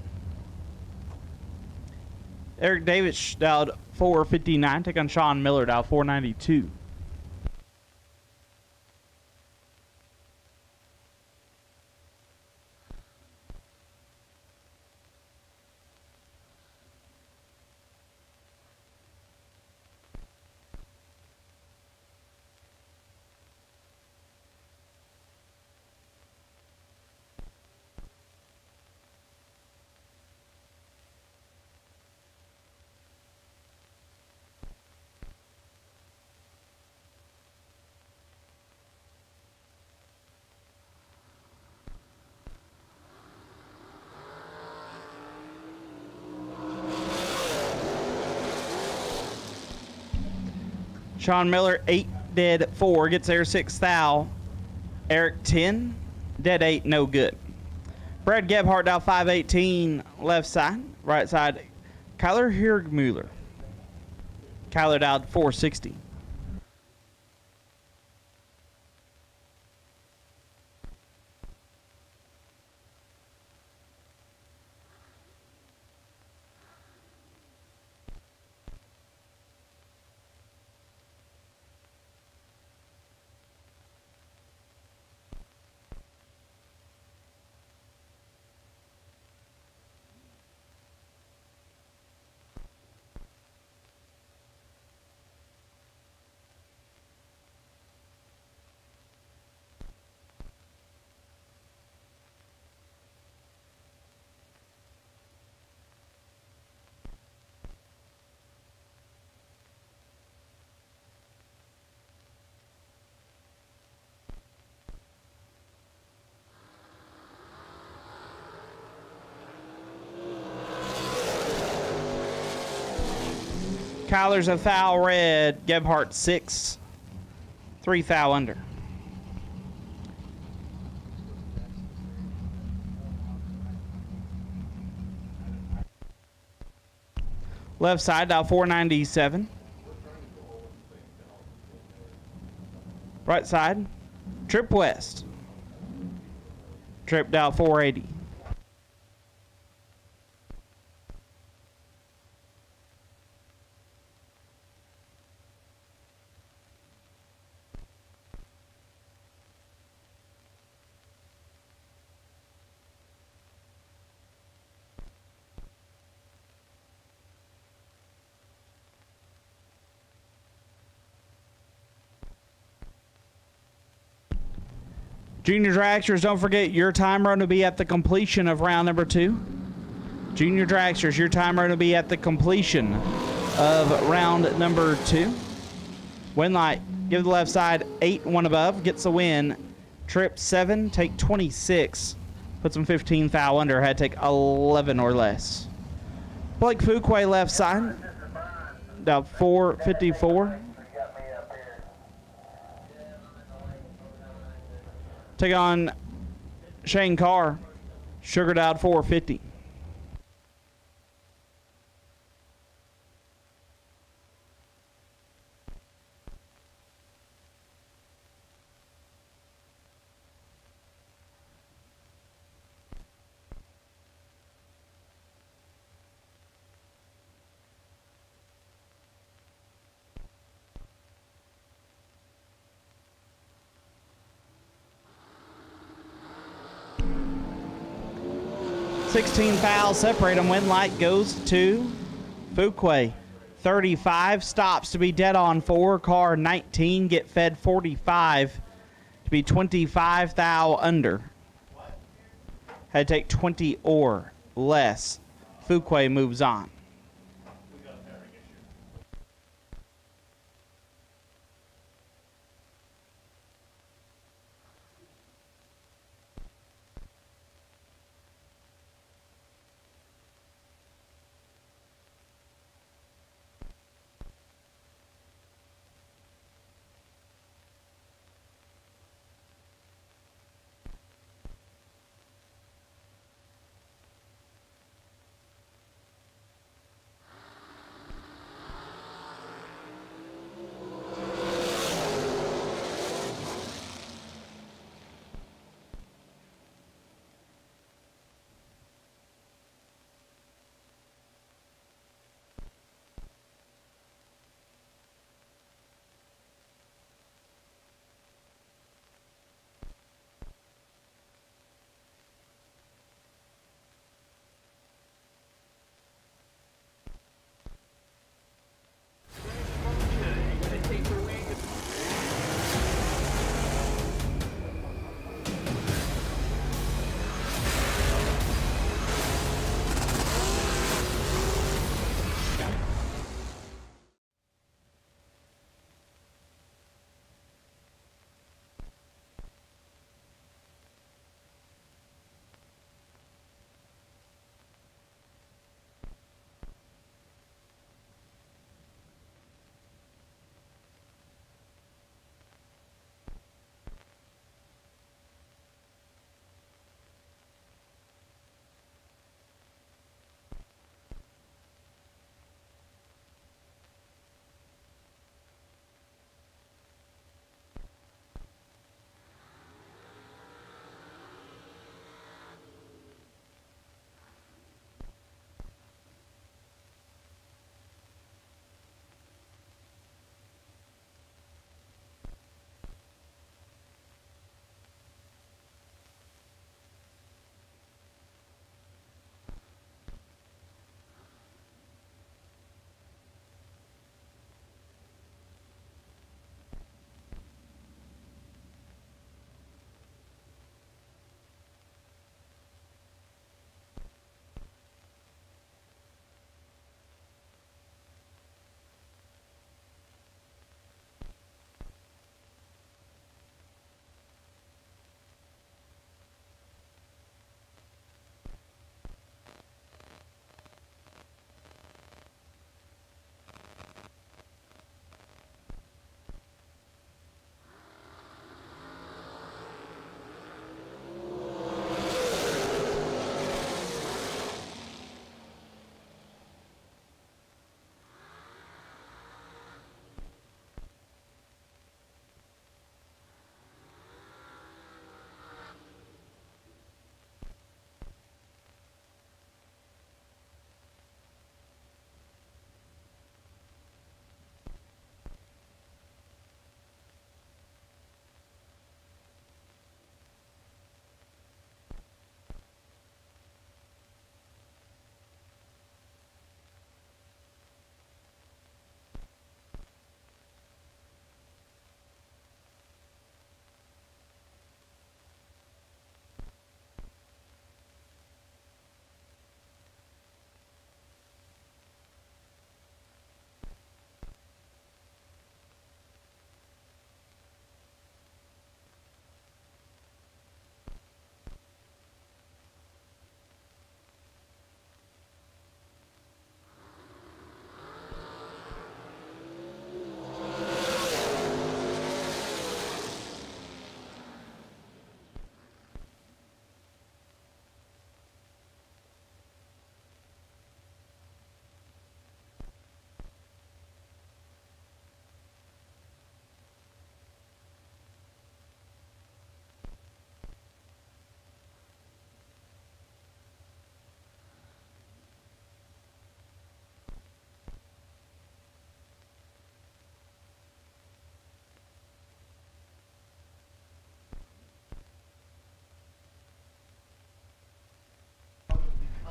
Eric Davis down 459. Take on Sean Miller down 492. Sean Miller, 8, dead 4, gets there 6 thou. Eric 10, dead 8, no good. Brad Gebhardt down 518, left side, right side. Kyler Hirgmuller. Kyler down 460. Kyler's a thou red. Gebhardt 6. 3 thou under. Left side down 497. Right side. Trip west. Trip down 480. Junior Dragsters, don't forget your time run will be at the completion of round number 2. Junior Dragsters, your time run will be at the completion of round number 2. Win light, give the left side 8, 1 above, gets the win. Trip 7, take 26. Puts them 15 thou under, had to take 11 or less. Blake Fuquay left side, down 454. Take on Shane Carr, Sugar Dowd 450. $16 fouls separate them. Win light goes to Fuquay. 35 stops to be dead on 4. Car 19 get fed 45 to be 25 thou under. Had to take 20 or less. Fuquay moves on.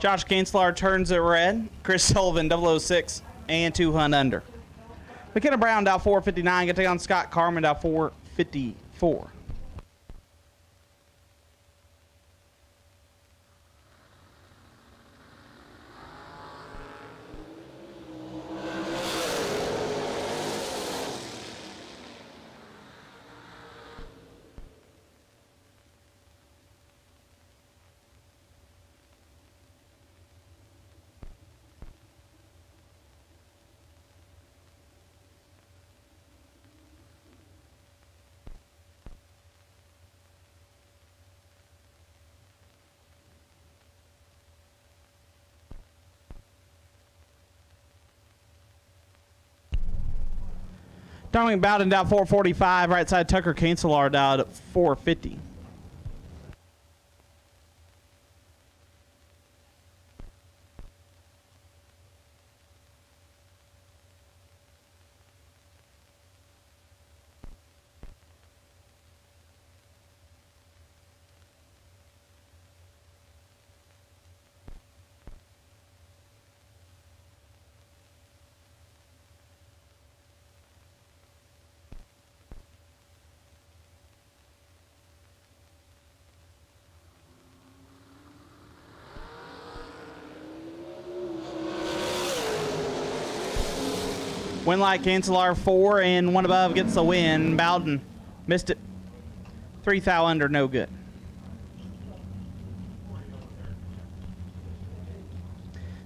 Josh Kanzler turns it red. Chris Sullivan, 006, and 200 under. McKenna Brown, down 459. Going to take on Scott Carmen, down 454. Dominic Bowden down 445. Right side Tucker Kanzler down at 450. Winlight Kanzler 4 and 1 above gets the win. Bowden missed it. 3 thou under, no good.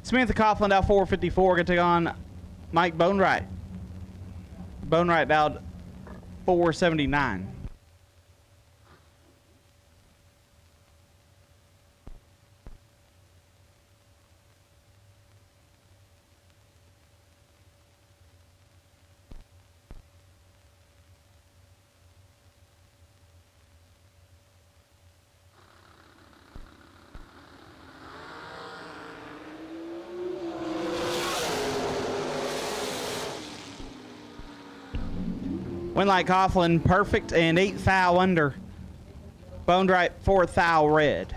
Samantha Coughlin out 454. Going to take on Mike Bonewright. Bonewright out 479. Winlight Coughlin perfect and 8 thou under. Bonewright 4 thou red.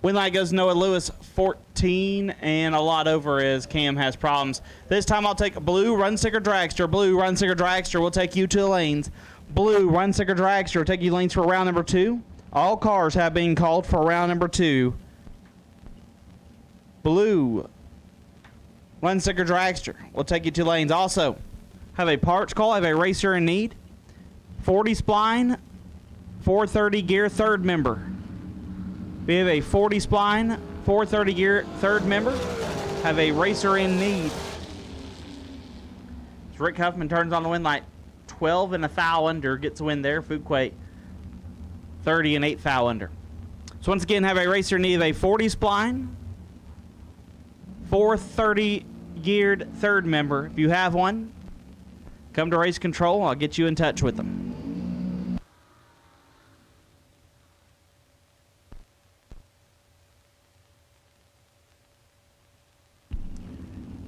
Winlight goes Noah Lewis 14 and a lot over as Cam has problems. This time I'll take Blue Runsicker Dragster. Blue Runsicker Dragster will take you to the lanes. Blue Runsicker Dragster will take you lanes for round number 2. All cars have been called for round number 2. Blue Runsicker Dragster will take you to lanes. Also, have a parts call, have a racer in need. 40 spline, 430 gear, third member. We have a 40 spline, 430 gear, third member. Have a racer in need. So Rick Huffman turns on the win light. 12 and a thou under gets a win there. Fuquay 30 and 8 thou under. So once again, have a racer in need of a 40 spline, 430 geared third member. If you have one, come to Race Control. I'll get you in touch with them.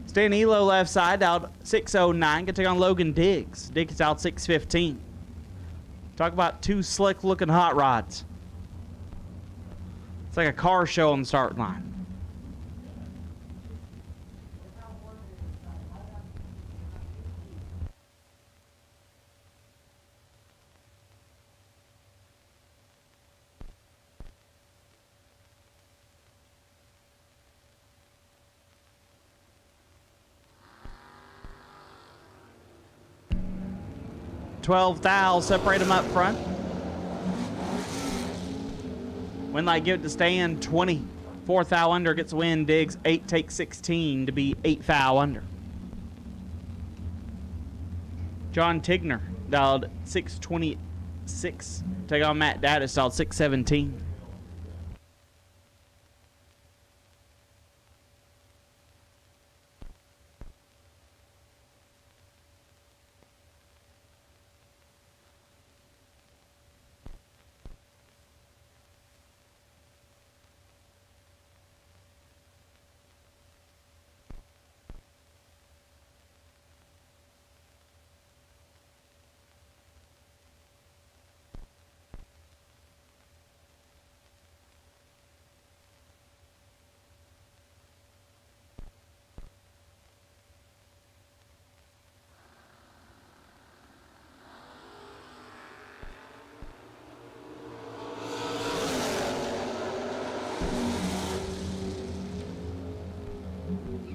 Stan Elo left side out 609. Can take on Logan Diggs. Diggs out 615. Talk about two slick looking hot rods. It's like a car show on the start line. 12 thou, separate them up front. Winlight give it to Stan, 20. 4 thou under, gets a win. Diggs, 8 take 16 to be 8 thou under. John Tigner dialed 626. Take on Matt Daddis, dialed 617.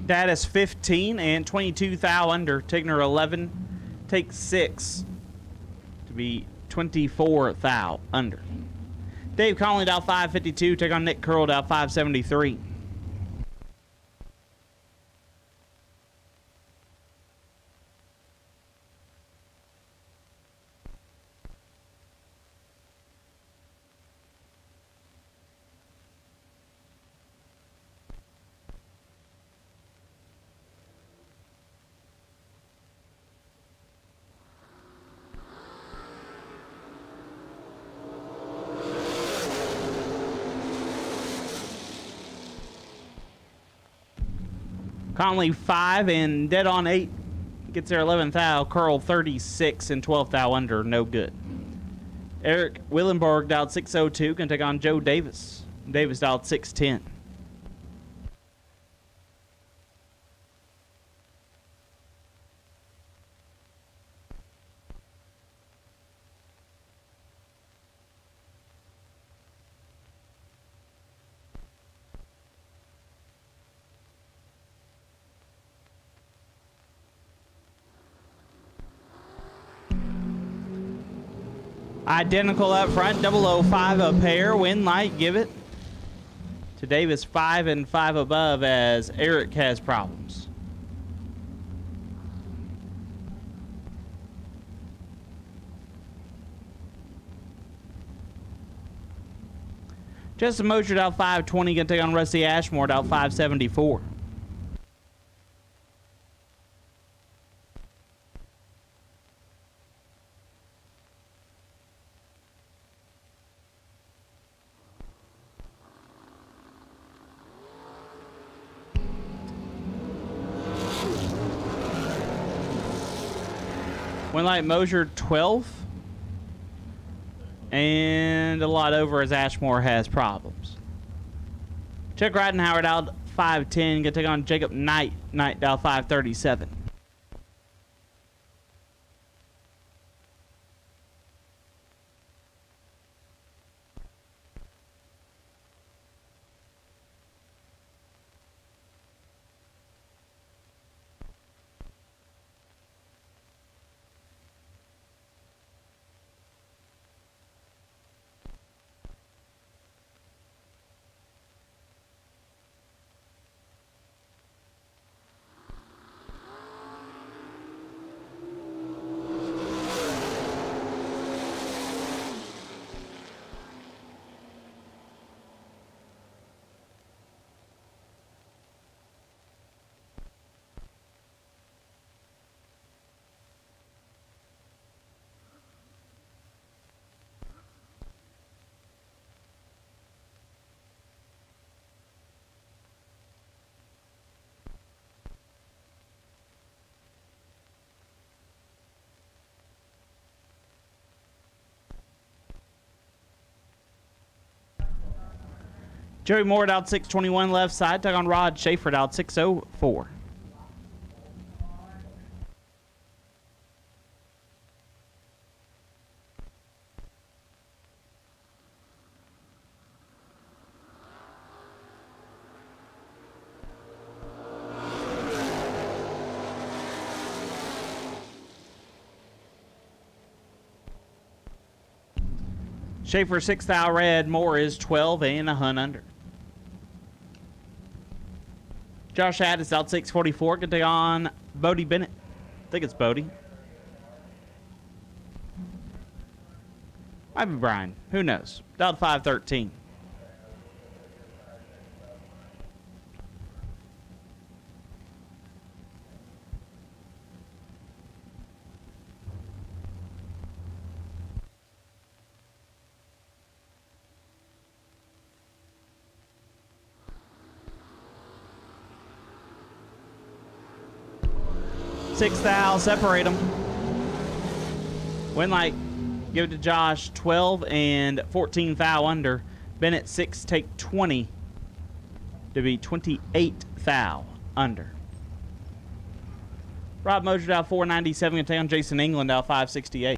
Daddis 15 and 22 thou under. Tigner 11, take 6 to be 24 thou under. Dave Conley dial 552. Take on Nick Curl dial 573. Conley 5 and dead on 8. Gets their 11th thou. Curl 36 and 12th thou under. No good. Eric Willenberg dialed 602. Can take on Joe Davis. Davis dialed 610. Identical up front, 005 a pair. Winlight give it to Davis, 5 and 5 above as Eric has problems. Justin Moser out 520, gonna take on Rusty Ashmore out 574. Winlight Moser 12 and a lot over as Ashmore has problems. Chuck Ridenhour out 510, gonna take on Jacob Knight. Knight dial 537. Joey Moore out 621 left side. Took on Rod Schaefer out 604. Schaefer 6 thou red. Moore is 12 and a hun under. Josh Addis out 644. Can take on Bodie Bennett. I think it's Bodie. Might be Brian. Who knows? Dialed 513. Six thou, separate them. Winlight, give it to Josh, 12 and 14 thou under. Bennett 6, take 20 to be 28 thou under. Rob Moser down 497, gonna take on Jason England down 568.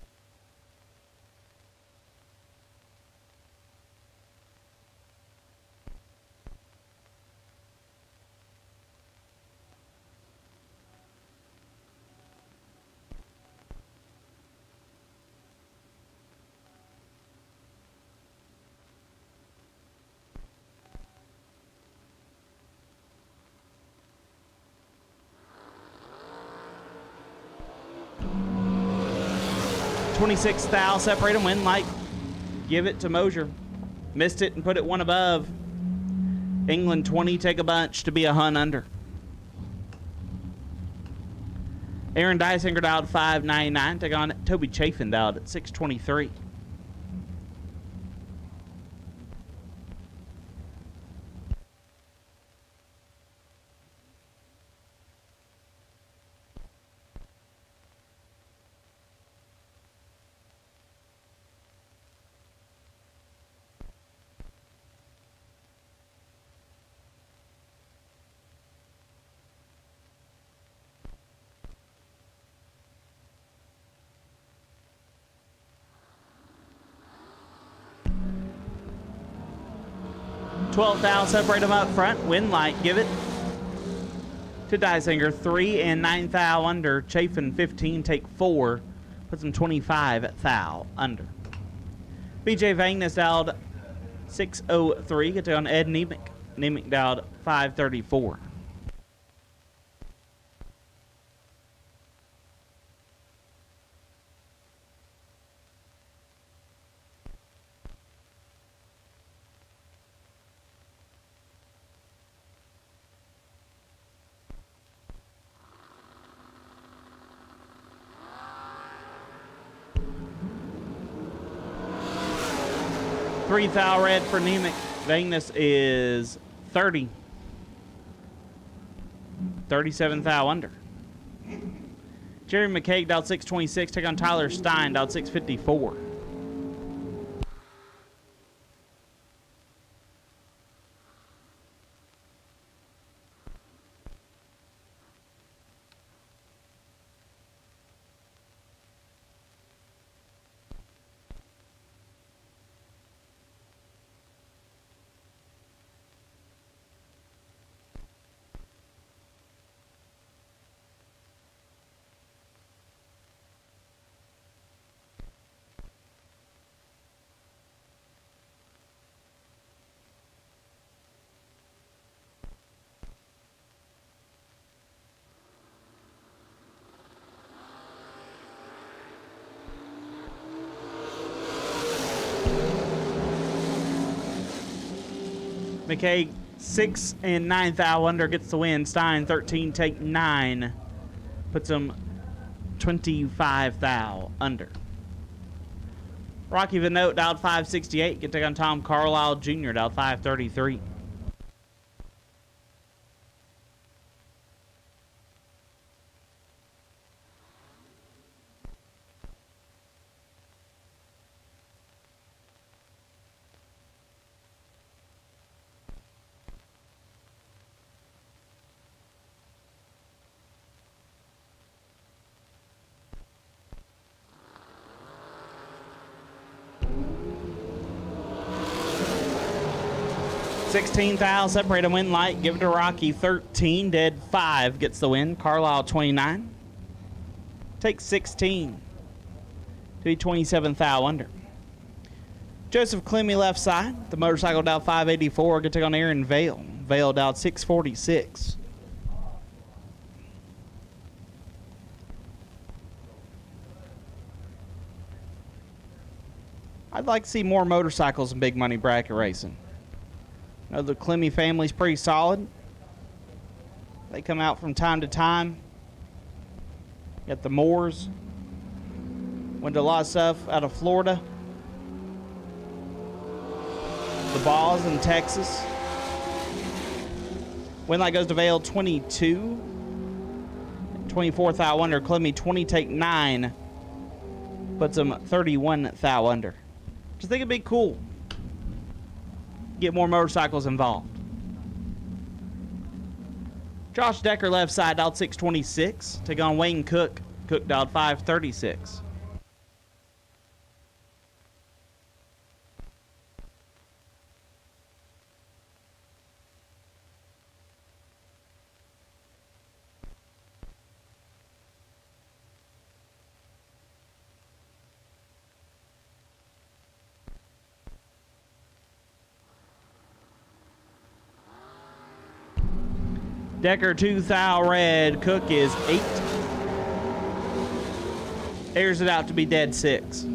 $26 thou, separate them, win light. Give it to Moser. Missed it and put it one above. England 20, take a bunch to be a hun under. Aaron Dysinger dialed 599, take on Toby Chafin dialed at 623. $12 thou, separate them up front. Win light, give it to Dysinger. 3 and 9 thou under. Chafin 15, take 4. Puts him 25 thou under. BJ Vangnes dialed 603. Get on Ed Nemick. Nemick dialed 534. $3 thou red for Nemick. Vangnes is 30. 37 thou under. Jerry McCaig dialed 626. Take on Tyler Stein dialed 654. McKay 6 and 9 thou under, gets the win. Stein 13, take 9. Puts him 25 thou under. Rocky Vanote dialed 568. Can take on Tom Carlisle Jr. dialed 533. $16 thou, separate and win light. Give it to Rocky. 13, dead 5 gets the win. Carlisle 29. Take 16 to be 27 thou under. Joseph Clemmy left side. The motorcycle down 584. Good take on Aaron Vale. Vale down 646. I'd like to see more motorcycles in big money bracket racing. I know the Clemmy family's pretty solid. They come out from time to time. Got the Moors. Went to a lot of stuff out of Florida. The Balls in Texas. Winlight goes to Vale 22. 24 thou under. Clemmy 20 take 9. Puts him 31 thou under. Just think it'd be cool. Get more motorcycles involved. Josh Decker left side, dialed 626. Take on Wayne Cook. Cook dialed 536. Decker 2 thou red. Cook is 8. Airs it out to be dead 6.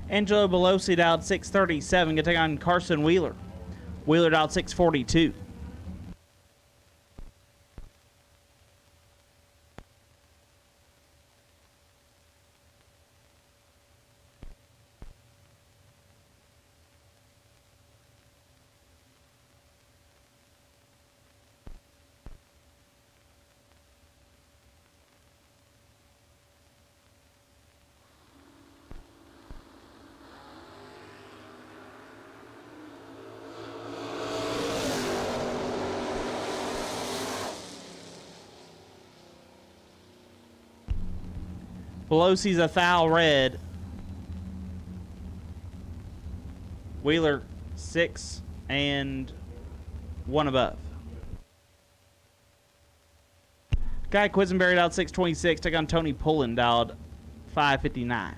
Angelo Belosi dialed 637. Gonna take on Carson Wheeler. Wheeler dialed 642. Pelosi's a thou red. Wheeler 6 and 1 above. Guy Quisenberry dialed 626. Take on Tony Pullen dialed 559.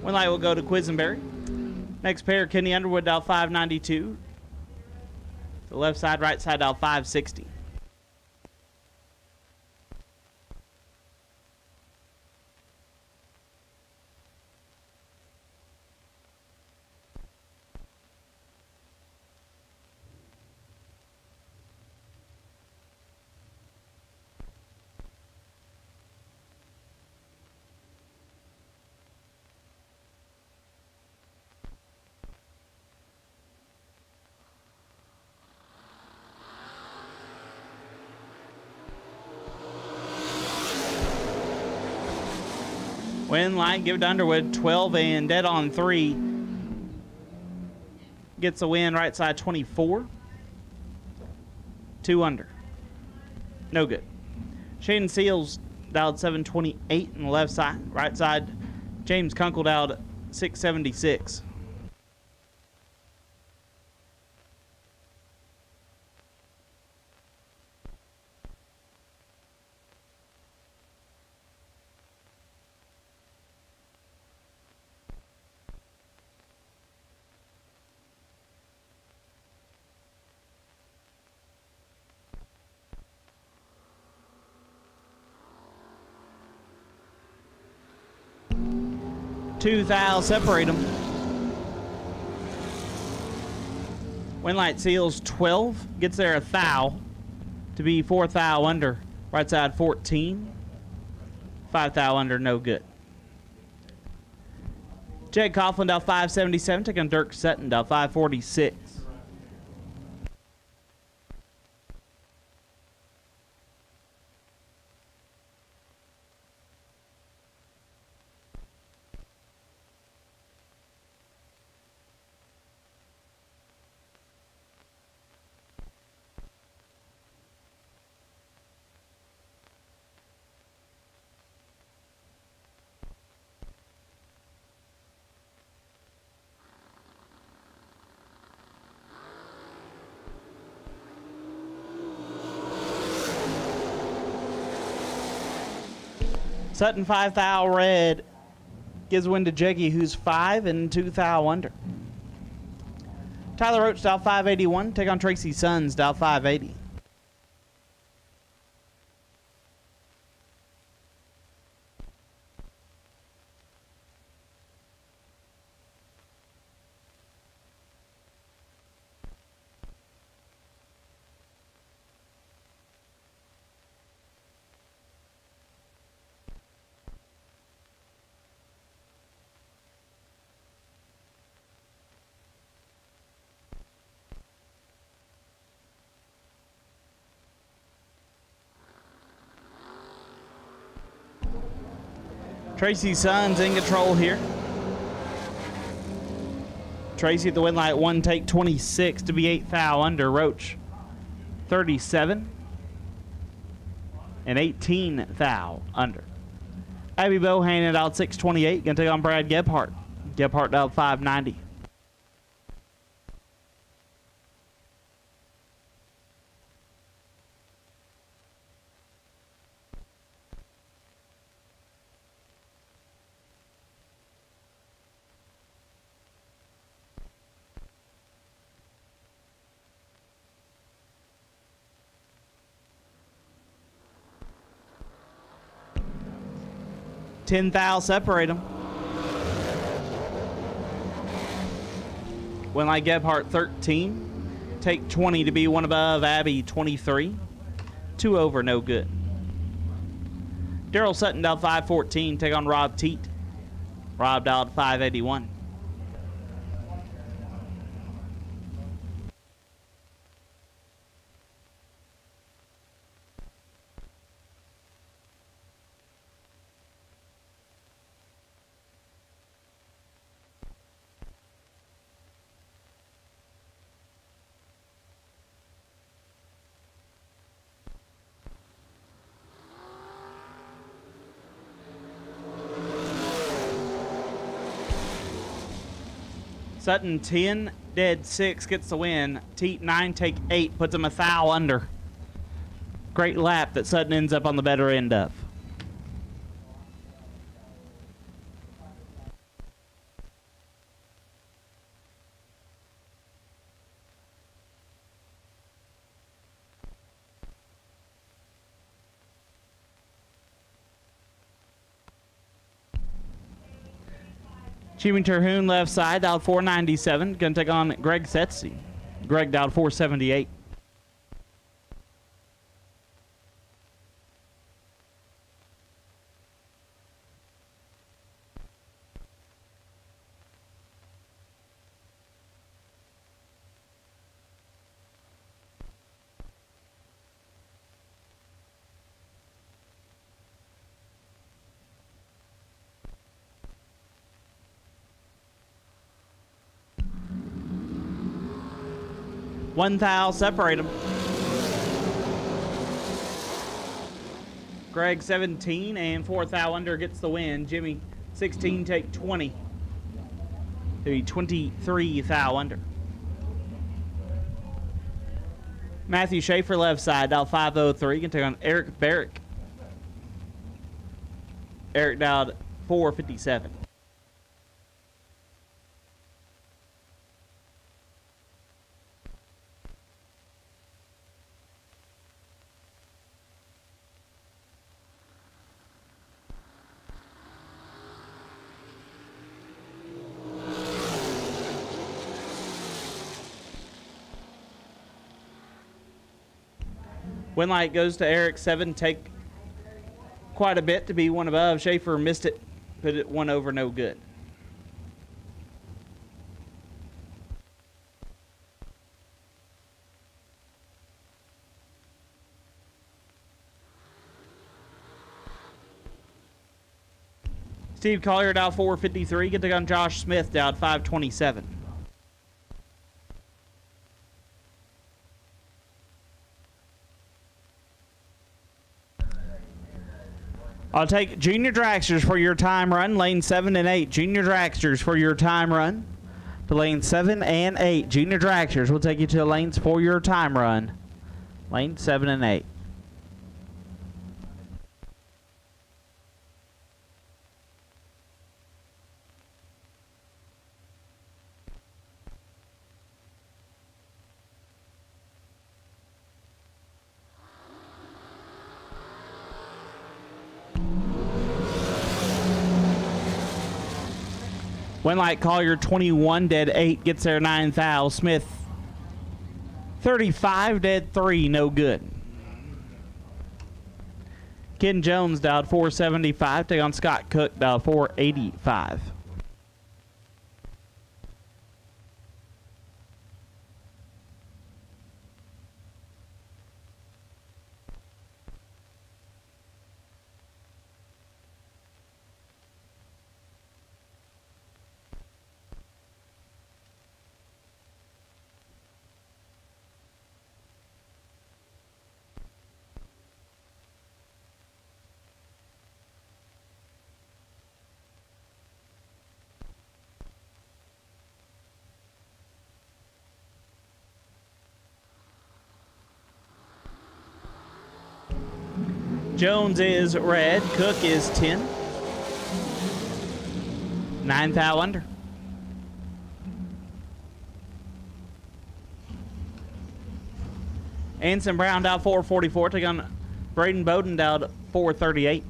One light will go to Quisenberry. Next pair, Kenny Underwood dial 592. The left side, right side dial 560. Win line, give it to Underwood. 12 and dead on 3. Gets a win, right side 24. 2 under. No good. Shaden Seals dialed 728 on the left side. Right side, James Kunkel dialed 676. 2 thou separate them. Windlight Seals 12 gets there a thou to be 4 thou under. Right side 14. 5 thou under, no good. Jake Coughlin down 577, taking Dirk Sutton down 546. Sutton 5 thou red gives win to Jeggy, who's 5 and 2 thou under. Tyler Roach dial 581, take on Tracy Sullens dial 580. Tracy Sullens in control here. Tracy at the win light, 1 take 26 to be 8 thou under. Roach 37 and 18 thou under. Abby Bohannon out 628, gonna take on Brad Gebhardt. Gebhardt out 590. Ten thou separate them. Win like Gebhardt 13. Take 20 to be 1 above. Abby 23. 2 over, no good. Daryl Sutton dialed 514. Take on Rob Teat. Rob dialed 581. Sutton 10, dead 6 gets the win. Teat 9, take 8, puts him a thou under. Great lap that Sutton ends up on the better end of. Cheating Terhune left side, dialed 497. Going to take on Greg Setzi. Greg dialed 478. One thou separate them. Greg 17 and 4 thou under gets the win. Jimmy 16 take 20 to be 23 thou under. Matthew Schaefer left side, dial 503, can take on Eric Barrick. Eric dialed 457. Win light goes to Eric. 7, take quite a bit to be one above. Schaefer missed it, put it one over, no good. Steve Collier down 453. Get to gun Josh Smith down 527. I'll take Junior Dragsters for your time run. Lane 7 and 8. Junior Dragsters for your time run. To lane 7 and 8. Junior Dragsters will take you to the lanes for your time run. Lane 7 and 8. Win light Collier 21, dead 8, gets there 9 thou. Smith 35, dead 3, no good. Ken Jones dialed 475, take on Scott Cook, dialed 485. Jones is red. Cook is 10. 9 thou under. Anson Brown down 444. Take on Braden Bowden down 438.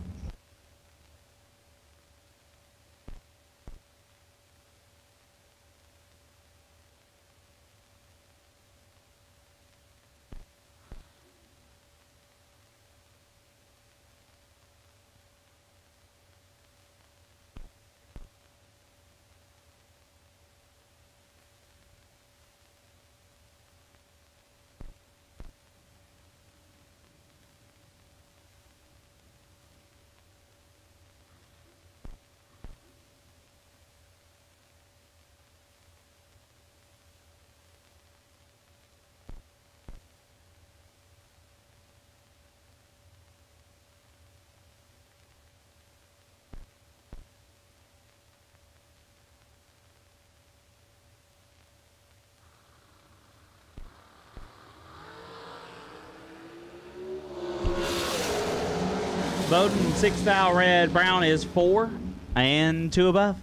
Bowden 6 thou red. Brown is 4 and 2 above.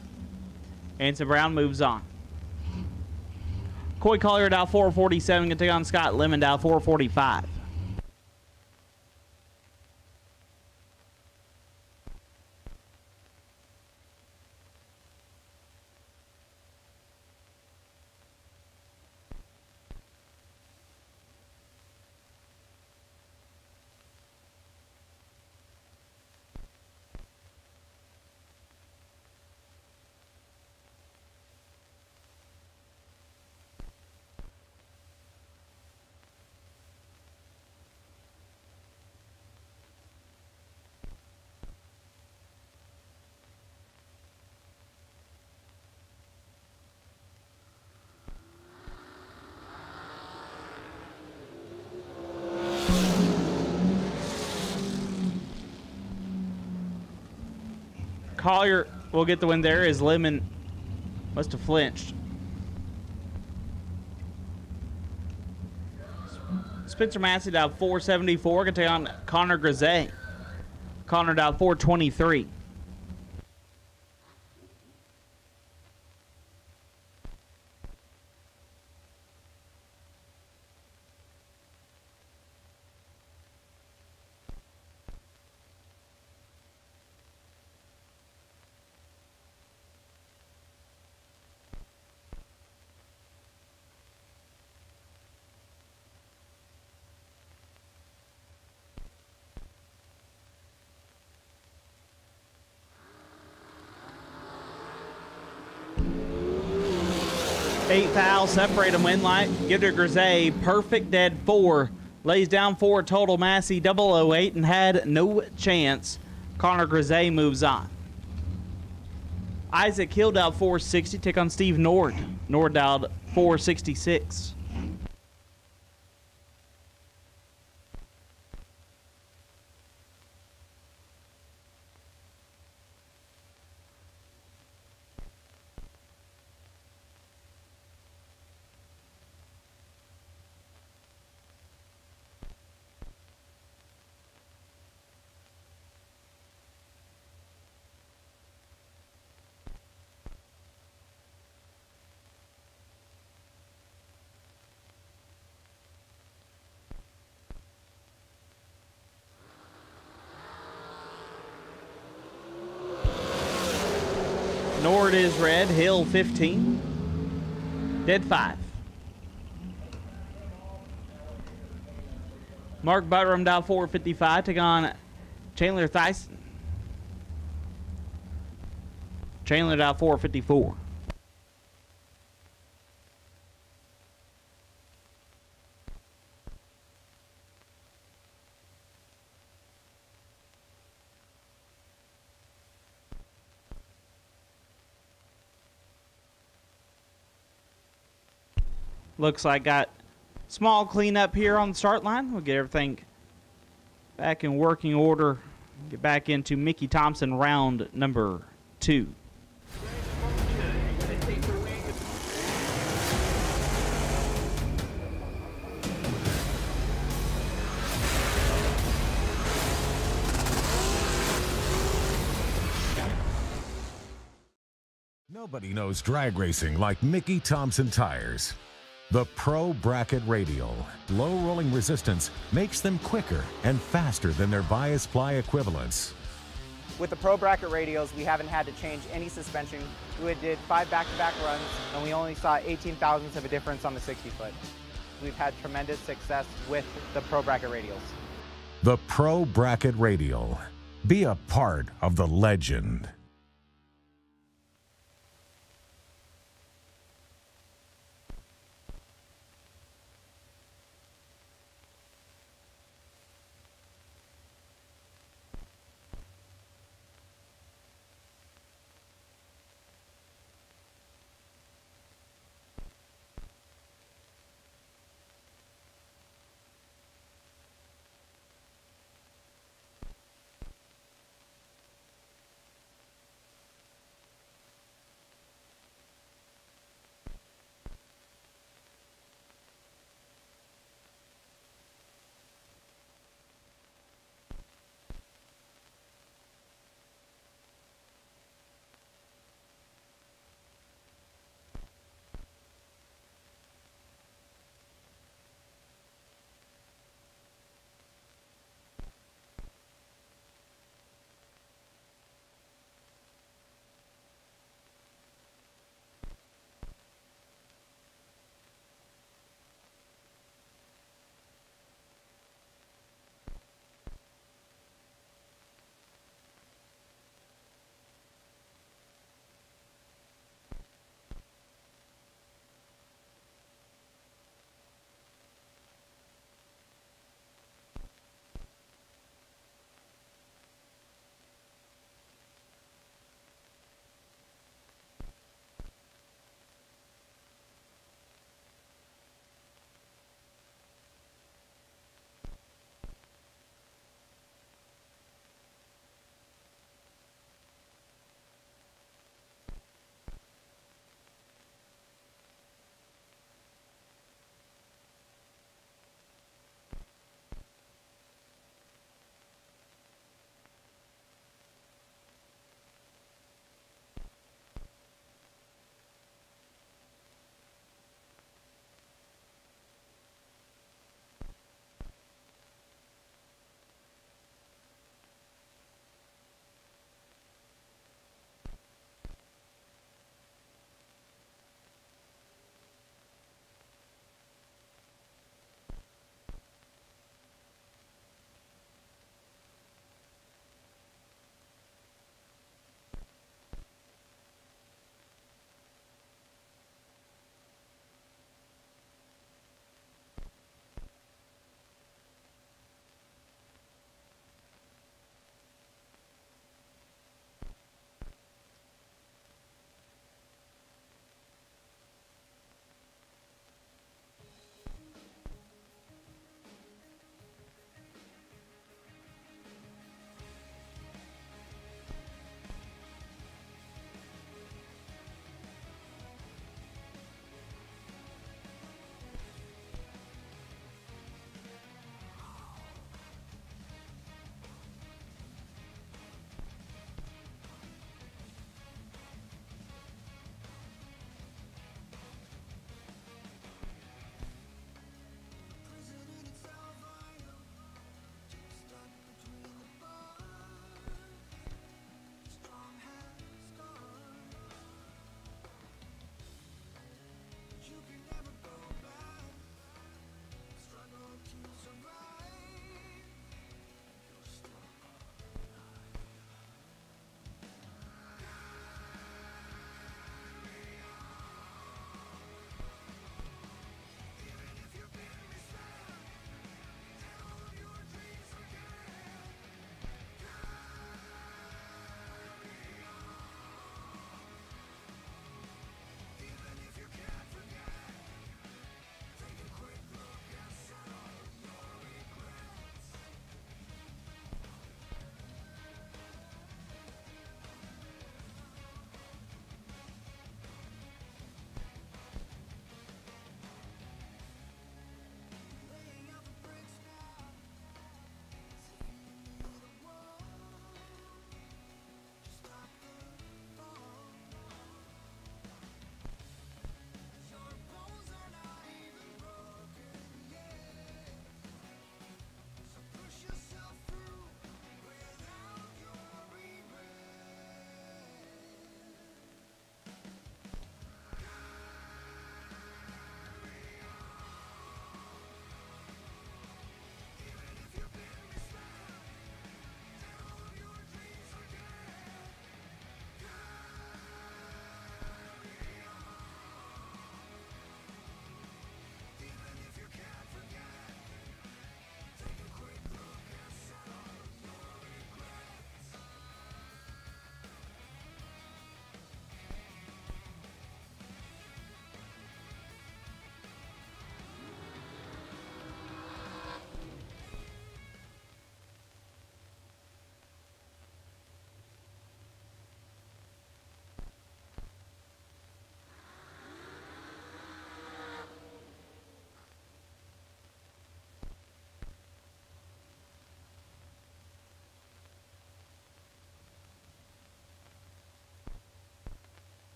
Anson Brown moves on. Coy Collier down 447. Going to take on Scott Lemon down 445. Collier will get the win there as Lemon must have flinched. Spencer Massey down 474. Going to take on Connor Grisey. Connor down 423. 8 thou, separate them win light. Give to Grise, perfect dead 4. Lays down 4 total. Massey 008 and had no chance. Connor Grise moves on. Isaac Hill dialed 460. Take on Steve Nord. Nord dialed 466. Nord is red, Hill 15, dead 5. Mark Butram dial 455, take on Chandler Thyssen. Chandler dial 454. Looks like got small cleanup here on the start line. We'll get everything back in working order. Get back into Mickey Thompson round number 2. Nobody knows drag racing like Mickey Thompson tires. The Pro Bracket Radial. Low rolling resistance makes them quicker and faster than their bias ply equivalents. With the Pro Bracket Radials, we haven't had to change any suspension. We did 5 back-to-back runs, and we only saw 18 thousandths of a difference on the 60-foot. We've had tremendous success with the Pro Bracket Radials. The Pro Bracket Radial. Be a part of the legend.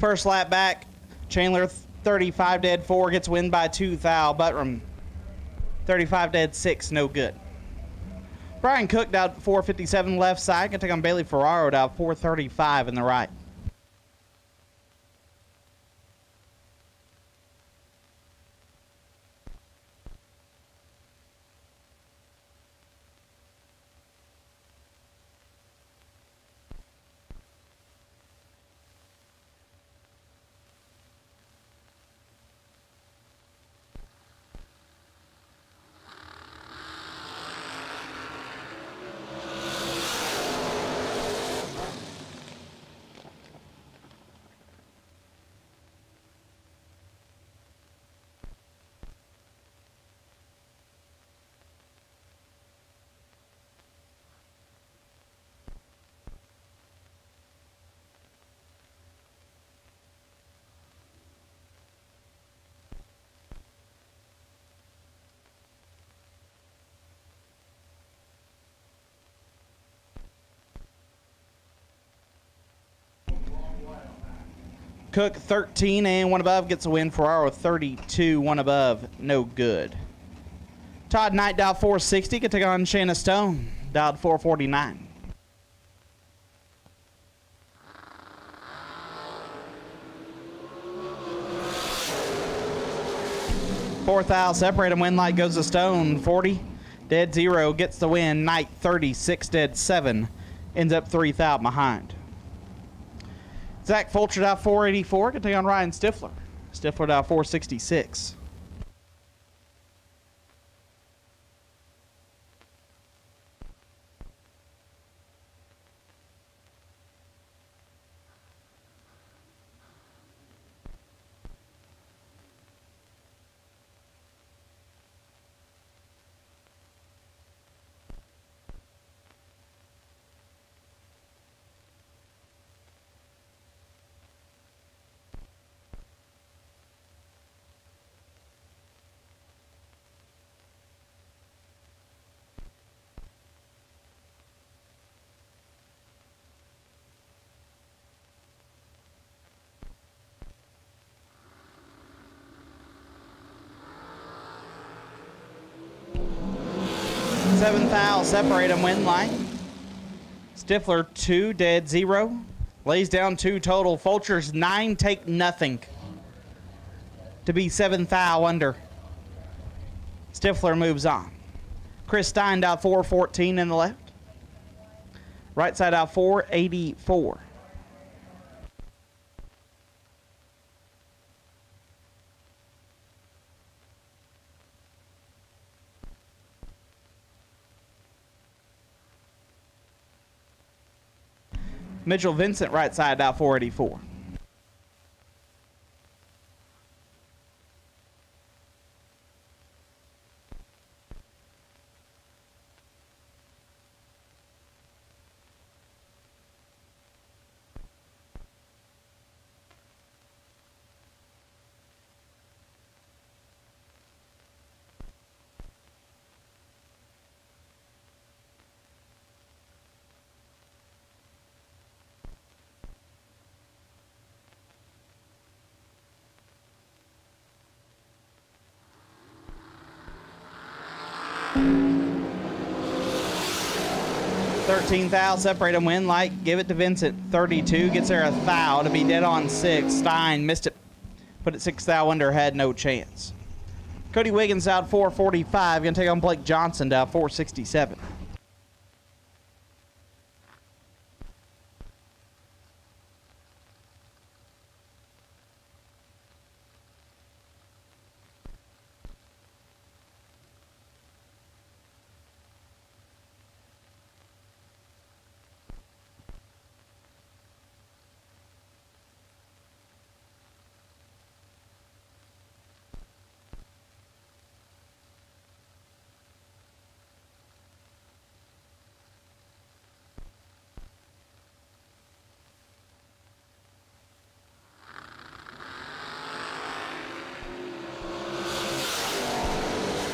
First lap back, Chandler 35 dead 4 gets win by 2 thou. Buttram 35 dead 6, no good. Brian Cook down 457 left side. Gonna take on Bailey Ferraro down 435 in the right. Cook 13 and 1 above gets a win. Ferraro 32, 1 above, no good. Todd Knight dialed 460, can take on Shanna Stone, dialed 449. Fourth out, separate him. Win light goes to Stone. 40 dead 0 gets the win. Knight 36 dead 7 ends up 3 thou behind. Zach Fulcher out 484. Can take on Ryan Stifler. Stifler out 466. Seventh out, separate them, win line. Stifler 2 dead 0. Lays down 2 total. Fulcher's 9 take nothing to be 7th thou under. Stifler moves on. Chris Stein out 414 in the left. Right side out 484. Mitchell Vincent right side out 484. $13 thou, separate them, win light, give it to Vincent. 32 gets there a thou to be dead on 6. Stein missed it, put it 6 thou under, had no chance. Cody Wiggins out 445, gonna take on Blake Johnson down 467.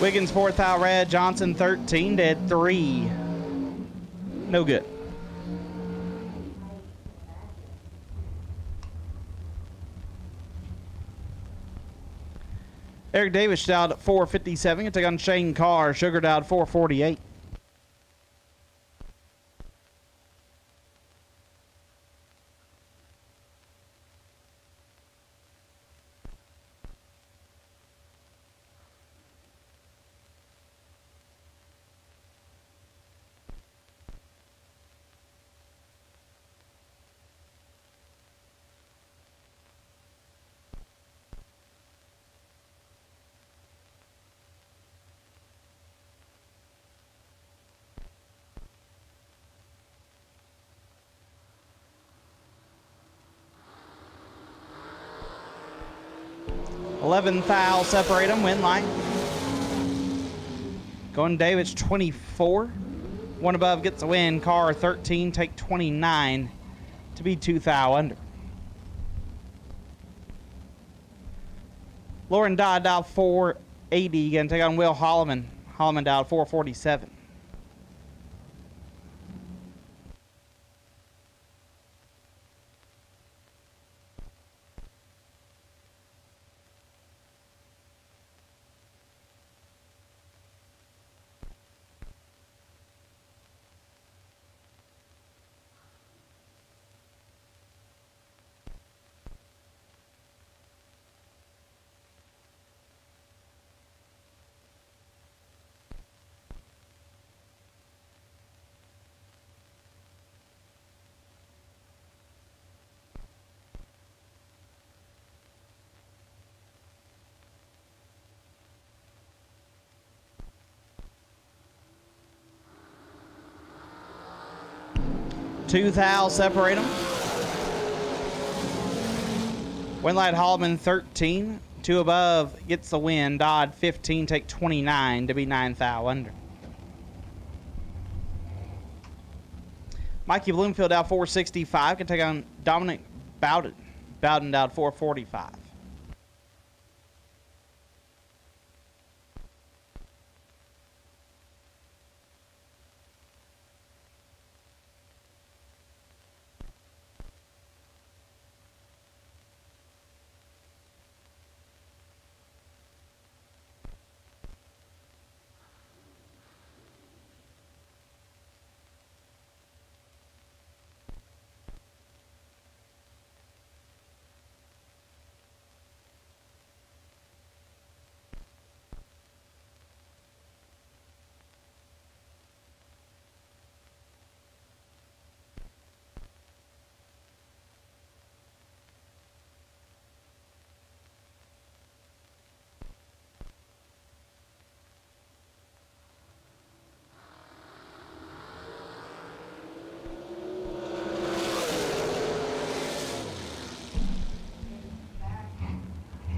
Wiggins 4th thou red, Johnson 13 dead 3. No good. Eric Davis dialed at 457. Going to take on Shane Carr. Sugar dialed 448. $11,000 separate them. Win line. Going Davis 24. One above gets the win. Carr 13. Take 29 to be 2,000 under. Lauren Dodd dialed 480. Going to take on Will Holloman. Holloman dialed 447. $2,000 separate them. Winlight Hallman 13. Two above gets the win. Dodd 15. Take 29 to be 9,000 under. Mikey Bloomfield out 465. Can take on Dominic Bowden. Bowden out 445.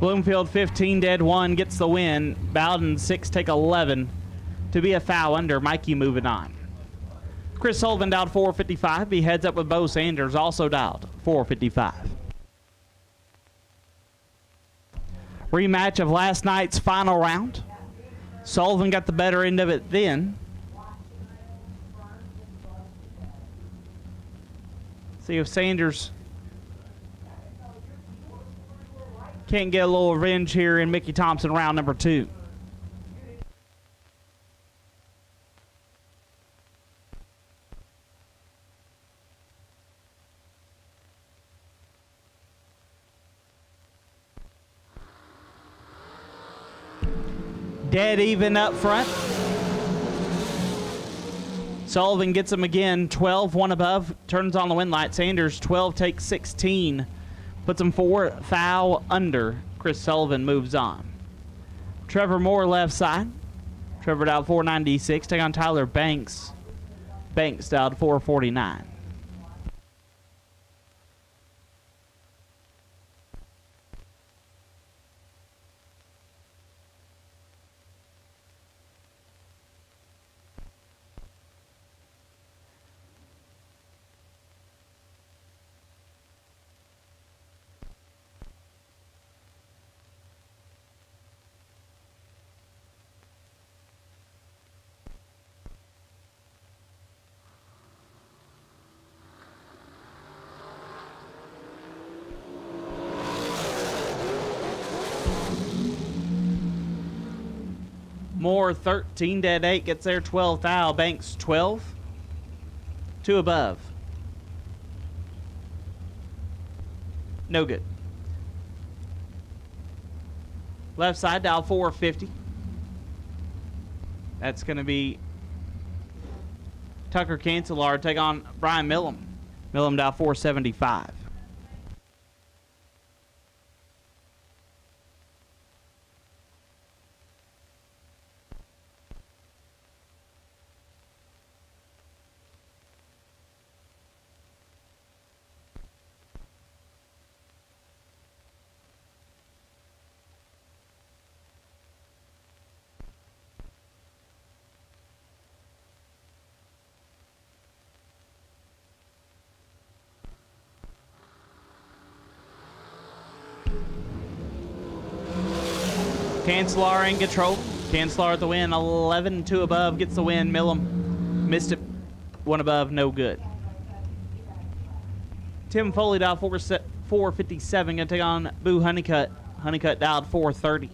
Bloomfield 15, dead 1, gets the win. Bowden 6, take 11 to be a foul under. Mikey moving on. Chris Sullivan dialed 455. He heads up with Bo Sanders, also dialed 455. Rematch of last night's final round. Sullivan got the better end of it then. See if Sanders can't get a little revenge here in Mickey Thompson round number 2. Dead even up front. Sullivan gets him again. 12, one above. Turns on the win light. Sanders 12 takes 16. Puts him 4 foul under. Chris Sullivan moves on. Trevor Moore left side. Trevor dialed 496. Take on Tyler Banks. Banks dialed 449. Moore 13 dead 8 gets there 12 thou. Banks 12. 2 above. No good. Left side dial 450. That's going to be Tucker Cancelar take on Brian Millum. Millum dial 475. Cancelar in control. Cancelar at the win. 11-2 above. Gets the win. Millum missed it. 1 above. No good. Tim Foley dialed 457. Going to take on Boo Honeycutt. Honeycutt dialed 430.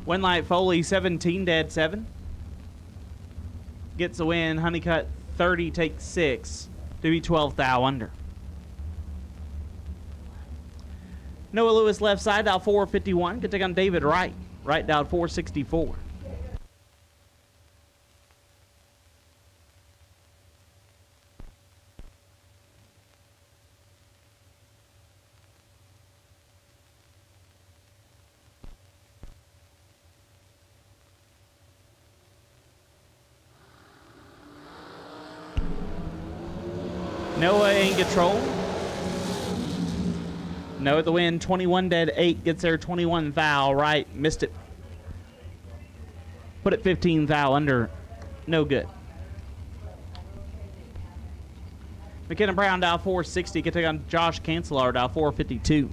Winlight Foley 17 dead 7. Gets the win. Honeycutt 30 takes 6. To be 12 thou under. Noah Lewis left side dial 451. Could take on David Wright. Wright dial 464. Noah in control. Noah at the win. 21 dead 8. Gets there 21 thou. Right. Missed it. Put it 15 thou under. No good. McKenna Brown dial 460. Can take on Josh Cancelar dial 452.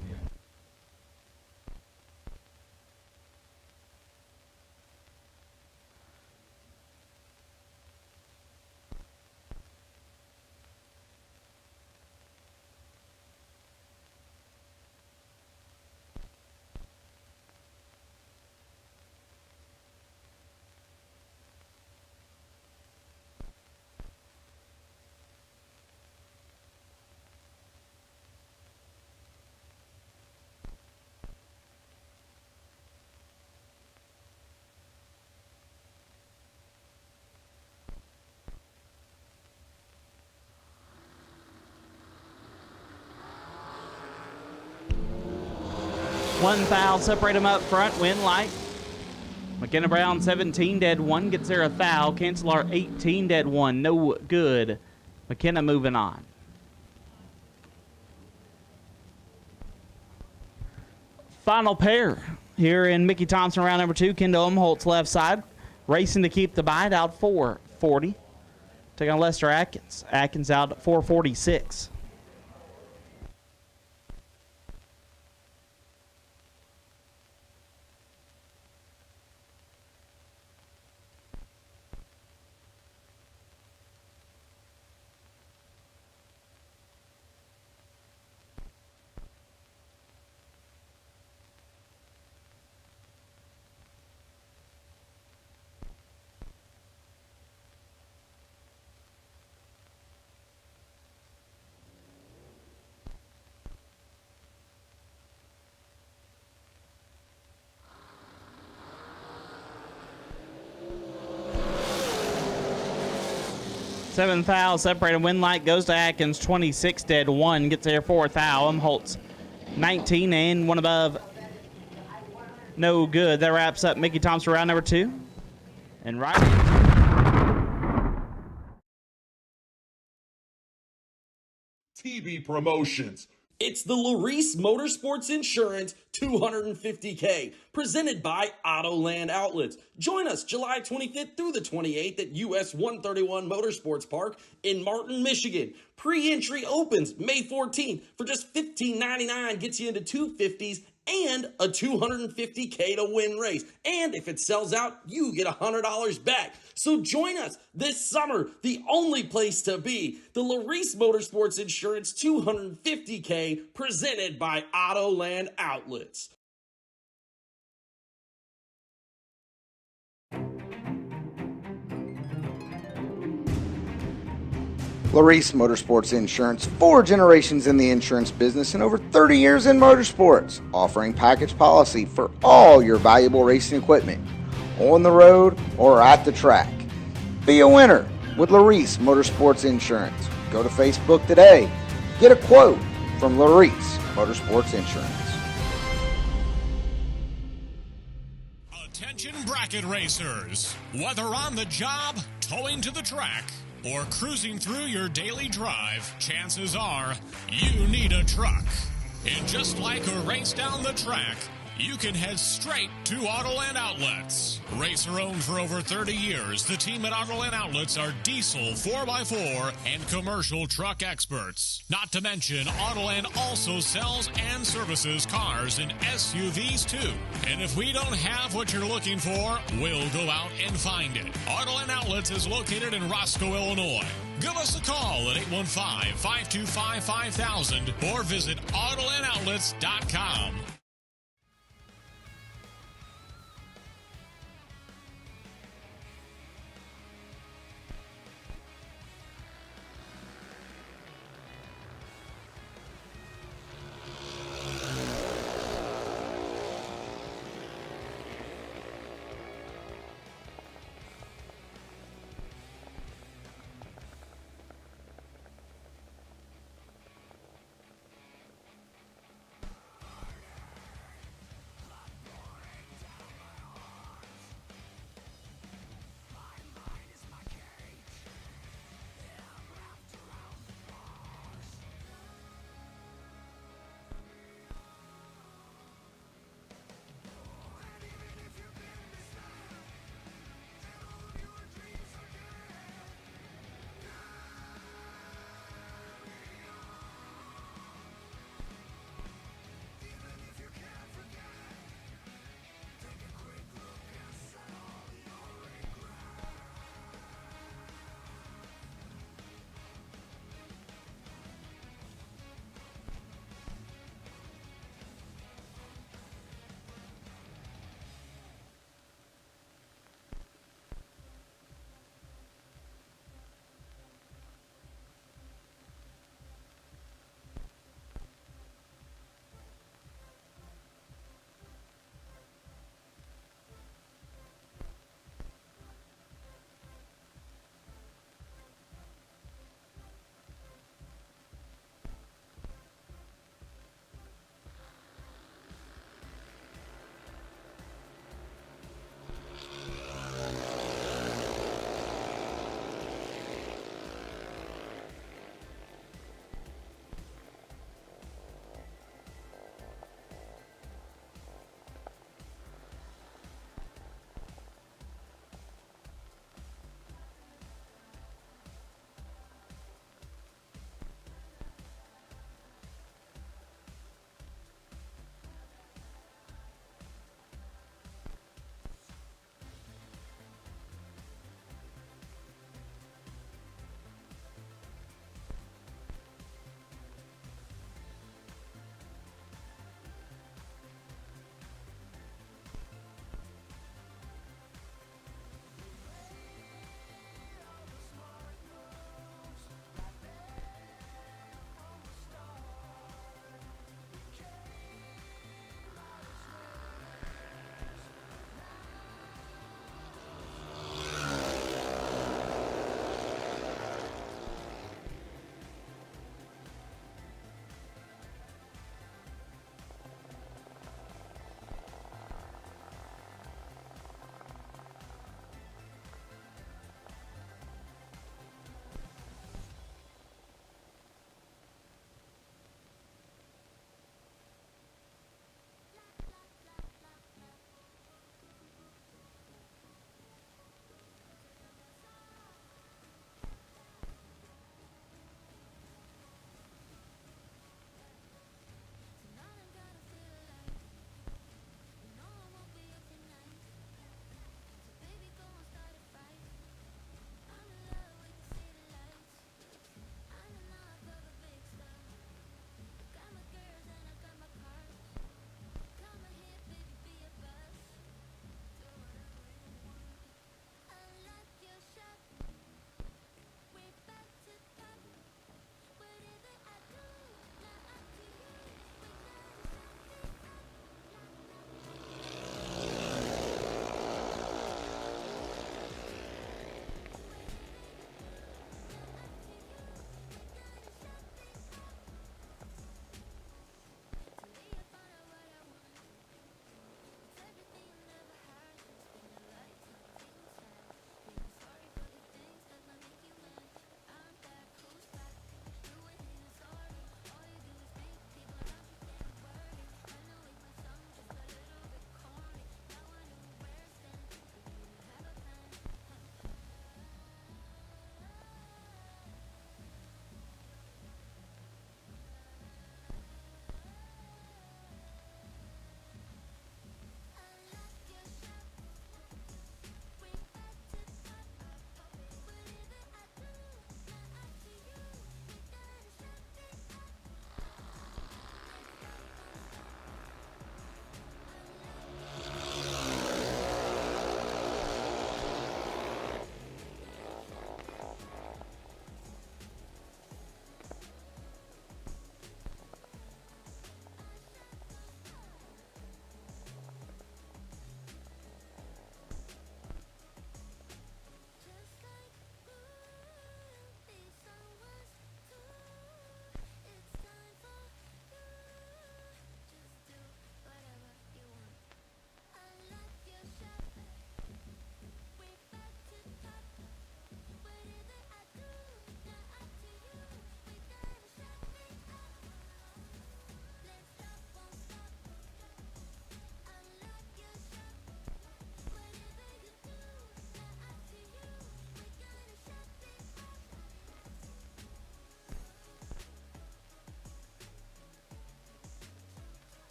One thou, separate them up front, win light. McKenna Brown 17 dead 1, gets there a thou. Cancelar 18 dead 1, no good. McKenna moving on. Final pair here in Mickey Thompson round number 2. Kendall Umholtz left side, racing to keep the bite out 440. Take on Lester Atkins. Atkins out at 446. Seventh thou, separated win light goes to Atkins. 26 dead 1, gets there 4th thou. Umholtz 19 and 1 above. No good. That wraps up Mickey Thompson round number 2. And right. TV promotions. It's the Larice Motorsports Insurance 250K, presented by Autoland Outlets. Join us July 25th through the 28th at US 131 Motorsports Park in Martin, Michigan. Pre-entry opens May 14th for just $15.99, gets you into 250s and a $250K to win race. And if it sells out, you get $100 back. So join us this summer, the only place to be, the Larice Motorsports Insurance 250K, presented by Autoland Outlets. Larice Motorsports Insurance, 4 generations in the insurance business and over 30 years in motorsports, offering package policy for all your valuable racing equipment, on the road or at the track. Be a winner with Larice Motorsports Insurance. Go to Facebook today. Get a quote from Larice Motorsports Insurance. Attention bracket racers. Whether on the job, towing to the track, or cruising through your daily drive, chances are you need a truck. And just like a race down the track, you can head straight to Autoland Outlets. Racer owned for over 30 years, the team at Autoland Outlets are diesel 4x4 and commercial truck experts. Not to mention, Autoland also sells and services cars and SUVs too. And if we don't have what you're looking for, we'll go out and find it. Autoland Outlets is located in Roscoe, Illinois. Give us a call at 815-525-5000 or visit AutolandOutlets.com.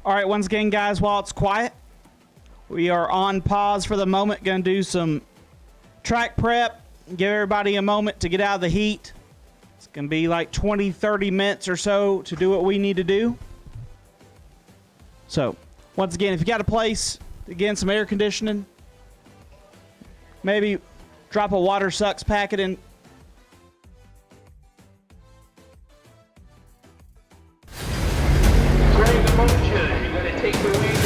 All right, once again, guys, while it's quiet, we are on pause for the moment. Going to do some track prep. Give everybody a moment to get out of the heat. It's going to be like 20, 30 minutes or so to do what we need to do. So, once again, if you got a place, again, some air conditioning, maybe drop a water sucks packet in. Bring the motion. You're going to take the lead.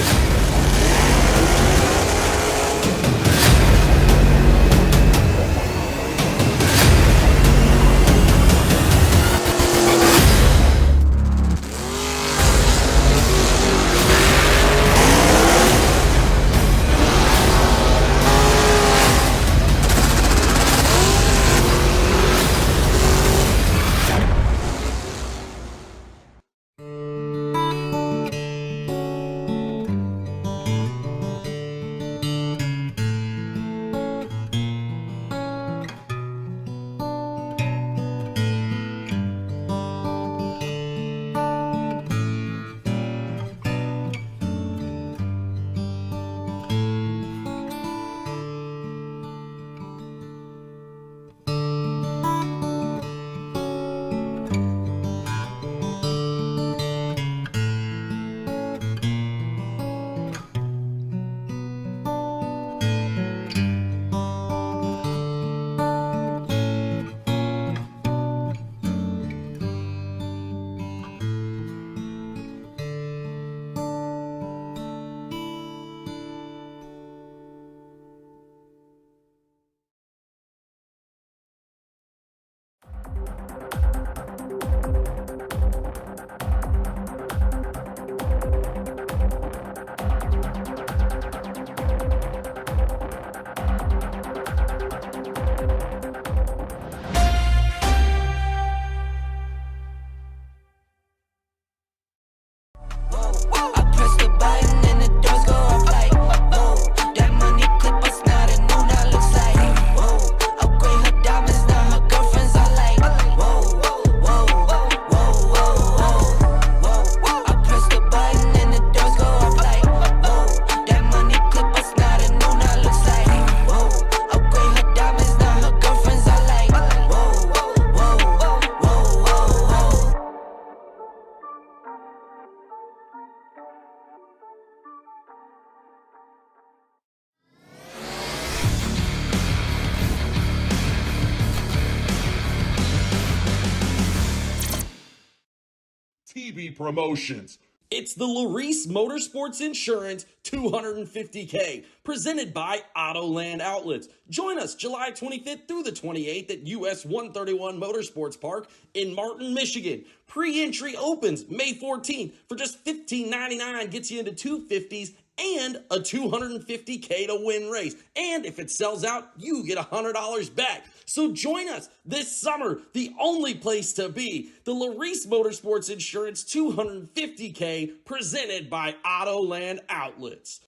TV promotions. It's the Larice Motorsports Insurance 250K, presented by Autoland Outlets. Join us July 25th through the 28th at US 131 Motorsports Park in Martin, Michigan. Pre-entry opens May 14th for just $15.99, gets you into 250s and a $250K to win race. And if it sells out, you get $100 back. So join us this summer, the only place to be, the Larice Motorsports Insurance 250K, presented by Autoland Outlets.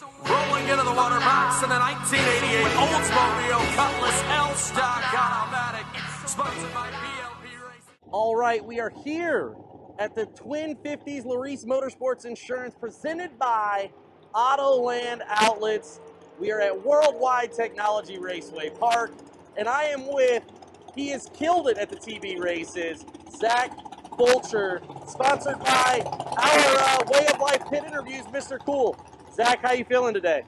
Rolling into the water box in the 1988 Oldsmobile Cutlass L-Stock Automatic, sponsored by BLP Racing. All right, we are here at the Twin 50s Larice Motorsports Insurance, presented by Autoland Outlets. We are at World Wide Technology Raceway Park, and I am with, he has killed it at the TB races, Zach Fulcher, sponsored by our Way of Life Pit Interviews, Mr. Cool. Zach, how you feeling today?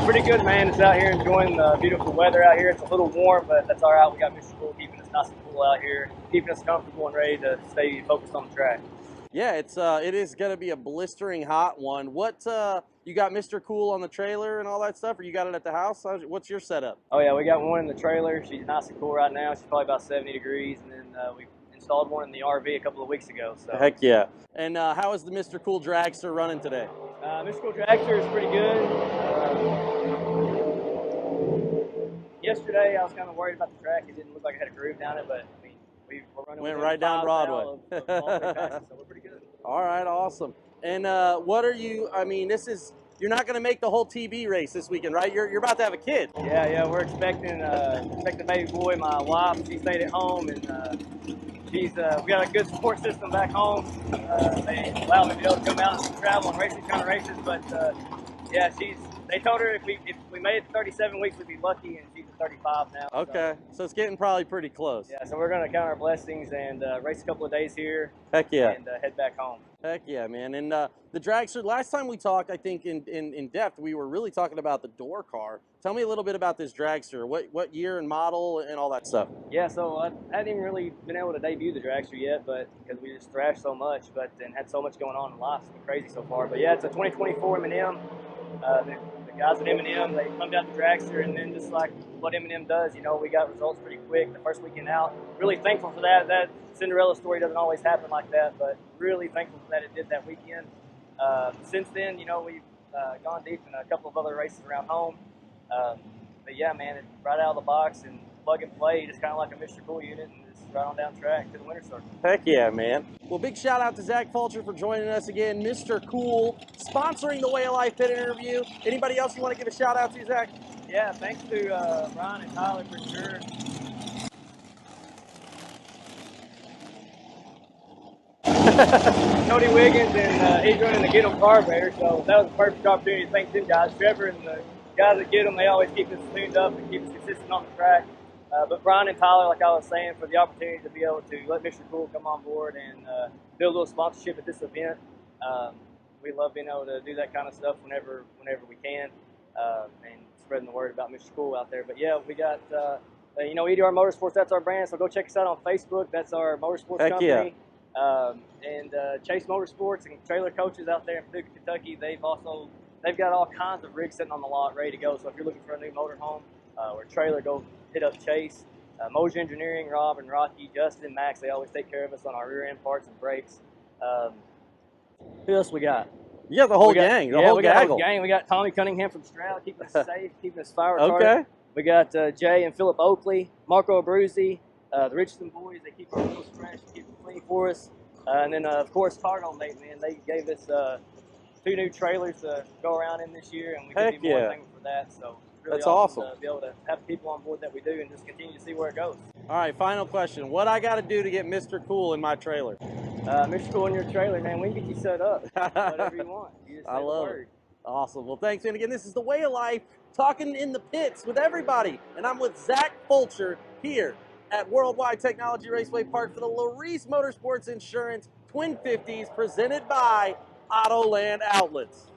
Pretty good, man. It's out here enjoying the beautiful weather out here. It's a little warm, but that's all right. We got Mr. Cool keeping us nice and cool out here, keeping us comfortable and ready to stay focused on the track. Yeah, it is going to be a blistering hot one. What, you got Mr. Cool on the trailer and all that stuff, or you got it at the house? What's your setup? Oh, yeah, we got one in the trailer. She's nice and cool right now. She's probably about 70 degrees, and then we installed one in the RV a couple of weeks ago. So. Heck yeah. And how is the Mr. Cool Dragster running today? Mr. Cool Dragster is pretty good. Yesterday, I was kind of worried about the track. It didn't look like it had a groove down it, but I mean, we're running. Went right down Broadway. Of all three passes, so we're pretty good. All right, awesome. And what are you? I mean, you're not going to make the whole TB race this weekend, right? You're about to have a kid. Yeah, we're expecting baby boy. My wife, she stayed at home, and we got a good support system back home. They allow me to be able to come out and travel and race these kind of races, but yeah, they told her if we made it to 37 weeks, we'd be lucky, and she's at 35 now. Okay, so it's getting probably pretty close. Yeah, so we're going to count our blessings and race a couple of days here. Heck yeah. And head back home. Heck yeah, man. And the Dragster, last time we talked, I think in depth, we were really talking about the door car. Tell me a little bit about this Dragster. What year and model and all that stuff? Yeah, so I hadn't even really been able to debut the Dragster yet, but because we just thrashed so much, and had so much going on in life. It's been crazy so far. But yeah, it's a 2024 M&M. The guys at M&M, they come down to Dragster, and then just like what M&M does, we got results pretty quick the first weekend out. Really thankful for that. That Cinderella story doesn't always happen like that, but really thankful for that it did that weekend. Since then, we've gone deep in a couple of other races around home. But yeah, man, it's right out of the box and plug and play, just kind of like a Mr. Cool unit, and just right on down track to the winter circle. Heck yeah, man. Well, big shout out to Zach Fulcher for joining us again. Mr. Cool, sponsoring the Way of Life Pit Interview. Anybody else you want to give a shout out to, Zach? Yeah, thanks to Ryan and Tyler for sure. Cody Wiggins and he's running the Get 'em carburetor, so that was a perfect opportunity to thank them guys. Trevor and the guys that Get 'em, they always keep us tuned up and keep us consistent on the track. But Brian and Tyler, like I was saying, for the opportunity to be able to let Mr. Cool come on board and do a little sponsorship at this event. We love being able to do that kind of stuff whenever we can, and spreading the word about Mr. Cool out there. But yeah, we got EDR Motorsports. That's our brand. So go check us out on Facebook. That's our motorsports Heck company. Yeah. And Chase Motorsports and Trailer Coaches out there in Paducah, Kentucky. They've got all kinds of rigs sitting on the lot ready to go. So if you're looking for a new motorhome or trailer, go hit up Chase. Moser Engineering, Rob and Rocky, Justin, Max, they always take care of us on our rear end parts and brakes. Who else we got? You got the whole gang. The whole gaggle. Gang. We got Tommy Cunningham from Stroud, keeping us safe, keeping us fire retarded. Okay. We got Jay and Philip Oakley, Marco Abruzzi, the Richardson boys. They keep our wheels fresh, keep them clean for us. And then, of course, Cardinal Mate, man, they gave us 2 new trailers to go around in this year, and we could be more thankful for that. So really that's awesome to be able to have people on board that we do and just continue to see where it goes. All right, final question. What I got to do to get Mr. Cool in my trailer? Mr. Cool in your trailer, man, we can get you set up. Whatever you want. You just I love it. Awesome. Well, thanks. And again, this is The Way of Life, talking in the pits with everybody. And I'm with Zach Fulcher here at World Wide Technology Raceway Park for the Larice Motorsports Insurance Twin 50s, presented by Autoland Outlets.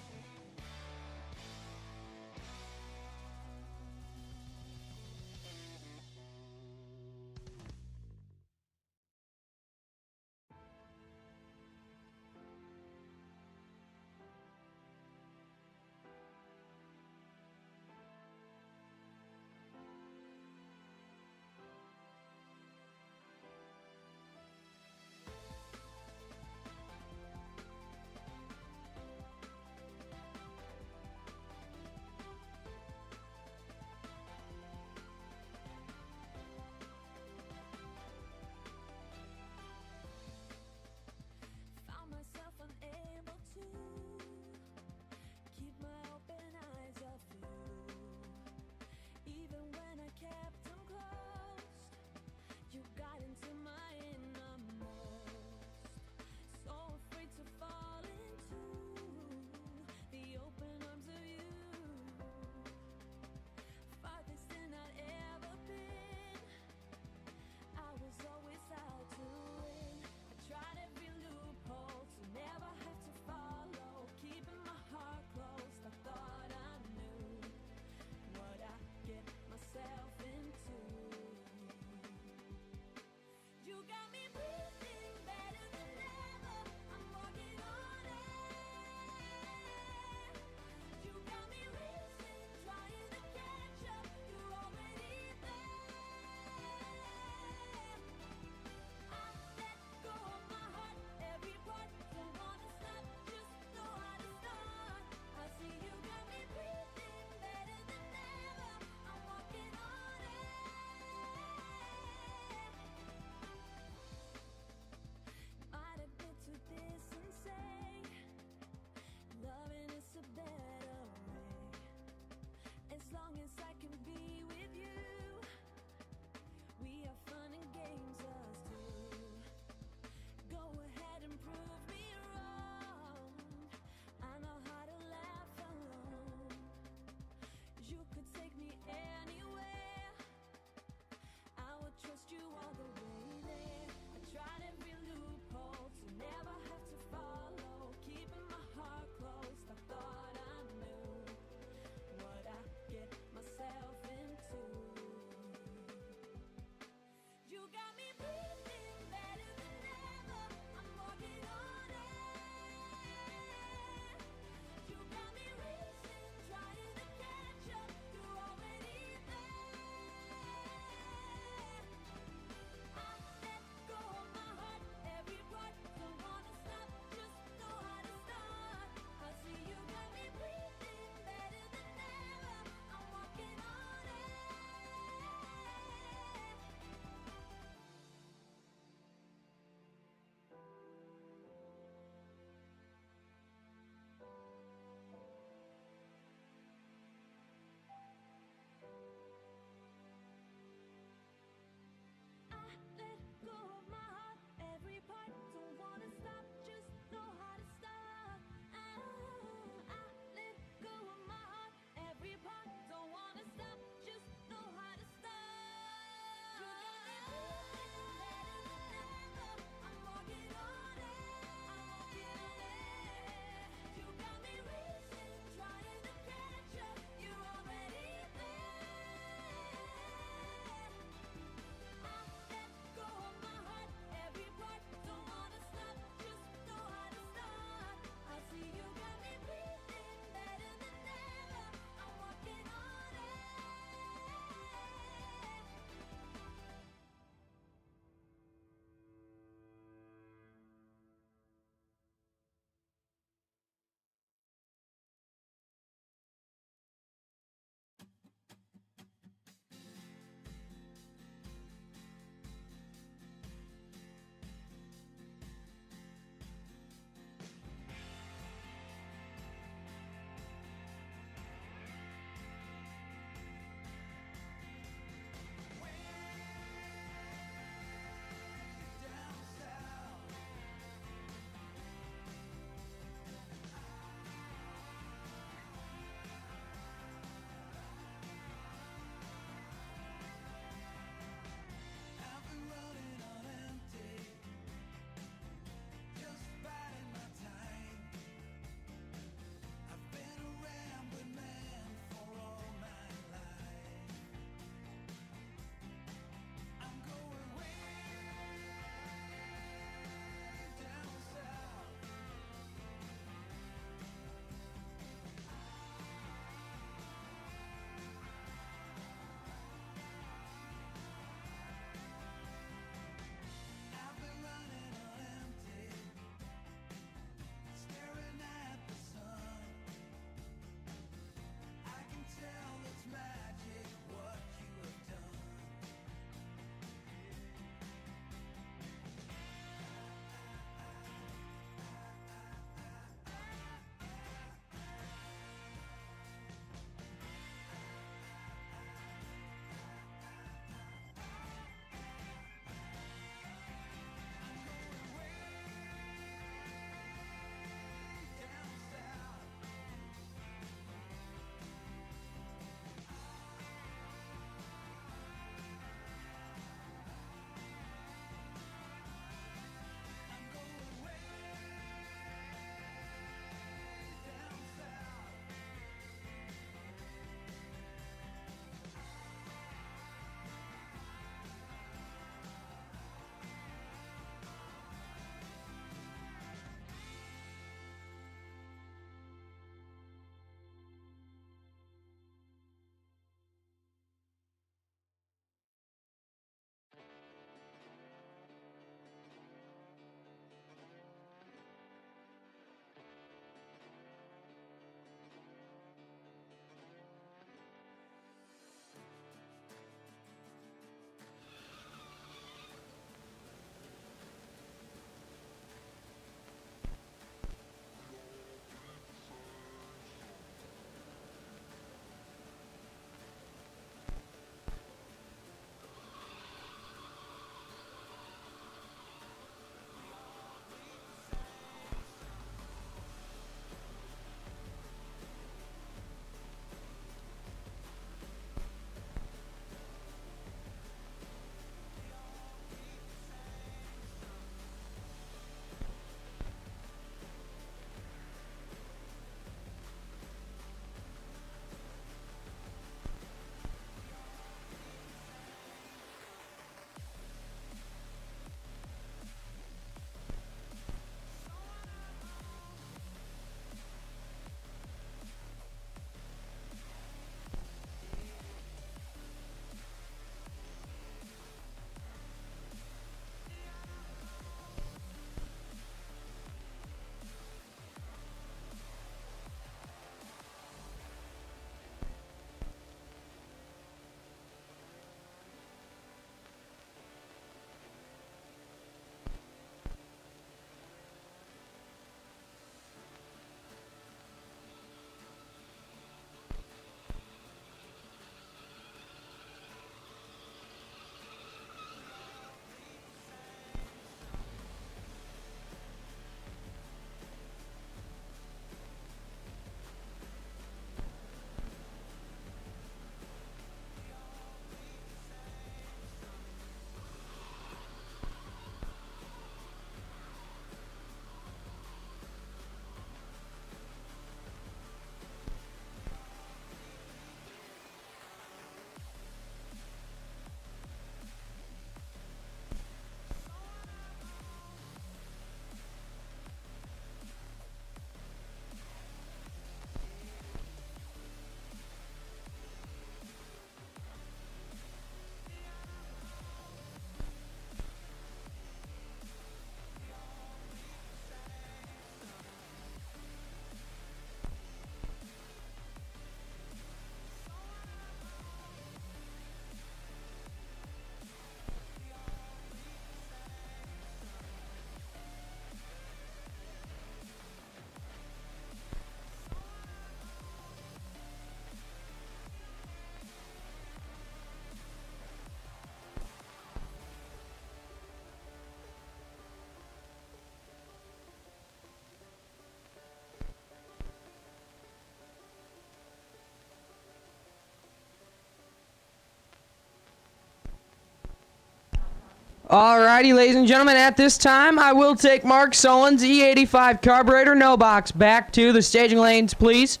Alrighty, ladies and gentlemen, at this time, I will take Mark Sullens, E85 carburetor, no box, back to the staging lanes, please.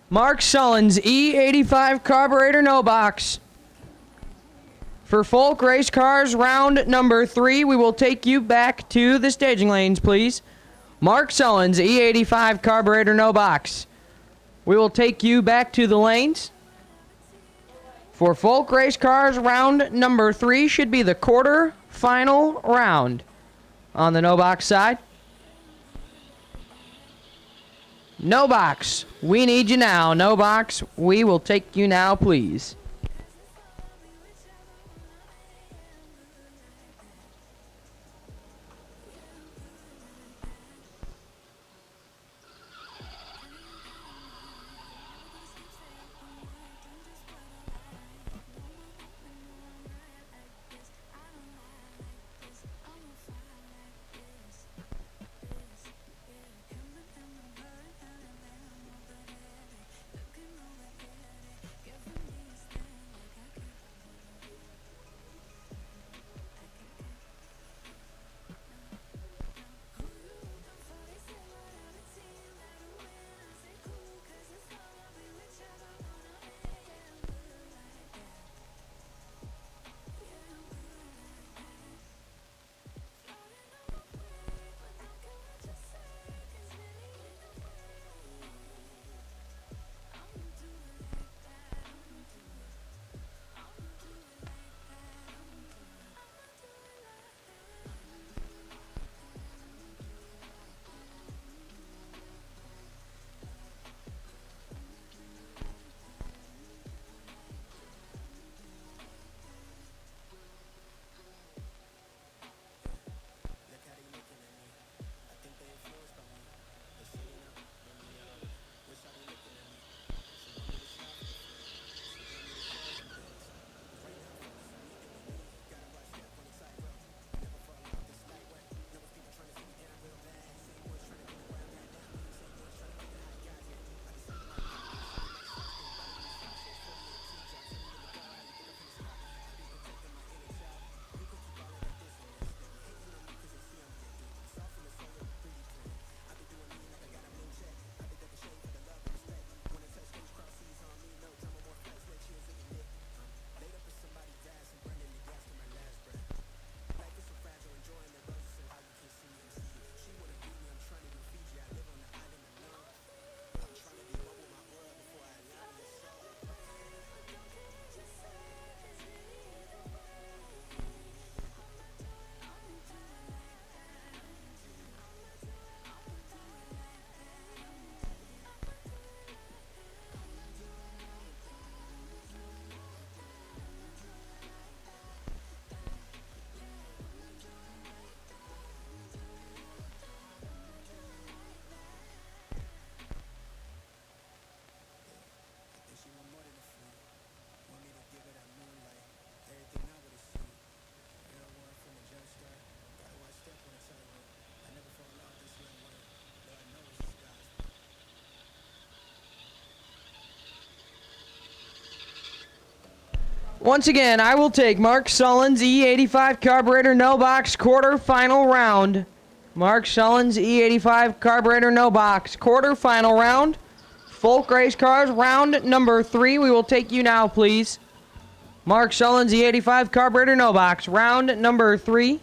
Mark Sullens, E85 carburetor, no box. For Folk Race Cars, round number 3, we will take you back to the staging lanes, please. Mark Sullens, E85 carburetor, no box. We will take you back to the lanes. For Folk Race Cars, round number 3 should be the quarter final round on the no box side. No box, we need you now. No box, we will take you now, please. Once again, I will take Mark Sullens, E85 carburetor, no box, quarter final round. Mark Sullens, E85 carburetor, no box, quarter final round. Folk Race Cars, round number 3. We will take you now, please. Mark Sullens, E85 carburetor, no box, round number 3.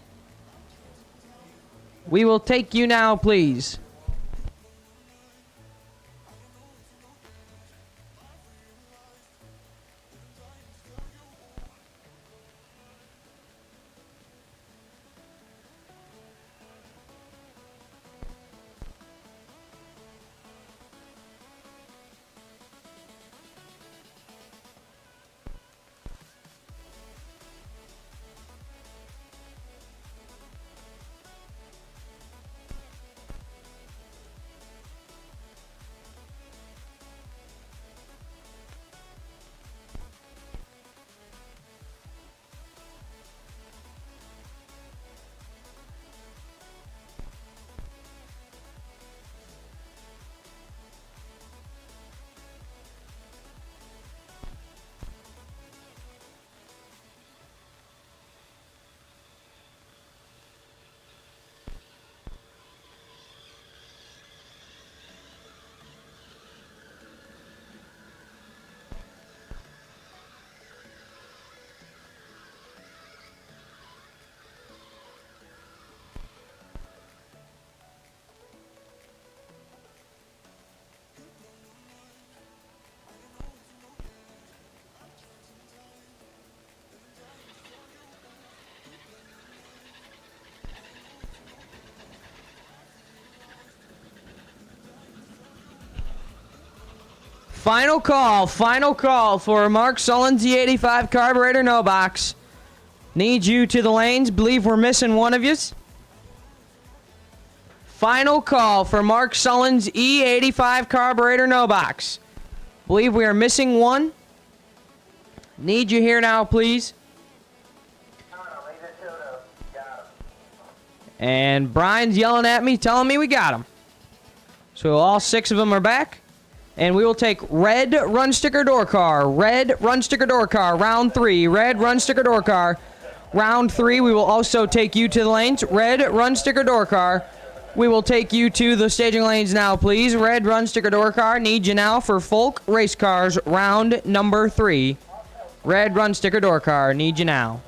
We will take you now, please. Final call for Mark Sullens, E85 carburetor, no box. Need you to the lanes. Believe we're missing one of yous. Final call for Mark Sullens, E85 carburetor, no box. Believe we are missing one. Need you here now, please. And Brian's yelling at me, telling me we got him. So all 6 of them are back. And we will take red run sticker door car. Red run sticker door car, round 3. Red run sticker door car, round 3. We will also take you to the lanes. Red run sticker door car. We will take you to the staging lanes now, please. Red run sticker door car. Need you now for Folk Race Cars, round number 3. Red run sticker door car. Need you now.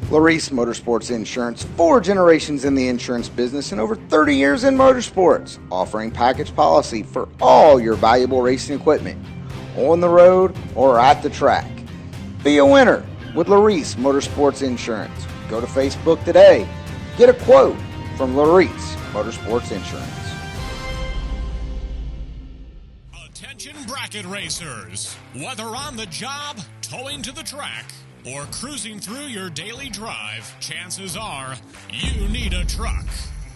Larice Motorsports Insurance, 4 generations in the insurance business and over 30 years in motorsports, offering package policy for all your valuable racing equipment, on the road or at the track. Be a winner with Larice Motorsports Insurance. Go to Facebook today. Get a quote from Larice Motorsports Insurance. Attention bracket racers. Whether on the job, towing to the track, or cruising through your daily drive, chances are you need a truck.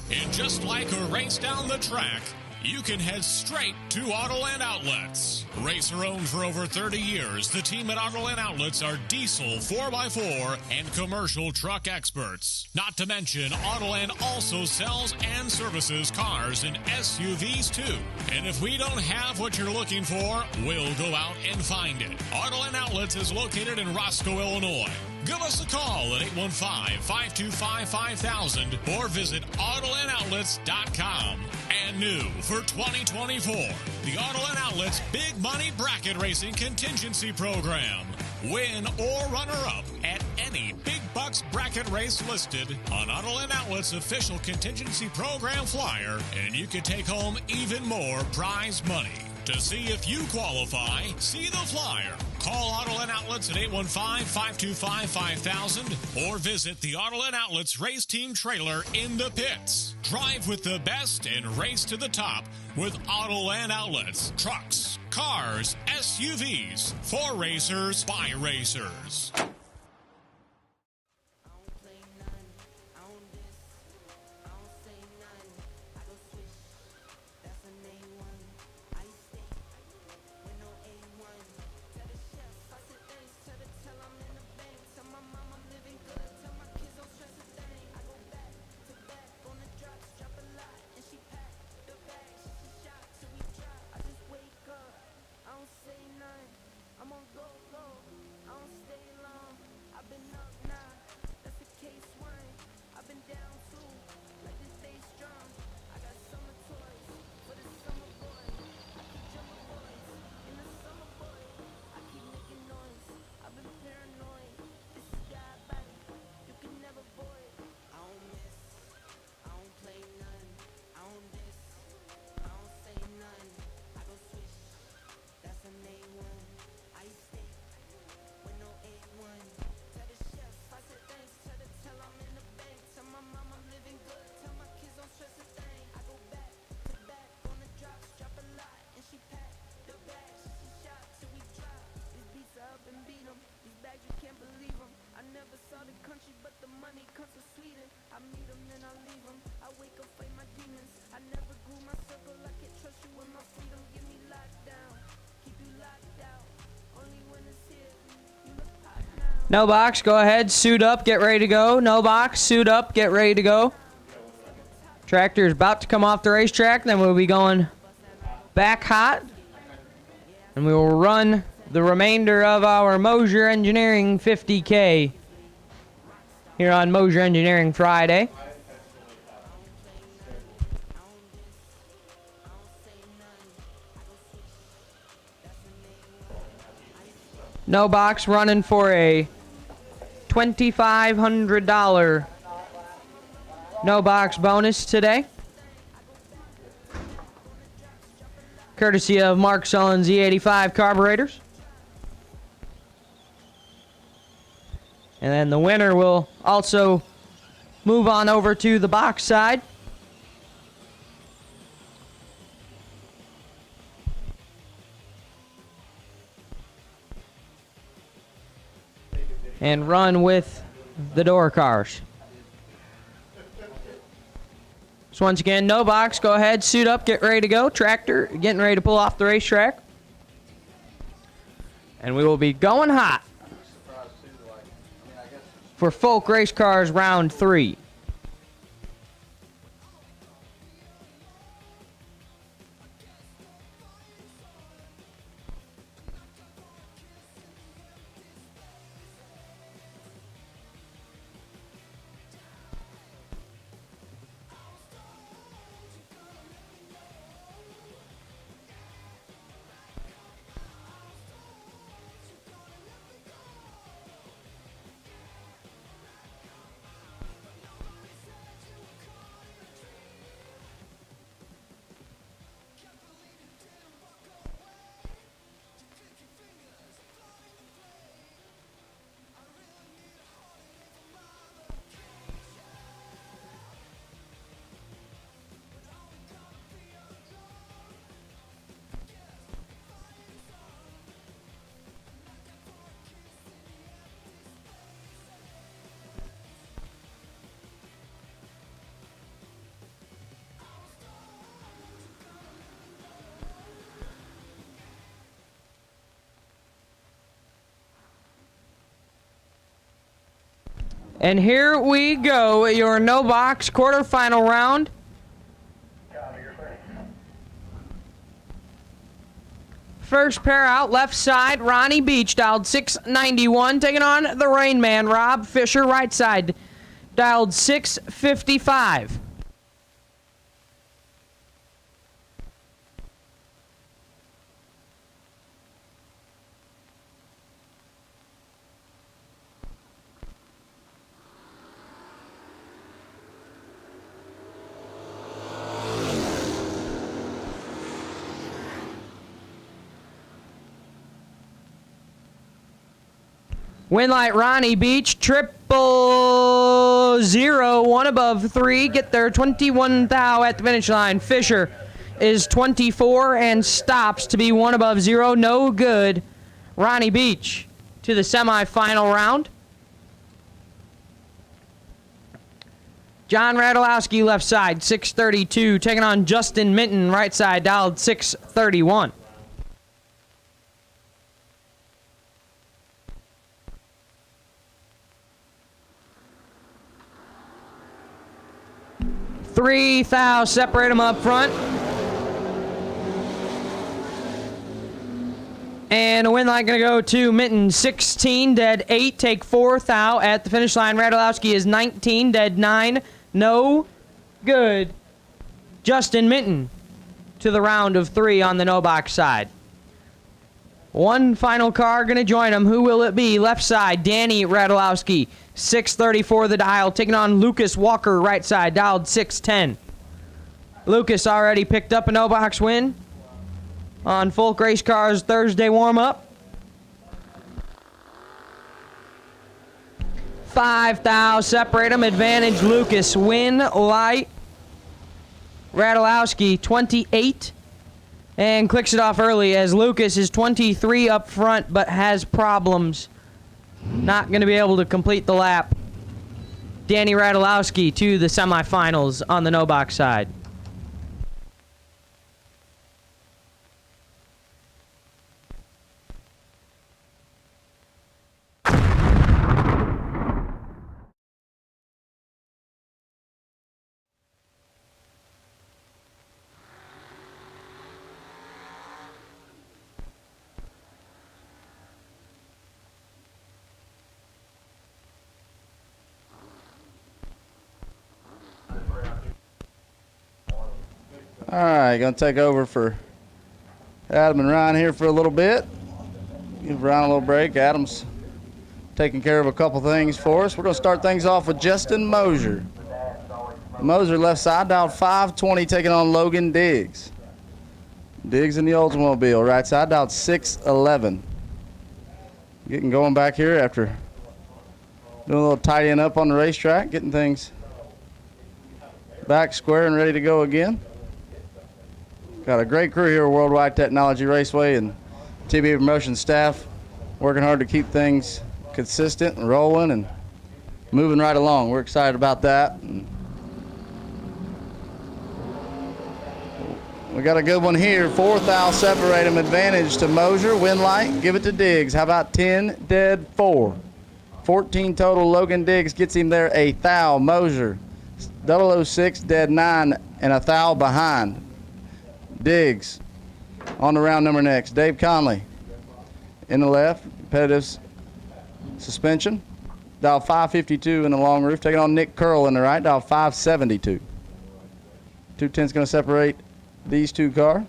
And just like a race down the track, you can head straight to Autoland Outlets. Racer owned for over 30 years, the team at Autoland Outlets are diesel 4x4 and commercial truck experts. Not to mention, Autoland also sells and services cars and SUVs too. And if we don't have what you're looking for, we'll go out and find it. Autoland Outlets is located in Roscoe, Illinois. Give us a call at 815-525-5000 or visit AutolandOutlets.com. And new for 2024, the Autoland Outlets Big Money Bracket Racing Contingency Program. Win or runner-up at any Big Bucks bracket race listed on Autoland Outlets' official contingency program flyer, and you can take home even more prize money. To see if you qualify, see the flyer. Call Autoland Outlets at 815-525-5000 or visit the Autoland Outlets Race Team Trailer in the pits. Drive with the best and race to the top with Autoland Outlets. Trucks, cars, SUVs, for racers, by racers. I don't say nothing, I'm on go, I don't stay long. No box, go ahead, suit up, get ready to go. No box, suit up, get ready to go. Tractor is about to come off the racetrack, then we'll be going back hot. And we will run the remainder of our Moser Engineering 50K here on Moser Engineering Friday. No box running for a $2,500 no box bonus today. Courtesy of Mark Sullens E85 carburetors. And then the winner will also move on over to the box side. And run with the door cars. So once again, no box, go ahead, suit up, get ready to go. Tractor getting ready to pull off the racetrack. And we will be going hot for Folk Race Cars Round 3. And here we go, your no box quarterfinal round. First pair out, left side, Ronnie Beach, dialed 691, taking on the Rain Man, Rob Fisher, right side, dialed 655. Winlight Ronnie Beach, 000, one above 3. Get there, 21 thou at the finish line. Fisher is 24 and stops to be 1 above 0. No good. Ronnie Beach to the semifinal round. John Radulowski, left side, 632. Taking on Justin Minton, right side, dialed 631. Three thou, separate them up front. And a win light going to go to Minton, 16, dead 8. Take 4 thou at the finish line. Radulowski is 19, dead 9. No good. Justin Minton to the round of 3 on the no box side. One final car going to join him. Who will it be? Left side, Danny Radulowski, 634 the dial, taking on Lucas Walker, right side, dialed 610. Lucas already picked up a no-box win on Folk Race Cars Thursday warm-up. 5 thou, separate them, advantage Lucas, win light. Radulowski, 28. And clicks it off early as Lucas is 23 up front but has problems. Not going to be able to complete the lap. Danny Radulowski to the semifinals on the no-box side. All right, going to take over for Adam and Ryan here for a little bit. Give Ryan a little break. Adam's taking care of a couple things for us. We're going to start things off with Justin Moser. Moser left side, dialed 520, taking on Logan Diggs. Diggs in the Oldsmobile. Right side, dialed 611. Getting going back here after doing a little tidying up on the racetrack, getting things back square and ready to go again. Got a great crew here at World Wide Technology Raceway and TBA Promotion staff working hard to keep things consistent and rolling and moving right along. We're excited about that. And we got a good one here. 4th thou separate him, advantage to Moser. Win light, give it to Diggs. How about 10 dead 4? 14 total. Logan Diggs gets him there a thou. Moser 006 dead 9 and a thou behind. Diggs on the round number next. Dave Conley in the left, competitive suspension. Dial 552 in the long roof. Taking on Nick Curl in the right, dial 572. 210's going to separate these two cars.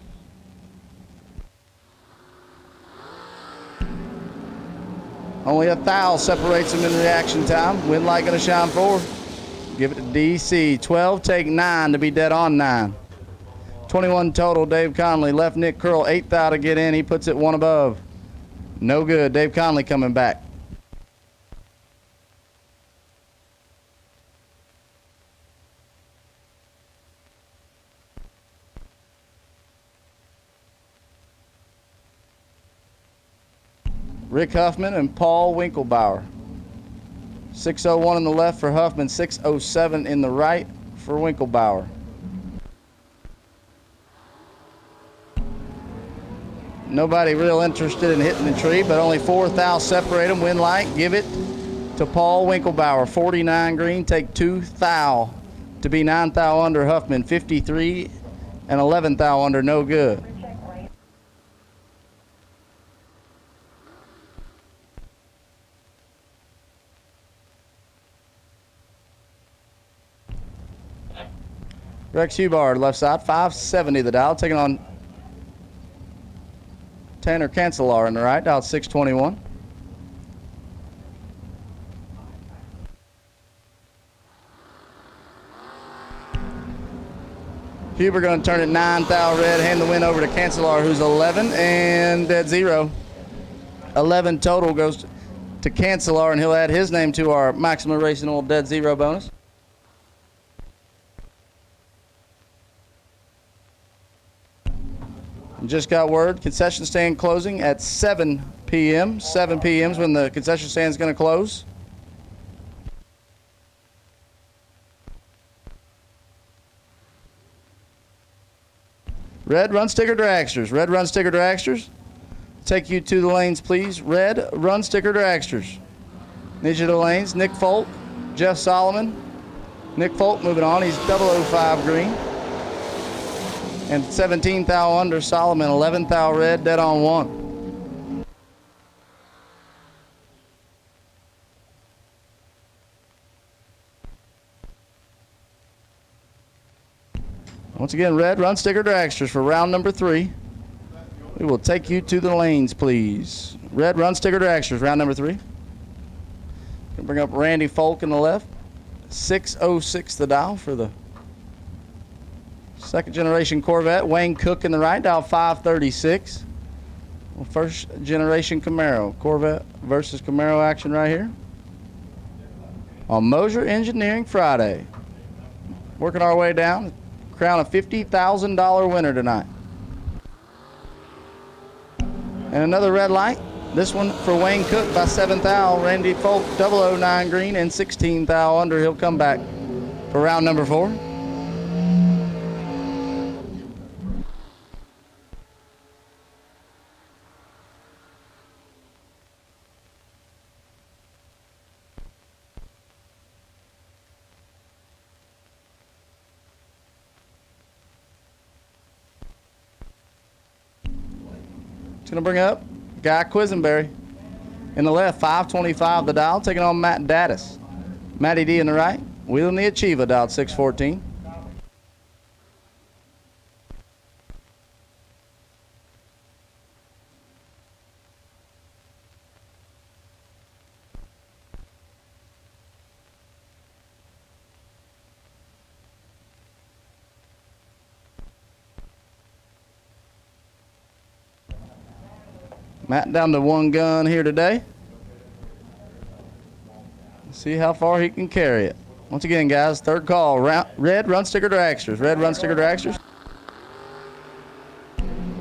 Only a thou separates them in reaction time. Win light going to shine forward. Give it to DC. 12, take 9 to be dead on 9. 21 total. Dave Conley left Nick Curl 8th thou to get in. He puts it one above. No good. Dave Conley coming back. Rick Huffman and Paul Winkelbauer. 601 in the left for Huffman, 607 in the right for Winkelbauer. Nobody real interested in hitting the tree, but only 4 thou separate them. Win light, give it to Paul Winkelbauer. 49 green, take 2 thou to be 9 thou under Huffman. 53 and 11 thou under, no good. Rex Hubbard, left side, 570 the dial, taking on Tanner Cancelar in the right, dial 621. Huber going to turn it 9 thou red, hand the win over to Cancelar, who's 11 and dead 0. 11 total goes to Cancelar, and he'll add his name to our Maximum Racing Oil dead 0 bonus. Just got word, concession stand closing at 7 p.m. 7 p.m. is when the concession stand is going to close. Red run sticker dragsters. Red run sticker dragsters. Take you to the lanes, please. Red run sticker dragsters. Need you to the lanes. Nick Folk, Jeff Solomon. Nick Folk moving on. He's 005 green. And 17 thou under Solomon, 11 thou red, dead on 1. Once again, red run sticker dragsters for round number 3. We will take you to the lanes, please. Red run sticker dragsters, round number 3. Gonna bring up Randy Folk in the left. 606 the dial for the second generation Corvette. Wayne Cook in the right, dial 536. Well, first generation Camaro. Corvette versus Camaro action right here on Moser Engineering Friday. Working our way down. Crown a $50,000 winner tonight. And another red light. This one for Wayne Cook by 7 thou. Randy Folk 009 green and 16 thou under. He'll come back for round number 4. Going to bring up Guy Quisenberry in the left, 525 the dial, taking on Matt Daddis. Matty D in the right, wheeling the Achieva, dialed 614. Matt down to one gun here today. See how far he can carry it. Once again, guys, third call. Red run sticker dragsters. Red run sticker dragsters.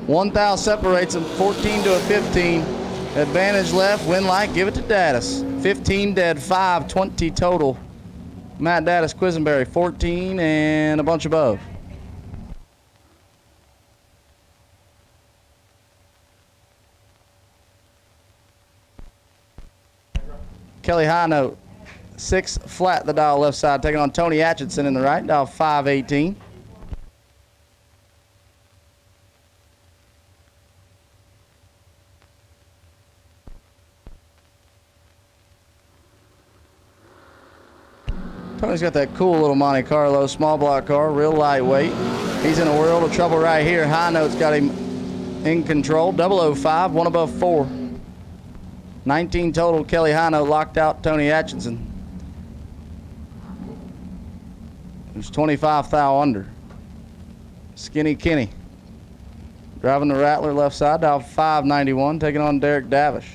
1 thou separates them, 14 to a 15. Advantage left, win light, give it to Daddis. 15 dead, 5, 20 total. Matt Daddis, Quisenberry, 14 and a bunch above. Kelly High Note, 6 flat the dial left side, taking on Tony Atchison in the right, dial 518. Tony's got that cool little Monte Carlo small block car, real lightweight. He's in a world of trouble right here. High Note's got him in control. 005, one above 4. 19 total. Kelly High Note locked out Tony Atchison, who's 25 thou under. Skinny Kenny driving the Rattler left side, dial 591, taking on Derek Davish.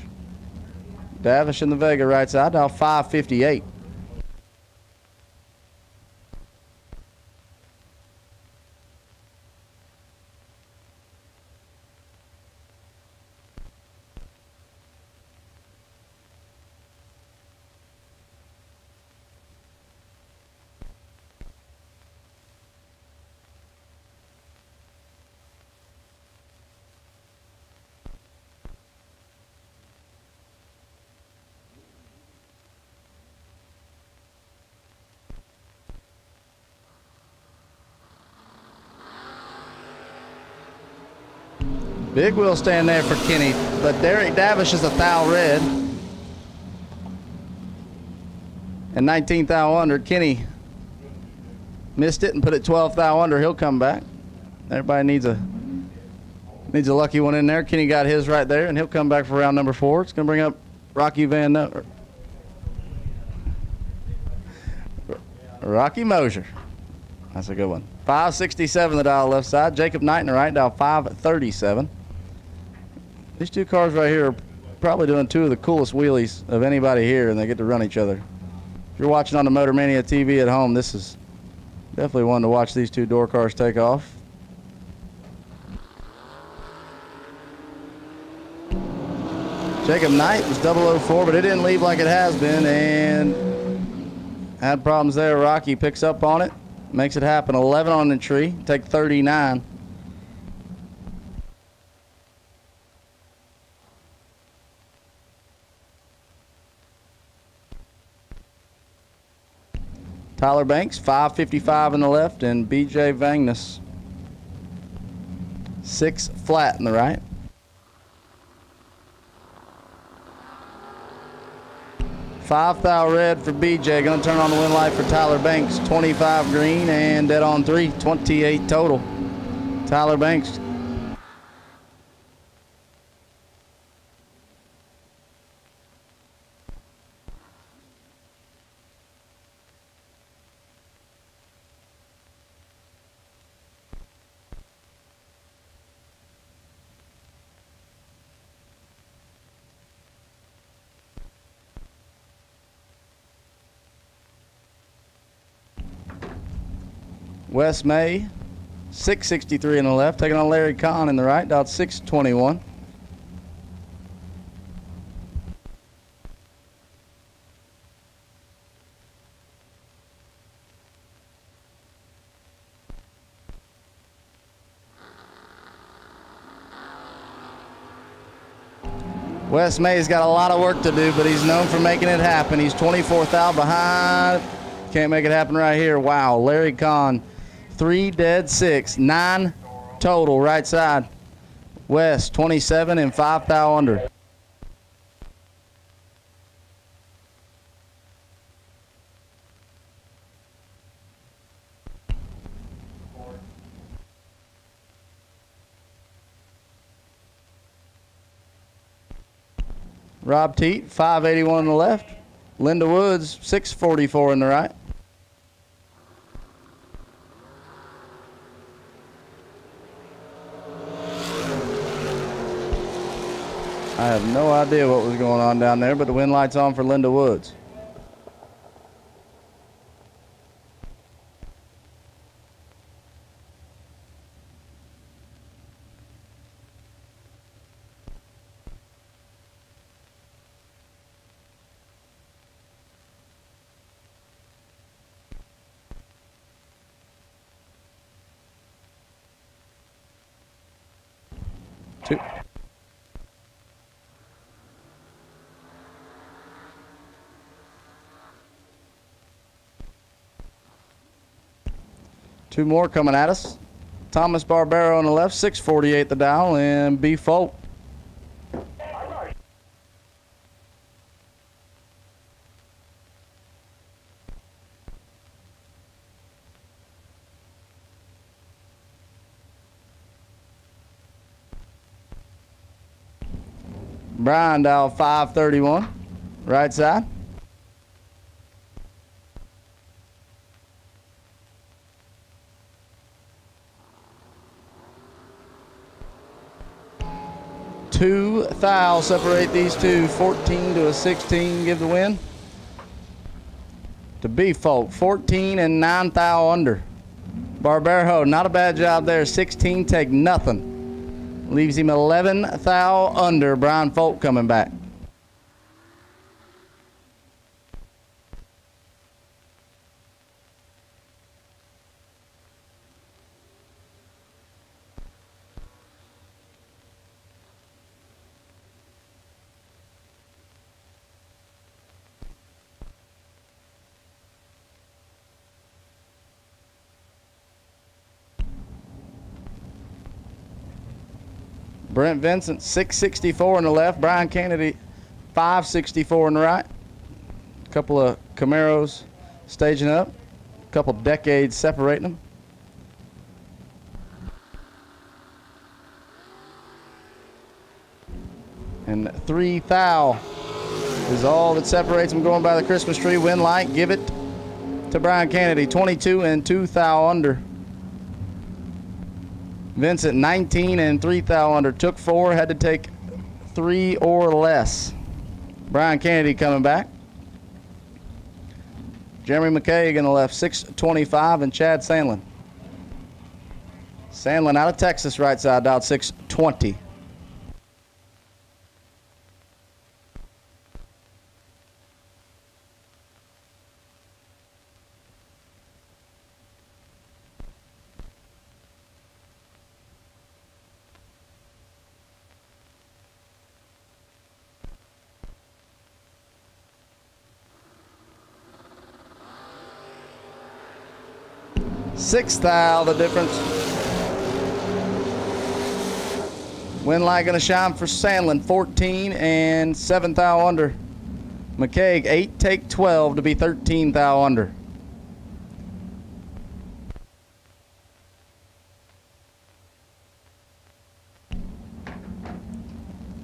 Davish in the Vega right side, dial 558. Big wheel stand there for Kenny, but Derek Davish is a thou red. And 19 thou under. Kenny missed it and put it 12 thou under. He'll come back. Everybody needs a lucky one in there. Kenny got his right there, and he'll come back for round number 4. It's going to bring up Rocky Moser. That's a good one. 567 the dial left side. Jacob Knight in the right, dial 537. These two cars right here are probably doing 2 of the coolest wheelies of anybody here, and they get to run each other. If you're watching on the Motor Mania TV at home, this is definitely one to watch these 2 door cars take off. Jacob Knight was 004, but it didn't leave like it has been, and had problems there. Rocky picks up on it, makes it happen. 11 on the tree, take 39. Tyler Banks, 555 in the left, and BJ Vangness, 6 flat in the right. Five thou red for BJ. Going to turn on the win light for Tyler Banks. 25 green and dead on 3. 28 total. Tyler Banks. Wes May, 663 in the left, taking on Larry Kahn in the right, dialed 621. Wes May's got a lot of work to do, but he's known for making it happen. He's 24th out behind. Can't make it happen right here. Wow, Larry Kahn. 3 dead, 6, 9 total right side. West 27 and 5 thou under. Rob Teat, 581 on the left. Linda Woods, 644 in the right. I have no idea what was going on down there, but the wind light's on for Linda Woods. Two. Two more coming at us. Thomas Barbero on the left, 648 the dial, and B. Folk. Brian dial 531, right side. Two thou separate these two, 14 to a 16, give the win. To B Folk, 14 and 9 thou under. Barbero, not a bad job there, 16 take nothing. Leaves him 11 thou under. Brian Folk coming back. Brent Vincent, 664 on the left. Brian Kennedy, 564 on the right. A couple of Camaros staging up. A couple decades separating them. And 3 thou is all that separates them going by the Christmas tree. Wind light, give it to Brian Kennedy. 22 and 2 thou under. Vincent, 19 and 3 thou under. Took 4, had to take 3 or less. Brian Kennedy coming back. Jeremy McKaig on the left, 625, and Chad Sandlin. Sandlin out of Texas, right side, dialed 620. Six thou, the difference. Wind light going to shine for Sandlin, 14 and 7 thou under. McKaig, 8 take 12 to be 13 thou under.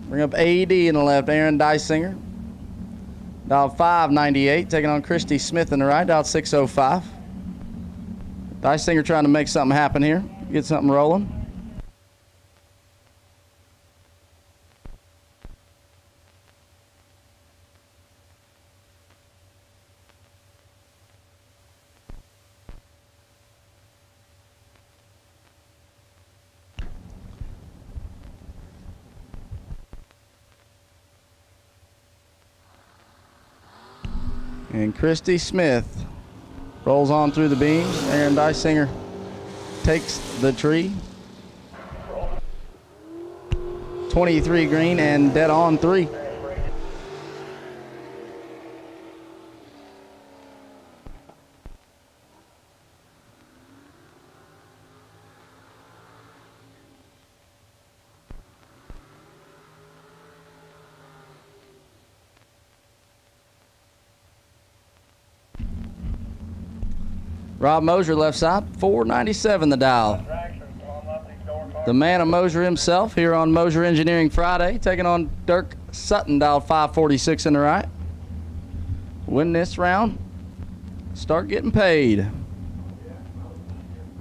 Bring up AD in the left, Aaron Dysinger. Dial 598, taking on Christy Smith in the right, dial 605. Dysinger trying to make something happen here, get something rolling. And Christy Smith rolls on through the beams. Aaron Dysinger takes the tree. 23 green and dead on 3. Rob Moser left side, 497 the dial. The man of Moser himself here on Moser Engineering Friday, taking on Dirk Sutton, dial 546 in the right. Win this round, start getting paid.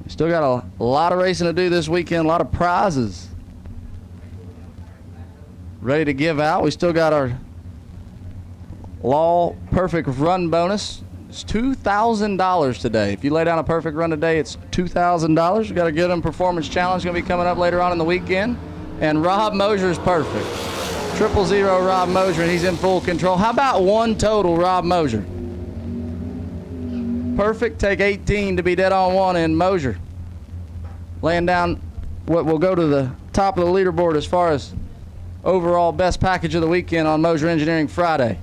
Still got a lot of racing to do this weekend, a lot of prizes. ready to give out. We still got our Law Perfect Run bonus. It's $2,000 today. If you lay down a perfect run today, it's $2,000. We got a Get 'em Performance Challenge going to be coming up later on in the weekend. And Rob Moser's perfect. 000 Rob Moser, and he's in full control. How about one total, Rob Moser? Perfect, take 18 to be dead on one, and Moser laying down what will go to the top of the leaderboard as far as overall best package of the weekend on Moser Engineering Friday.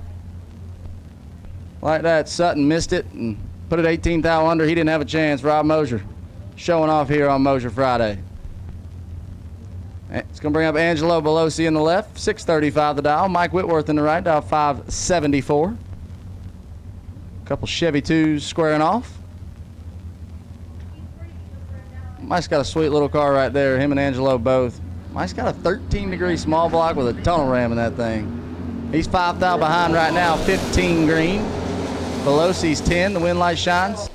Like that, Sutton missed it and put it 18 thou under. He didn't have a chance. Rob Moser showing off here on Moser Friday. It's going to bring up Angelo Belosi in the left, 635 the dial. Mike Whitworth in the right, dial 574. A couple Chevy 2s squaring off. Mike's got a sweet little car right there, him and Angelo both. Mike's got a 13-degree small block with a tunnel ram in that thing. He's 5 thou behind right now, 15 green. Belosi's 10, the wind light shines.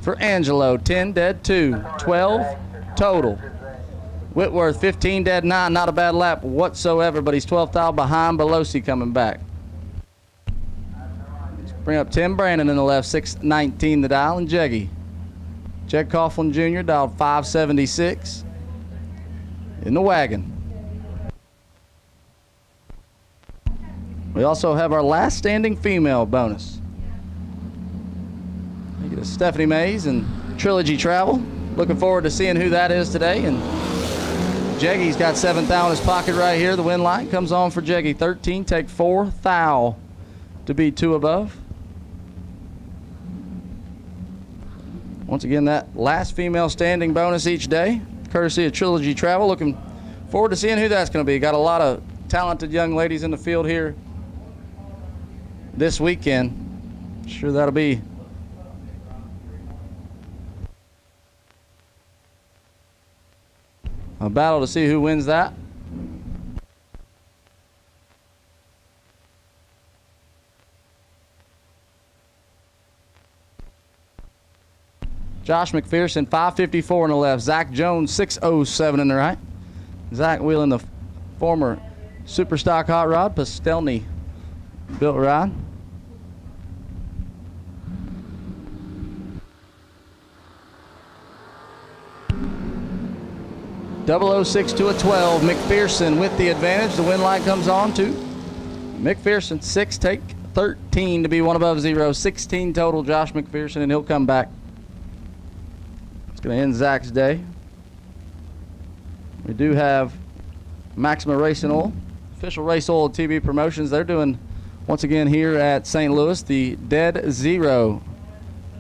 For Angelo, 10 dead 2, 12 total. Whitworth, 15 dead 9, not a bad lap whatsoever, but he's 12 thou behind. Belosi coming back. Let's bring up Tim Brandon in the left, 619 the dial, and Jeggy. Jed Coughlin Jr. dialed 576 in the wagon. We also have our last standing female bonus. We get a Stephanie Mays and Trilogy Travel. Looking forward to seeing who that is today. And Jeggy's got 7 thou in his pocket right here. The wind light comes on for Jeggy. 13, take 4 thou to be 2 above. Once again, that last female standing bonus each day, courtesy of Trilogy Travel. Looking forward to seeing who that's going to be. Got a lot of talented young ladies in the field here this weekend. Sure that'll be a battle to see who wins that. Josh McPherson, 554 in the left. Zach Jones, 607 in the right. Zach wheeling the former Superstock Hot Rod Pastelny built rod. .006 to a 12. McPherson with the advantage. The wind light comes on to McPherson. 6, take 13 to be 1 above 0. 16 total, Josh McPherson, and he'll come back. It's going to end Zach's day. We do have Maxima Racing Oil, official race oil TV promotions. They're doing, once again here at St. Louis, the Dead Zero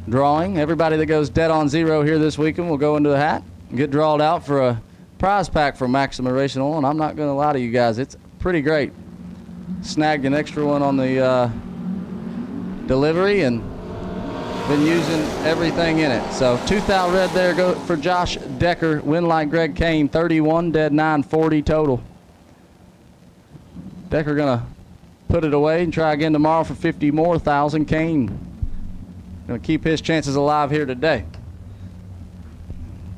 drawing. Everybody that goes dead on zero here this weekend will go into the hat and get drawed out for a prize pack from Maxima Racing Oil. And I'm not going to lie to you guys, it's pretty great. Snagged an extra one on the delivery and been using everything in it. So 2 thou red there go for Josh Decker. Win like Greg Kane, 31 dead 9, 40 total. Decker gonna put it away and try again tomorrow for 50 more thousand. Kane gonna keep his chances alive here today.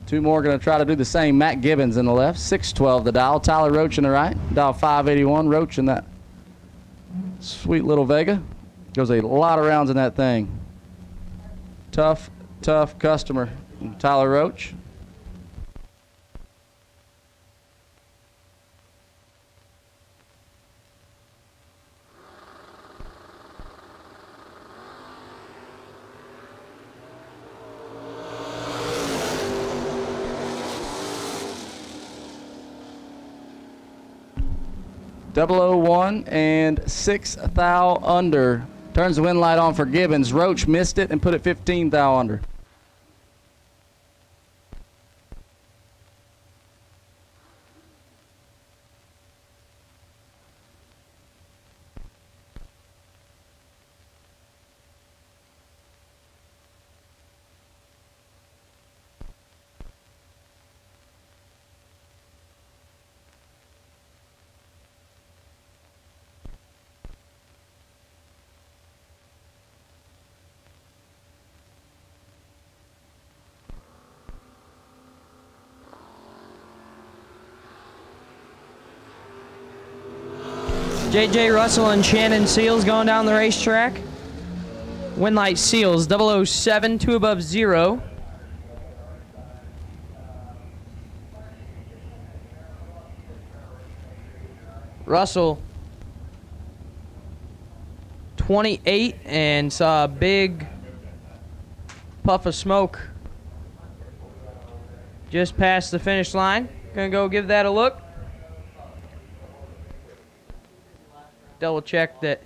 2 more gonna try to do the same. Matt Gibbons in the left, 612 the dial. Tyler Roach in the right, dial 581. Roach in that sweet little Vega. Goes a lot of rounds in that thing. Tough customer, Tyler Roach. .001 and 6 thou under. Turns the wind light on for Gibbons. Roach missed it and put it 15 thou under. J.J. Russell and Shannon Seals going down the racetrack. Winlight Seals, 007, 2 above 0. Russell, 28, and saw a big puff of smoke just past the finish line. Gonna go give that a look. Double check that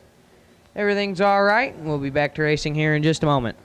everything's all right. We'll be back to racing here in just a moment.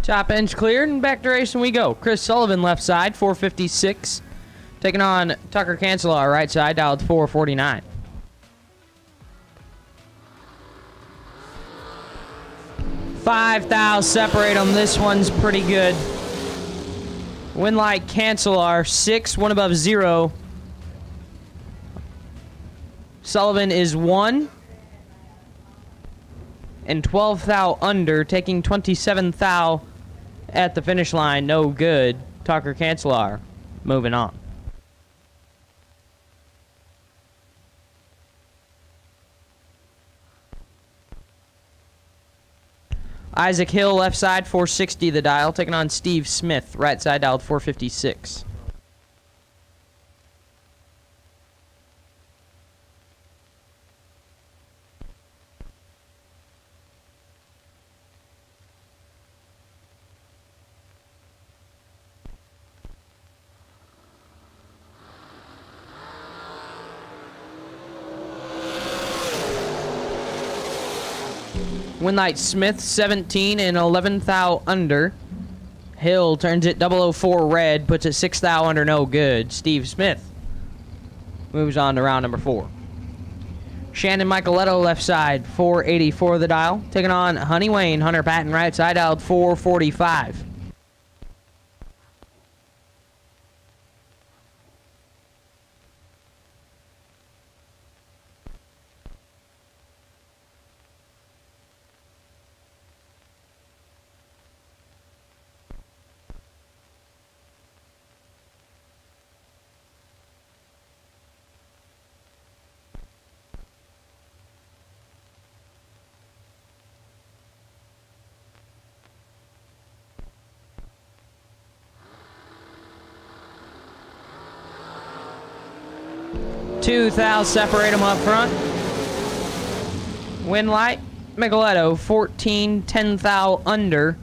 Top end's cleared, and back to racing we go. Chris Sullivan left side, 456. Taking on Tucker Cancelar, right side, dialed 449. $5,000 separate them. This one's pretty good. Winlight Cancelar, 6, 1 above 0. Sullivan is 1. And 12,000 under, taking 27,000 at the finish line. No good. Tucker Cancelar moving on. Isaac Hill, left side, 460 the dial, taking on Steve Smith, right side, dialed 456. Winlight Smith, 17 and 11,000 under. Hill turns it 004 red, puts it 6,000 under, no good. Steve Smith moves on to round number 4. Shannon Micheletto, left side, 484 the dial. Taking on Honey Wayne, Hunter Patton, right side, dialed 445. 2 thou separate them up front. Win light, Micheletto 14, 10 thou under.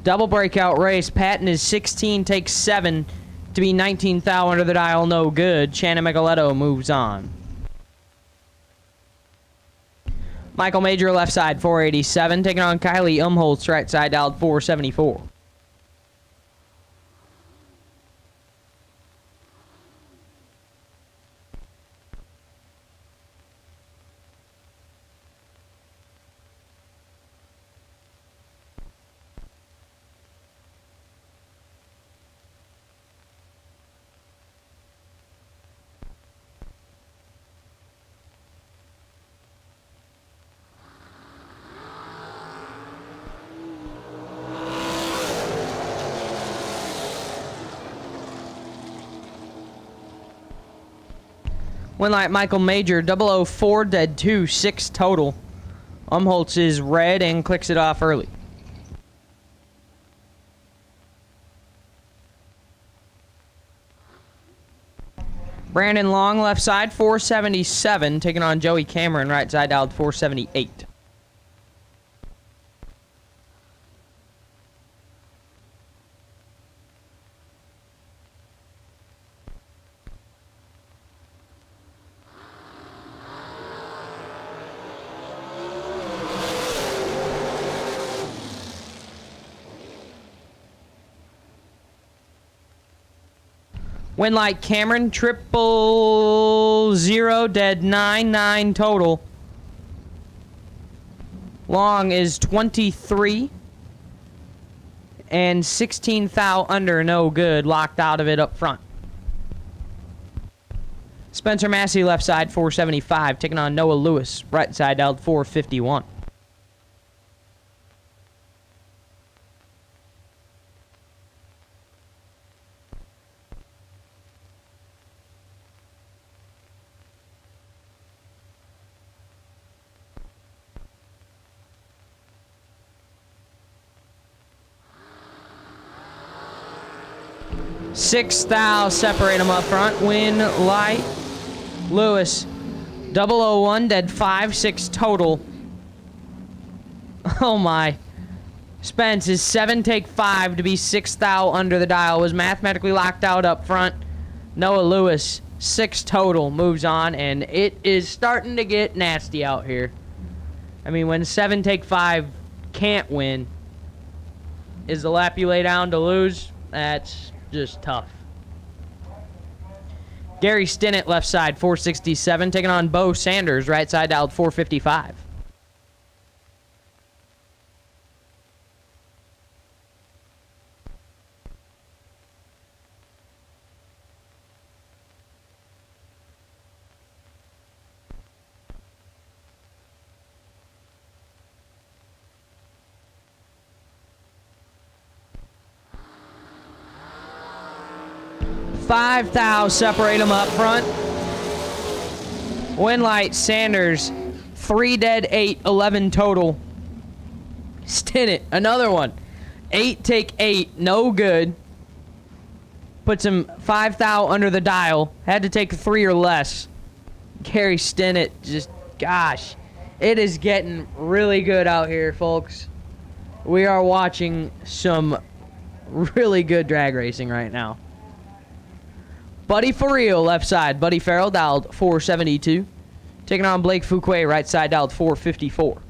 Double breakout race. Patton is 16, takes 7 to be 19 thou under the dial, no good. Shannon Micheletto moves on. Michael Major left side 487, taking on Kylie Umholtz right side dialed 474. Win light Michael Major 004 dead 2 6 total. Umholtz is red and clicks it off early. Brandon Long left side 477, taking on Joey Cameron right side dialed 478. Win light Cameron 000 dead 9 total. Long is 23 and 16 thou under, no good. Locked out of it up front. Spencer Massey left side 475, taking on Noah Lewis right side dialed 451. Six thou separate them up front. Win light Lewis 001 dead 5 6 total. Oh my. Spence is 7 take 5 to be 6 thou under the dial. Was mathematically locked out up front. Noah Lewis 6 total moves on, and it is starting to get nasty out here. I mean, when 7 take 5 can't win, is the lap you lay down to lose? That's just tough. Gary Stinnett left side 467, taking on Bo Sanders right side dialed 455. Five thou separate them up front. Win light Sanders 3 dead 8 11 total. Stinnett another one 8 take 8 no good. Puts him 5 thou under the dial. Had to take 3 or less. Gary Stinnett, just gosh, it is getting really good out here, folks. We are watching some really good drag racing right now. Buddy for real, left side. Buddy Farrell dialed 472. Taking on Blake Fouquet, right side dialed 454.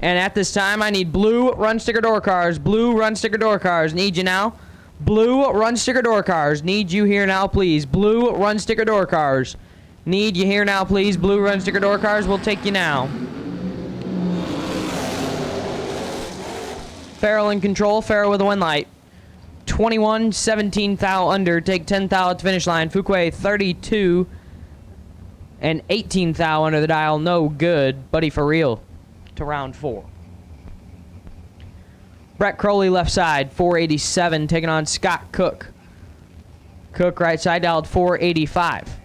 And at this time, I need blue run sticker door cars. Blue run sticker door cars. Need you now. Blue run sticker door cars. Need you here now, please. Blue run sticker door cars. Need you here now, please. Blue run sticker door cars. We'll take you now. Farrell in control. Farrell with a win light. 21, 17 thou under, take 10 thou at the finish line. Fouquet 32 and 18 thou under the dial, no good. Buddy for real to round 4. Brett Crowley left side 487, taking on Scott Cook. Cook right side dialed 485.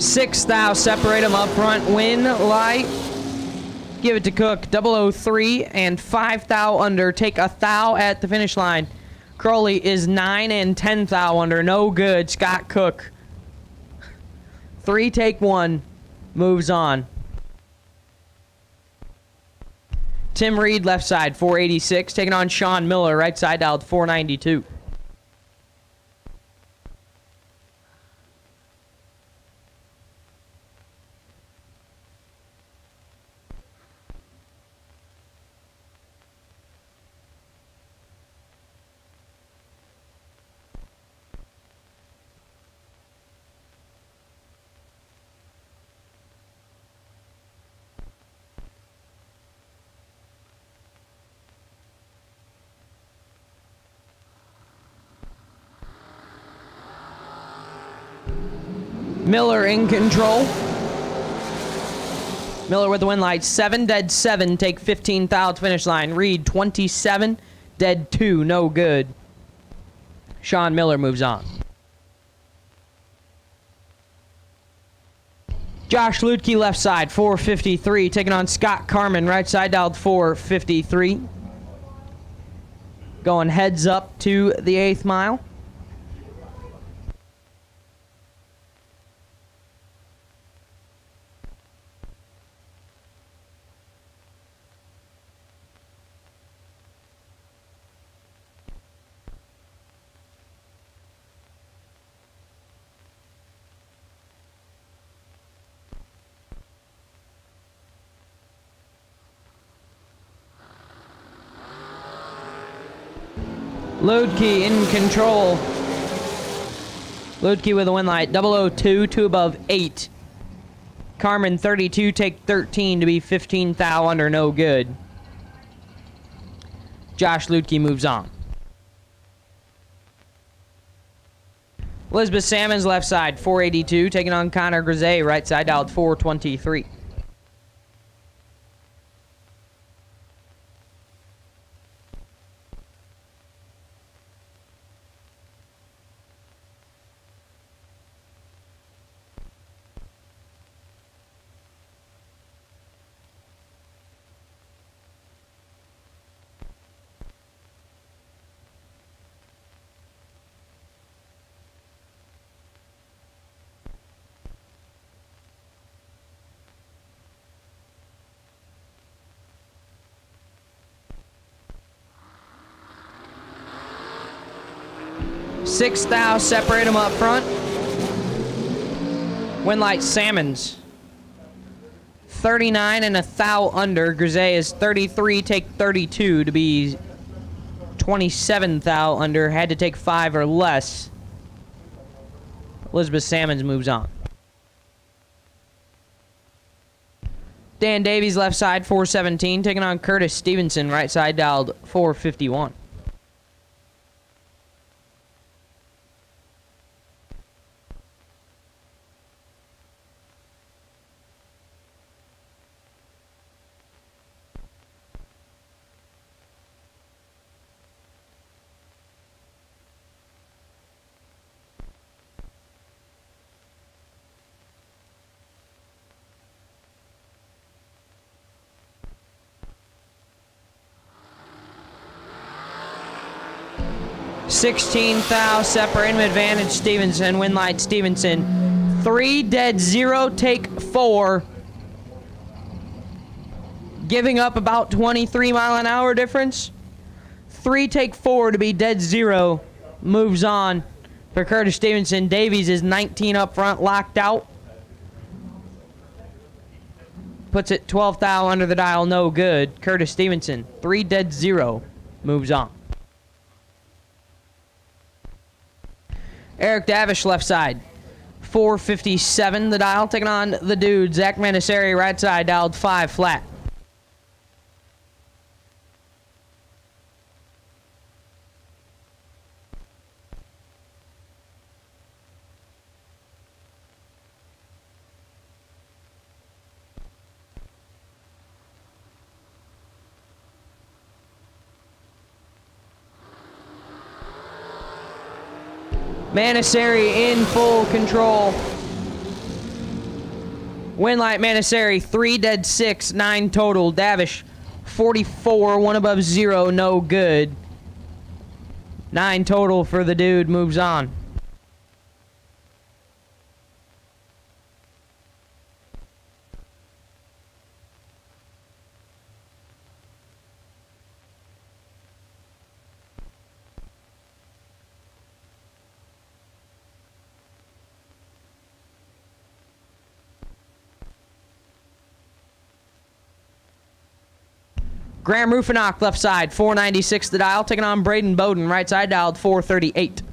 6 thou, separate them up front. Win light. Give it to Cook. 003 and 5 thou under. Take a thou at the finish line. Crowley is 9 and 10 thou under. No good. Scott Cook. 3 take 1. Moves on. Tim Reed, left side, 486. Taking on Sean Miller, right side, dialed 492. Miller in control. Miller with the win light. 7 dead 7. Take 15 thou to finish line. Reed 27 dead 2. No good. Sean Miller moves on. Josh Lutke left side 453. Taking on Scott Carmen right side dialed 453. Going heads up to the 8th mile. Lutke in control. Lutke with a win light. 002, 2 above 8. Carmen 32, take 13 to be 15 thou under. No good. Josh Lutke moves on. Elizabeth Salmon's left side, 482. Taking on Connor Grisey, right side dialed 423. Six thou, separate them up front. Win light Salmons. 39 and a thou under. Grisey is 33, take 32 to be 27 thou under. Had to take 5 or less. Elizabeth Salmons moves on. Dan Davies left side, 417. Taking on Curtis Stevenson, right side dialed 451. $16 thou, separate him, advantage Stevenson, win light Stevenson. 3 dead 0, take 4. Giving up about 23 mile an hour difference. 3 take 4 to be dead 0. Moves on for Curtis Stevenson. Davies is 19 up front, locked out. Puts it 12 thou under the dial, no good. Curtis Stevenson, 3 dead 0, moves on. Eric Davish left side, 457 the dial, taking on the dude. Zach Manasari right side, dialed 5 flat. Manasari in full control. Winlight Manasari, 3 dead 6, 9 total. Davish, 44, 1 above 0, no good. 9 total for the dude, moves on. Graham Rufinock, left side, 496 the dial. Taking on Braden Bowden, right side dialed, 438.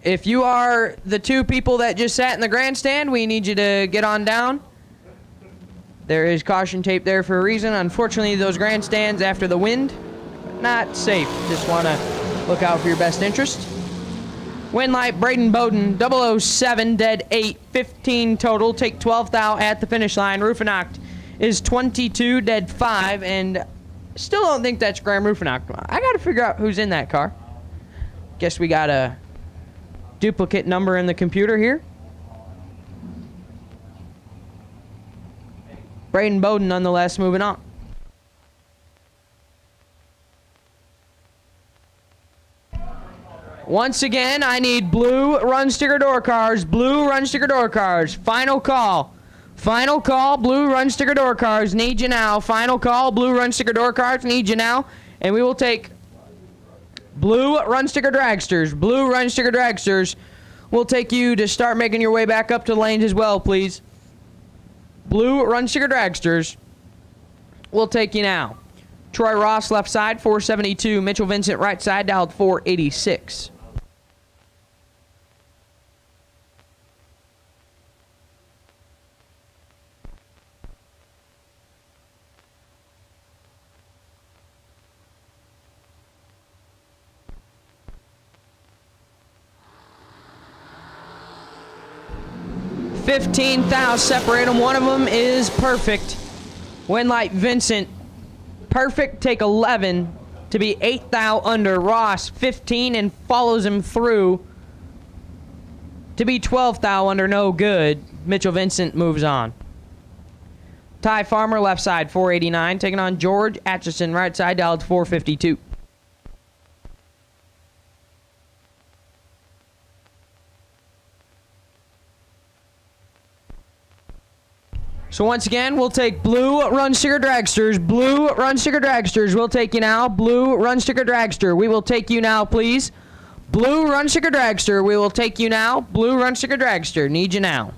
If you are the 2 people that just sat in the grandstand, we need you to get on down. There is caution tape there for a reason. Unfortunately, those grandstands after the wind, not safe. Just want to look out for your best interest. Winlight, Braden Bowden, 007, dead 8, 15 total. Take 12th out at the finish line. Rufinock is 22, dead 5, and still don't think that's Graham Rufinock. I got to figure out who's in that car. Guess we got a duplicate number in the computer here. Braden Bowden, nonetheless, moving on. Once again, I need blue run sticker door cars. Blue run sticker door cars. Final call. Final call. Blue run sticker door cars. Need you now. Final call. Blue run sticker door cars. Need you now. And we will take blue run sticker dragsters. Blue run sticker dragsters. We'll take you to start making your way back up to the lanes as well, please. Blue run sticker dragsters. We'll take you now. Troy Ross, left side, 472. Mitchell Vincent, right side, dialed 486. $15,000 separate them. One of them is perfect. Winlight Vincent, perfect. Take 11 to be 8,000 under. Ross, 15 and follows him through to be 12,000 under. No good. Mitchell Vincent moves on. Ty Farmer, left side, 489. Taking on George Atchison, right side, dialed 452. So once again, we'll take blue run sticker dragsters. Blue run sticker dragsters. We'll take you now. Blue run sticker dragster. We will take you now, please. Blue run sticker dragster. We will take you now. Blue run sticker dragster. Need you now.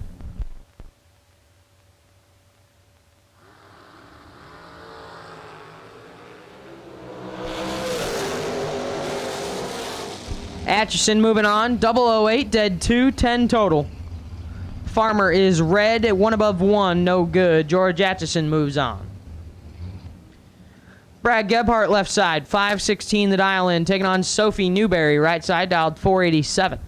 Atchison moving on. 008, dead 2, 10 total. Farmer is red at 1 above 1, no good. George Atchison moves on. Brad Gebhardt, left side, 516 the dial in, taking on Sophie Newberry, right side, dialed 487.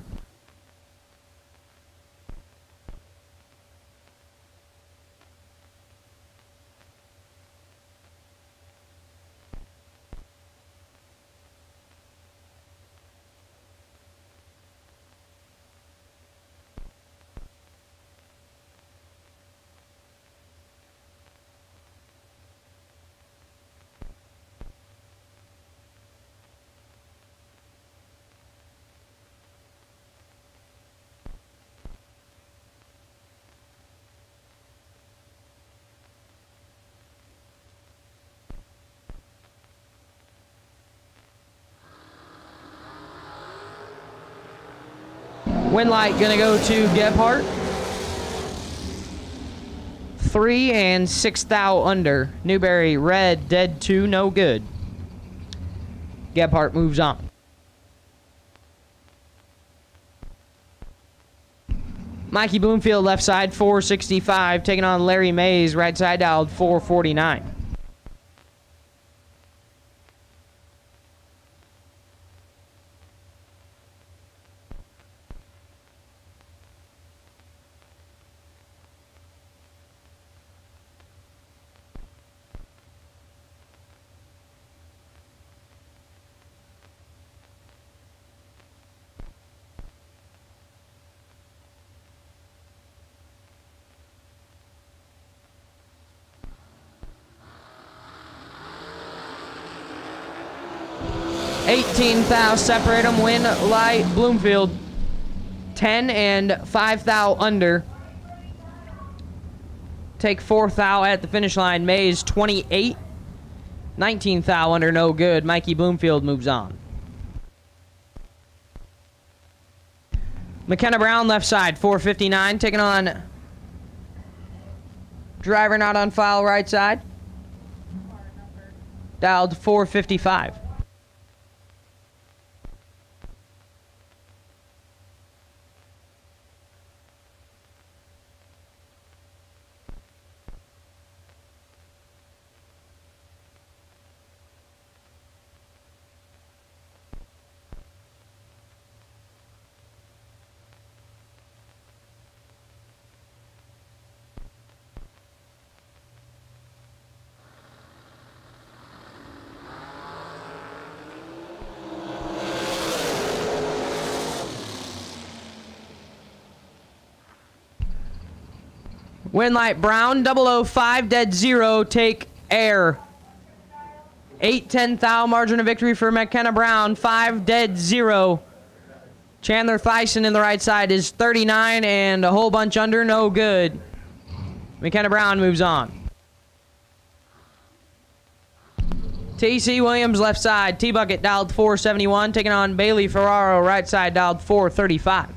Winlight gonna go to Gebhardt. 3 and 6,000 under. Newberry red, dead 2, no good. Gebhardt moves on. Mikey Bloomfield, left side, 465, taking on Larry Mays, right side, dialed 449. 18 thou separate them. Win light Bloomfield 10 and 5 thou under. Take 4 thou at the finish line. Mays 28. 19 thou under, no good. Mikey Bloomfield moves on. McKenna Brown left side 459 taking on driver not on file right side. Dialed 455. Winlight Brown, 005, dead 0, take air. 8-10 thou margin of victory for McKenna Brown, 5 dead 0. Chandler Thyssen in the right side is 39 and a whole bunch under, no good. McKenna Brown moves on. T.C. Williams left side, T-Bucket dialed 471, taking on Bailey Ferraro right side dialed 435.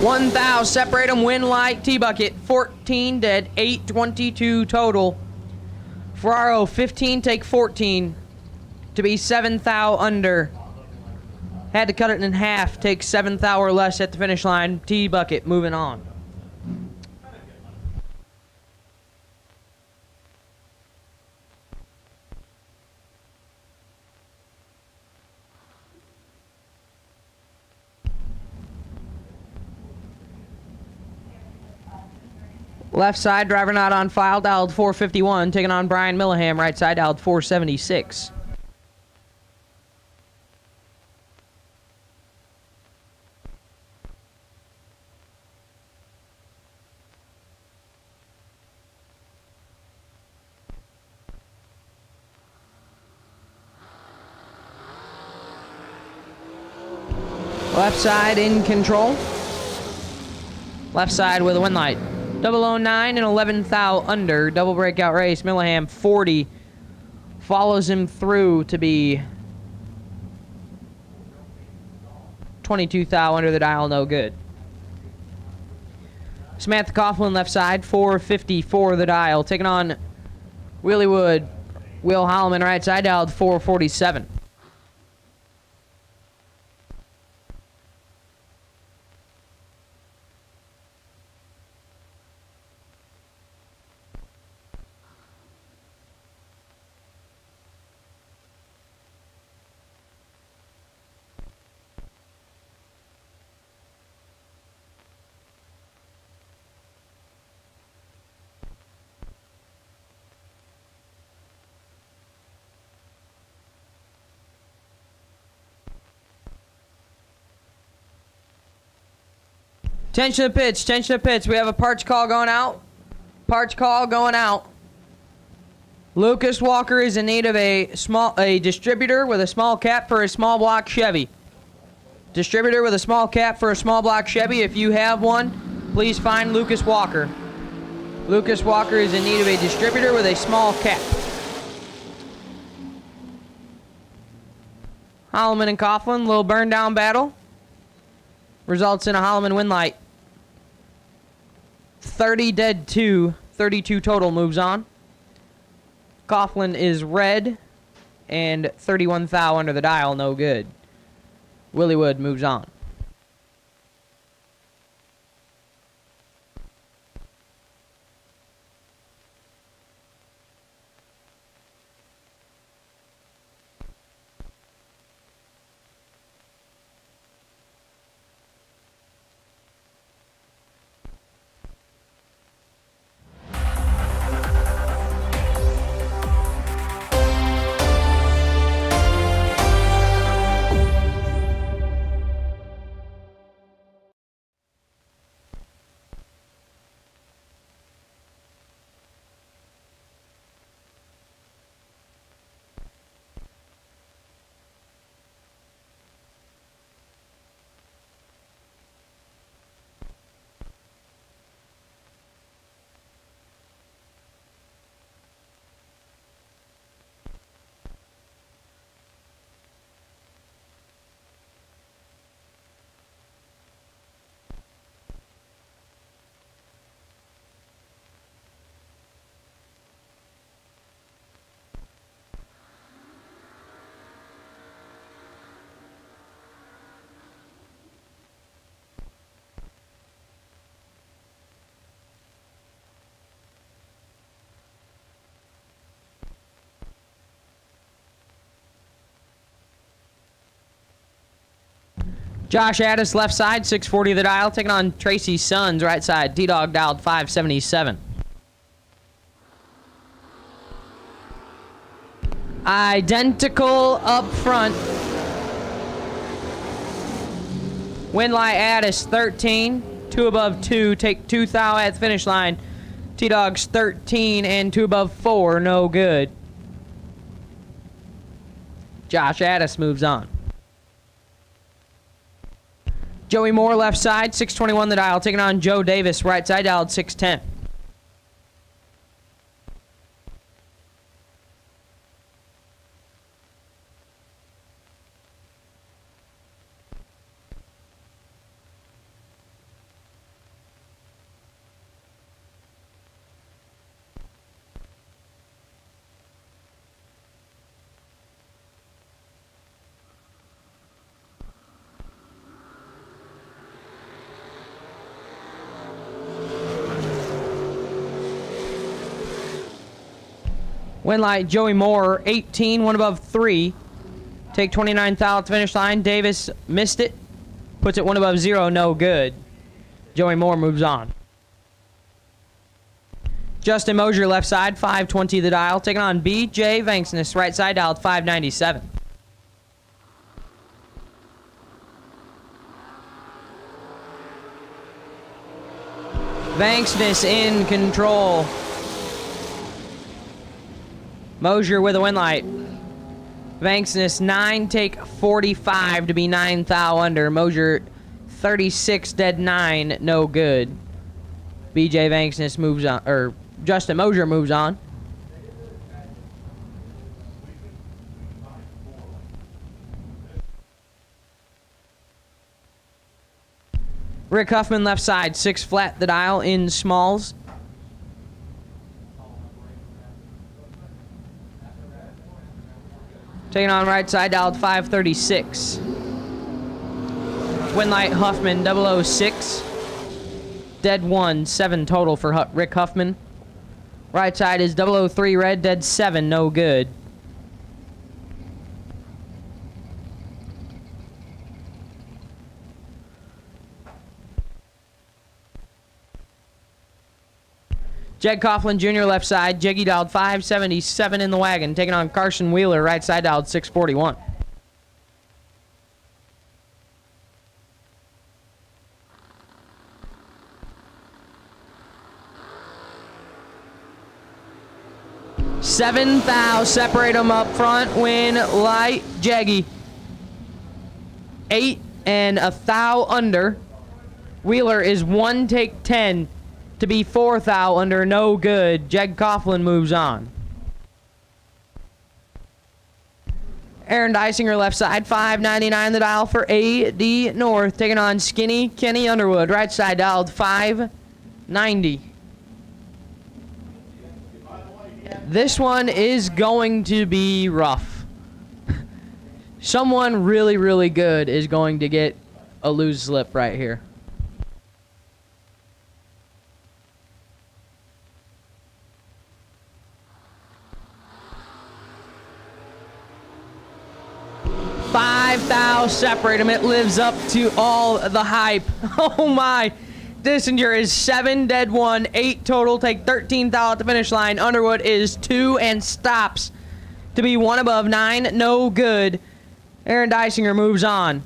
One thou, separate them, win light, T-Bucket, 14 dead, 822 total. Ferraro, 15, take 14, to be 7 thou under. Had to cut it in half, take 7 thou or less at the finish line. T-Bucket moving on. Left side, driver not on file, dialed 451, taking on Brian Milliham. Right side, dialed 476. Left side in control. Left side with a win light. 009 and 11 thou under. Double breakout race. Milliham 40. Follows him through to be 22 thou under the dial. No good. Samantha Coughlin left side. 454 the dial. Taking on Willie Wood. Will Holloman right side. Dialed 447. Tension of pitch, tension of pitch. We have a parts call going out. Parts call going out. Lucas Walker is in need of a distributor with a small cap for a small block Chevy. Distributor with a small cap for a small block Chevy. If you have one, please find Lucas Walker. Lucas Walker is in need of a distributor with a small cap. Holloman and Coughlin, little burn down battle. Results in a Holloman win light. 30 dead 2, 32 total moves on. Coughlin is red and 31 thou under the dial, no good. Willie Wood moves on. Josh Addis, left side, 640 the dial, taking on Tracy Sullens, right side. T-Dog dialed 577. Identical up front. Windlight Addis, 13. 2 above 2. Take 2 thou at the finish line. T-Dog's 13 and 2 above 4. No good. Josh Addis moves on. Joey Moore, left side, 621 the dial, taking on Joe Davis, right side, dialed 610. Windlight Joey Moore, 18, 1 above 3. Take 29 thou at the finish line. Davis missed it. Puts it 1 above 0, no good. Joey Moore moves on. Justin Moser, left side, 520 the dial. Taking on B.J. Vanksness, right side, dialed 597. Vanksness in control. Moser with a win light. Vanksness 9, take 45 to be 9 thou under. Moser 36, dead 9, no good. BJ Vanksness moves on, or Justin Moser moves on. Rick Huffman, left side, 6 flat the dial in Smalls. Taking on right side, dialed 536. Windlight Huffman, 006. Dead 1, 7 total for Rick Huffman. Right side is 003 red, dead 7, no good. Jed Coughlin Jr. left side. Jeggy dialed 577 in the wagon. Taking on Carson Wheeler. Right side dialed 641. Seven thou. Separate them up front. Win light. Jeggy. 8 and a thou under. Wheeler is 1 take 10. To be 4 thou under, no good. Jeg Coughlin moves on. Aaron Dysinger, left side, 599 the dial for AD North. Taking on Skinny Kenny Underwood. Right side dialed 590. This one is going to be rough. Someone really, really good is going to get a lose slip right here. Thou separate them. It lives up to all the hype. Oh my. Dysinger is 7, dead 1, 8 total. Take 13 thou at the finish line. Underwood is 2 and stops to be 1 above 9. No good. Aaron Dysinger moves on.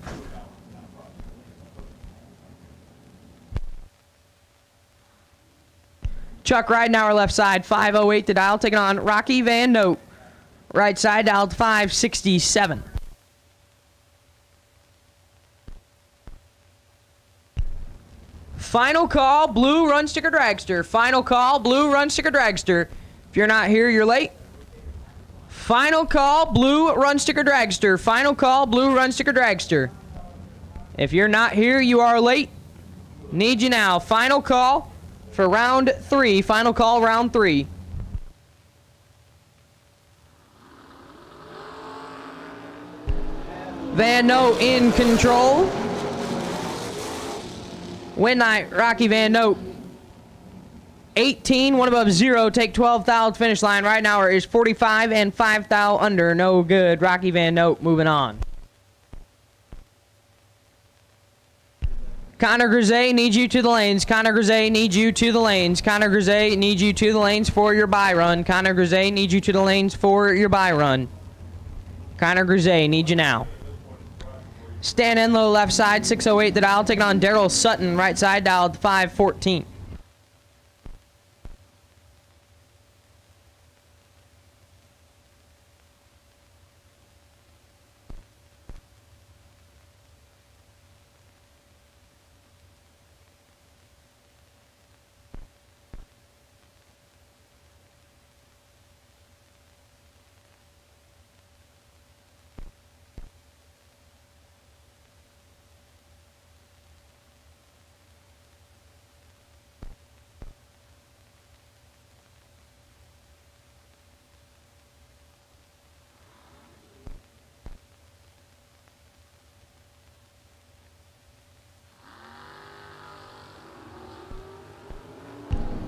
Chuck Ridenauer, left side, 508 to dial. Taking on Rocky Van Note. Right side dialed 567. Final call, blue run sticker dragster. Final call, blue run sticker dragster. If you're not here, you're late. Final call, blue run sticker dragster. Final call, blue run sticker dragster. If you're not here, you are late. Need you now. Final call for round 3. Final call, round 3. Van Note in control. Win night, Rocky Van Note. 18, 1 above 0, take 12 thou finish line. Right now is 45 and 5 thou under, no good. Rocky Van Note moving on. Connor Grisey needs you to the lanes. Connor Grisey needs you to the lanes. Connor Grisey needs you to the lanes for your buy run. Connor Grisey needs you to the lanes for your buy run. Connor Grisey needs you now. Stan Enlow left side, 608 the dial, taking on Daryl Sutton, right side, dialed 514.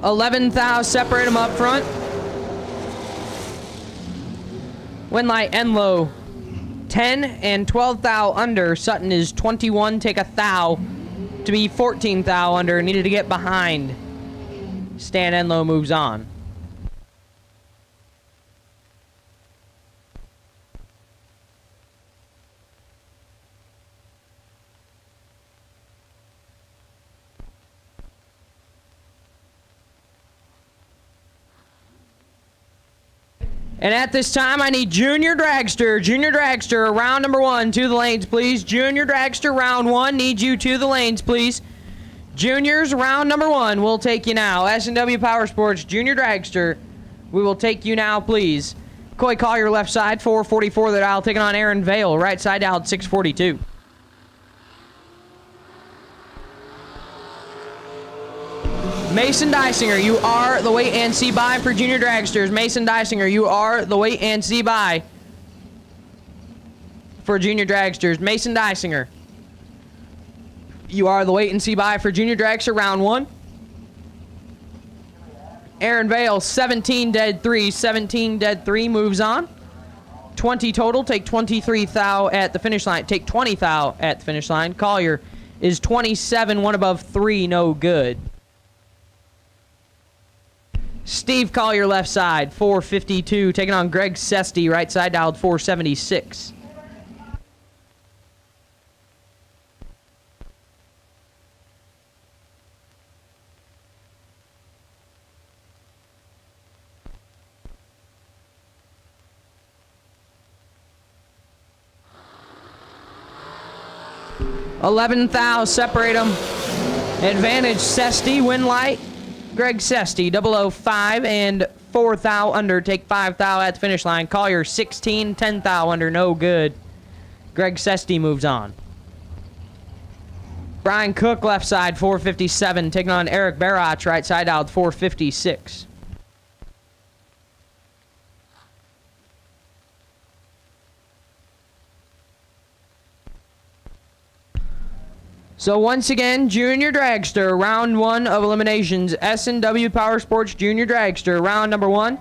$11,000, separate them up front. Win light Enlow 10 and 12,000 under. Sutton is 21, take 1,000 to be 14,000 under. Needed to get behind. Stan Enlow moves on. And at this time, I need Junior Dragster. Junior Dragster, round number 1, to the lanes, please. Junior Dragster, round 1, need you to the lanes, please. Juniors, round number 1, we'll take you now. S&W Powersports, Junior Dragster, we will take you now, please. Coy Collier, left side, 444 the dial, taking on Aaron Vale, right side, dialed 642. Mason Dysinger, you are the wait and see buy for Junior Dragsters. Mason Dysinger, you are the wait and see buy for Junior Dragsters. Mason Dysinger, you are the wait and see buy for Junior Dragster, round 1. Aaron Vale, 17 dead 3, 17 dead 3, moves on. 20 total, take 23,000 at the finish line. Take 20,000 at the finish line. Collier is 27, 1 above 3, no good. Steve Collier, left side, 452, taking on Greg Sesty, right side, dialed 476. $11,000, separate them. Advantage Sesty, win light. Greg Sesty, 005 and 4,000 under. Take 5,000 at the finish line. Collier, 16, 10,000 under. No good. Greg Sesty moves on. Brian Cook, left side, 457. Taking on Eric Barach, right side out, 456. So once again, Junior Dragster, round 1 of eliminations. S&W Powersports Junior Dragster, round number 1.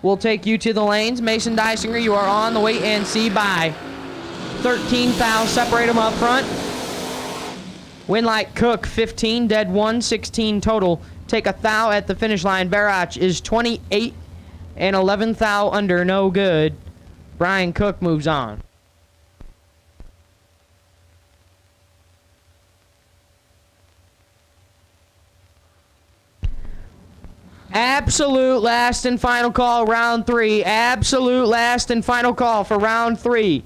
We'll take you to the lanes. Mason Dysinger, you are on the wait and see buy. 13,000, separate them up front. Win like Cook, 15, dead 1, 16 total. Take 1,000 at the finish line. Barach is 28 and 11,000 under, no good. Brian Cook moves on. Absolute last and final call, round 3. Absolute last and final call for round 3.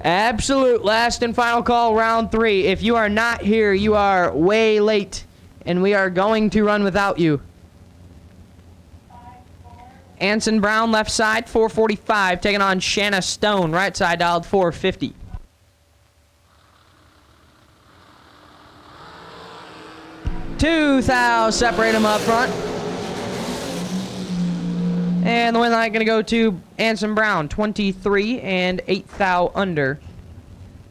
Absolute last and final call, round 3. If you are not here, you are way late, and we are going to run without you. Anson Brown, left side, 445, taking on Shanna Stone, right side, dialed 450. $2,000, separate them up front. And the win line going to go to Anson Brown, 23 and 8,000 under.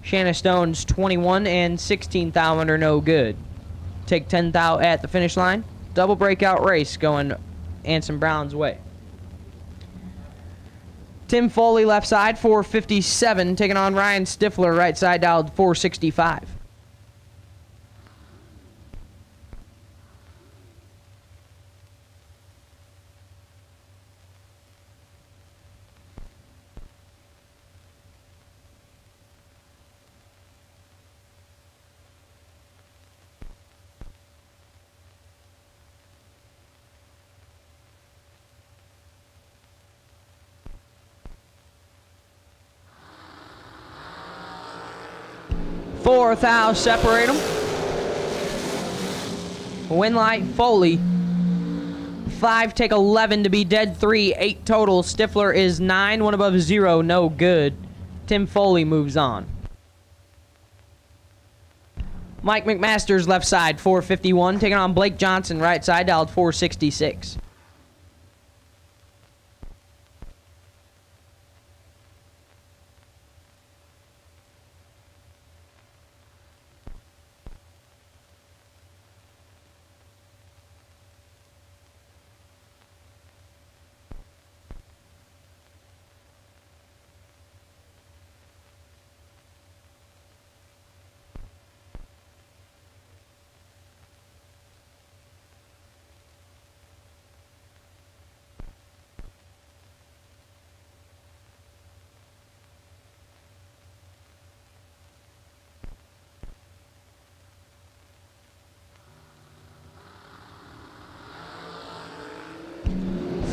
Shanna Stone's 21 and 16,000 under, no good. Take 10,000 at the finish line. Double breakout race going Anson Brown's way. Tim Foley, left side, 457, taking on Ryan Stifler, right side, dialed 465. 4 thou separate them. Winlight, Foley. 5 take 11 to be dead 3. 8 total. Stifler is 9. 1 above 0. No good. Tim Foley moves on. Mike McMaster's left side, 451. Taking on Blake Johnson, right side, dialed 466.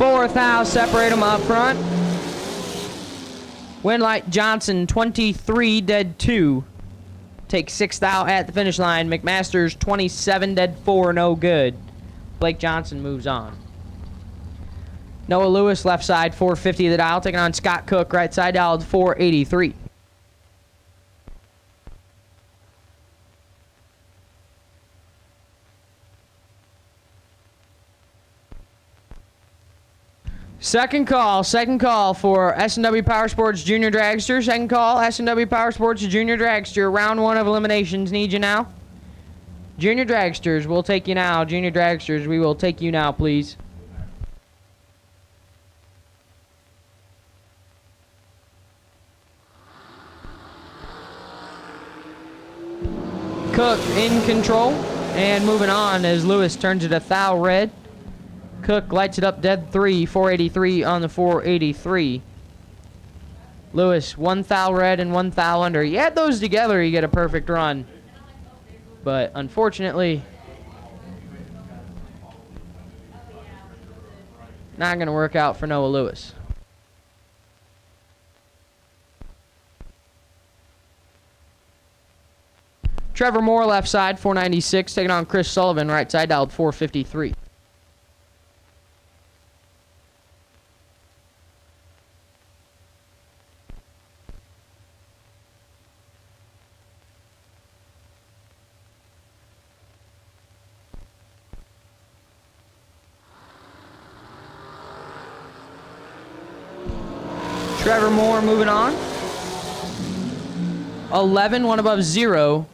Fourth house, separate them up front. Winlight Johnson, 23, dead 2. Take 6 thou at the finish line. McMaster's 27, dead 4, no good. Blake Johnson moves on. Noah Lewis, left side, 450 the dial. Taking on Scott Cook, right side, dialed 483. Second call for S&W Powersports Junior Dragster. Second call, S&W Powersports Junior Dragster. Round 1 of eliminations. Need you now? Junior Dragsters, we'll take you now. Junior Dragsters, we will take you now, please. Cook in control and moving on as Lewis turns it a thou red. Cook lights it up dead 3, 483 on the 483. Lewis, 1 thou red and 1 thou under. You add those together, you get a perfect run. But unfortunately, not going to work out for Noah Lewis. Trevor Moore, left side, 496, taking on Chris Sullivan, right side, dialed 453. Trevor Moore moving on. 11, 1 above 0.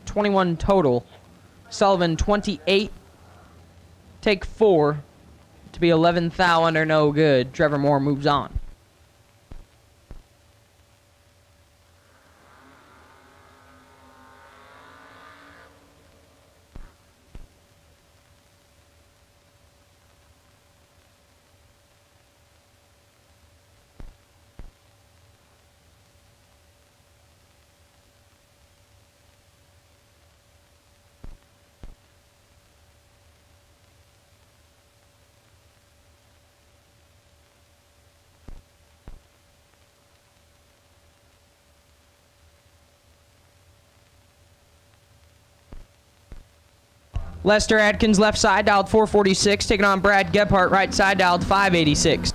21 total. Sullivan, 28. Take 4 to be 11 thou under, no good. Trevor Moore moves on. Lester Adkins, left side, dialed 446, taking on Brad Gebhardt, right side, dialed 586.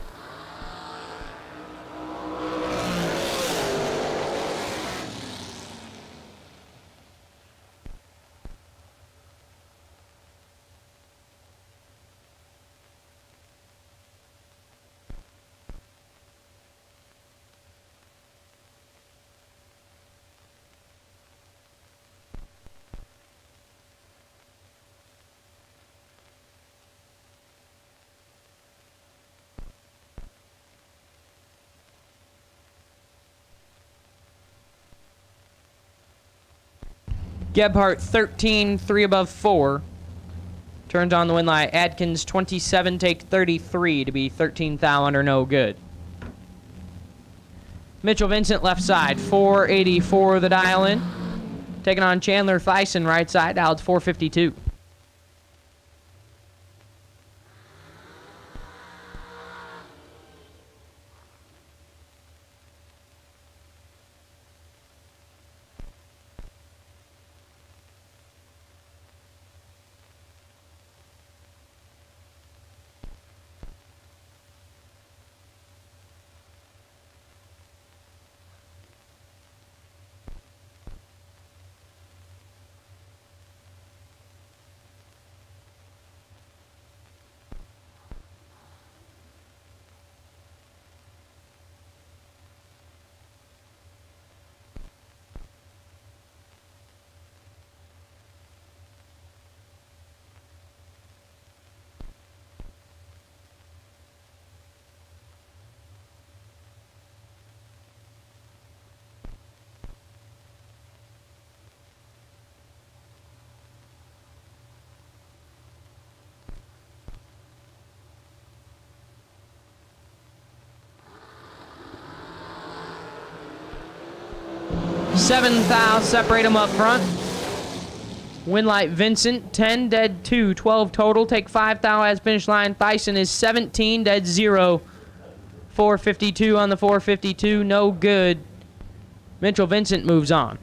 Gebhardt, 13, 3 above 4. Turns on the win light. Adkins, 27, take 33 to be 13 thou under, no good. Mitchell Vincent, left side, 484 the dial in. Taking on Chandler Thyssen, right side, dialed 452. 7 thou, separate them up front. Winlight Vincent, 10, dead 2, 12 total. Take 5 thou as finish line. Thyssen is 17, dead 0. 452 on the 452, no good. Mitchell Vincent moves on.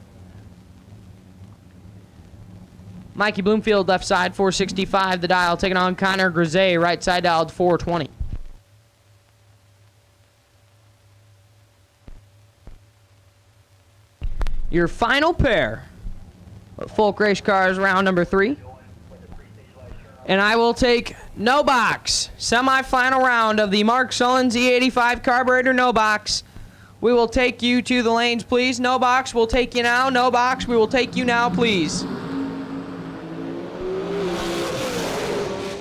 Mikey Bloomfield, left side, 465 the dial, taking on Connor Grisey, right side dialed 420. Your final pair of Folk Race Cars, round number 3. And I will take no box, semi-final round of the Mark Sullens E85 carburetor no box. We will take you to the lanes, please. No box, we'll take you now. No box, we will take you now, please.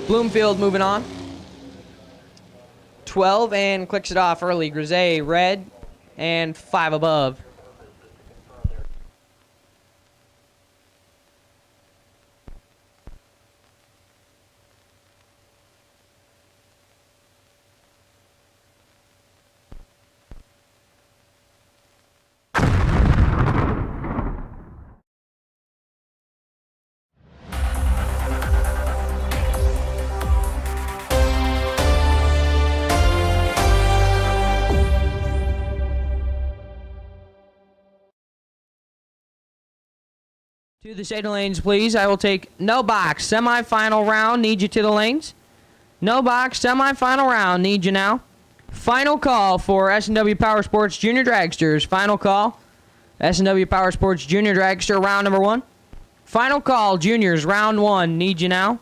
Bloomfield moving on. 12 and clicks it off early. Grisey red and 5 above. To the state lanes, please. I will take no box. Semi-final round. Need you to the lanes. No box. Semi-final round. Need you now. Final call for S&W Powersports Junior Dragsters. Final call. S&W Powersports Junior Dragster, round number 1. Final call, juniors, round 1. Need you now.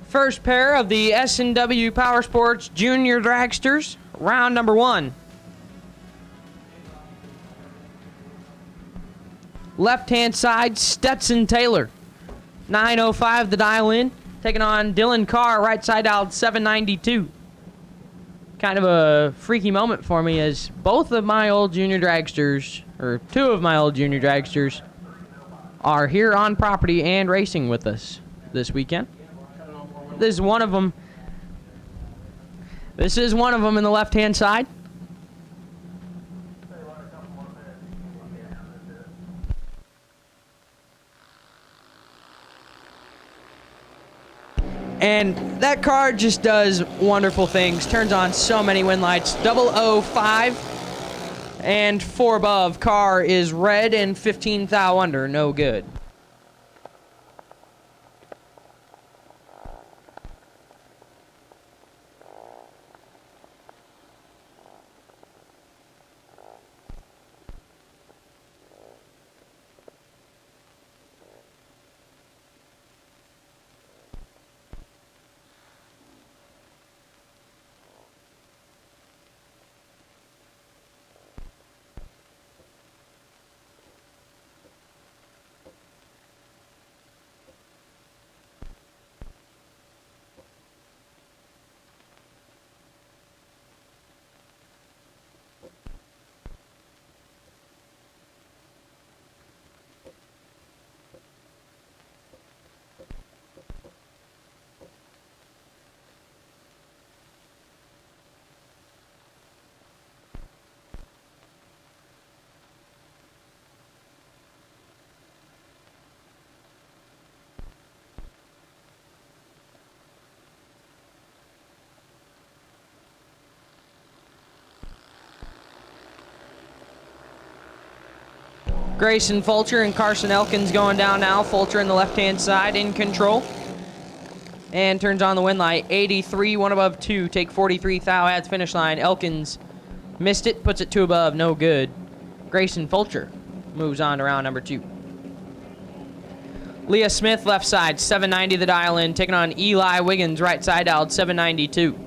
First pair of the S&W Powersports Junior Dragsters, round number 1. Left-hand side, Stetson Taylor. 905 the dial in. Taking on Dylan Carr, right side dialed 792. Kind of a freaky moment for me as both of my old junior dragsters, or 2 of my old junior dragsters, are here on property and racing with us this weekend. This is one of them. This is one of them in the left-hand side. And that car just does wonderful things. Turns on so many win lights. 005 and 4 above. Car is red and 15 thou under. No good. Grayson Fulcher and Carson Elkins going down now. Fulcher in the left-hand side in control. And turns on the wind light. 83, 1 above 2. Take 43, thou at the finish line. Elkins missed it, puts it 2 above, no good. Grayson Fulcher moves on to round number 2. Leah Smith, left side, 790 the dial in, taking on Eli Wiggins, right side dialed, 792.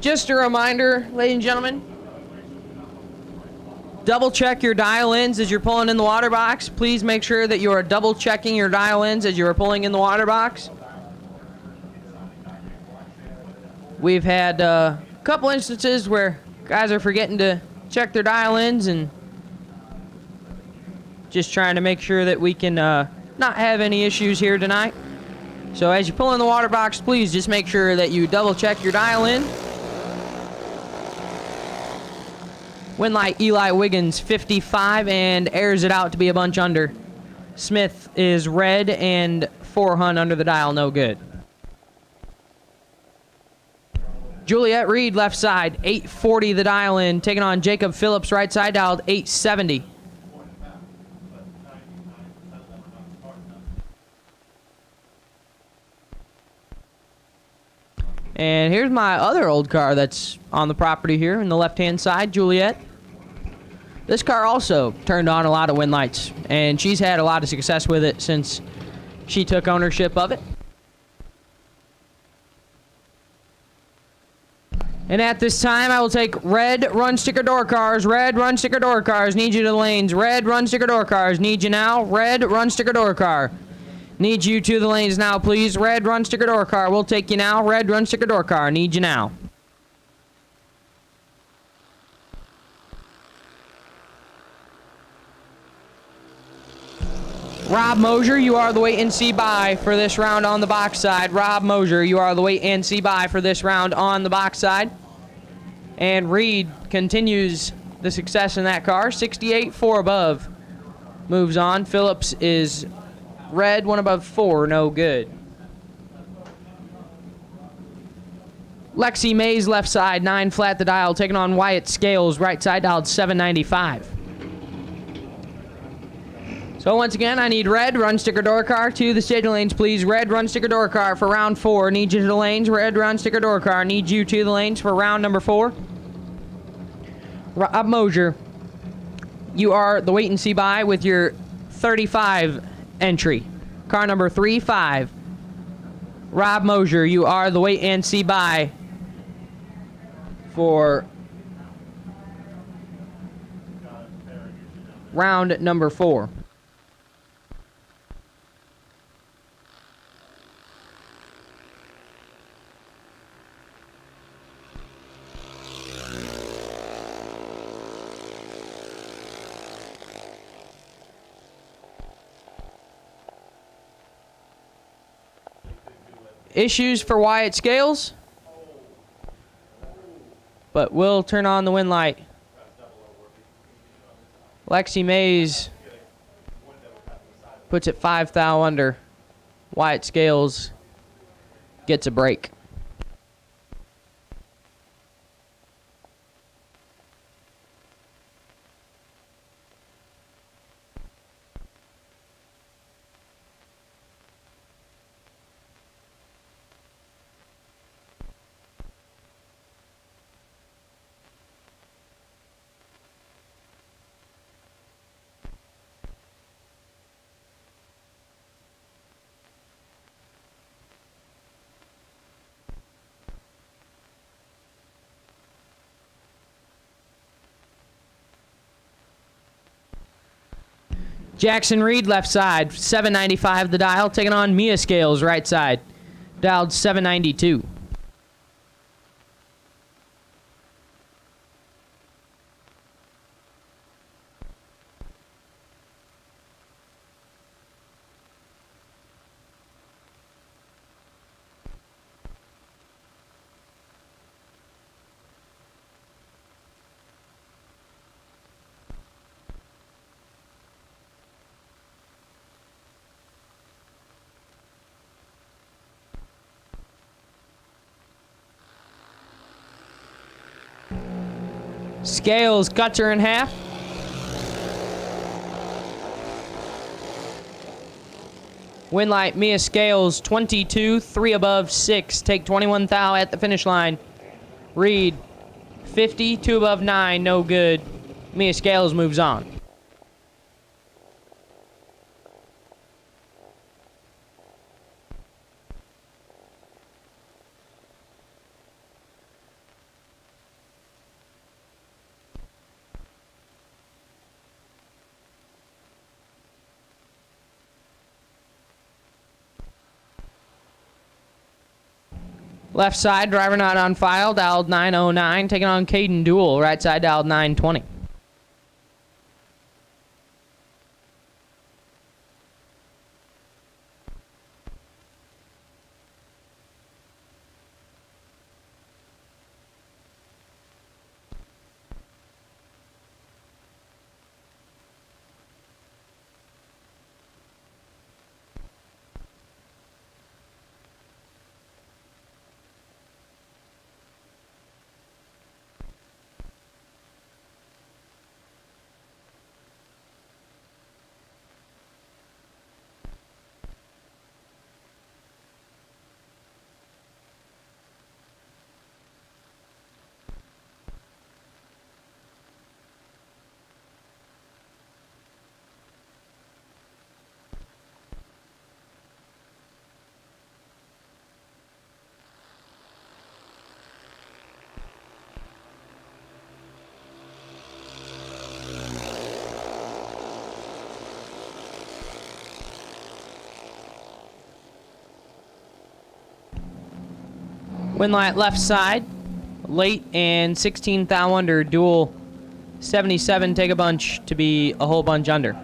Just a reminder, ladies and gentlemen, double check your dial-ins as you're pulling in the water box. Please make sure that you are double checking your dial-ins as you are pulling in the water box. We've had a couple instances where guys are forgetting to check their dial-ins and just trying to make sure that we can not have any issues here tonight. So as you pull in the water box, please just make sure that you double check your dial-in. Wind light Eli Wiggins 55 and airs it out to be a bunch under. Smith is red and 400 under the dial, no good. Juliet Reed left side, 840 the dial in, taking on Jacob Phillips right side dialed 870. And here's my other old car that's on the property here in the left-hand side, Juliet. This car also turned on a lot of wind lights, and she's had a lot of success with it since she took ownership of it. And at this time, I will take red run sticker door cars. Red run sticker door cars. Need you to the lanes. Red run sticker door cars. Need you now. Red run sticker door car. Need you to the lanes now, please. Red run sticker door car. We'll take you now. Red run sticker door car. Need you now. Rob Moser, you are the wait and see by for this round on the box side. Rob Moser, you are the wait and see by for this round on the box side. And Reed continues the success in that car. 68, 4 above. Moves on. Phillips is red, 1 above 4, no good. Lexi Mays left side, 9 flat the dial, taking on Wyatt Scales, right side dialed 795. So once again, I need red run sticker door car to the staging lanes, please. Red run sticker door car for round 4. Need you to the lanes. Red run sticker door car. Need you to the lanes for round number 4. Rob Moser, you are the wait and see by with your 35 entry. Car number 35. Rob Moser, you are the wait and see by for round number 4. Issues for Wyatt Scales, but we'll turn on the wind light. Lexi Mays puts it 5 thou under. Wyatt Scales gets a break. Jackson Reed left side, 795 the dial, taking on Mia Scales right side, dialed 792. Scales cuts her in half. Win light, Mia Scales, 22, 3 above 6. Take 21 thou at the finish line. Reed, 50, 2 above 9, no good. Mia Scales moves on. Left side, driver not on file, dialed 909, taking on Caden Duel. Right side, dialed 920. Win light left side, late and 16 thou under, Duel 77, take a bunch to be a whole bunch under.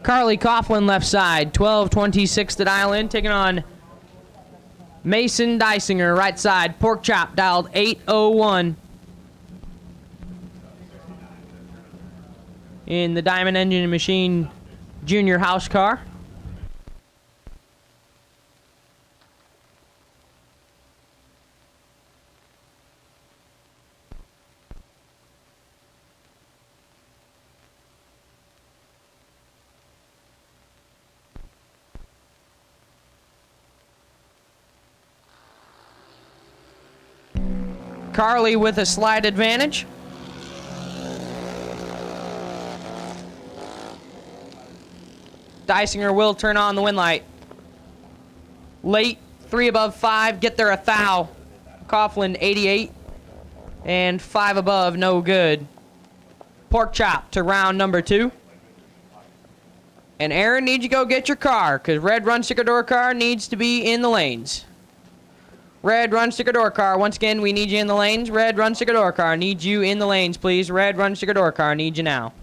Carly Coughlin left side, 12-26 to dial in, taking on Mason Dysinger right side, Pork Chop dialed 801 in the Diamond Engine and Machine Junior House car. Carly with a slight advantage. Dysinger will turn on the win light. Late, 3 above 5, get there a thou. Coughlin 88, and 5 above, no good. Pork Chop to round number 2. And Aaron needs you to go get your car, because red run sticker door car needs to be in the lanes. Red run sticker door car, once again, we need you in the lanes. Red run sticker door car, need you in the lanes, please. Red run sticker door car, need you now.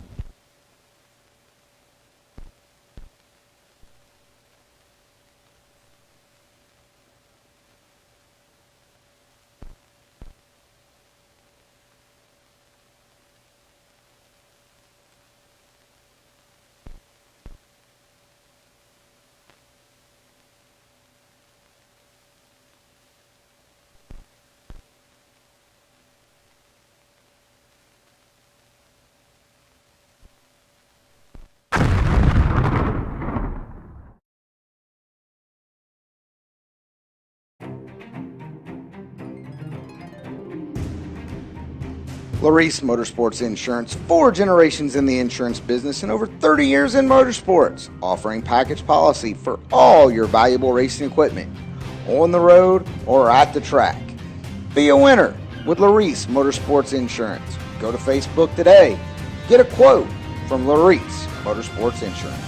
Larice Motorsports Insurance, 4 generations in the insurance business and over 30 years in motorsports, offering package policy for all your valuable racing equipment, on the road or at the track. Be a winner with Larice Motorsports Insurance. Go to Facebook today. Get a quote from Larice Motorsports Insurance.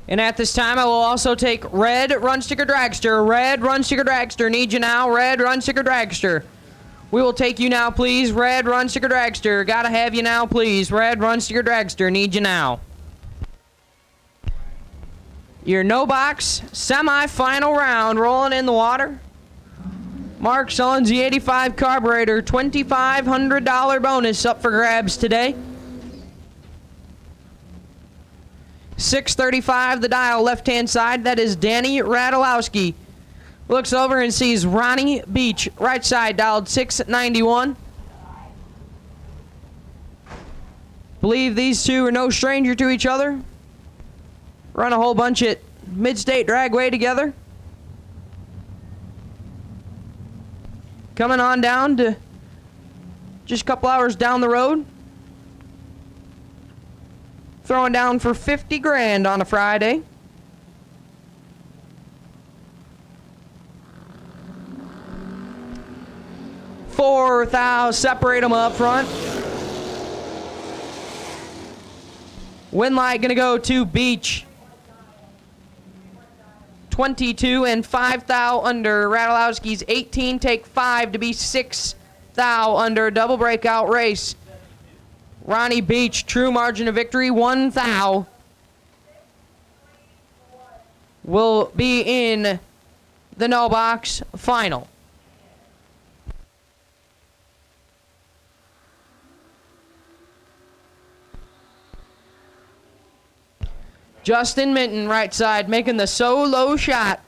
And at this time, I will also take red run sticker dragster. Red run sticker dragster. Need you now. Red run sticker dragster. We will take you now, please. Red Run Sticker Dragster. Gotta have you now, please. Red Run Sticker Dragster. Need you now. Your no box semi-final round rolling in the water. Mark Sullens, the 85 carburetor, $2,500 bonus up for grabs today. 635 the dial, left-hand side. That is Danny Radulowski. Looks over and sees Ronnie Beach, right side, dialed 691. Believe these two are no stranger to each other. Run a whole bunch at Mid-State Dragway together. Coming on down to just a couple hours down the road. Throwing down for 50 grand on a Friday. $4,000, separate them up front. Win light gonna go to Beach. 22 and 5,000 under. Radulowski's 18, take 5 to be 6,000 under. Double breakout race. Ronnie Beach, true margin of victory, 1,000. Will be in the no box final. Justin Minton, right side, making the solo shot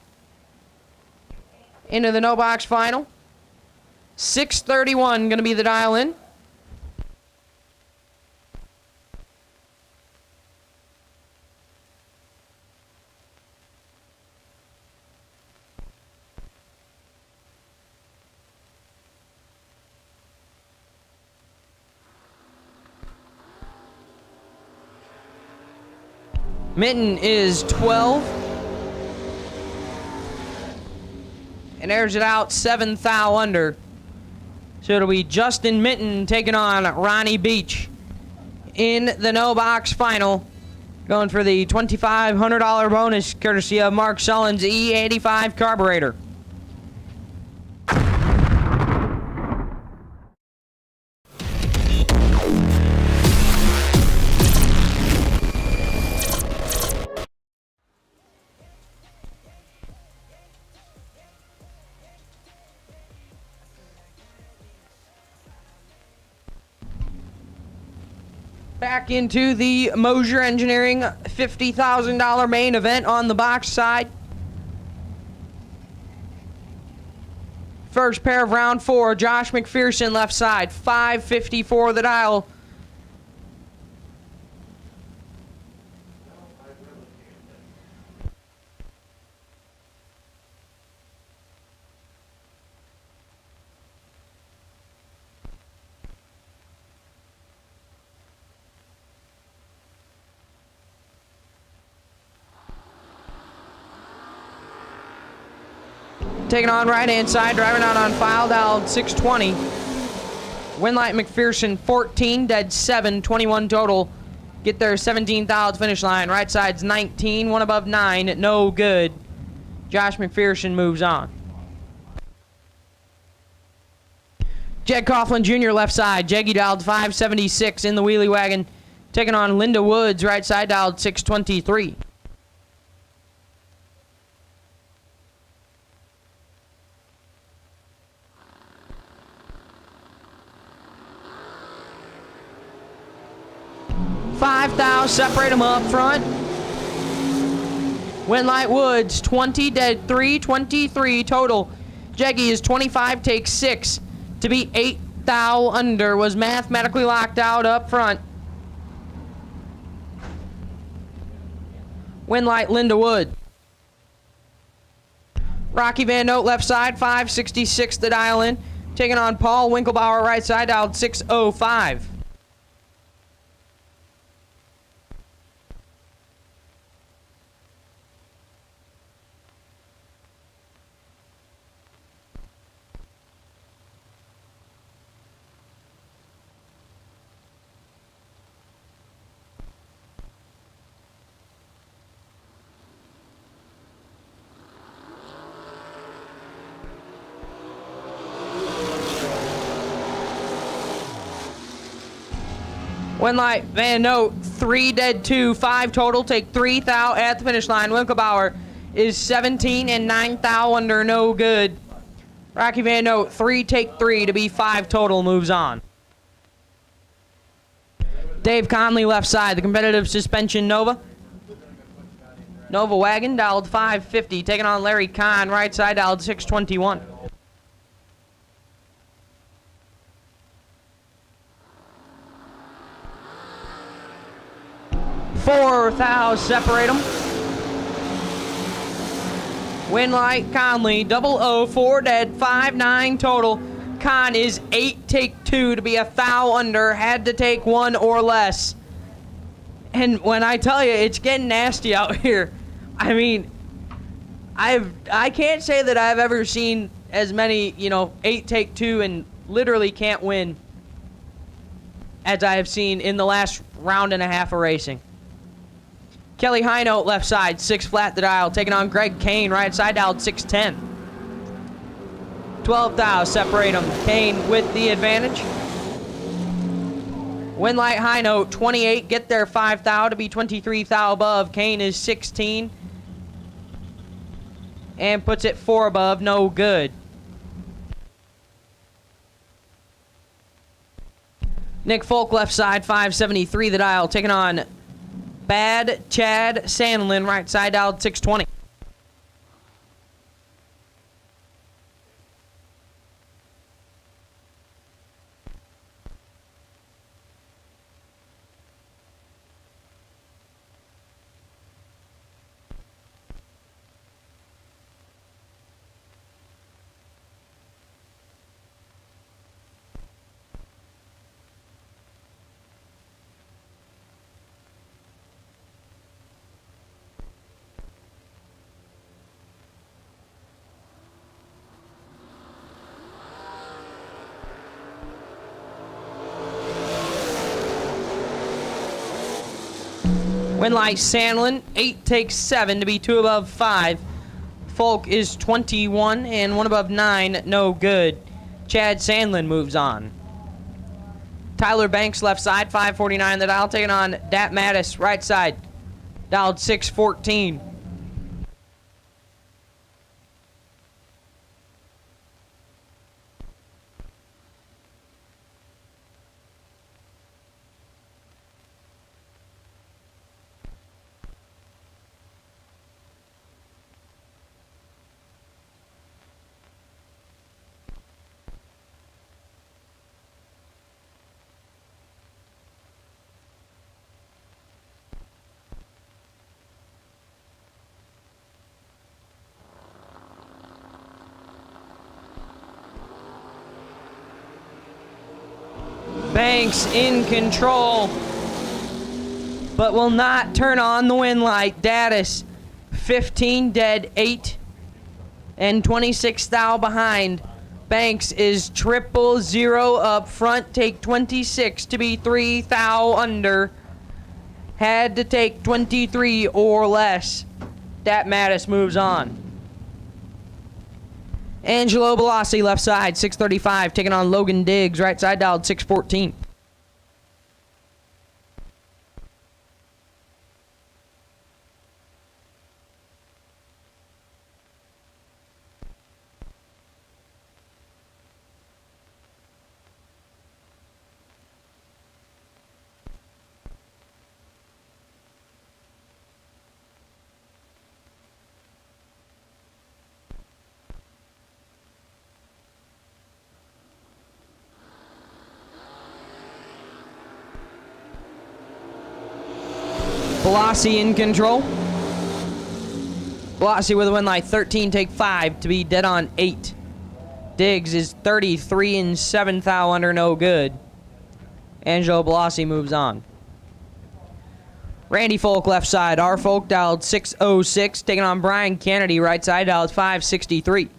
into the no box final. 631 going to be the dial in. Minton is 12. And airs it out 7,000 under. So it'll be Justin Minton taking on Ronnie Beach in the no box final. Going for the $2,500 bonus courtesy of Mark Sullens E85 carburetor. Back into the Moser Engineering $50,000 main event on the box side. First pair of round 4, Josh McPherson left side, 554 the dial. Taking on right-hand side, driving out on file, dialed 620. Winlight McPherson 14, dead 7, 21 total. Get there 17,000 finish line. Right side's 19, one above 9, no good. Josh McPherson moves on. Jed Coughlin Jr. left side, Jeggy dialed 576 in the wheelie wagon. Taking on Linda Woods, right side, dialed 623. $5,000, separate them up front. Winlight Woods, 20, dead 3, 23 total. Jeggy is 25, takes 6 to be 8,000 under. Was mathematically locked out up front. Winlight Linda Wood. Rocky Van Note left side, 566 the dial in. Taking on Paul Winkelbauer right side, dialed 605. Winlight, Van Note, 3 dead 2, 5 total, take 3 thou at the finish line. Winkelbauer is 17 and 9 thou under, no good. Rocky Van Note, 3 take 3 to be 5 total, moves on. Dave Conley, left side, the competitive suspension Nova. Nova wagon, dialed 550, taking on Larry Kahn, right side, dialed 621. 4 thou separate them. Winlight, Conley, 0-0, 4 dead, 5-9 total. Con is 8 take 2 to be a thou under, had to take 1 or less. And when I tell you, it's getting nasty out here. I mean, I can't say that I've ever seen as many, 8 take 2 and literally can't win as I have seen in the last round and a half of racing. Kelly Hinote, left side, 6 flat the dial, taking on Greg Kane, right side, dialed 610. 12 thou, separate them. Kane with the advantage. Winlight, Hinote, 28, get there 5 thou to be 23 thou above. Kane is 16. And puts it 4 above, no good. Nick Folk, left side, 573 the dial, taking on Bad Chad Sandlin, right side, dialed 620. Winlight, Sandlin, 8 takes 7 to be 2 above 5. Folk is 21 and 1 above 9, no good. Chad Sandlin moves on. Tyler Banks, left side, 549 the dial, taking on Dat Mattis, right side, dialed 614. Banks in control, but will not turn on the win light. Daddis, 15 dead, 8 and 26 thou behind. Banks is 000 up front, take 26 to be 3 thou under. Had to take 23 or less. Dat Mattis moves on. Angelo Bellassi, left side, 635, taking on Logan Diggs, right side, dialed 614. Bellassi in control. Bellassi with a win light, 13 take 5 to be dead on 8. Diggs is 33 and 7 thou under, no good. Angelo Bellassi moves on. Randy Folk, left side. R Folk, dialed 606, taking on Brian Kennedy, right side, dialed 563.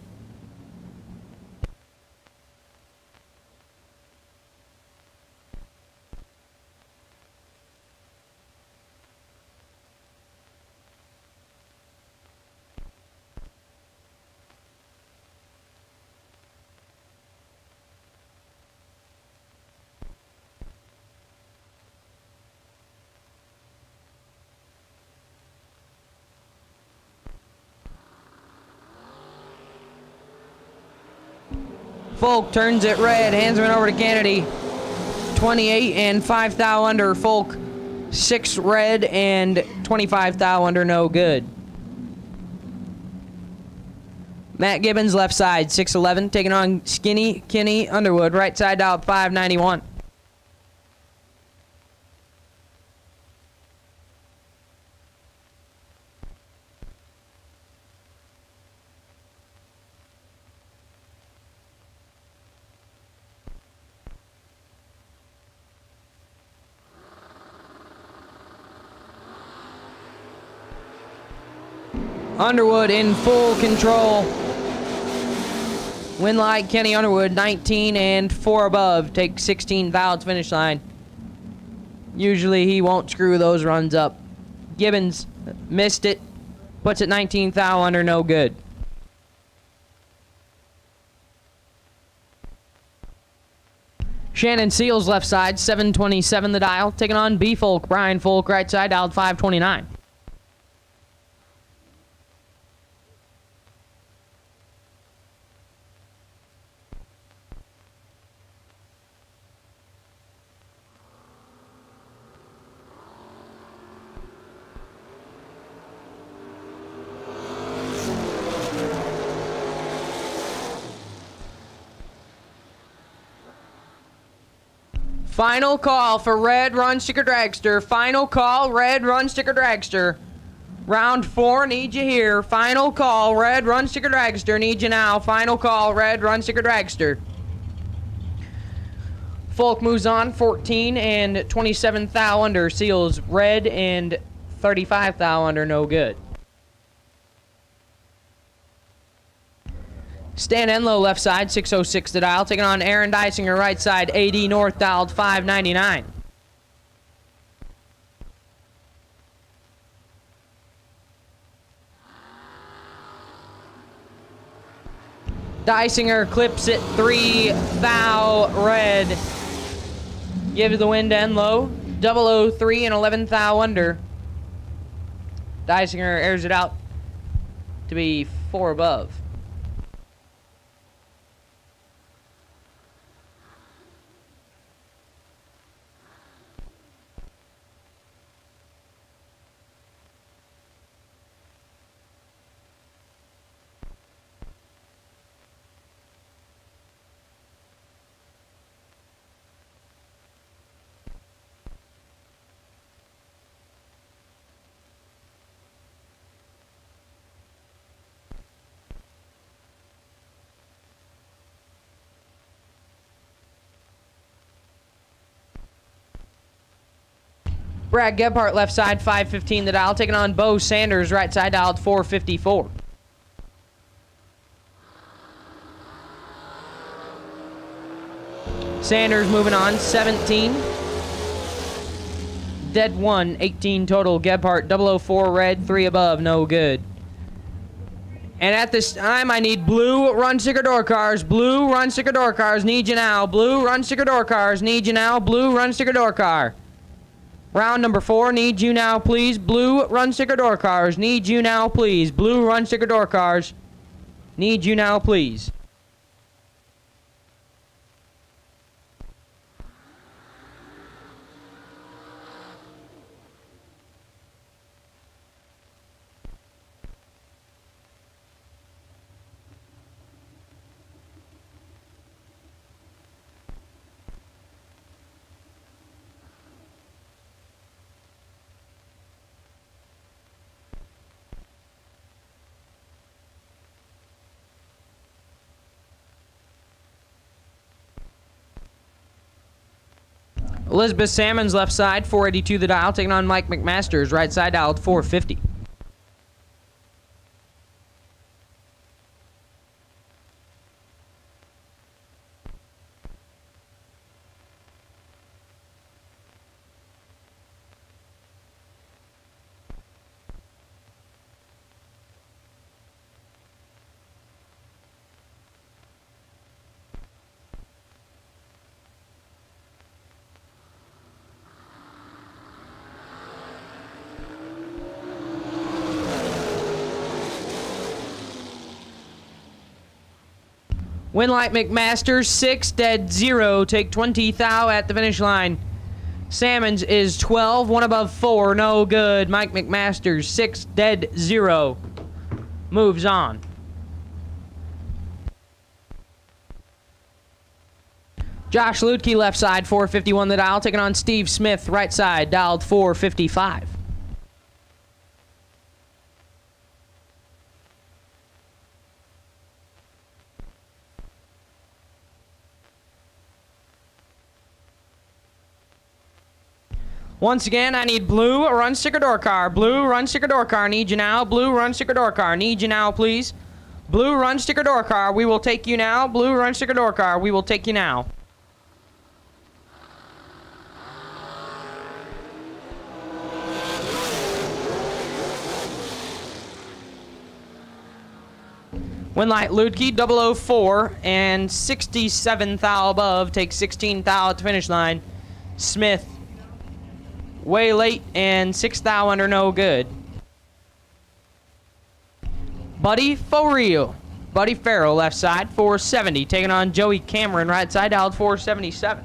Folk turns it red, hands him over to Kennedy. 28 and 5 thou under. Folk 6 red and 25 thou under, no good. Matt Gibbons left side 6'11", taking on Skinny Kenny Underwood, right side out 591. Underwood in full control. Win light, Kenny Underwood, 19 and 4 above. Take 16 thou to finish line. Usually he won't screw those runs up. Gibbons missed it. Puts it 19 thou under, no good. Shannon Seals left side, 727 the dial. Taking on B Folk, Brian Folk, right side, dialed 529. Final call for Red Run Sticker Dragster. Final call, Red Run Sticker Dragster. Round 4, need you here. Final call, Red Run Sticker Dragster. Need you now. Final call, Red Run Sticker Dragster. Folk moves on, 14 and 27 thou under. Seals red and 35 thou under, no good. Stan Enlow left side, 606 to dial. Taking on Aaron Dysinger right side, 80 north dialed 599. Dysinger clips it 3 thou red. Gives the win to Enlow. 003 and 11 thou under. Dysinger airs it out to be 4 above. Brad Gebhardt left side, 515 the dial. Taking on Bo Sanders right side, dialed 454. Sanders moving on, 17. Dead 1, 18 total. Gebhardt, 004 red, 3 above, no good. And at this time, I need blue run sticker door cars. Blue run sticker door cars, need you now. Blue run sticker door cars, need you now. Blue run sticker door car. Round number 4, need you now, please. Blue run sticker door cars, need you now, please. Blue run sticker door cars, need you now, please. Elizabeth Salmon's left side, 482 the dial, taking on Mike McMasters, right side dialed 450. Winlight McMasters, 6 dead 0. Take 20 thou at the finish line. Salmons is 12, 1 above 4, no good. Mike McMasters, 6 dead 0. Moves on. Josh Lutke, left side, 451 the dial, taking on Steve Smith, right side, dialed 455. Once again, I need blue, run sticker door car. Blue, run sticker door car, need you now. Blue, run sticker door car, need you now, please. Blue, run sticker door car, we will take you now. Blue, run sticker door car, we will take you now. Winlight Lutke, 004, and 67 thou above. Take 16 thou at the finish line. Smith, way late, and 6 thou under, no good. Buddy for real. Buddy Farrell, left side, 470. Taking on Joey Cameron, right side, dialed 477.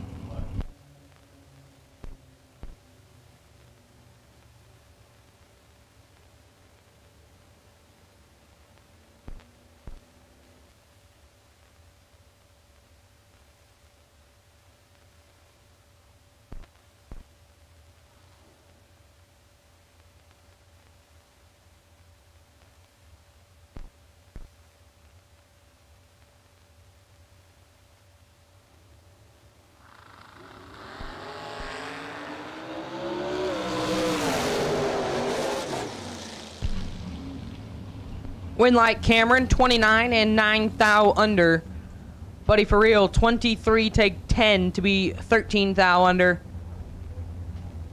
Winlight Cameron, 29 and 9 thou under. Buddy for real, 23, take 10 to be 13 thou under.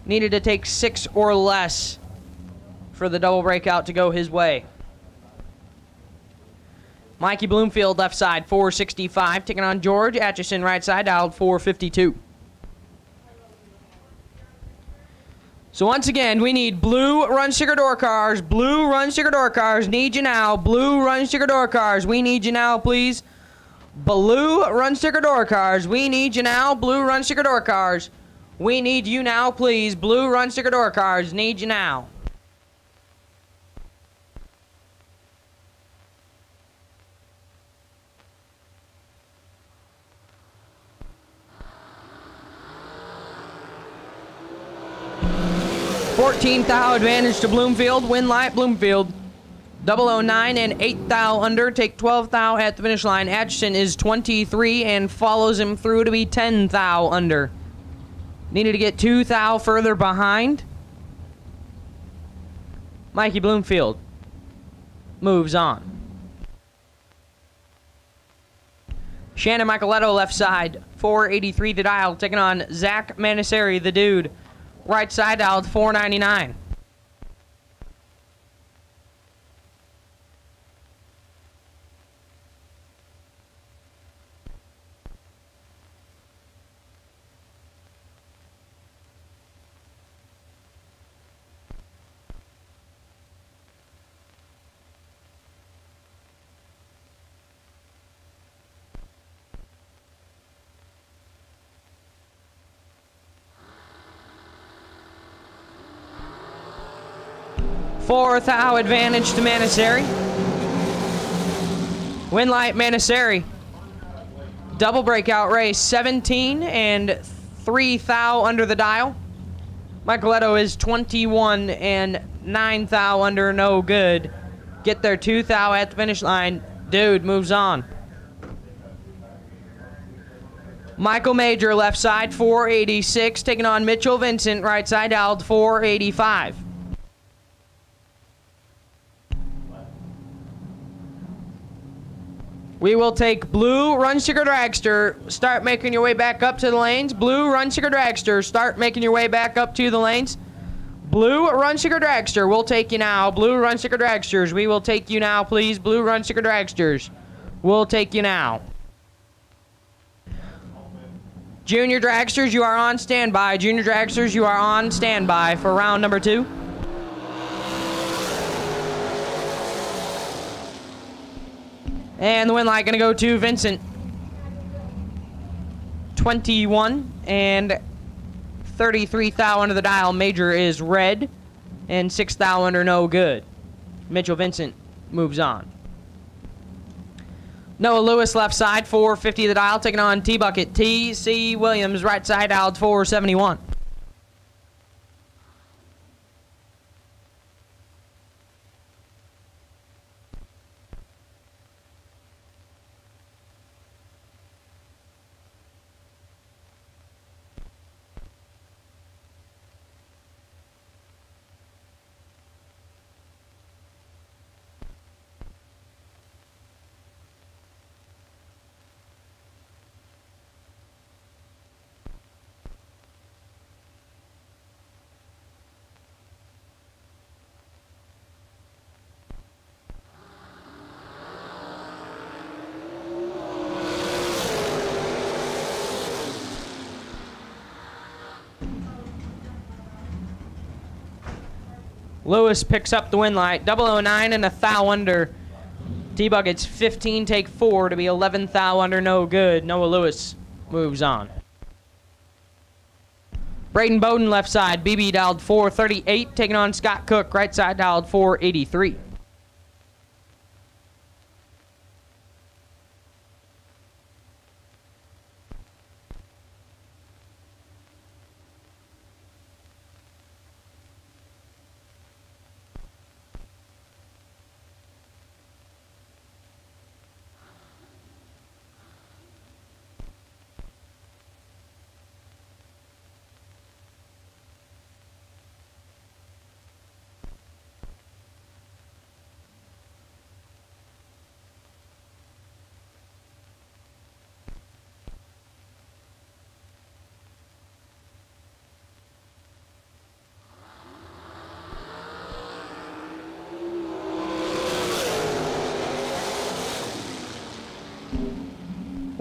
Needed to take 6 or less for the double breakout to go his way. Mikey Bloomfield, left side, 465. Taking on George Atchison, right side, dialed 452. So once again, we need blue run sticker door cars. Blue run sticker door cars. Need you now. Blue run sticker door cars. We need you now, please. Blue run sticker door cars. We need you now. Blue run sticker door cars. We need you now, please. Blue run sticker door cars. Need you now. $14 thou advantage to Bloomfield. Winlight Bloomfield. 009 and 8 thou under. Take 12 thou at the finish line. Atchison is 23 and follows him through to be 10 thou under. Needed to get 2 thou further behind. Mikey Bloomfield moves on. Shannon Micheletto, left side, 483 the dial, taking on Zach Manisseri, the dude. Right side dialed 499. Fourth thou advantage to Manisseri. Winlight Manisseri. Double breakout race, 17 and 3 thou under the dial. Micheletto is 21 and 9 thou under, no good. Get there 2 thou at the finish line. Dude moves on. Michael Major, left side, 486, taking on Mitchell Vincent, right side dialed 485. We will take blue run sticker dragster. Start making your way back up to the lanes. Blue run sticker dragster. Start making your way back up to the lanes. Blue run sticker dragster. We'll take you now. Blue run sticker dragsters. We will take you now, please. Blue run sticker dragsters. We'll take you now. Junior dragsters, you are on standby. Junior dragsters, you are on standby for round number 2. And the win light going to go to Vincent. 21 and 33 thou under the dial. Major is red and 6 thou under no good. Mitchell Vincent moves on. Noah Lewis left side 450 the dial, taking on T-Bucket. T.C. Williams right side dialed 471. Lewis picks up the win light. 009 and a thou under. T-Bucket's 15, take 4 to be 11 thou under no good. Noah Lewis moves on. Braden Bowden left side. BB dialed 438, taking on Scott Cook. Right side dialed 483.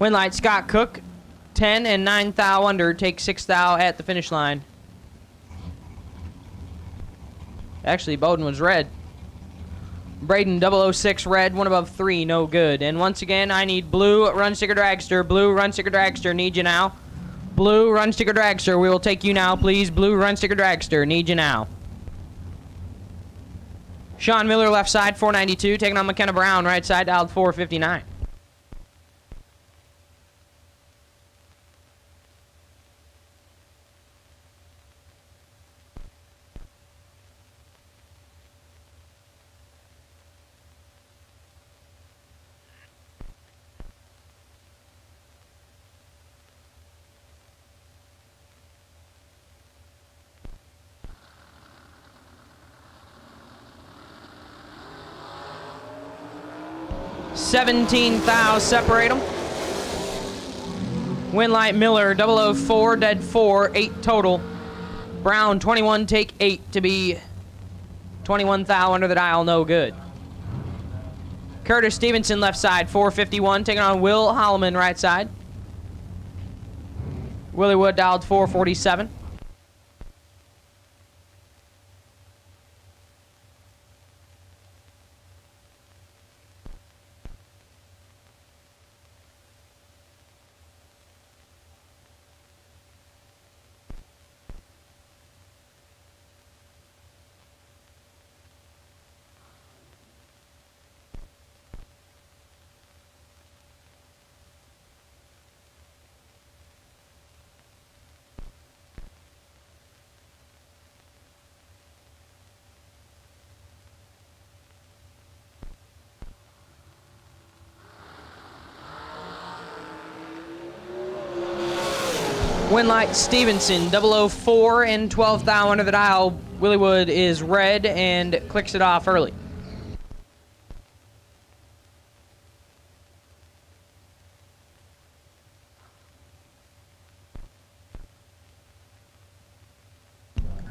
Win light, Scott Cook, 10 and 9 thou under, take 6 thou at the finish line. Actually, Bowden was red. Braden 006 red, 1 above 3, no good. And once again, I need blue run sticker dragster. Blue run sticker dragster, need you now. Blue run sticker dragster, we will take you now, please. Blue run sticker dragster, need you now. Sean Miller left side, 492, taking on McKenna Brown, right side, dialed 459. $17 thou separate them. Win light Miller 004 dead 4, 8 total. Brown 21 take 8 to be 21 thou under the dial, no good. Curtis Stevenson left side 451, taking on Will Holloman right side. Willie Wood dialed 447. Winlight Stevenson, 004 and 12 thou under the dial. Willie Wood is red and clicks it off early.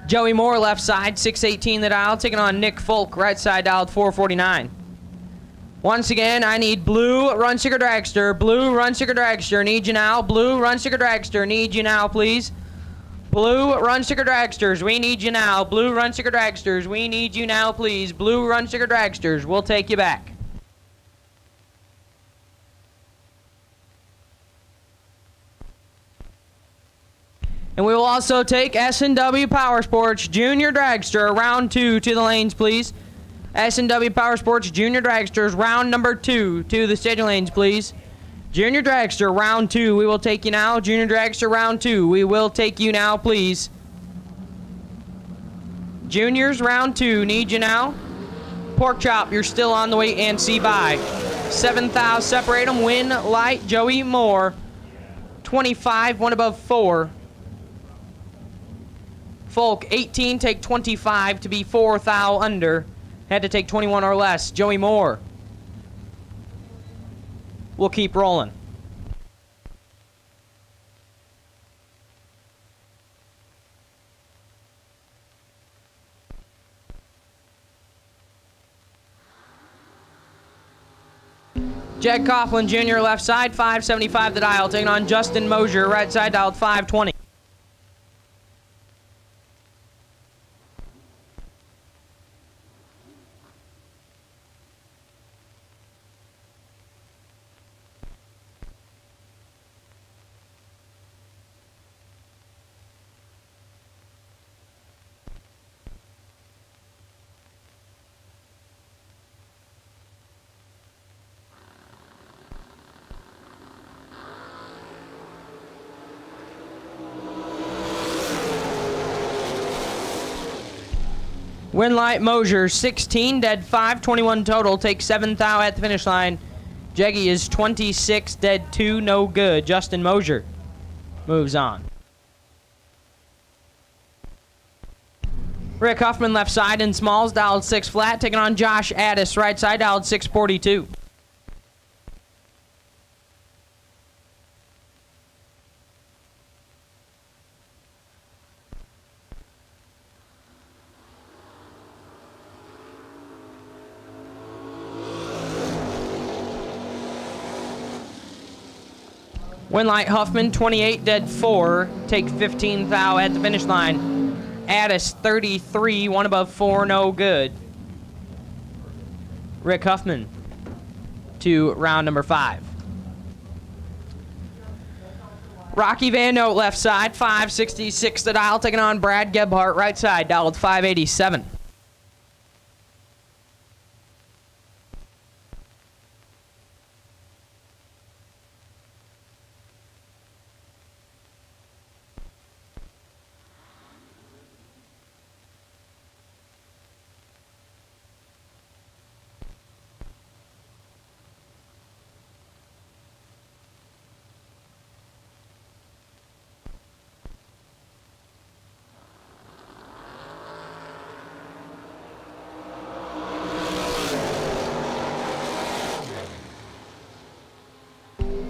Joey Moore left side, 618 the dial, taking on Nick Folk, right side dialed 449. Once again, I need blue run sticker dragster. Blue run sticker dragster, need you now. Blue run sticker dragster, need you now, please. Blue run sticker dragsters, we need you now. Blue run sticker dragsters, we need you now, please. Blue run sticker dragsters, we'll take you back. And we will also take S&W Powersports Junior Dragster round 2 to the lanes, please. S&W Powersports Junior Dragsters round number 2 to the stadium lanes, please. Junior Dragster round 2, we will take you now. Junior Dragster round 2, we will take you now, please. Juniors round 2, need you now. Pork Chop, you're still on the way and see by. 7,000, separate them. Win Light, Joey Moore. 25, one above 4. Folk, 18, take 25 to be 4 thou under. Had to take 21 or less. Joey Moore. We'll keep rolling. Jed Coughlin Jr. left side, 575 the dial. Taking on Justin Moser, right side dialed 520. Winlight Moser, 16, dead 5, 21 total. Take 7 thou at the finish line. Jeggy is 26, dead 2, no good. Justin Moser moves on. Rick Huffman left side in smalls, dialed 6 flat. Taking on Josh Addis, right side, dialed 642. Winlight Huffman, 28, dead 4. Take 15 thou at the finish line. Addis, 33, one above 4, no good. Rick Huffman to round number 5. Rocky Van Note left side, 566 the dial. Taking on Brad Gebhardt, right side, dialed 587.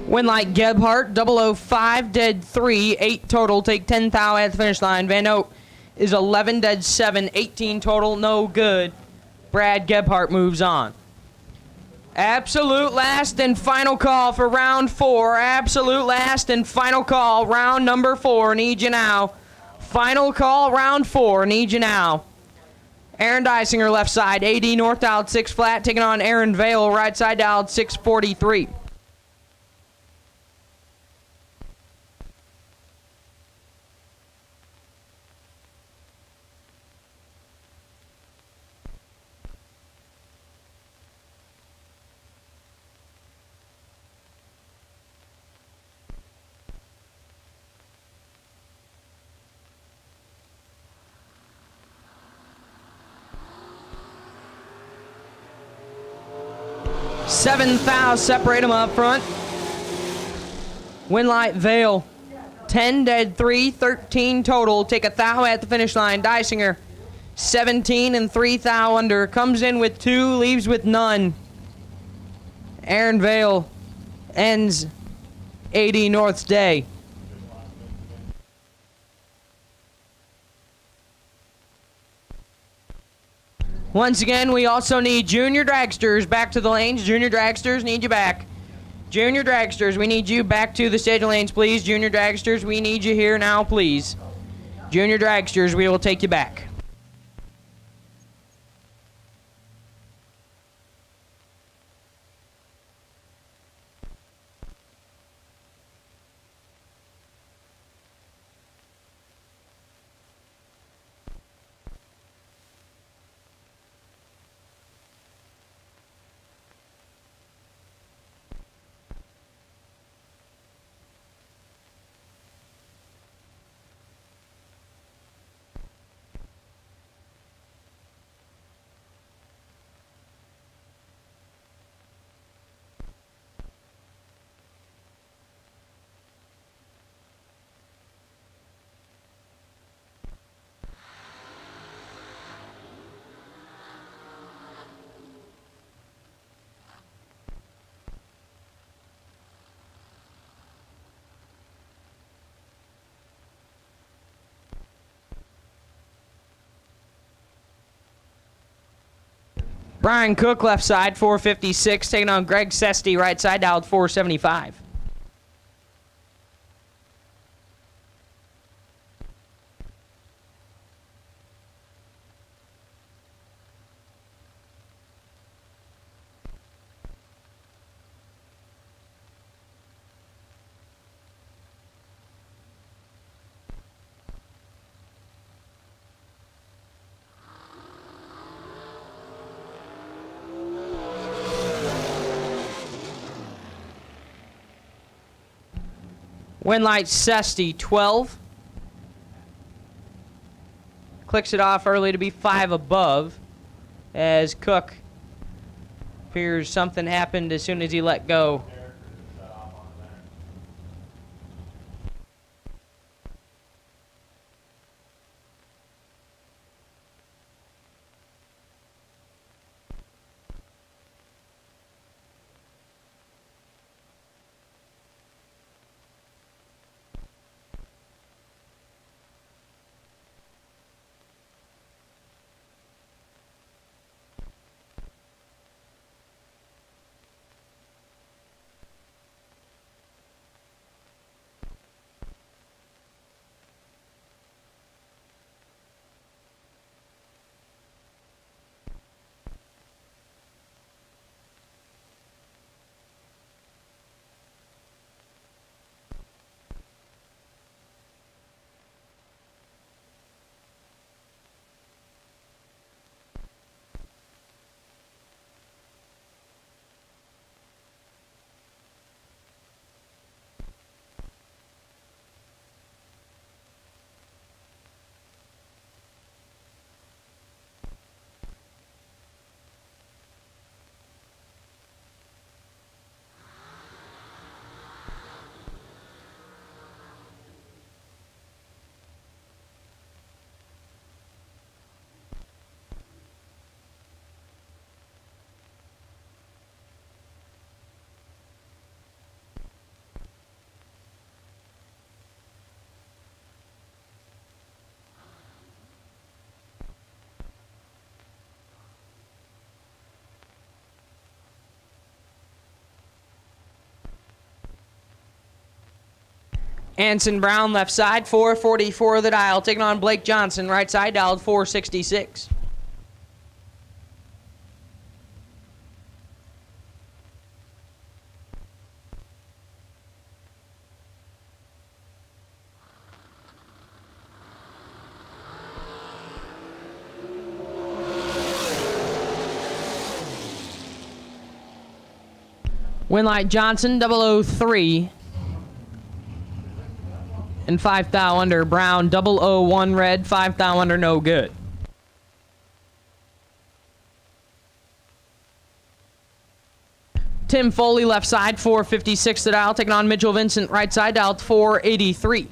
Winlight Gebhardt, 005, dead 3, 8 total. Take 10 thou at the finish line. Van Oak is 11, dead 7, 18 total, no good. Brad Gebhardt moves on. Absolute last and final call for round 4. Absolute last and final call, round number 4. Need you now. Final call, round 4. Need you now. Aaron Dysinger left side, AD north dialed 6 flat. Taking on Aaron Vale, right side dialed 643. Seven thou, separate them up front. Winlight Vale, 10 dead 3, 13 total. Take a thou at the finish line. Dysinger, 17 and 3 thou under. Comes in with 2, leaves with none. Aaron Vale ends 80 North's day. Once again, we also need Junior Dragsters back to the lanes. Junior Dragsters, need you back. Junior Dragsters, we need you back to the stage lanes, please. Junior Dragsters, we need you here now, please. Junior Dragsters, we will take you back. Brian Cook, left side, 456, taking on Greg Sesty, right side, dialed 475. Winlight Sesty, 12. Clicks it off early to be 5 above as Cook fears something happened as soon as he let go. Anson Brown, left side, 444 the dial, taking on Blake Johnson, right side, dialed 466. Winlight Johnson, 003. And 5 thou under. Brown, 001 red, 5 thou under, no good. Tim Foley, left side, 456 the dial, taking on Mitchell Vincent, right side, dialed 483.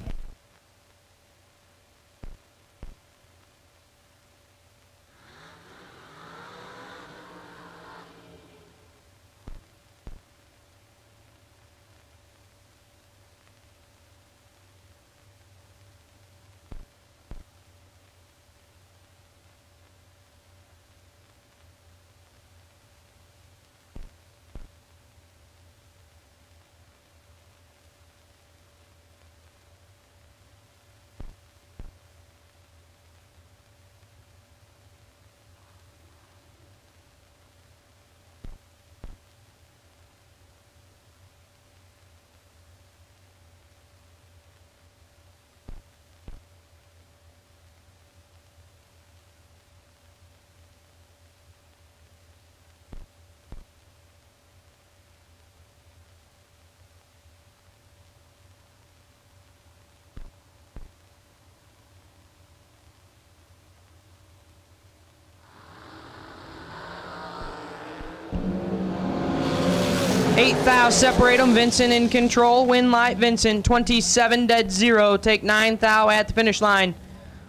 Eight thou separate them. Vincent in control. Winlight Vincent 27-0. Take 9 thou at the finish line.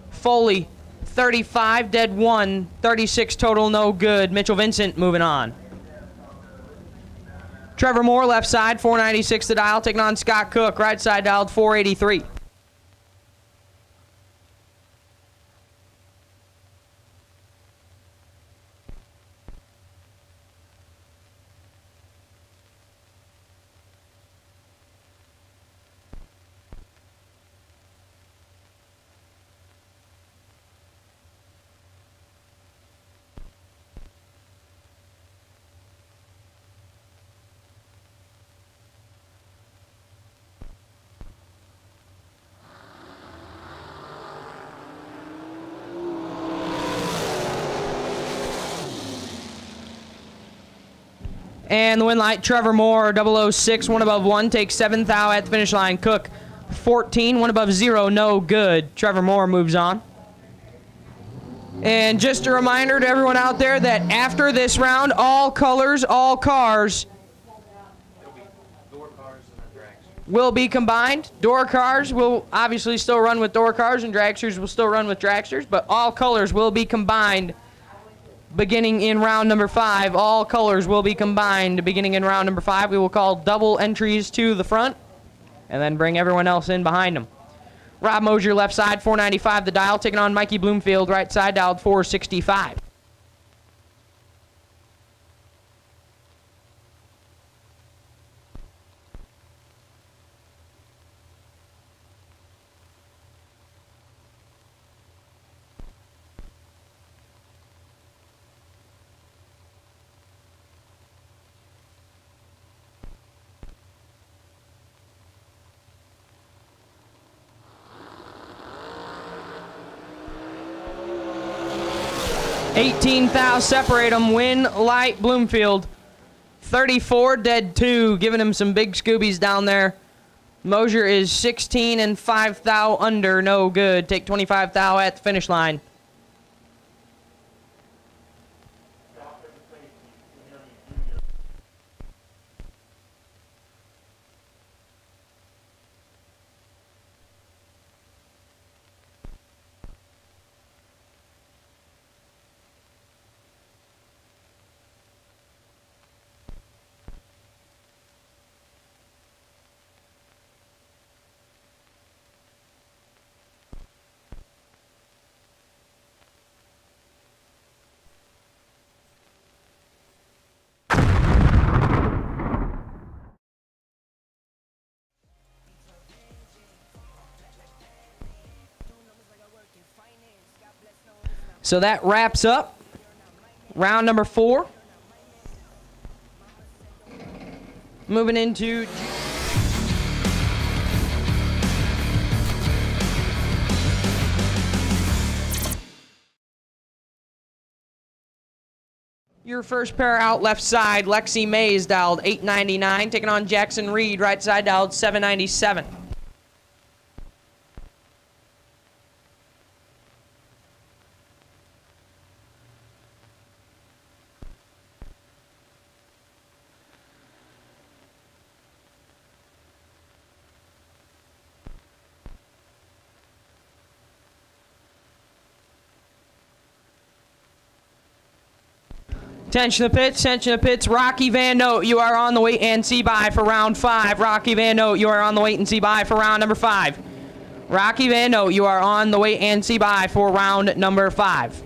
Foley 35-1. 36 total, no good. Mitchell Vincent moving on. Trevor Moore, left side, 496 the dial, taking on Scott Cook, right side, dialed 483. And the win light, Trevor Moore, 006, 1 above 1, takes 7th thou at the finish line. Cook, 14, 1 above 0, no good. Trevor Moore moves on. And just a reminder to everyone out there that after this round, all colors, all cars will be combined. Door cars will obviously still run with door cars, and dragsters will still run with dragsters, but all colors will be combined beginning in round number 5. All colors will be combined beginning in round number 5. We will call double entries to the front and then bring everyone else in behind them. Rob Moser, left side, 495 the dial, taking on Mikey Bloomfield, right side, dialed 465. $18,000 separate them. Win light Bloomfield. 34 dead 2, giving him some big scoobies down there. Moser is 16 and 5 thou under, no good. Take 25 thou at the finish line. So that wraps up round number 4. Moving into your first pair out left side. Lexi Mays dialed 899, taking on Jackson Reed, right side, dialed 797. Attention to the pits, attention to the pits. Rocky Van Note, you are on the wait and see by for round 5. Rocky Van Note, you are on the wait and see by for round number 5. Rocky Van Note, you are on the wait and see by for round number 5.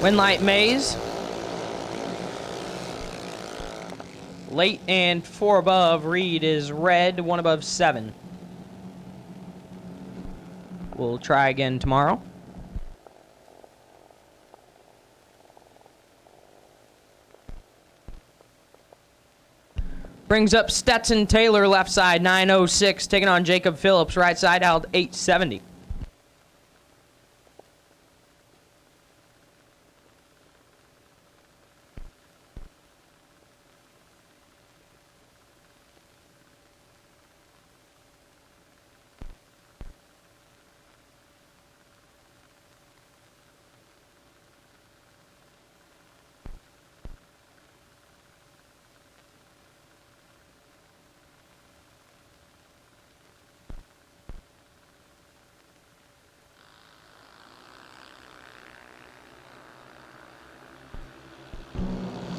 Winlight Maze. Late and 4 above. Reed is red, 1 above 7. We'll try again tomorrow. Brings up Stetson Taylor, left side, 906, taking on Jacob Phillips, right side, held 870.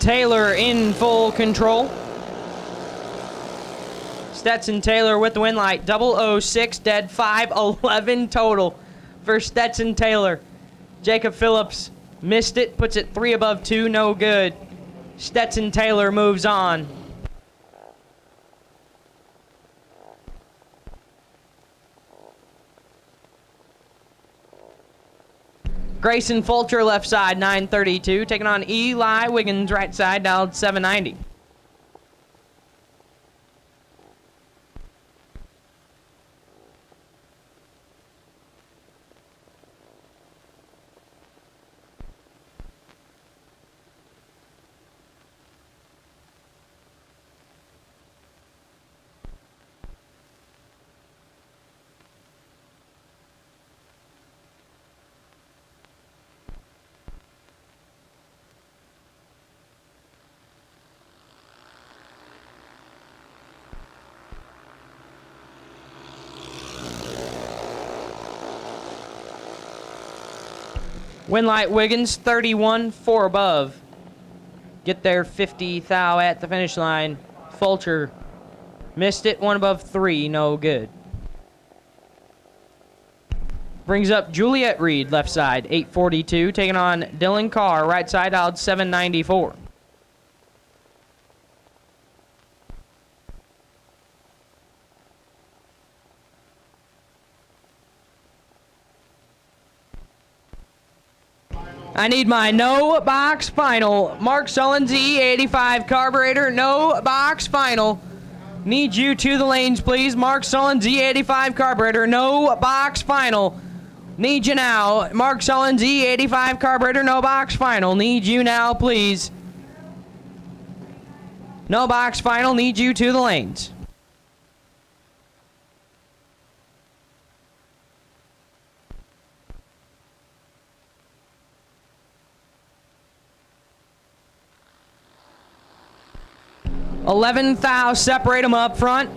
Taylor in full control. Stetson Taylor with the win light. 006, dead 511 total for Stetson Taylor. Jacob Phillips missed it, puts it 3 above 2, no good. Stetson Taylor moves on. Grayson Fulcher left side, 932, taking on Eli Wiggins right side, dialed 790. Winlight Wiggins, 31, 4 above. Get there 50 thou at the finish line. Fulcher missed it, 1 above 3, no good. Brings up Juliet Reed, left side, 842, taking on Dylan Carr, right side, out 794. I need my no box final. Mark Sullens, E85 carburetor, no box final. Need you to the lanes, please. Mark Sullens, E85 carburetor, no box final. Need you now. Mark Sullens, E85 carburetor, no box final. Need you now, please. No box final, need you to the lanes. $11,000, separate them up front.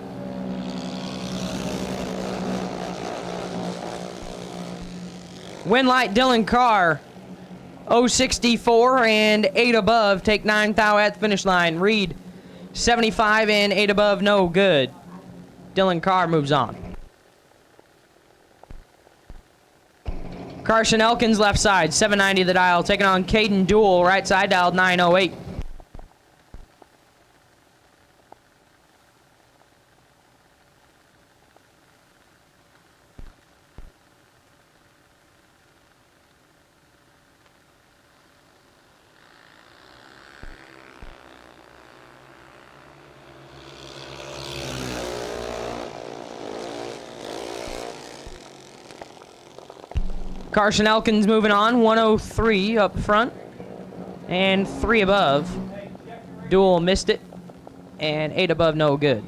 Winlight Dylan Carr, 064 and 8 above, take 9,000 at the finish line. Reed, 75 and 8 above, no good. Dylan Carr moves on. Carson Elkins left side, 790 the dial, taking on Caden Duell, right side, dialed 908. Carson Elkins moving on, 103 up front and 3 above. Duell missed it and 8 above, no good.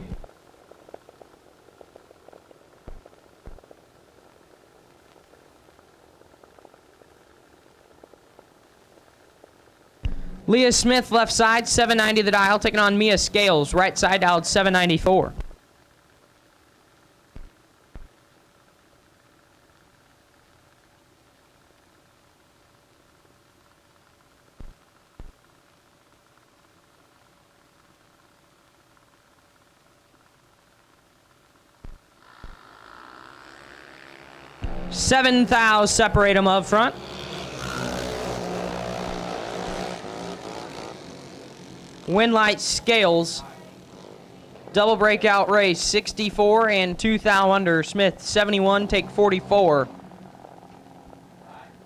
Leah Smith left side, 790 the dial, taking on Mia Scales, right side dialed 794. $7,000, separate them up front. Winlight Scales, double breakout race, 64 and 2,000 under. Smith, 71, take 44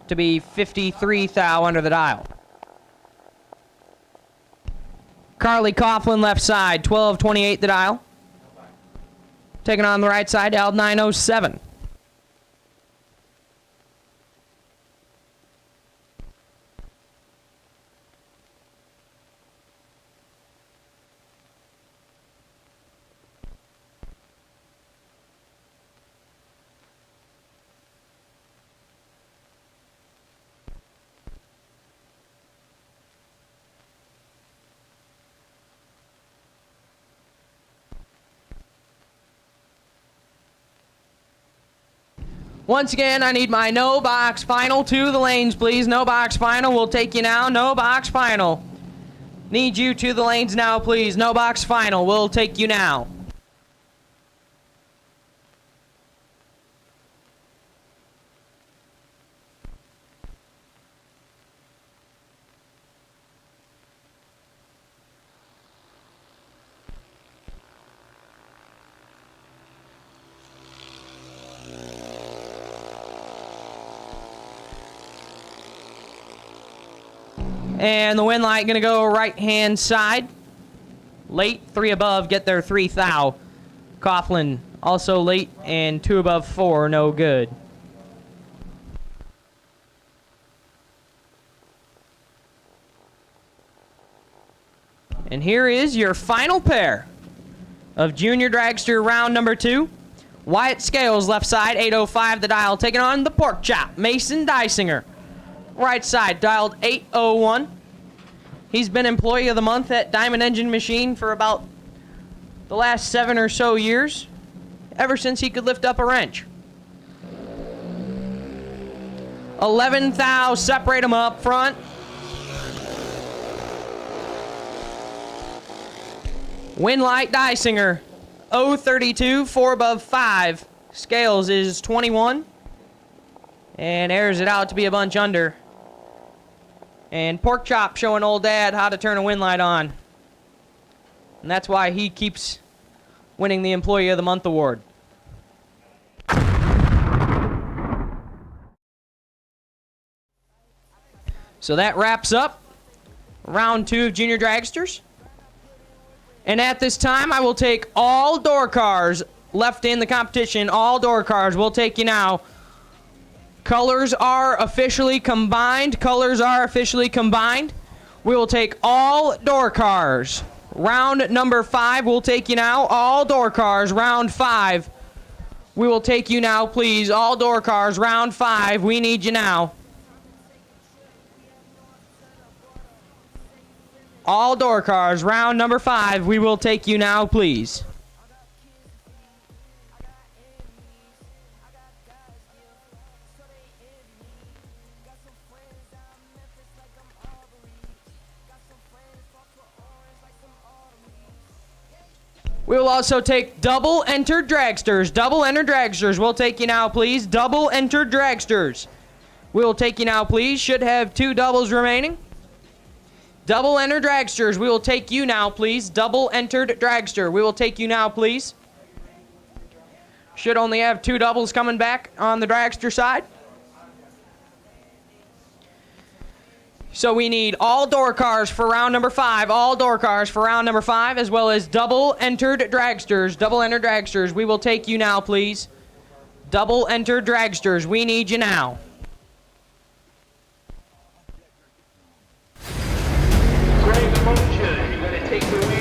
to be 53,000 under the dial. Carly Coughlin left side, 1228 the dial. Taking on the right side, dialed 907. Once again, I need my no box final to the lanes, please. No box final. We'll take you now. No box final. Need you to the lanes now, please. No box final. We'll take you now. And the wind light going to go right-hand side. Late, 3 above, get there 3 thou. Coughlin also late, and 2 above 4, no good. And here is your final pair of Junior Dragster round number 2. Wyatt Scales, left side, 805 the dial, taking on the Pork Chop, Mason Dysinger. Right side, dialed 801. He's been Employee of the Month at Diamond Engine Machine for about the last 7 or so years, ever since he could lift up a wrench. 11 thou, separate them up front. Winlight Dysinger, 032, 4 above 5. Scales is 21. And airs it out to be a bunch under. And Pork Chop showing old dad how to turn a wind light on. And that's why he keeps winning the Employee of the Month award. So that wraps up round 2 of Junior Dragsters. And at this time, I will take all door cars left in the competition. All door cars. We'll take you now. Colors are officially combined. Colors are officially combined. We will take all door cars. Round number 5, we'll take you now. All door cars, round 5. We will take you now, please. All door cars, round 5. We need you now. All door cars, round number 5. We will take you now, please. We will also take double entered dragsters. Double entered dragsters. We'll take you now, please. Double entered dragsters. We will take you now, please. Should have 2 doubles remaining. Double entered dragsters. We will take you now, please. Double entered dragster. We will take you now, please. Should only have 2 doubles coming back on the dragster side. So we need all door cars for round number 5. All door cars for round number 5, as well as double entered dragsters. Double entered dragsters. We will take you now, please. Double entered dragsters. We need you now. Greg Moser, you're going to take the lead.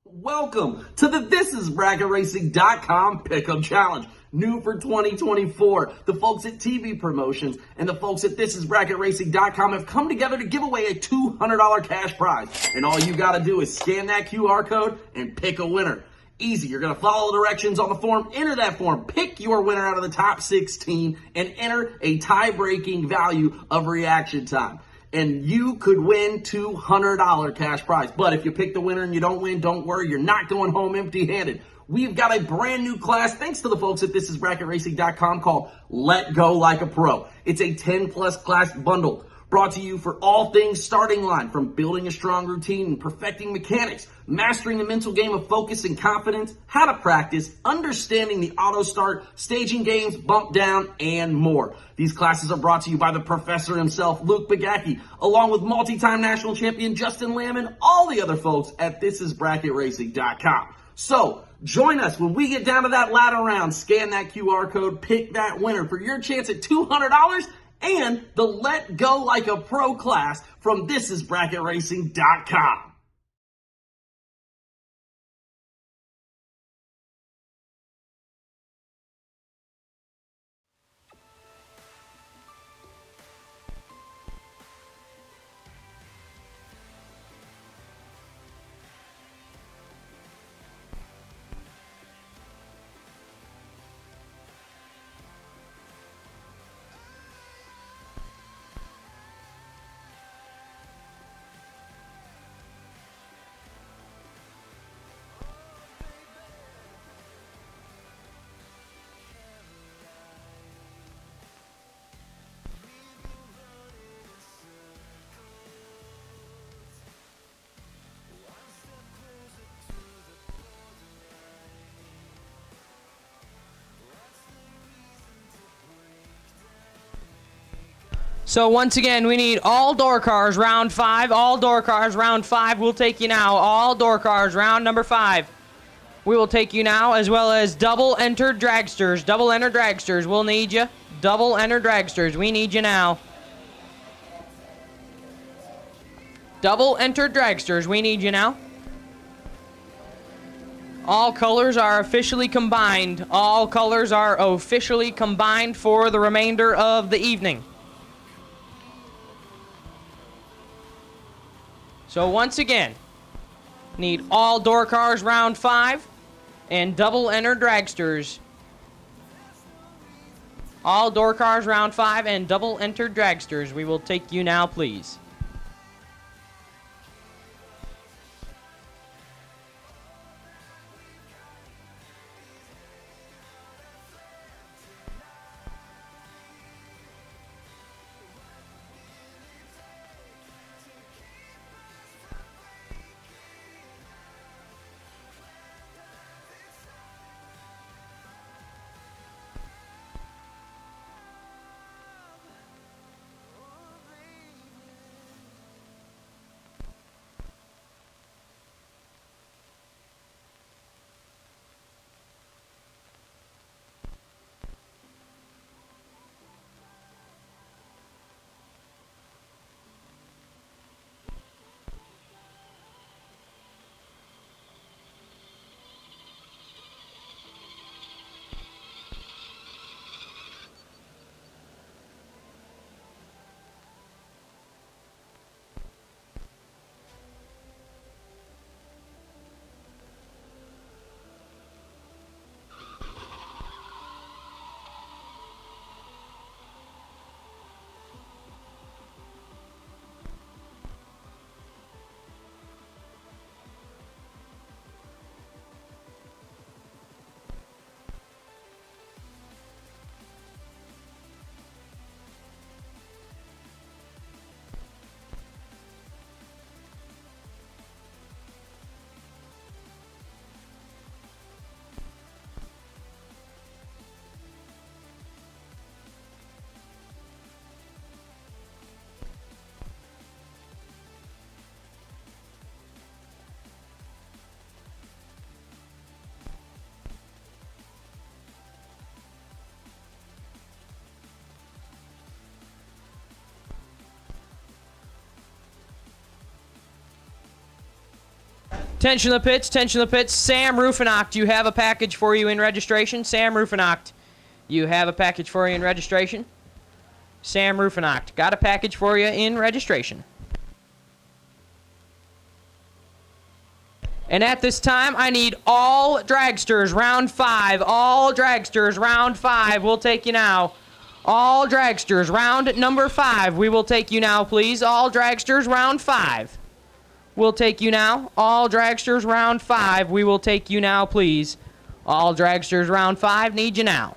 Welcome to the ThisIsBracketRacing.com Pick'em Challenge. New for 2024. The folks at TV Promotions and the folks at ThisIsBracketRacing.com have come together to give away a $200 cash prize. And all you gotta do is scan that QR code and pick a winner. Easy. You're going to follow the directions on the form, enter that form, pick your winner out of the top 16, and enter a tie-breaking value of reaction time. And you could win $200 cash prize. But if you pick the winner and you don't win, don't worry. You're not going home empty-handed. We've got a brand new class, thanks to the folks at ThisIsBracketRacing.com, called Let Go Like a Pro. It's a 10-plus class bundle brought to you for all things starting line, from building a strong routine and perfecting mechanics, mastering the mental game of focus and confidence, how to practice, understanding the auto start, staging games, bump down, and more. These classes are brought to you by the professor himself, Luke Bagacki, along with multi-time national champion Justin Lamb and all the other folks at ThisIsBracketRacing.com. So, join us when we get down to that ladder round. Scan that QR code, pick that winner for your chance at $200 and the Let Go Like a Pro class from ThisIsBracketRacing.com. So once again, we need all door cars, round 5. All door cars, round 5. We'll take you now. All door cars, round number 5. We will take you now, as well as double entered dragsters. Double entered dragsters, we'll need you. Double entered dragsters, we need you now. Double entered dragsters, we need you now. All colors are officially combined. All colors are officially combined for the remainder of the evening. So once again, need all door cars round 5 and double entered dragsters. All door cars round 5 and double entered dragsters. We will take you now, please. Tension of the pits, tension of the pits. Sam Rufinocht, you have a package for you in registration. Sam Rufinocht, you have a package for you in registration. Sam Rufinocht, got a package for you in registration. And at this time, I need all dragsters, round 5. All dragsters, round 5. We'll take you now. All dragsters, round number 5. We will take you now, please. All dragsters, round 5. We'll take you now. All dragsters, round 5. We will take you now, please. All dragsters, round 5. Need you now.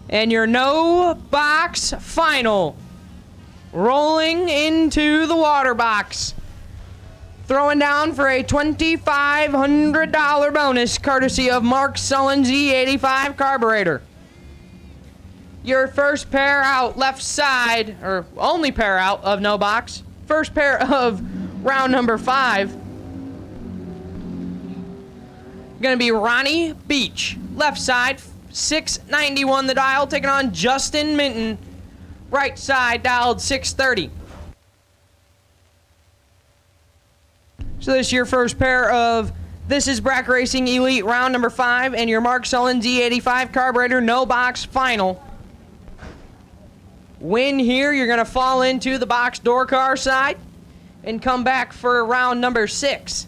And your no box final. Rolling into the water box. Throwing down for a $2,500 bonus courtesy of Mark Sullens E85 carburetor. Your first pair out left side, or only pair out of no box. First pair of round number 5. Gonna be Ronnie Beach. Left side, 691 the dial, taking on Justin Minton. Right side, dialed 630. So this is your first pair of This is Bracket Racing Elite round number 5 and your Mark Sullens E85 carburetor no box final. Win here, you're going to fall into the box door car side and come back for round number 6.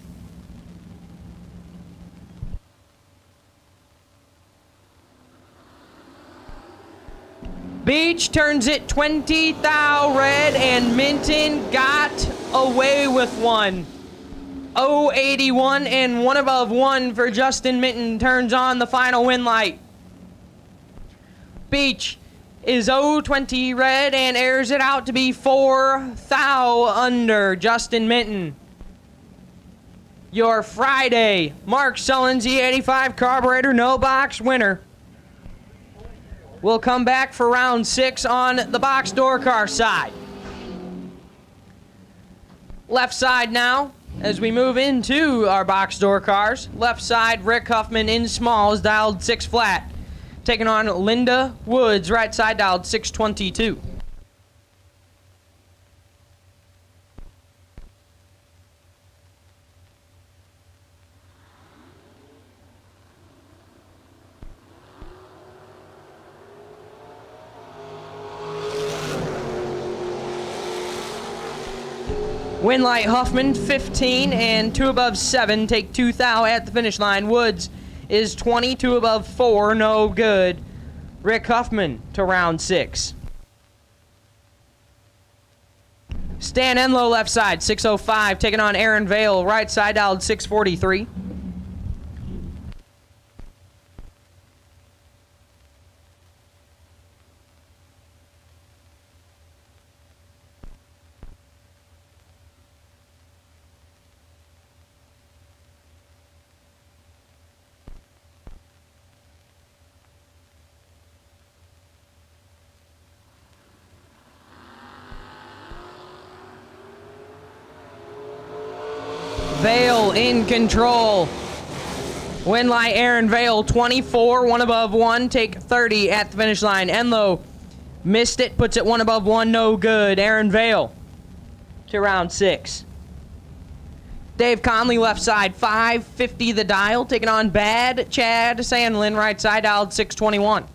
Beach turns it 20 thou red, and Minton got away with one. 081 and 1 above 1 for Justin Minton turns on the final win light. Beach is 020 red and airs it out to be 4 thou under Justin Minton. Your Friday Mark Sullens E85 carburetor no box winner. We'll come back for round 6 on the box door car side. Left side now, as we move into our box door cars. Left side, Rick Huffman in small is dialed 6 flat. Taking on Linda Woods, right side dialed 622. Win light Huffman, 15 and 2 above 7. Take 2 thou at the finish line. Woods is 22 above 4, no good. Rick Huffman to round 6. Stan Enlow left side, 605, taking on Aaron Vale, right side dialed 643. Vale in control. Win light Aaron Vale, 24, 1 above 1, take 30 at the finish line. Enlow missed it, puts it 1 above 1, no good. Aaron Vale to round 6. Dave Conley left side, 550 the dial, taking on Bad Chad Sandlin, right side dialed 621.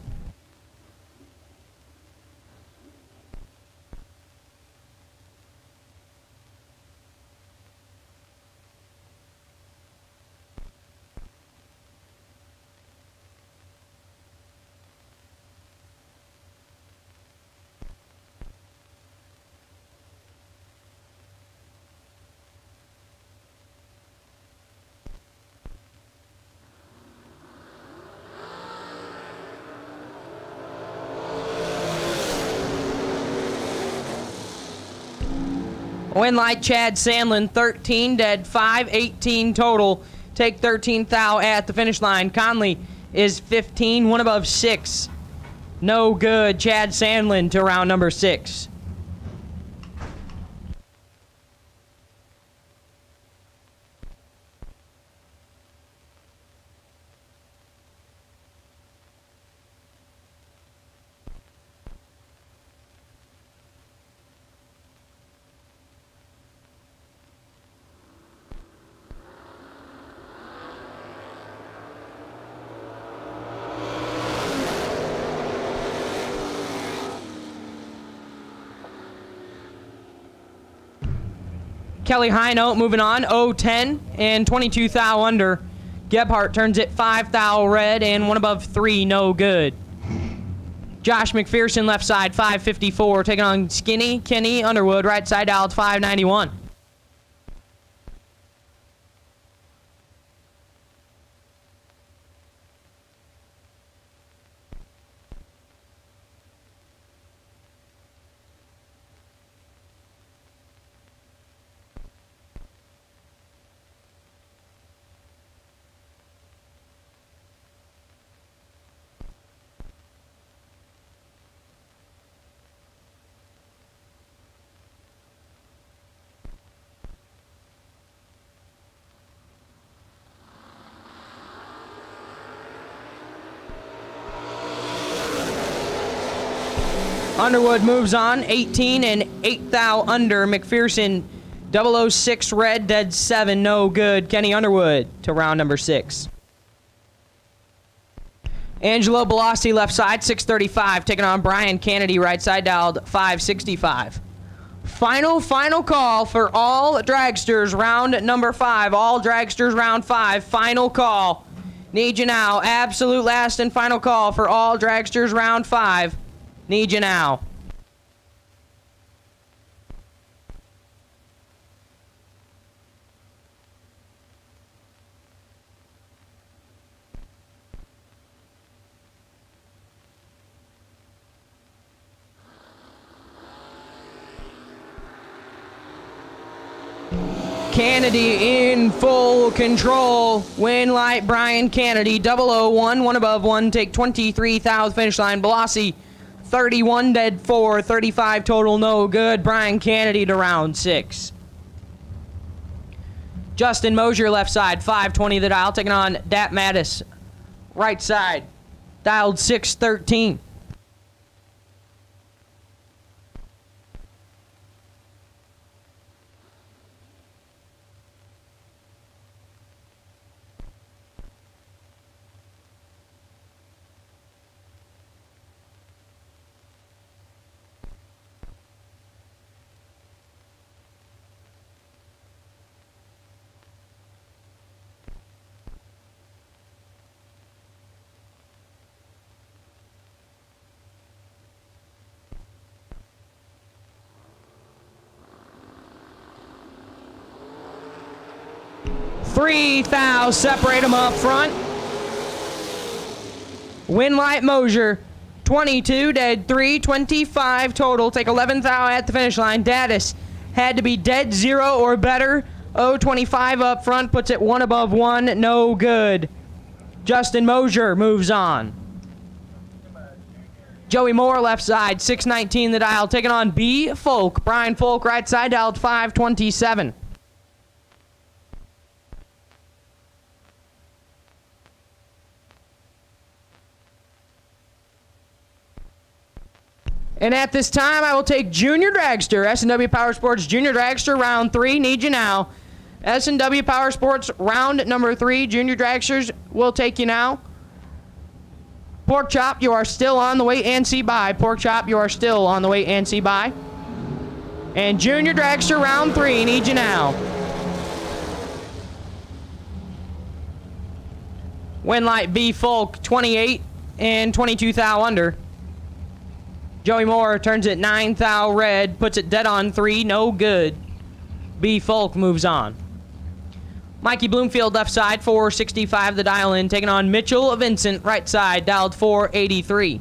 Win light Chad Sandlin, 13 dead, 518 total. Take 13 thou at the finish line. Conley is 15, 1 above 6. No good. Chad Sandlin to round number 6. Kelly Hinote moving on, 0-10 and 22 thou under. Gebhardt turns it 5 thou red and 1 above 3, no good. Josh McPherson left side, 554, taking on Skinny Kenny Underwood, right side dialed 591. Underwood moves on, 18 and 8 thou under. McPherson 006 red, dead 7, no good. Kenny Underwood to round number 6. Angelo Bellassi left side, 635, taking on Brian Kennedy, right side, dialed 565. Final call for all dragsters, round number 5. All dragsters, round 5. Final call. Need you now. Absolute last and final call for all dragsters, round 5. Need you now. Kennedy in full control. Win light Brian Kennedy. 001, one above one. Take 23 thou finish line. Bellassi 31 dead 4. 35 total no good. Brian Kennedy to round 6. Justin Moser left side. 520 the dial. Taking on Dat Mattis. Right side. Dialed 613. Three thou separate them up front. Winlight Moser, 22 dead 3, 25 total. Take 11 thou at the finish line. Daddis had to be dead 0 or better. 025 up front, puts it 1 above 1, no good. Justin Moser moves on. Joey Moore left side, 619 the dial, taking on B. Folk. Brian Folk right side, dialed 527. And at this time, I will take Junior Dragster, S&W Powersports Junior Dragster, round 3. Need you now. S&W Powersports, round number 3. Junior Dragsters will take you now. Pork Chop, you are still on the way and see by. Pork Chop, you are still on the way and see by. And Junior Dragster, round 3. Need you now. Winlight B. Folk, 28 and 22 thou under. Joey Moore turns it 9 thou red, puts it dead on 3, no good. B. Folk moves on. Mikey Bloomfield left side, 465 the dial in, taking on Mitchell Vincent right side, dialed 483.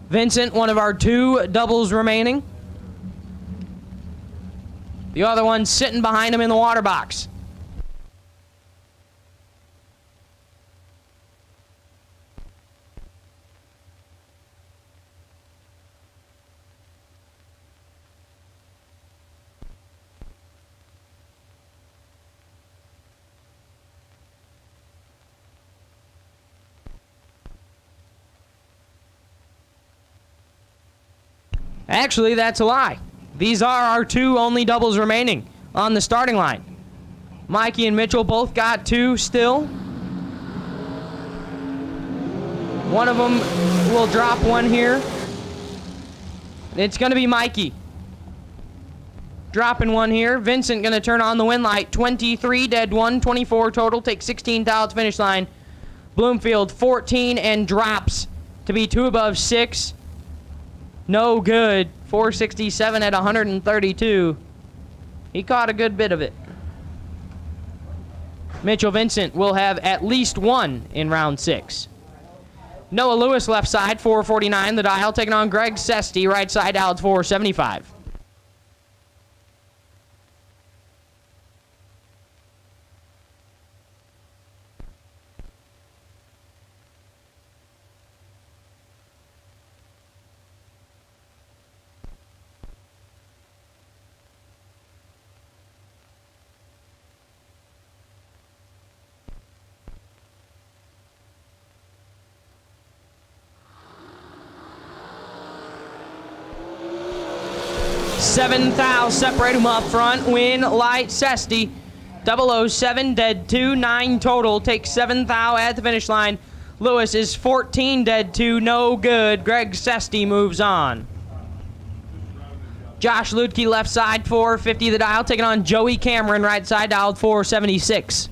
Vincent, one of our 2 doubles remaining. The other one sitting behind him in the water box. Actually, that's a lie. These are our 2 only doubles remaining on the starting line. Mikey and Mitchell both got 2 still. One of them will drop one here. It's going to be Mikey. Dropping one here. Vincent going to turn on the win light. 23 dead 1, 24 total. Take 16 thou to finish line. Bloomfield 14 and drops to be 2 above 6. No good. 467 at 132. He caught a good bit of it. Mitchell Vincent will have at least 1 in round 6. Noah Lewis left side, 449 the dial, taking on Greg Sesty, right side out, 475. 7 thou separate them up front. Win Light Sesty. 007 dead 2, 9 total. Takes 7 thou at the finish line. Lewis is 14 dead 2, no good. Greg Sesty moves on. Josh Ludke left side 450 the dial, taking on Joey Cameron right side, dialed 476.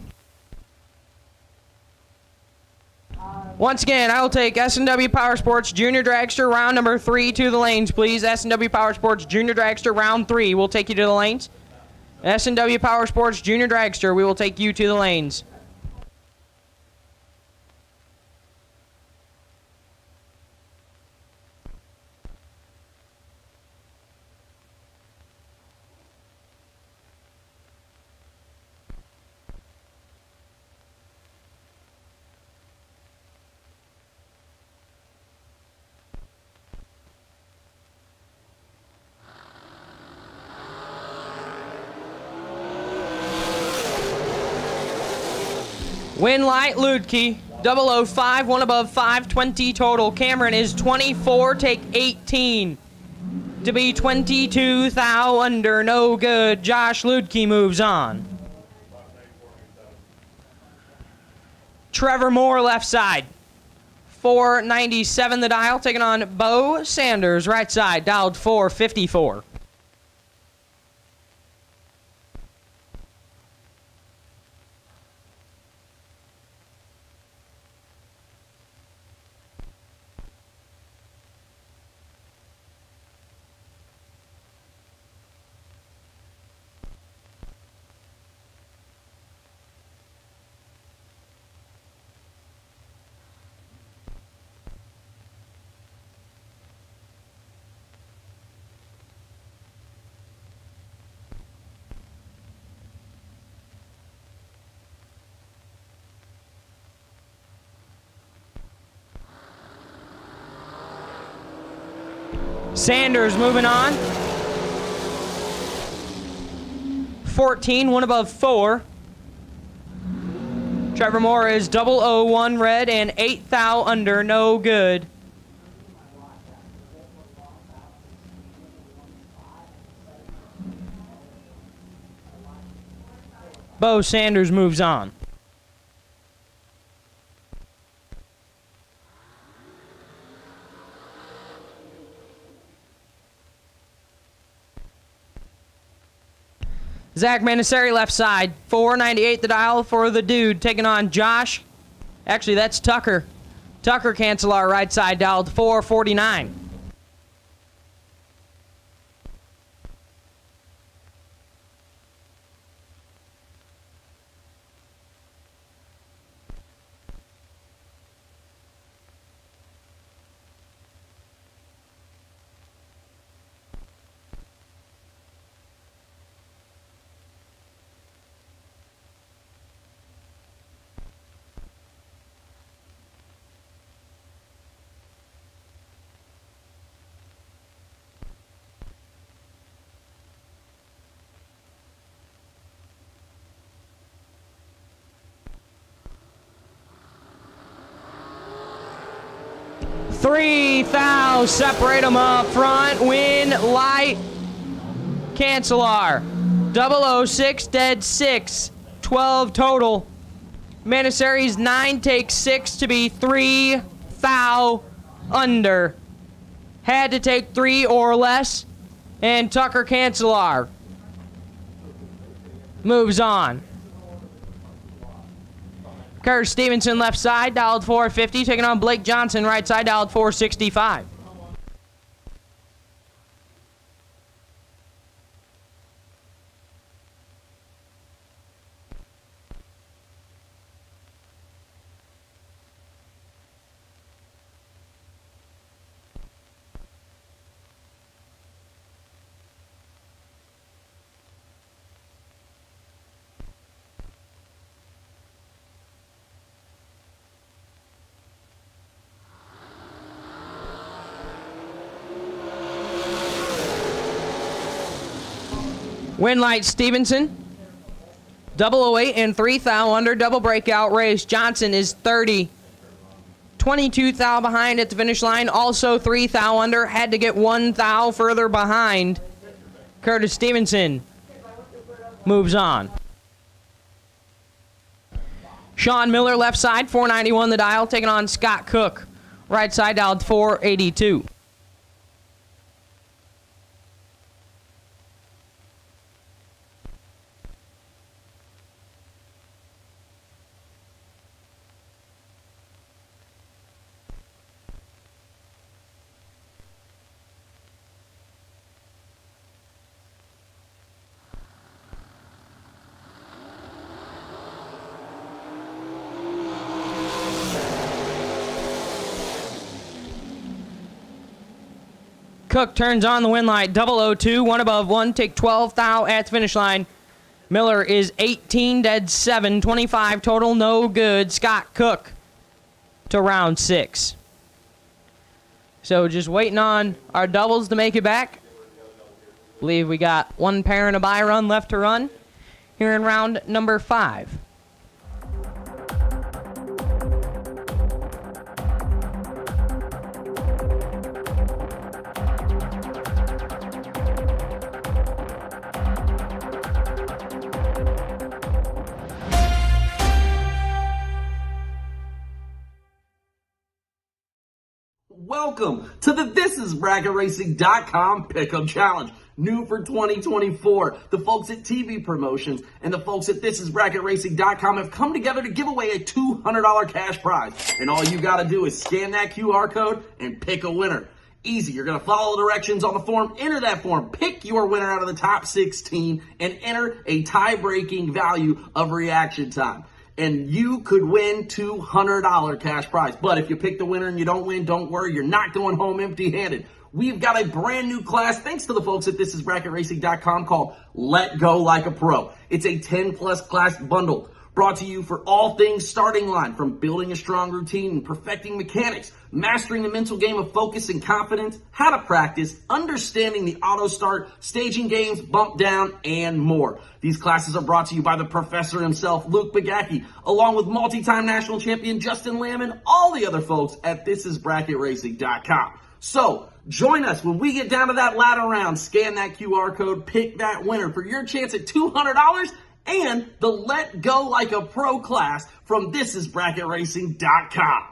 Once again, I will take S&W Powersports Junior Dragster round number 3 to the lanes, please. S&W Powersports Junior Dragster round 3 will take you to the lanes. S&W Powersports Junior Dragster, we will take you to the lanes. Win Light Ludke, 005, one above 520 total. Cameron is 24, take 18. To be 22 thou under, no good. Josh Ludke moves on. Trevor Moore left side, 497 the dial, taking on Bo Sanders right side, dialed 454. Sanders moving on. 14, one above 4. Trevor Moore is 001 red and 8 thou under, no good. Bo Sanders moves on. Zach Manasari left side, 498 the dial for the dude, taking on Josh. Actually, that's Tucker. Tucker Cancelar right side, dialed 449. Three thou separate them up front. Win Light Cancelar. 006 dead 6. 12 total. Manasari's 9 takes 6 to be 3 thou under. Had to take 3 or less. And Tucker Cancelar moves on. Kurt Stevenson left side, dialed 450, taking on Blake Johnson right side, dialed 465. Winlight Stevenson, 008 and 3 thou under, double breakout race. Johnson is 30. 22 thou behind at the finish line, also 3 thou under, had to get 1 thou further behind. Curtis Stevenson moves on. Sean Miller, left side, 491 the dial, taking on Scott Cook. Right side dialed 482. Cook turns on the win light, 002, one above one, take 12 thou at the finish line. Miller is 18 dead 7, 25 total, no good. Scott Cook to round 6. So just waiting on our doubles to make it back. Believe we got one pair and a bye run left to run here in round number 5. Welcome to the ThisIsBracketRacing.com Pick'em Challenge. New for 2024. The folks at TV Promotions and the folks at ThisIsBracketRacing.com have come together to give away a $200 cash prize. And all you got to do is scan that QR code and pick a winner. Easy. You're going to follow the directions on the form, enter that form, pick your winner out of the top 16, and enter a tie-breaking value of reaction time. And you could win $200 cash prize. But if you pick the winner and you don't win, don't worry. You're not going home empty-handed. We've got a brand new class, thanks to the folks at ThisIsBracketRacing.com, called Let Go Like a Pro. It's a 10-plus class bundle brought to you for all things starting line, from building a strong routine and perfecting mechanics, mastering the mental game of focus and confidence, how to practice, understanding the auto start, staging games, bump down, and more. These classes are brought to you by the professor himself, Luke Bagacki, along with multi-time national champion Justin Lamb and all the other folks at ThisIsBracketRacing.com. So, join us when we get down to that ladder round. Scan that QR code, pick that winner for your chance at $200 and the Let Go Like a Pro class from ThisIsBracketRacing.com.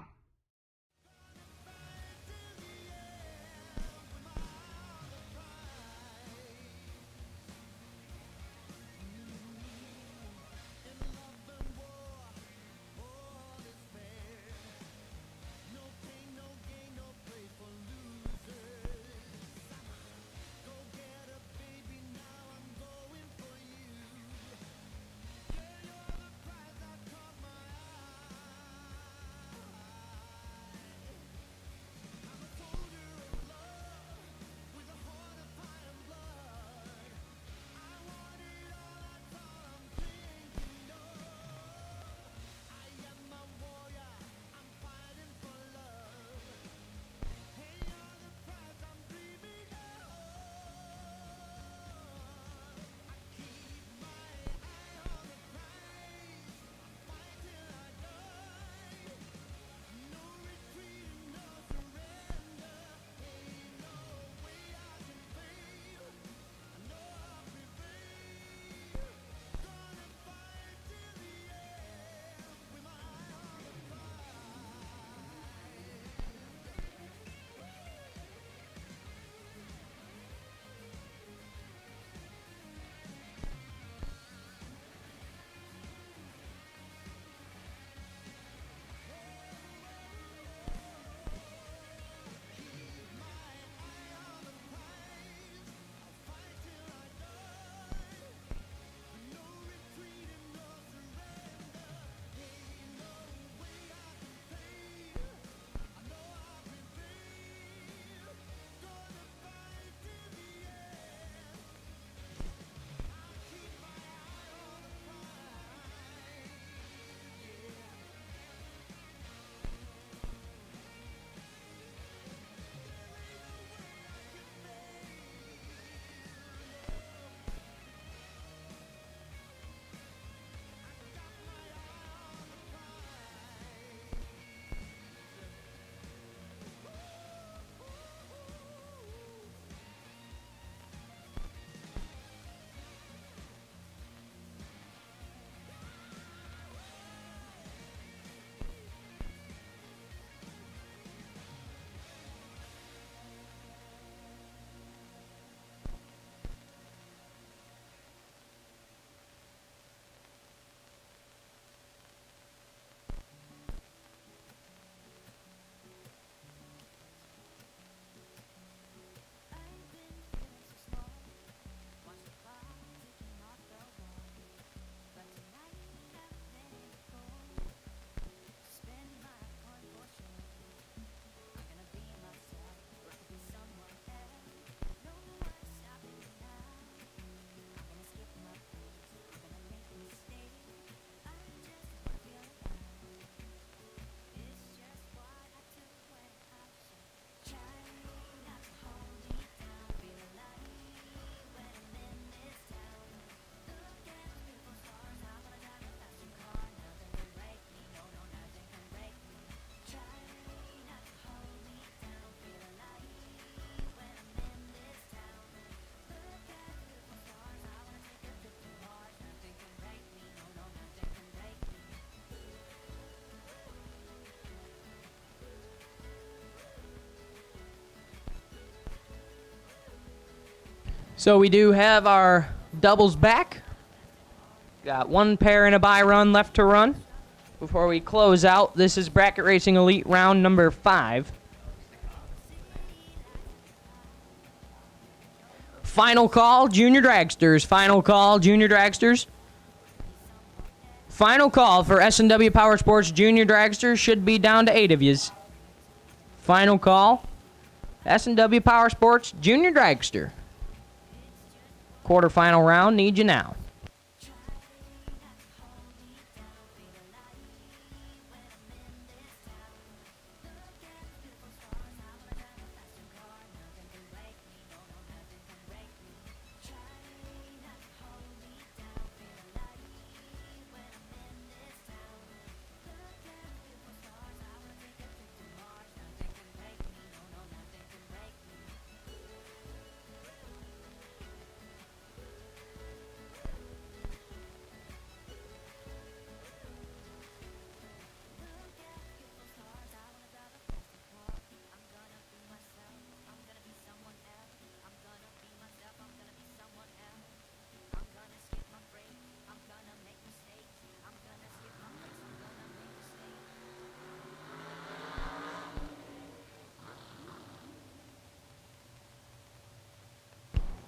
So we do have our doubles back. Got one pair and a bye run left to run. Before we close out, this is Bracket Racing Elite round number 5. Final call, Junior Dragsters. Final call, Junior Dragsters. Final call for S&W Powersports Junior Dragsters. Should be down to 8 of yous. Final call, S&W Powersports Junior Dragster. Quarterfinal round, need you now.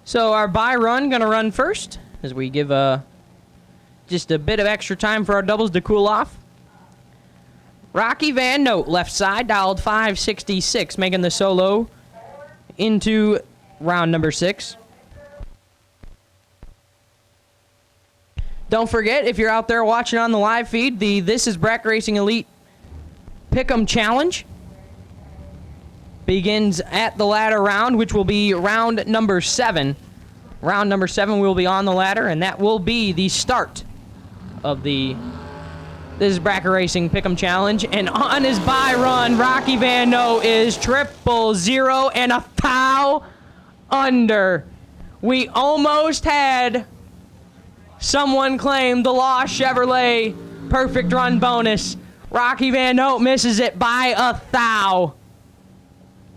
So our bye run gonna run first as we give just a bit of extra time for our doubles to cool off. Rocky Van Note, left side, dialed 566, making the solo into round number 6. Don't forget, if you're out there watching on the live feed, the This is Bracket Racing Elite Pick'em Challenge begins at the ladder round, which will be round number 7. Round number 7 will be on the ladder, and that will be the start of the This is Bracket Racing Pick'em Challenge. And on his bye run, Rocky Van Note is 000 and a foul under. We almost had someone claim the Lost Chevrolet perfect run bonus. Rocky Van Note misses it by a thou.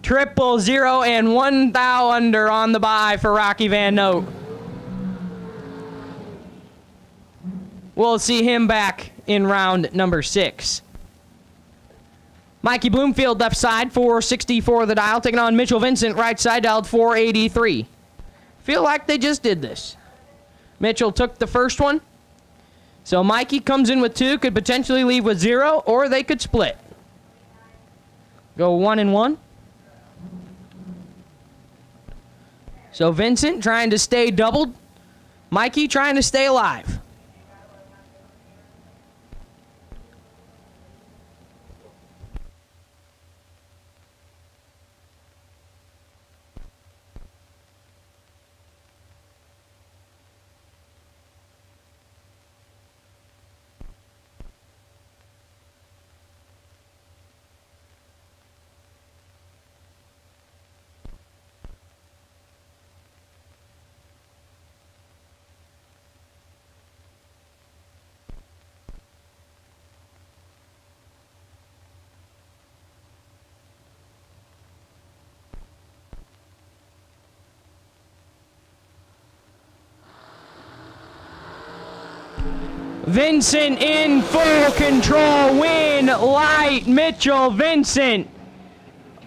000 and 1 thou under on the bye for Rocky Van Note. We'll see him back in round number 6. Mikey Bloomfield, left side, 464 the dial, taking on Mitchell Vincent, right side, dialed 483. Feel like they just did this. Mitchell took the first one. So Mikey comes in with 2, could potentially leave with 0, or they could split. Go 1 and 1. So Vincent trying to stay doubled. Mikey trying to stay alive. Vincent in full control, win light, Mitchell Vincent.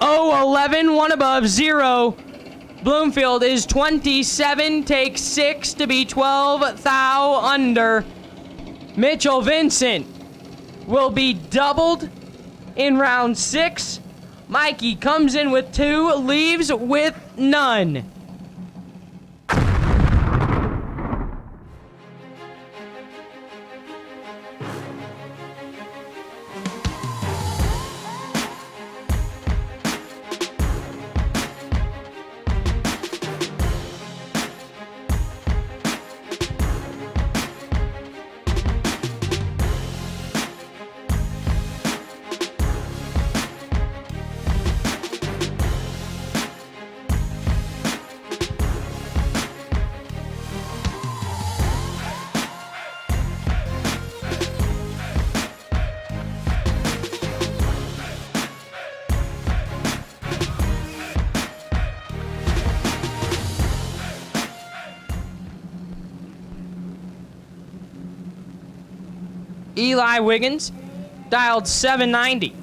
0-11, 1 above 0. Bloomfield is 27, takes 6 to be 12 thou under. Mitchell Vincent will be doubled in round 6. Mikey comes in with 2, leaves with none. Eli Wiggins, dialed 790.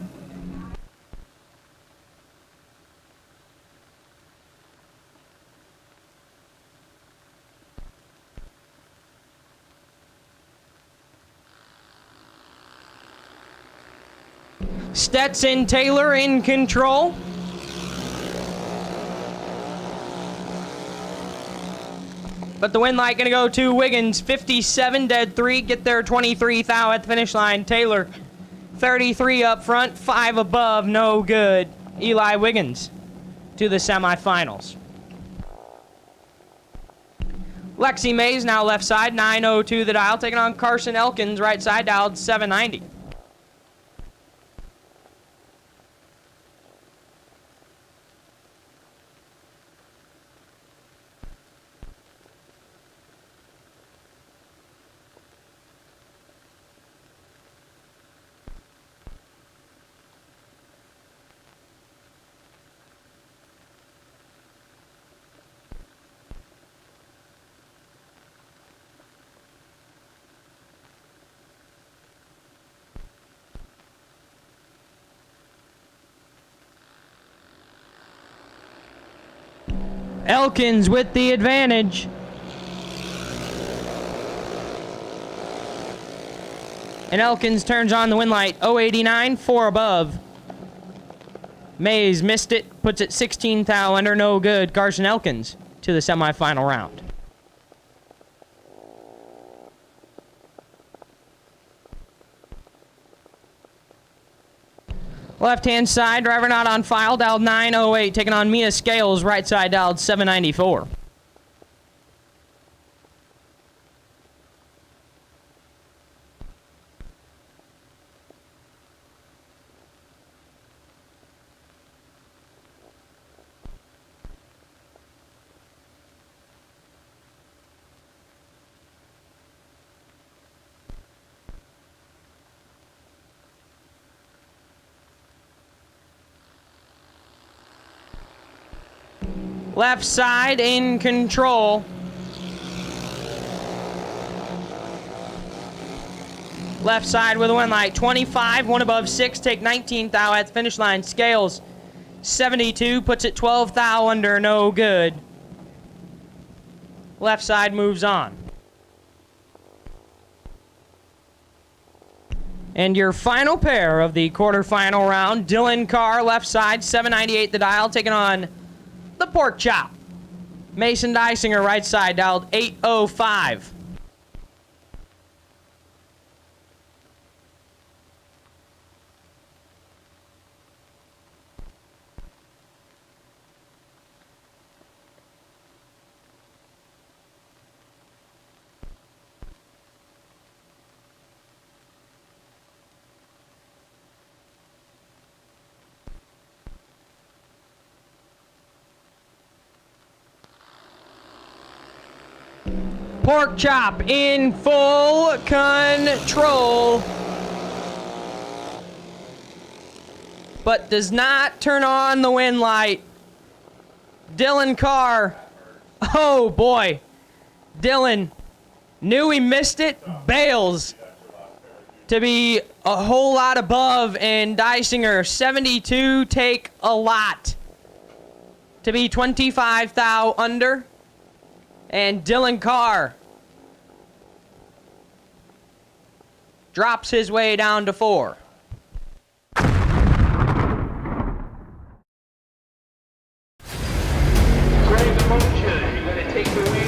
Stetson Taylor in control. But the win light going to go to Wiggins, 57, dead 3, get there 23 thou at the finish line. Taylor, 33 up front, 5 above, no good. Eli Wiggins to the semifinals. Lexi Mays now left side, 902 the dial, taking on Carson Elkins, right side, dialed 790. Elkins with the advantage. And Elkins turns on the win light, 089, 4 above. Mays missed it, puts it 16 thou under, no good. Carson Elkins to the semifinal round. Left-hand side, driver not on file, dialed 908, taking on Mia Scales, right side, dialed 794. Left side in control. Left side with a win light, 25, 1 above 6, take 19 thou at the finish line. Scales, 72, puts it 12 thou under, no good. Left side moves on. And your final pair of the quarterfinal round, Dylan Carr, left side, 798 the dial, taking on the Pork Chop. Mason Dysinger, right side, dialed 805. Pork Chop in full control, but does not turn on the win light. Dylan Carr, oh boy, Dylan knew he missed it, bails to be a whole lot above, and Dysinger, 72, take a lot to be 25 thou under. And Dylan Carr drops his way down to 4. Greg Moser, you're going to take the lead.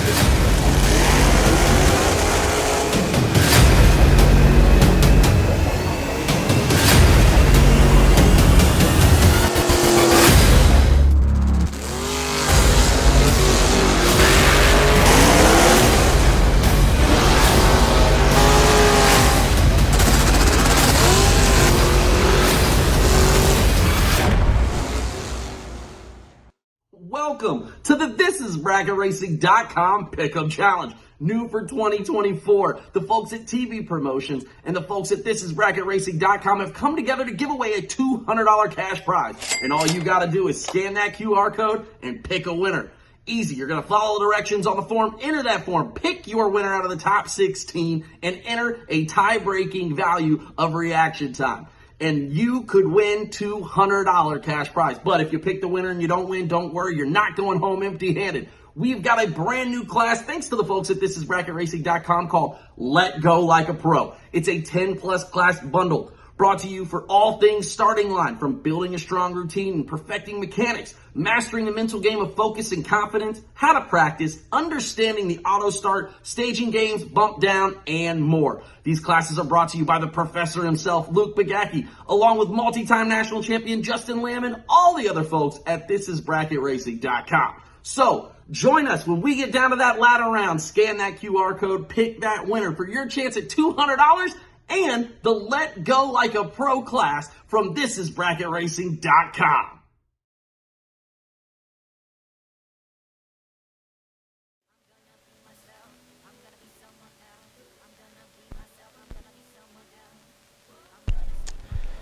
Welcome to the ThisIsBracketRacing.com Pick'em Challenge. New for 2024. The folks at TV Promotions and the folks at ThisIsBracketRacing.com have come together to give away a $200 cash prize. And all you got to do is scan that QR code and pick a winner. Easy. You're going to follow the directions on the form, enter that form, pick your winner out of the top 16, and enter a tie-breaking value of reaction time. And you could win $200 cash prize. But if you pick the winner and you don't win, don't worry. You're not going home empty-handed. We've got a brand new class, thanks to the folks at thisisbracketracing.com, called Let Go Like a Pro. It's a 10-plus class bundle brought to you for all things starting line, from building a strong routine and perfecting mechanics, mastering the mental game of focus and confidence, how to practice, understanding the auto start, staging games, bump down, and more. These classes are brought to you by the professor himself, Luke Bagacki, along with multi-time national champion Justin Lamb and all the other folks at thisisbracketracing.com. So, join us when we get down to that ladder round. Scan that QR code, pick that winner for your chance at $200 and the Let Go Like a Pro class from thisisbracketracing.com.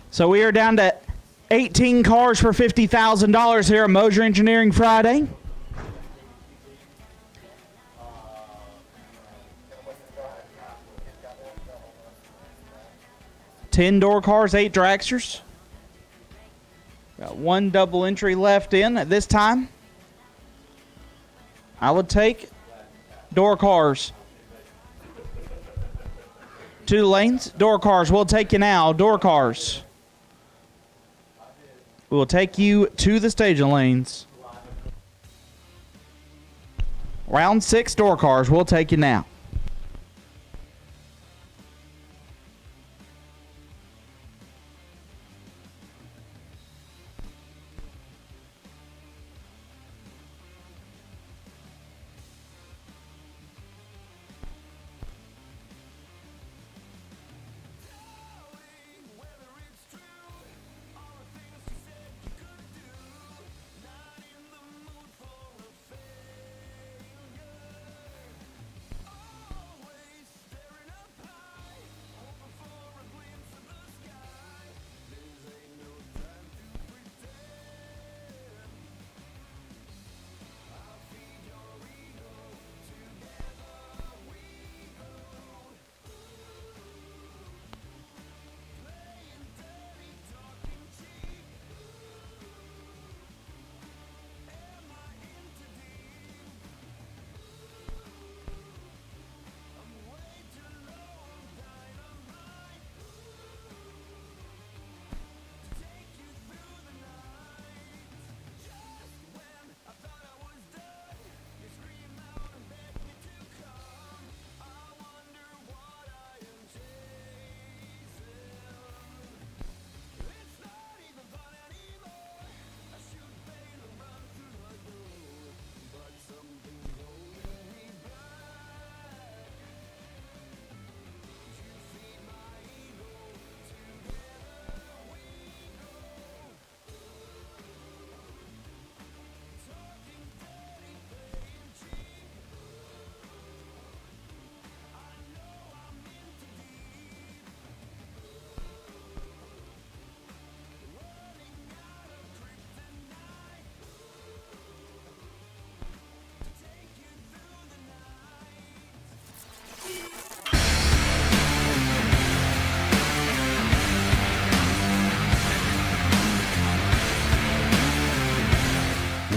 So we are down to 18 cars for $50,000 here at Moser Engineering Friday. Ten door cars, 8 dragsters. Got one double entry left in at this time. I would take door cars. 2 lanes, door cars. We'll take you now, door cars. We'll take you to the staging lanes. Round 6, door cars. We'll take you now.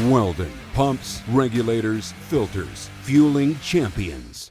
Weldon, pumps, regulators, filters, fueling champions.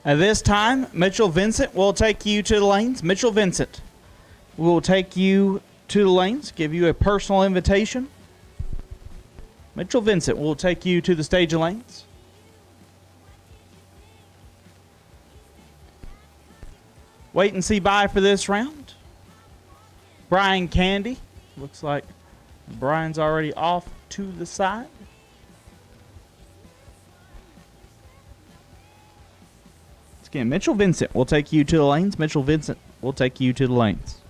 At this time, Mitchell Vincent will take you to the lanes. Mitchell Vincent will take you to the lanes, give you a personal invitation. Mitchell Vincent will take you to the stage of lanes. Wait and see bye for this round. Brian Candy. Looks like Brian's already off to the side. Once again, Mitchell Vincent will take you to the lanes. Mitchell Vincent will take you to the lanes.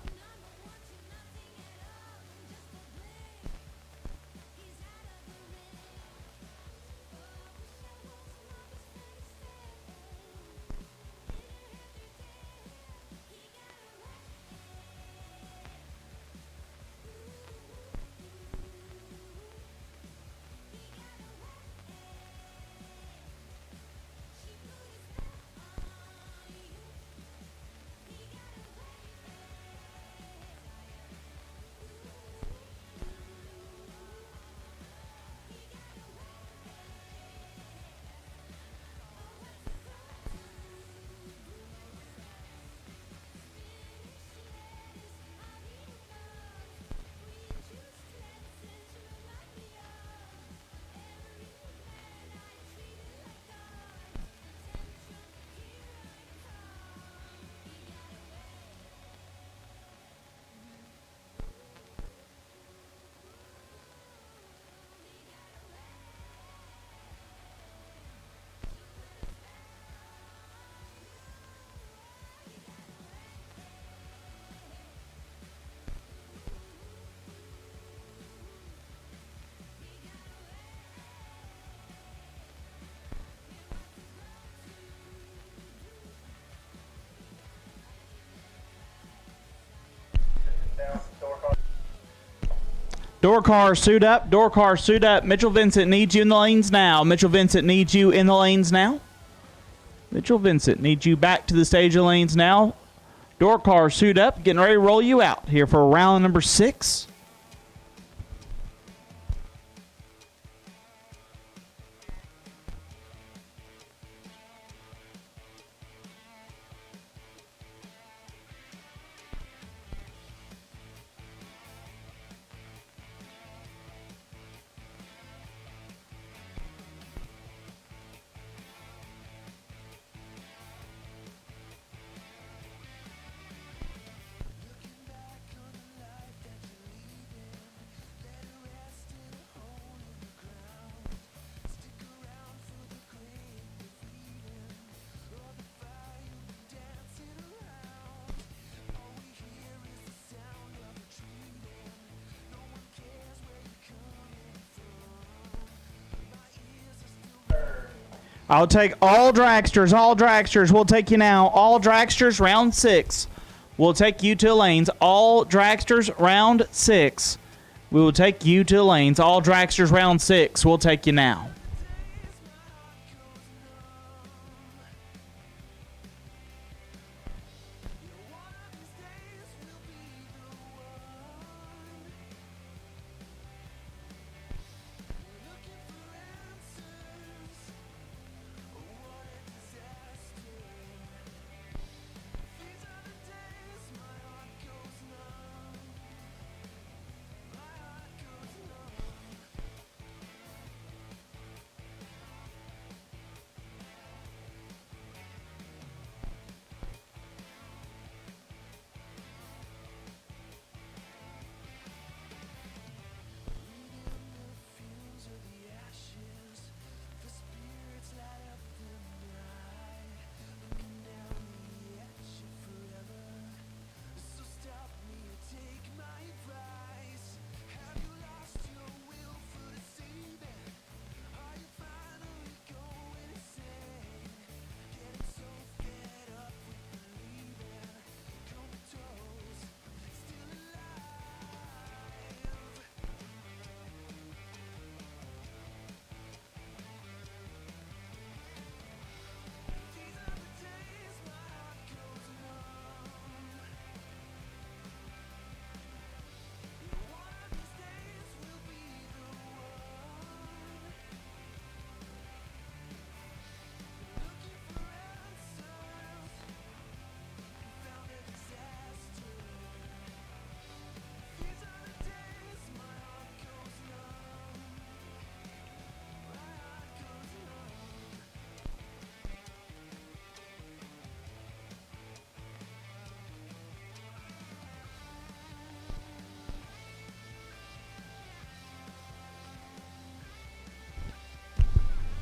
Door car, suit up. Door car, suit up. Mitchell Vincent needs you in the lanes now. Mitchell Vincent needs you in the lanes now. Mitchell Vincent needs you back to the stage of lanes now. Door car, suit up. Getting ready to roll you out here for round number 6. I'll take all dragsters. All dragsters. We'll take you now. All dragsters, round 6. We'll take you to lanes. All dragsters, round 6. We will take you to lanes. All dragsters, round 6. We'll take you now.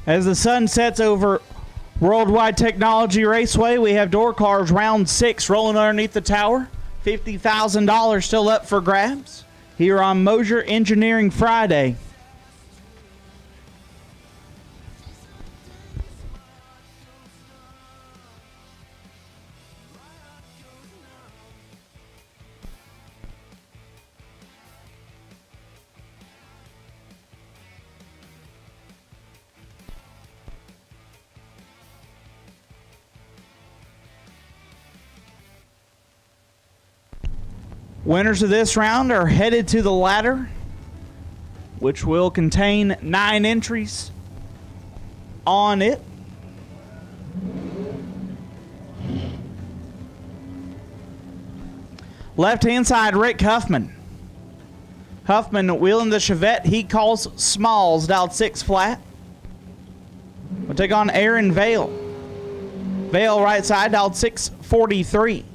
As the sun sets over World Wide Technology Raceway, we have door cars round 6 rolling underneath the tower. $50,000 still up for grabs here on Moser Engineering Friday. Winners of this round are headed to the ladder, which will contain 9 entries on it. Left-hand side, Rick Huffman. Huffman wheeling the Chevette he calls Smalls, dialed 6 flat. We'll take on Aaron Vale. Vale right side, dialed 643.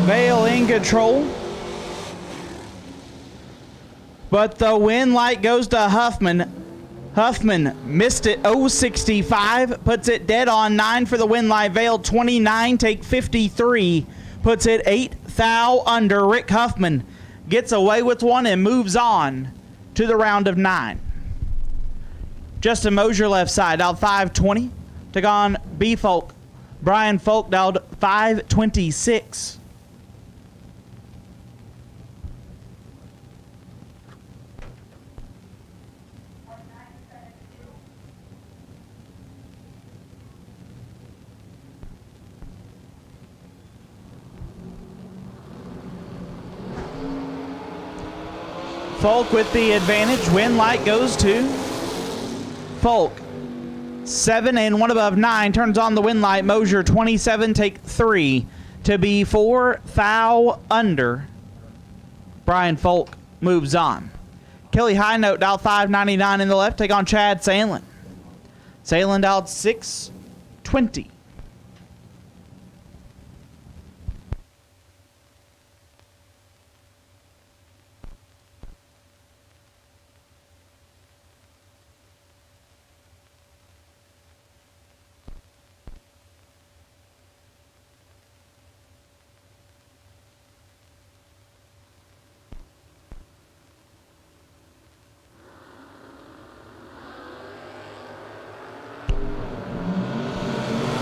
Vale in control. But the win light goes to Huffman. Huffman missed it 0.65, puts it dead on 9 for the win light. Vale 29, take 53, puts it 8 thou under. Rick Huffman gets away with one and moves on to the round of 9. Justin Moser left side, dialed 520. Took on B Folk. Brian Folk dialed 526. Folk with the advantage. Win light goes to Folk. 7 and 1 above 9 turns on the win light. Moser 27, take 3 to be 4 thou under. Brian Folk moves on. Kelly High Note dialed 599 in the left. Take on Chad Sandlin. Sandlin dialed 620.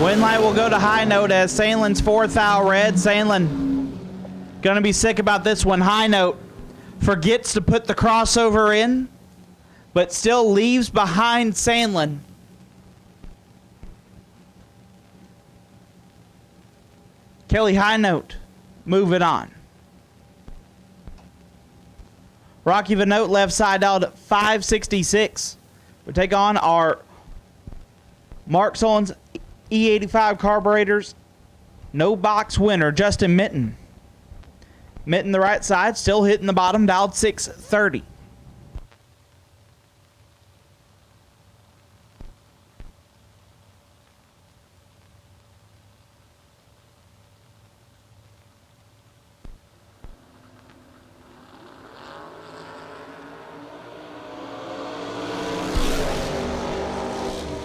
Win light will go to High Note as Sandlin's 4 thou red. Sandlin gonna be sick about this one. High Note forgets to put the crossover in, but still leaves behind Sandlin. Kelly High Note moving on. Rocky Vanote left side out at 566. We take on our Mark Sullens E85 carburetors. No box winner, Justin Mitten. Mitten the right side, still hitting the bottom, dialed 630.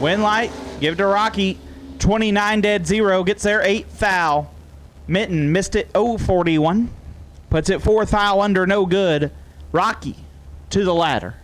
Win light, give it to Rocky. 29 dead 0, gets there 8 thou. Mitten missed it 0.41. Puts it 4 thou under, no good. Rocky to the ladder.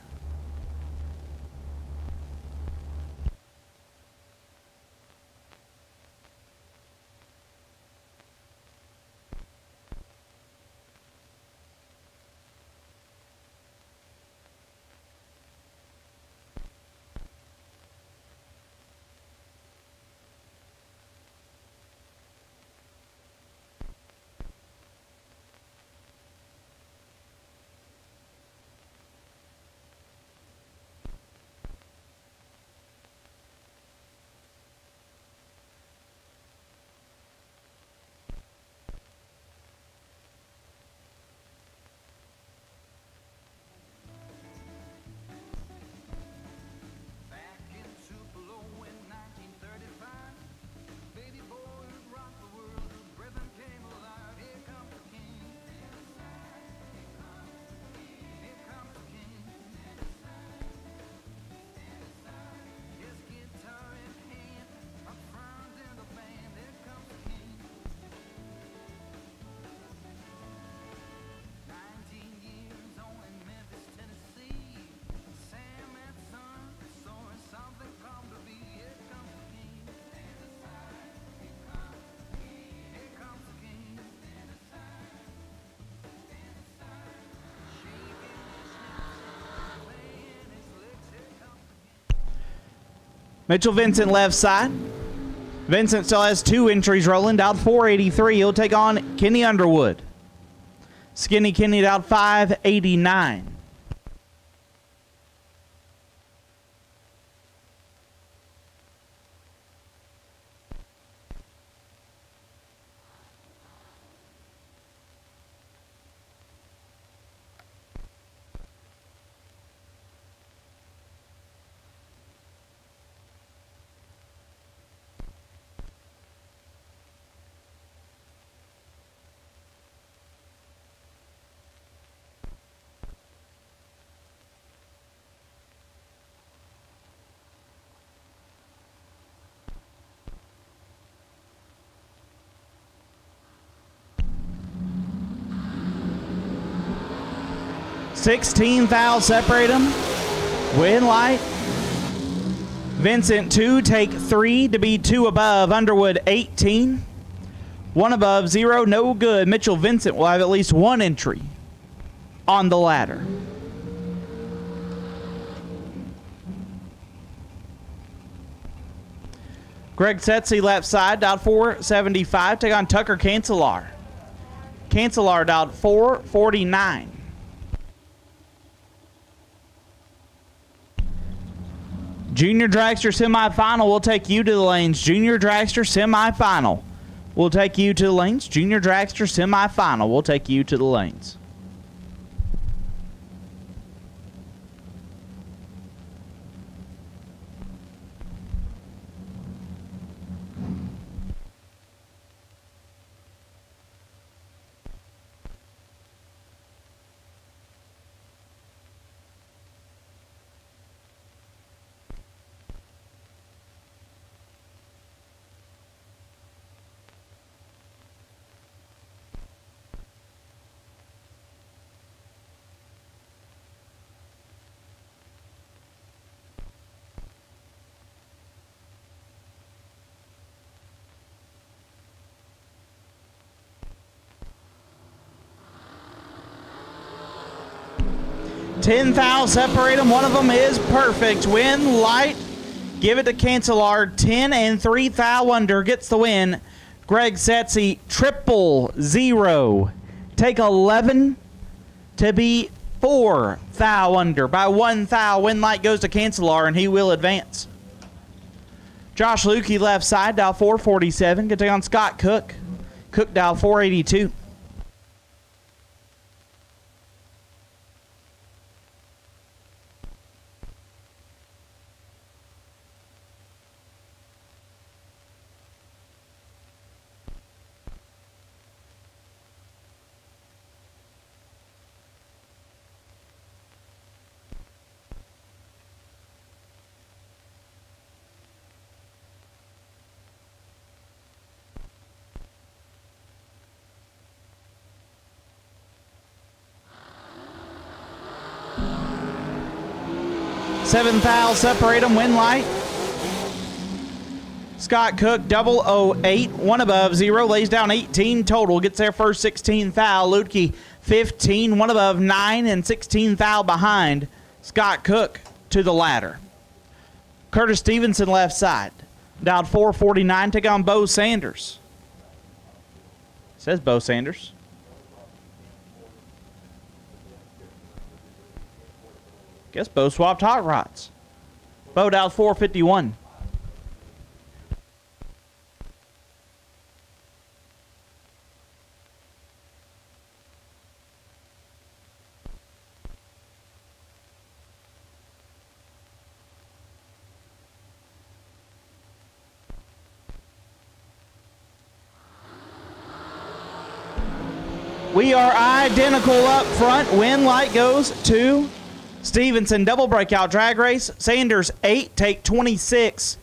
Mitchell Vincent left side. Vincent still has 2 entries rolling. Down 483. He'll take on Kenny Underwood. Skinny Kenny down 589. $16,000 separate them. Win light. Vincent 2, take 3 to be 2 above. Underwood 18. 1 above, 0, no good. Mitchell Vincent will have at least 1 entry on the ladder. Greg Setzi left side, dialed 475. Take on Tucker Cancelar. Cancelar dialed 449. Junior Dragster semifinal will take you to the lanes. Junior Dragster semifinal will take you to the lanes. Junior Dragster semifinal will take you to the lanes. $10,000 separate them. One of them is perfect. Win light. Give it to Cancelar. 10 and 3 thou under gets the win. Greg Setzi 000. Take 11 to be 4 thou under. By 1 thou, win light goes to Cancelar and he will advance. Josh Lukey left side, dial 447. Gonna take on Scott Cook. Cook dial 482. $7,000 separate them. Win light. Scott Cook 008. 1 above, 0. Lays down 18 total. Gets there first 16 thou. Lutke 15. 1 above, 9 and 16 thou behind. Scott Cook to the ladder. Curtis Stevenson left side. Dialed 449. Take on Bo Sanders. Says Bo Sanders. Guess Bo swapped hot rods. Bo dialed 451. We are identical up front. Win light goes to Stevenson. Double breakout drag race. Sanders 8, take 26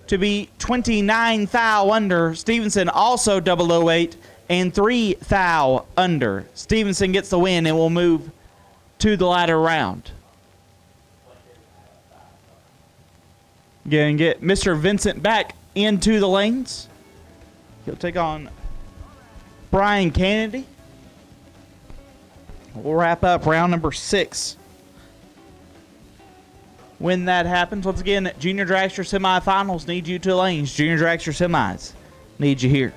to be 29 thou under. Stevenson also 008 and 3 thou under. Stevenson gets the win and will move to the ladder round. Again, get Mr. Vincent back into the lanes. He'll take on Brian Kennedy. We'll wrap up round number 6. when that happens. Once again, Junior Dragster semifinals need you to lanes. Junior Dragster semis need you here.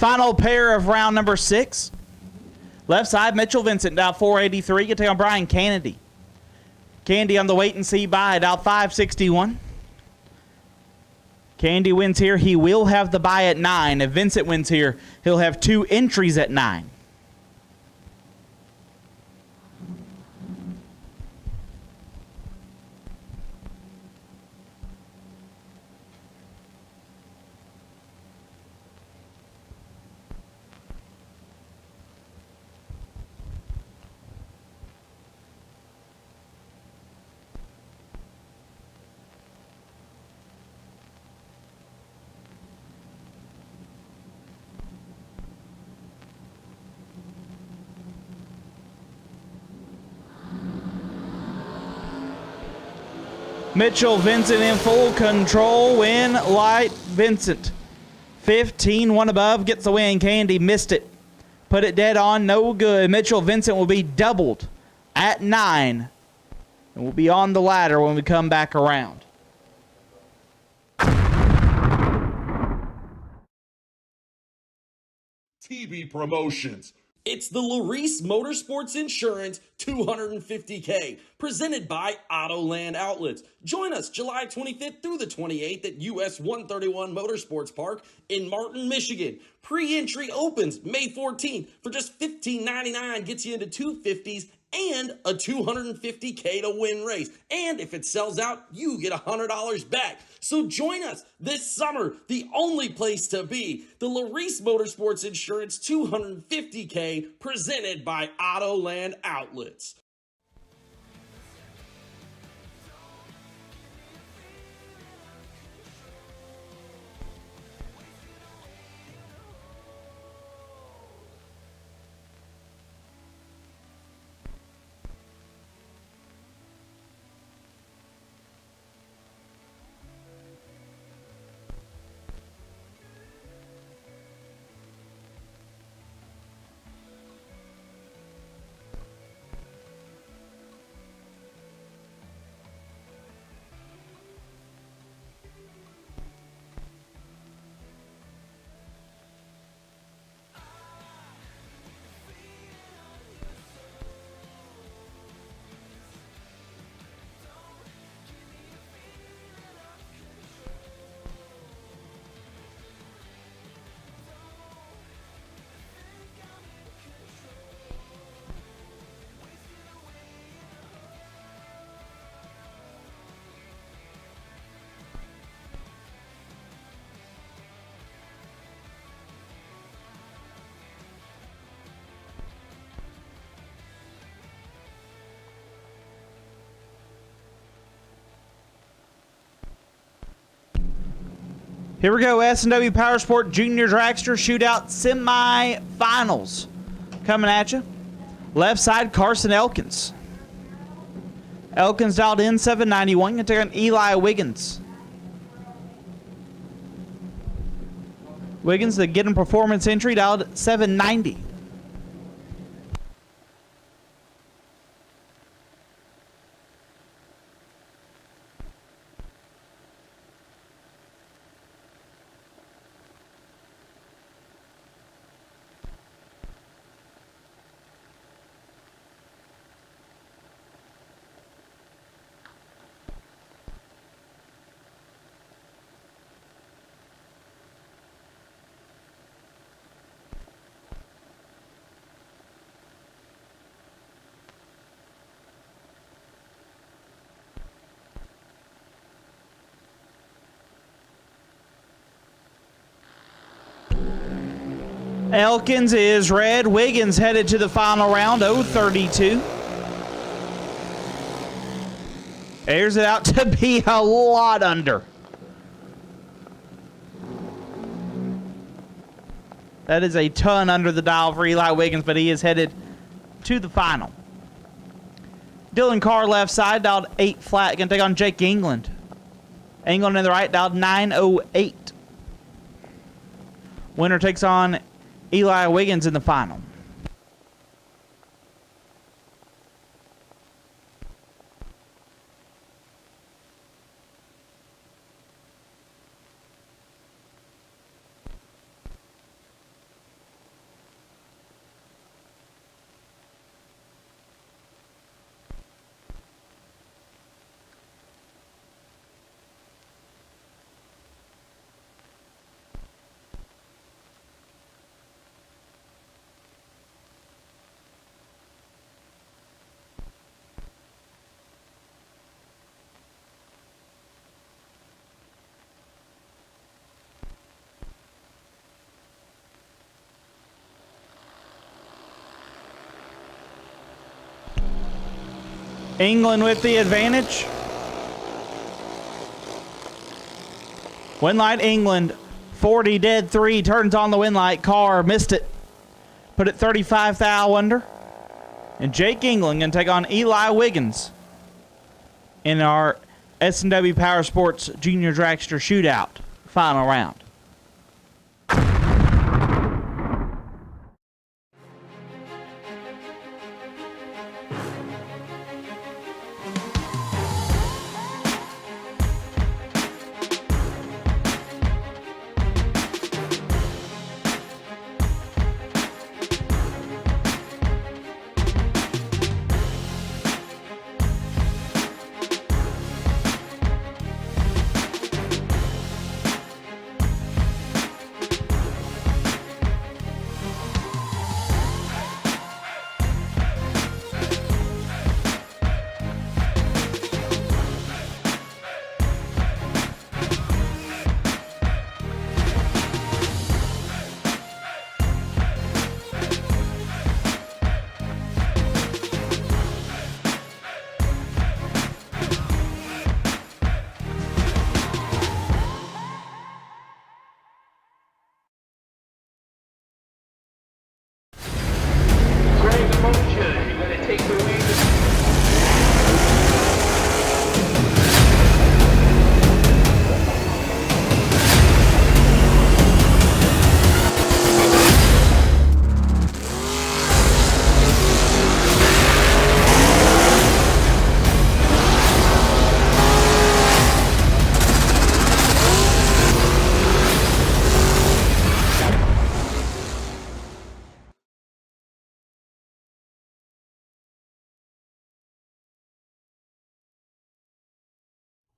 final pair of round number 6. Left side, Mitchell Vincent, down 483. You take on Brian Kennedy. Candy on the wait and see bye, down 561. Candy wins here. He will have the bye at 9. If Vincent wins here, he'll have 2 entries at 9. Mitchell Vincent in full control. Win light Vincent. 15, one above, gets the win. Candy missed it. Put it dead on, no good. Mitchell Vincent will be doubled at 9. And we'll be on the ladder when we come back around. TV promotions. It's the Larice Motorsports Insurance 250K, presented by Autoland Outlets. Join us July 25th through the 28th at US 131 Motorsports Park in Martin, Michigan. Pre-entry opens May 14th for just $15.99, gets you into 250s and a $250K to win race. And if it sells out, you get $100 back. So join us this summer, the only place to be, the Larice Motorsports Insurance 250K, presented by Autoland Outlets. Here we go, S&W Powersport Junior Dragster Shootout Semi-Finals. Coming at you. Left side, Carson Elkins. Elkins dialed in 791. Going to take on Eli Wiggins. Wiggins, the Getting Performance entry, dialed 790. Elkins is red. Wiggins headed to the final round, 032. Airs it out to be a lot under. That is a ton under the dial for Eli Wiggins, but he is headed to the final. Dylan Carr left side, dialed 8 flat. Going to take on Jake England. England in the right, dialed 908. Winner takes on Eli Wiggins in the final. England with the advantage. Win light England, 40 dead 3, turns on the win light. Carr missed it. Put it 35 thou under. And Jake England going to take on Eli Wiggins in our S&W Powersports Junior Dragster Shootout final round.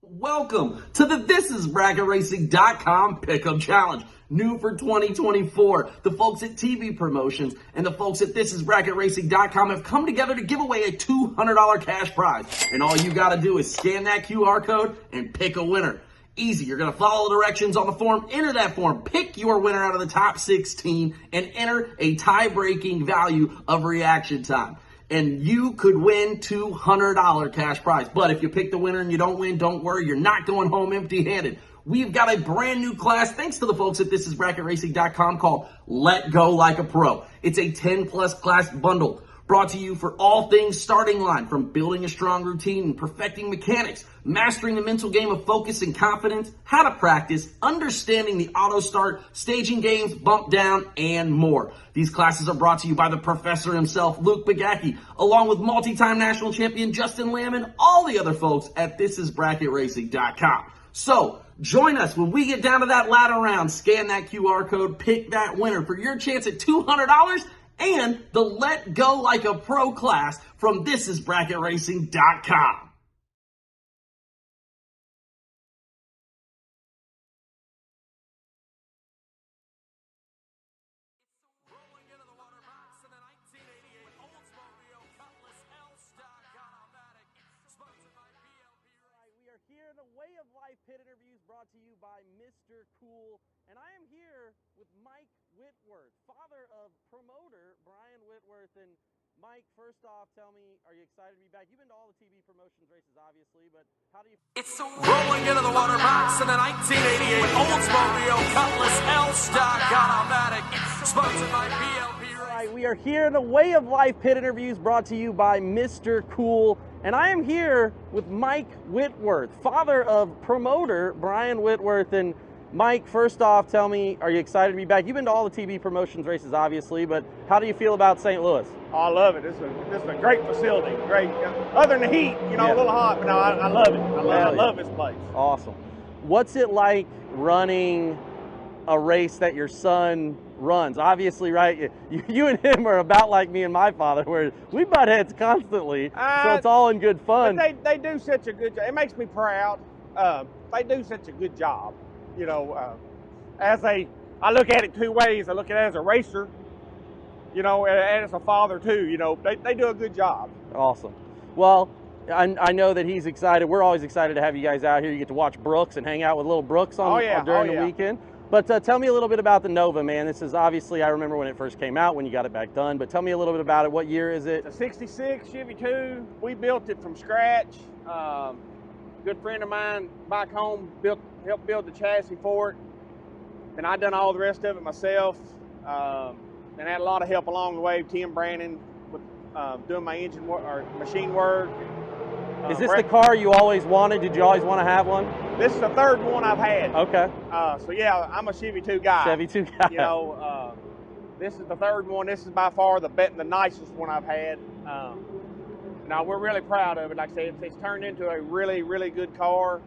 Welcome to the ThisIsBracketRacing.com Pick'em Challenge. New for 2024. The folks at TV Promotions and the folks at ThisIsBracketRacing.com have come together to give away a $200 cash prize. And all you got to do is scan that QR code and pick a winner. Easy. You're going to follow the directions on the form, enter that form, pick your winner out of the top 16, and enter a tie-breaking value of reaction time. And you could win $200 cash prize. But if you pick the winner and you don't win, don't worry. You're not going home empty-handed. We've got a brand new class, thanks to the folks at ThisIsBracketRacing.com, called Let Go Like a Pro. It's a 10-plus class bundle brought to you for all things starting line, from building a strong routine and perfecting mechanics, mastering the mental game of focus and confidence, how to practice, understanding the auto start, staging games, bump down, and more. These classes are brought to you by the professor himself, Luke Bagacki, along with multi-time national champion Justin Lamb and all the other folks at ThisIsBracketRacing.com. So, join us when we get down to that ladder round. Scan that QR code, pick that winner for your chance at $200 and the Let Go Like a Pro class from ThisIsBracketRacing.com. Pit interviews brought to you by Mr. Cool, and I am here with Mike Whitworth, father of promoter Brian Whitworth. And Mike, first off, tell me, are you excited to be back? You've been to all the TV Promotions races, obviously, but how do you... It's rolling into the water box in a 1988 Oldsmobile Cutlass L-Stock automatic, sponsored by BLP. Right, we are here in the Way of Life Pit interviews brought to you by Mr. Cool. And I am here with Mike Whitworth, father of promoter Brian Whitworth. And Mike, first off, tell me, are you excited to be back? You've been to all the TV Promotions races, obviously, but how do you feel about St. Louis? Oh, I love it. This is a great facility. Great, other than the heat, a little hot, but no, I love it. I love this place. Awesome. What's it like running a race that your son runs? Obviously, right, you and him are about like me and my father, where we butt heads constantly, so it's all in good fun. But they do such a good job. It makes me proud. They do such a good job. I look at it two ways. I look at it as a racer, and as a father too. They do a good job. Awesome. Well, I know that he's excited. We're always excited to have you guys out here. You get to watch Brooks and hang out with little Brooks during the weekend. But tell me a little bit about the Nova, man. This is obviously, I remember when it first came out, when you got it back done, but tell me a little bit about it. What year is it? It's a 66 Chevy 2. We built it from scratch. Good friend of mine back home helped build the chassis for it. And I done all the rest of it myself. And had a lot of help along the way. Tim Brandon with doing my engine work or machine work. Is this the car you always wanted? Did you always want to have one? This is the third one I've had. Okay. So yeah, I'm a Chevy 2 guy. Chevy 2 guy. You know, this is the third one. This is by far the nicest one I've had. Now we're really proud of it. Like I said, it's turned into a really, really good car.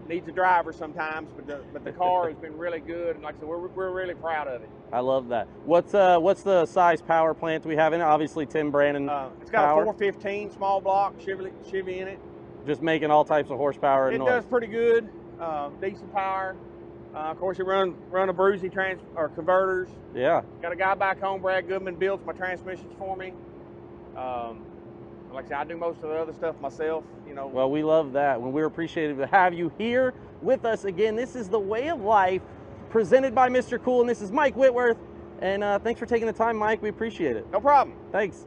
Needs a driver sometimes, but the car has been really good. And like I said, we're really proud of it. I love that. What's the size power plant we have in it? Obviously, Tim Brandon. It's got a 415 small block Chevy in it. Just making all types of horsepower and It noise. does pretty good. Decent power. Of course, it run a Brucey converters. Yeah. Got a guy back home, Brad Goodman, builds my transmissions for me. Like I said, I do most of the other stuff myself. You know. Well, we love that. We're appreciative to have you here with us again. This is The Way of Life, presented by Mr. Cool, and this is Mike Whitworth. And thanks for taking the time, Mike. We appreciate it. No problem. Thanks.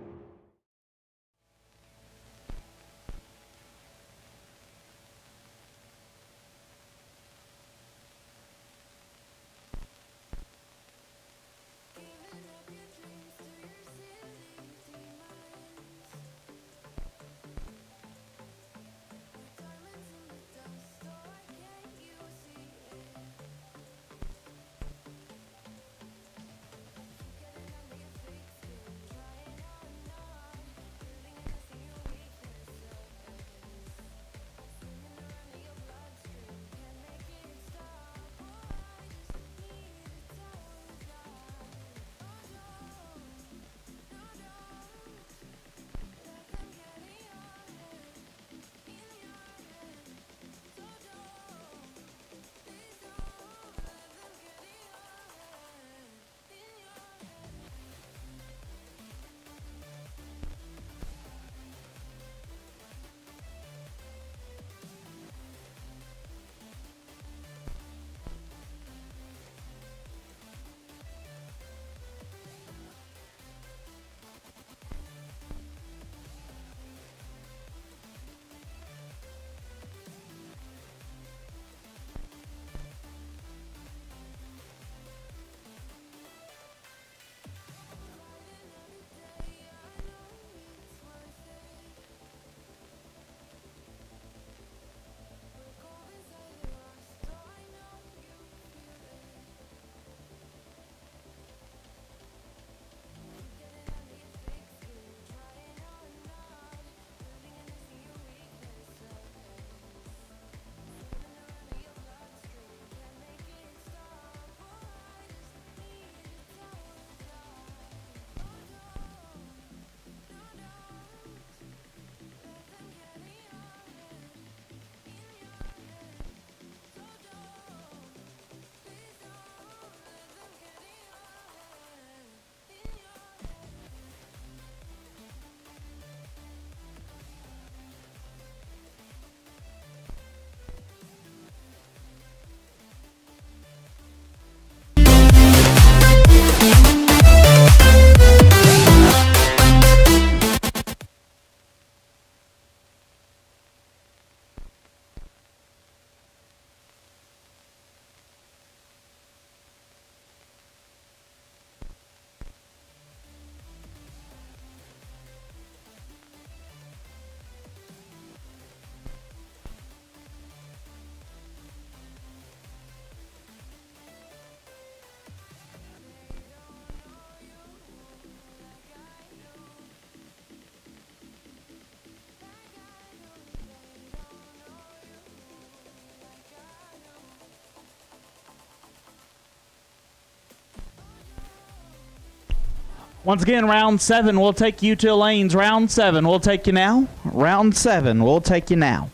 Once again, round 7 will take you to lanes. Round 7 will take you now. Round 7 will take you now.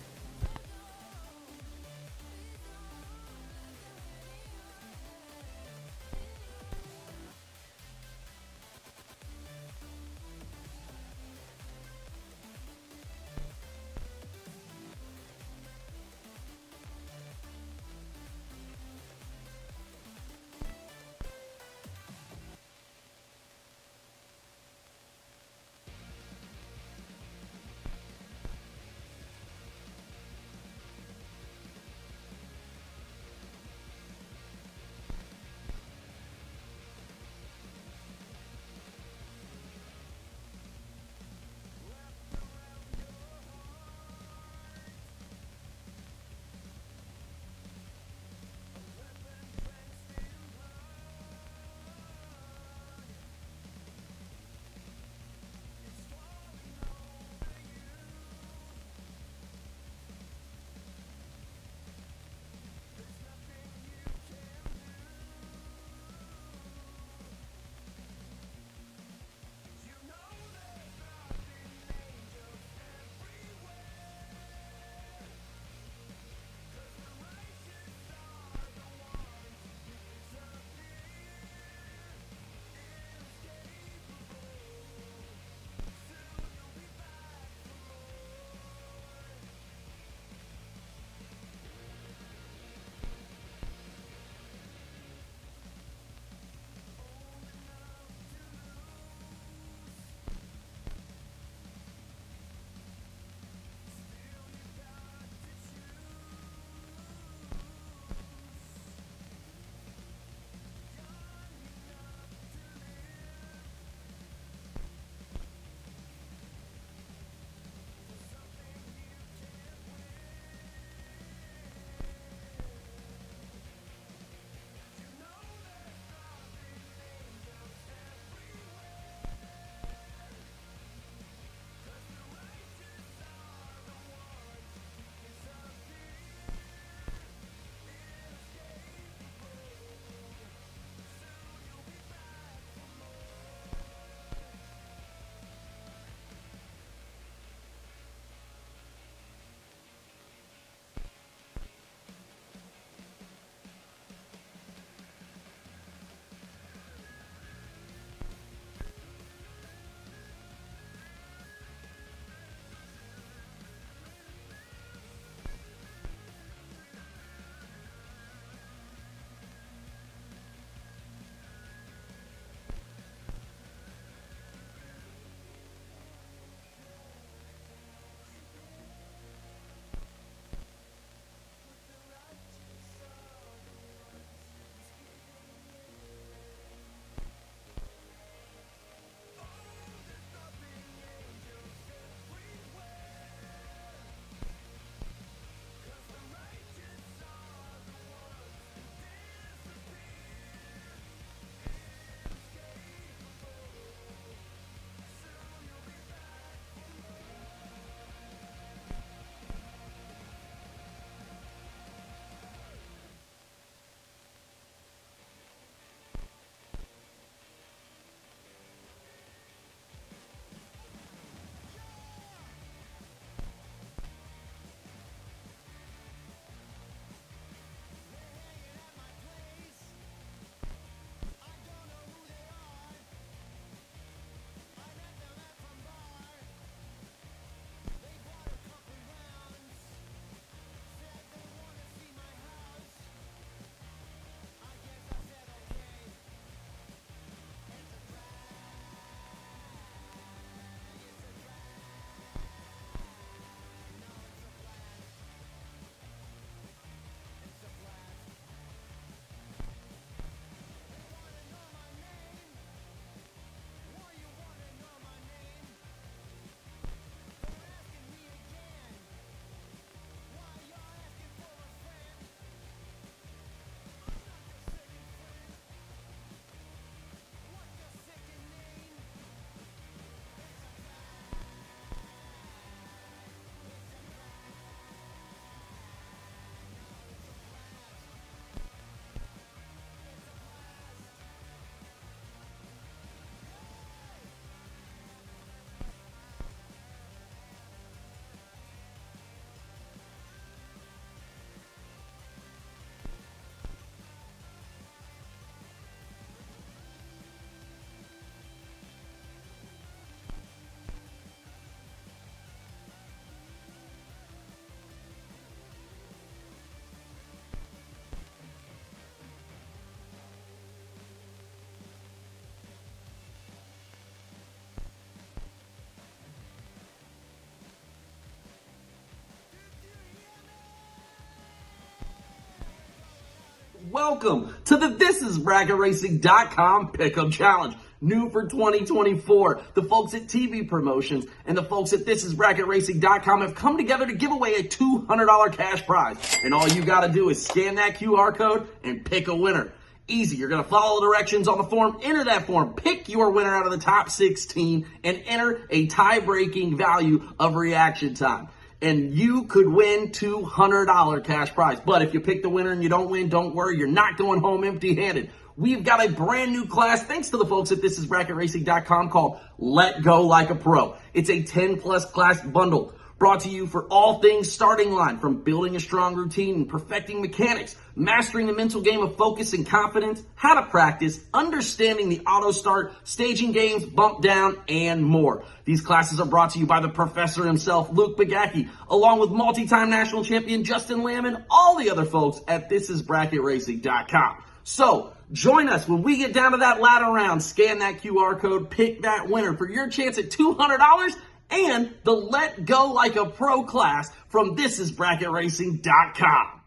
welcome to the ThisIsBracketRacing.com Pick'em Challenge. New for 2024. The folks at TV Promotions and the folks at ThisIsBracketRacing.com have come together to give away a $200 cash prize. And all you got to do is scan that QR code and pick a winner. Easy. You're going to follow the directions on the form, enter that form, pick your winner out of the top 16, and enter a tie-breaking value of reaction time. And you could win $200 cash prize. But if you pick the winner and you don't win, don't worry. You're not going home empty-handed. We've got a brand new class, thanks to the folks at ThisIsBracketRacing.com, called Let Go Like a Pro. It's a 10-plus class bundle brought to you for all things starting line, from building a strong routine and perfecting mechanics, mastering the mental game of focus and confidence, how to practice, understanding the auto start, staging games, bump down, and more. These classes are brought to you by the professor himself, Luke Bagacki, along with multi-time national champion Justin Lamb and all the other folks at ThisIsBracketRacing.com. So, join us when we get down to that ladder round. Scan that QR code, pick that winner for your chance at $200 and the Let Go Like a Pro class from ThisIsBracketRacing.com.